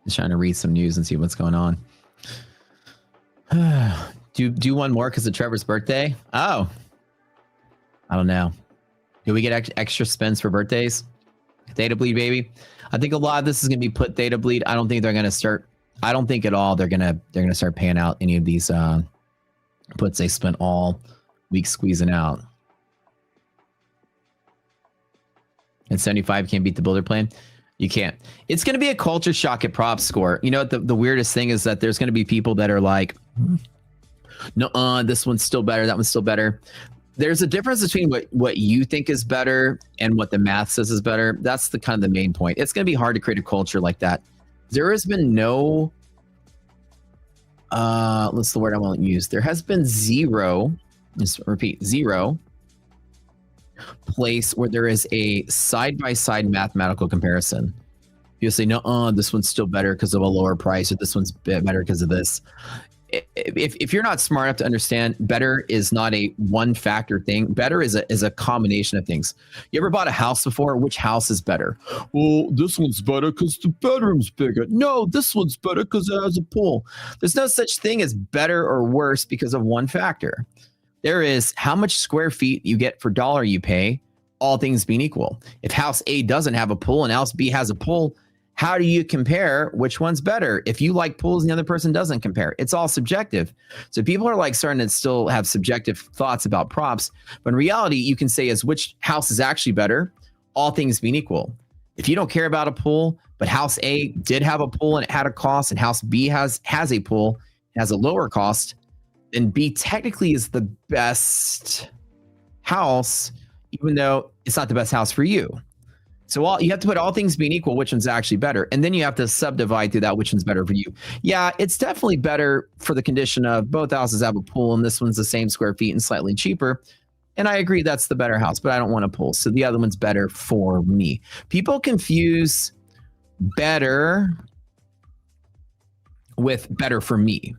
Speaker 11: Just trying to read some news and see what's going on. do one more because of Trevor's birthday? Oh, I don't know. Do we get extra spins for birthdays? Data bleed, baby. I think a lot of this is going to be put data bleed. I don't think they're going to start. I don't think at all they're going to start paying out any of these puts they spent all week squeezing out. And 75 can't beat the builder plan. You can't. It's going to be a culture shock at prop score. You know, the weirdest thing is that there's going to be people that are like, no, this one's still better. That one's still better. There's a difference between what you think is better and what the math says is better. That's the kind of the main point. It's going to be hard to create a culture like that. There has been no, what's the word I want to use? There has been zero, just repeat, zero place where there is a side-by-side mathematical comparison. You'll say, no, this one's still better because of a lower price, or this one's better because of this. If you're not smart enough to understand, better is not a one factor thing. Better is a combination of things. You ever bought a house before? Which house is better? Well, this one's better because the bedroom's bigger. No, this one's better because it has a pool. There's no such thing as better or worse because of one factor. There is how much square feet you get for dollar you pay, all things being equal. If house A doesn't have a pool and house B has a pool, how do you compare which one's better? If you like pools and the other person doesn't compare, it's all subjective. So people are like starting to still have subjective thoughts about props. But in reality, you can say is which house is actually better, all things being equal. If you don't care about a pool, but house A did have a pool and it had a cost, and house B has a pool, has a lower cost, then B technically is the best house, even though it's not the best house for you. So you have to put all things being equal, which one's actually better. And then you have to subdivide through that, which one's better for you. Yeah, it's definitely better for the condition of both houses have a pool and this one's the same square feet and slightly cheaper. And I agree that's the better house, but I don't want a pool. So the other one's better for me. People confuse better with better for me.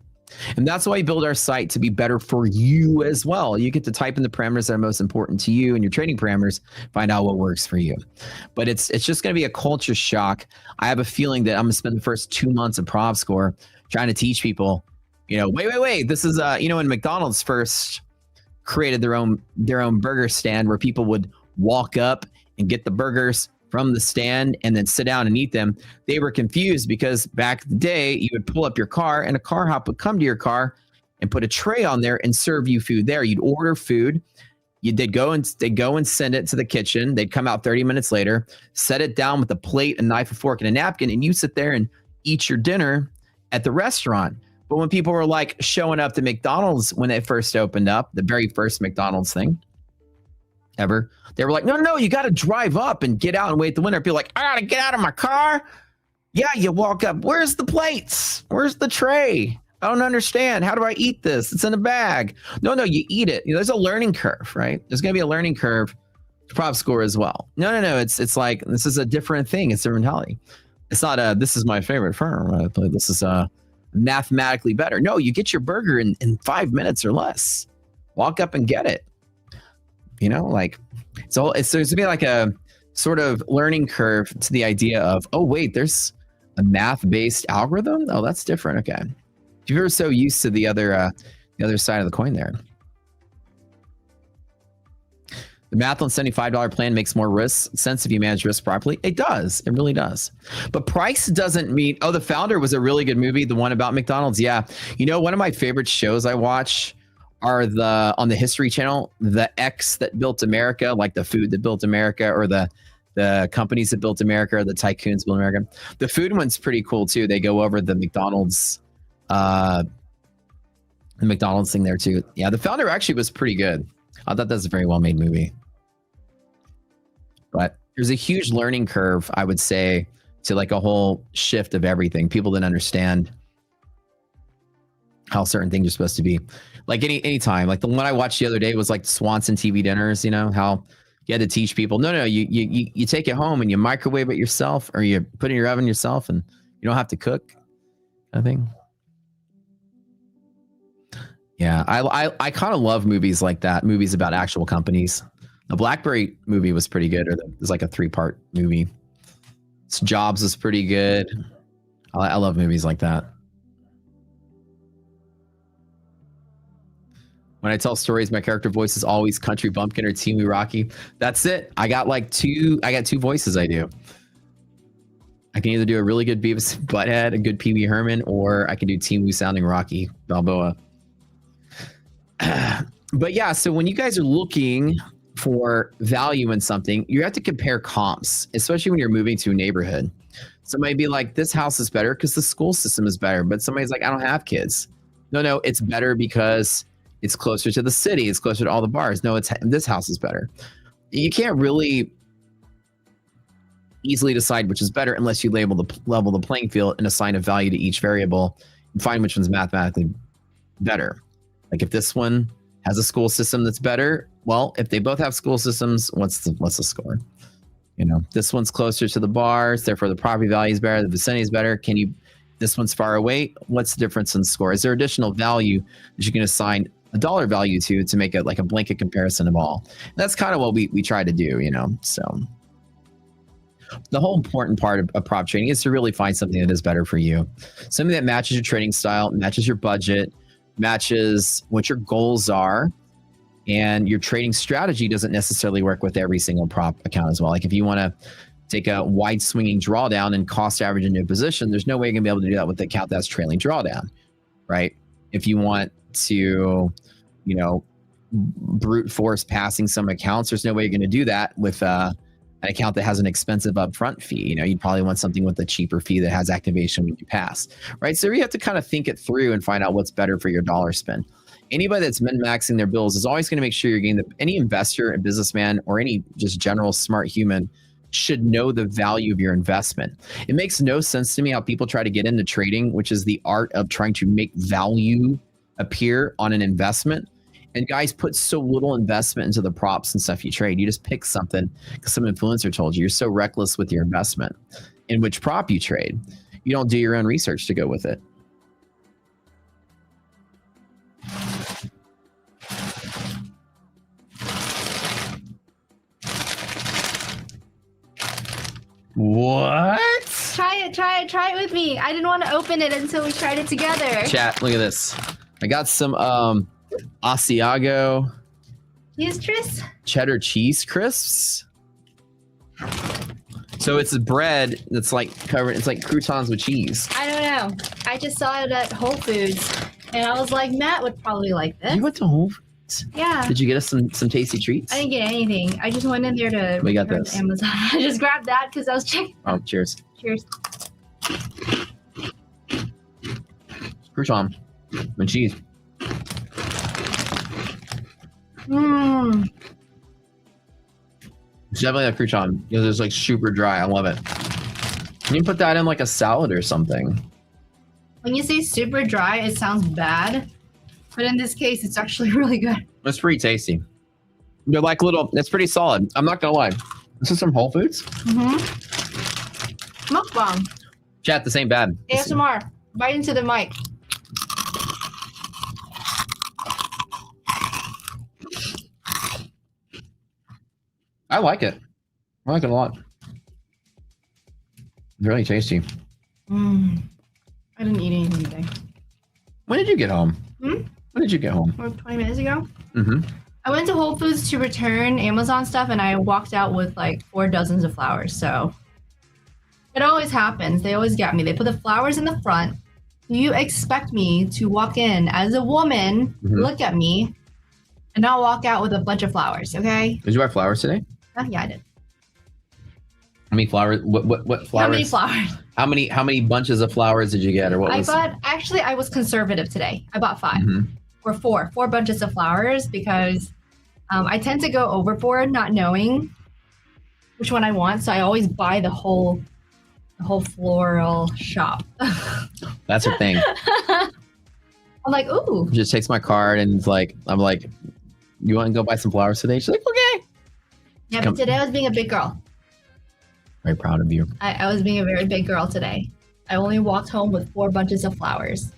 Speaker 11: And that's why we build our site to be better for you as well. You get to type in the parameters that are most important to you and your trading parameters, find out what works for you. But it's just going to be a culture shock. I have a feeling that I'm going to spend the first 2 months of Prop Score trying to teach people, wait. This is, when McDonald's first created their own burger stand where people would walk up and get the burgers from the stand and then sit down and eat them. They were confused because back in the day, you would pull up your car and a car hop would come to your car and put a tray on there and serve you food there. You'd order food. They'd go and send it to the kitchen. They'd come out 30 minutes later, set it down with a plate, a knife, a fork, and a napkin, and you sit there and eat your dinner at the restaurant. But when people were like showing up to McDonald's when they first opened up, the very first McDonald's thing ever, they were like, no, you got to drive up and get out and wait the window. People like, I got to get out of my car. Yeah, you walk up. Where's the plates? Where's the tray? I don't understand. How do I eat this? It's in a bag. No, you eat it. There's a learning curve, right? There's going to be a learning curve to Prop Score as well. No. It's like, this is a different thing. It's a mentality. It's not this is my favorite firm. This is mathematically better. No, you get your burger in 5 minutes or less. Walk up and get it. So it's going to be like a sort of learning curve to the idea of, oh, wait, there's a math-based algorithm? Oh, that's different. Okay. If you're so used to the other side of the coin there. The math on $75 plan makes more sense if you manage risk properly. It does. It really does. But price doesn't mean, The Founder was a really good movie. The one about McDonald's. Yeah. One of my favorite shows I watch are on the History Channel, the X that built America, like the food that built America, or the the companies that built America, the tycoons built America. The food one's pretty cool too. They go over the McDonald's thing there too. Yeah, The Founder actually was pretty good. I thought that's a very well made movie. But there's a huge learning curve, I would say, to like a whole shift of everything. People didn't understand how certain things are supposed to be. Like any time. Like the one I watched the other day was like Swanson TV dinners, you know, how you had to teach people, no, you take it home and you microwave it yourself, or you put it in your oven yourself and you don't have to cook, kind of thing. Yeah, I kind of love movies like that, movies about actual companies. The BlackBerry movie was pretty good, or it was like a 3-part movie. Jobs was pretty good. I love movies like that. When I tell stories, my character voice is always Country Bumpkin or Teamy Rocky. That's it. I got two voices I do. I can either do a really good Beavis Butthead, a good Pee Wee Herman, or I can do Teamy sounding Rocky Balboa. But yeah, so when you guys are looking for value in something, you have to compare comps, especially when you're moving to a neighborhood. Somebody be like, this house is better because the school system is better. But somebody's like, I don't have kids. No, it's better because it's closer to the city. It's closer to all the bars. No, this house is better. You can't really easily decide which is better unless you level the playing field and assign a value to each variable and find which one's mathematically better. Like if this one has a school system that's better, well, if they both have school systems, what's the score? You know, this one's closer to the bars, therefore the property value is better, the vicinity is better. This one's far away. What's the difference in score? Is there additional value that you can assign a dollar value to make it like a blanket comparison of all? And that's kind of what we try to do, you know. So the whole important part of prop trading is to really find something that is better for you. Something that matches your trading style, matches your budget, matches what your goals are, and your trading strategy doesn't necessarily work with every single prop account as well. Like if you want to take a wide swinging drawdown and cost average into a position, there's no way you're gonna be able to do that with the account that's trailing drawdown, right? If you want to, you know, brute force passing some accounts, there's no way you're going to do that with an account that has an expensive upfront fee. You know, you'd probably want something with a cheaper fee that has activation when you pass, right? So you have to kind of think it through and find out what's better for your dollar spend. Anybody that's min-maxing their bills is always going to make sure you're getting any investor and businessman or any just general smart human should know the value of your investment. It makes no sense to me how people try to get into trading, which is the art of trying to make value appear on an investment. And guys put so little investment into the props and stuff you trade. You just pick something because some influencer told you. You're so reckless with your investment in which prop you trade. You don't do your own research to go with it. What?
Speaker 12: Try it with me. I didn't want to open it until we tried it together.
Speaker 11: Chat, look at this. I got some Asiago cheddar cheese crisps. So it's a bread that's like covered, it's like croutons with cheese.
Speaker 12: I don't know. I just saw it at Whole Foods and I was like, Matt would probably like this.
Speaker 11: You went to Whole Foods?
Speaker 12: Yeah.
Speaker 11: Did you get us some tasty treats?
Speaker 12: I didn't get anything. I just went in there to
Speaker 11: We got
Speaker 12: return
Speaker 11: this.
Speaker 12: to Amazon. I just grabbed that because I was checking.
Speaker 11: Oh, cheers.
Speaker 12: Cheers.
Speaker 11: Crouton with cheese.
Speaker 12: Mmm.
Speaker 11: It's definitely a crouton because it's like super dry. I love it. You can put that in like a salad or something.
Speaker 12: When you say super dry, it sounds bad. But in this case, it's actually really good.
Speaker 11: It's pretty tasty. They're like little, it's pretty solid. I'm not gonna lie. This is from Whole Foods.
Speaker 12: Mm-hmm. Mukbang.
Speaker 11: Chat, this ain't bad.
Speaker 12: ASMR. Bite into the mic.
Speaker 11: I like it. I like it a lot. It's really tasty.
Speaker 12: I didn't eat anything today.
Speaker 11: When did you get home?
Speaker 12: Hmm?
Speaker 11: When did you get home?
Speaker 12: 20 minutes ago.
Speaker 11: Mm-hmm.
Speaker 12: I went to Whole Foods to return Amazon stuff and I walked out with like 4 dozens of flowers. So it always happens. They always get me. They put the flowers in the front. Do you expect me to walk in as a woman, look at me, and not walk out with a bunch of flowers, okay?
Speaker 11: Did you buy flowers today?
Speaker 12: Yeah, I did.
Speaker 11: How many flowers? What flowers?
Speaker 12: How many flowers?
Speaker 11: How many bunches of flowers did you get, or what
Speaker 12: I
Speaker 11: was?
Speaker 12: bought. Actually, I was conservative today. I bought 5
Speaker 11: Mhm.
Speaker 12: or 4 bunches of flowers because I tend to go overboard, not knowing which one I want. So I always buy the whole floral shop.
Speaker 11: That's her thing.
Speaker 12: I'm like, ooh.
Speaker 11: Just takes my card and it's like, I'm like, you want to go buy some flowers today? She's like, okay.
Speaker 12: Yeah,
Speaker 11: Come-
Speaker 12: but today I was being a big girl.
Speaker 11: Very proud of you.
Speaker 12: I was being a very big girl today. I only walked home with 4 bunches of flowers.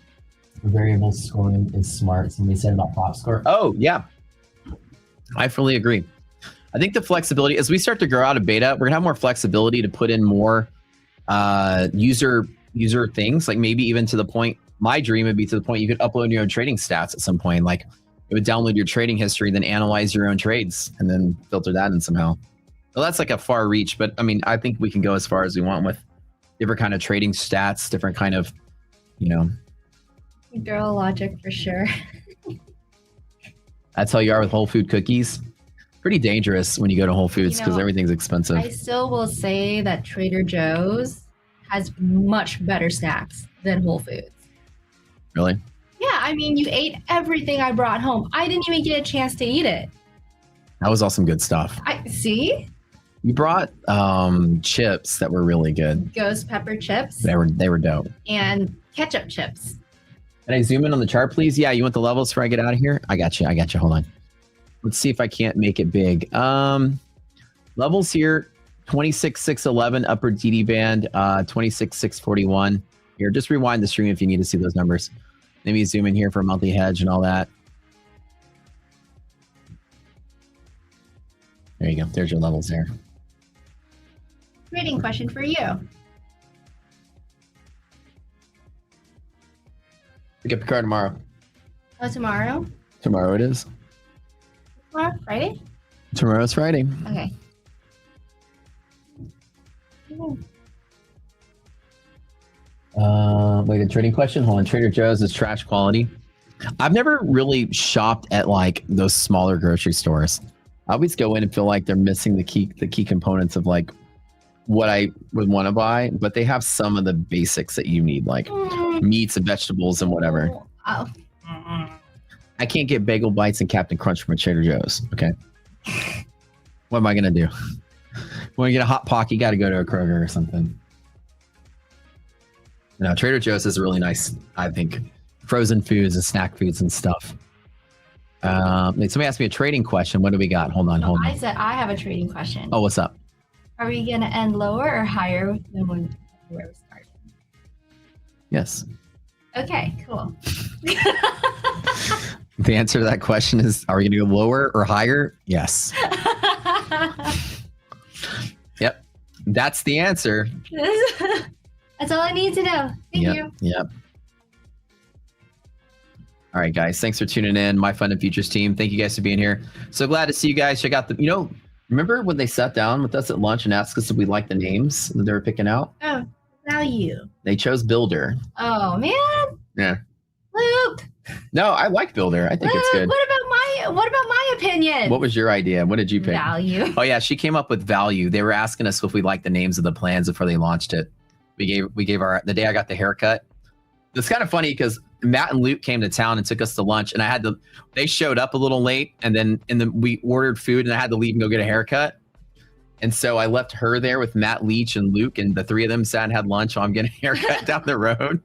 Speaker 11: Variable scoring is smart. Somebody said about prop score. Oh, yeah. I fully agree. I think the flexibility, as we start to grow out of beta, we're gonna have more flexibility to put in more user things. Like maybe even to the point, my dream would be to the point you could upload your own trading stats at some point. Like it would download your trading history, then analyze your own trades, and then filter that in somehow. Well, that's like a far reach, but I mean, I think we can go as far as we want with different kind of trading stats, different kind of, you know.
Speaker 12: Girl logic for sure.
Speaker 11: That's how you are with Whole Food cookies. Pretty dangerous when you go to Whole Foods because everything's expensive.
Speaker 12: I still will say that Trader Joe's has much better snacks than Whole Foods.
Speaker 11: Really?
Speaker 12: Yeah, I mean, you ate everything I brought home. I didn't even get a chance to eat it.
Speaker 11: That was all some good stuff.
Speaker 12: I see.
Speaker 11: You brought chips that were really good.
Speaker 12: Ghost pepper chips
Speaker 11: They were dope.
Speaker 12: and ketchup chips.
Speaker 11: Can I zoom in on the chart, please? Yeah, you want the levels before I get out of here? I got you. Hold on. Let's see if I can't make it big. Levels here, 26,611 upper DD band, 26,641. Here, just rewind the stream if you need to see those numbers. Maybe zoom in here for a monthly hedge and all that. There you go. There's your levels there.
Speaker 12: Trading question for you.
Speaker 11: Pick up your card tomorrow.
Speaker 12: Oh, tomorrow?
Speaker 11: Tomorrow it is.
Speaker 12: Tomorrow? Friday?
Speaker 11: Tomorrow's Friday.
Speaker 12: Okay.
Speaker 11: Wait, a trading question? Hold on. Trader Joe's is trash quality. I've never really shopped at like those smaller grocery stores. I always go in and feel like they're missing the key components of like what I would want to buy, but they have some of the basics that you need, like meats and vegetables and whatever.
Speaker 12: Oh.
Speaker 11: I can't get bagel bites and Captain Crunch from a Trader Joe's. Okay. What am I gonna do? When you get a hot pocket, you got to go to a Kroger or something. No, Trader Joe's is really nice. I think frozen foods and snack foods and stuff. Somebody asked me a trading question. What do we got? Hold on.
Speaker 12: I said I have a trading question.
Speaker 11: Oh, what's up?
Speaker 12: Are we going to end lower or higher than where we started?
Speaker 11: Yes.
Speaker 12: Okay, cool.
Speaker 11: The answer to that question is: are we going to go lower or higher? Yes. Yep. That's the answer.
Speaker 12: That's all I need to know. Thank you.
Speaker 11: Yep. All right, guys. Thanks for tuning in. MyFundedFutures team. Thank you guys for being here. So glad to see you guys. Check out the, remember when they sat down with us at lunch and asked us if we liked the names that they were picking out?
Speaker 12: Oh, value.
Speaker 11: They chose Builder.
Speaker 12: Oh, man.
Speaker 11: Yeah.
Speaker 12: Luke.
Speaker 11: No, I like Builder. I think it's good.
Speaker 12: What about my opinion?
Speaker 11: What was your idea? What did you pick?
Speaker 12: Value.
Speaker 11: Oh yeah, she came up with value. They were asking us if we liked the names of the plans before they launched it. We gave the day I got the haircut. It's kind of funny because Matt and Luke came to town and took us to lunch, and they showed up a little late, and then we ordered food, and I had to leave and go get a haircut. And so I left her there with Matt Leach and Luke, and the three of them sat and had lunch while I'm getting a haircut down the road.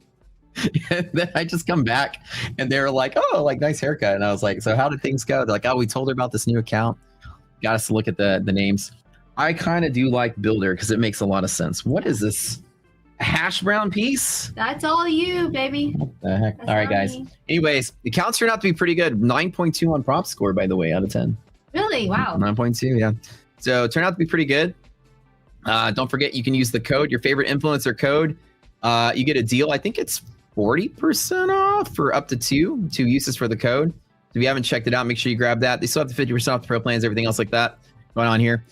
Speaker 11: And then I just come back and they were like, oh, like nice haircut. And I was like, so how did things go? They're like, oh, we told her about this new account. Got us to look at the names. I kind of do like Builder because it makes a lot of sense. What is this? A hash brown piece?
Speaker 12: That's all you, baby.
Speaker 11: What the heck?
Speaker 12: That's
Speaker 11: all right,
Speaker 12: all
Speaker 11: guys.
Speaker 12: me.
Speaker 11: Anyways, the counts turned out to be pretty good. 9.2 on prop score, by the way, out of 10.
Speaker 12: Really? Wow.
Speaker 11: 9.2, yeah. So it turned out to be pretty good. Don't forget, you can use the code, your favorite influencer code. You get a deal. I think it's 40% off for up to two uses for the code. If you haven't checked it out, make sure you grab that. They still have the 50% off the pro plans, everything else like that going on here.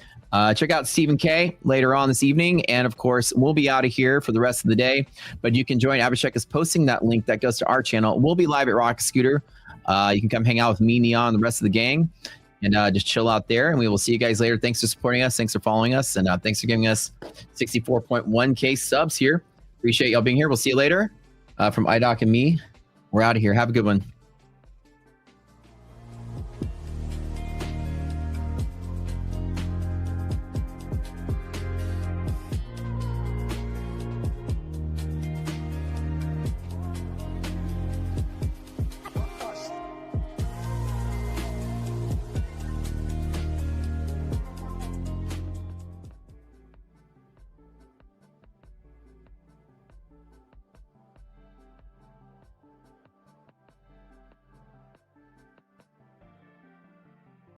Speaker 11: Check out Stephen K later on this evening. And of course, we'll be out of here for the rest of the day, but you can join. Abhishek is posting that link that goes to our channel. We'll be live at Rock Scooter. You can come hang out with me, Neon, and the rest of the gang. and just chill out there. And we will see you guys later. Thanks for supporting us. Thanks for following us. And thanks for giving us 64.1K subs here. Appreciate y'all being here. We'll see you later. From iDoc and me, we're out of here. Have a good one.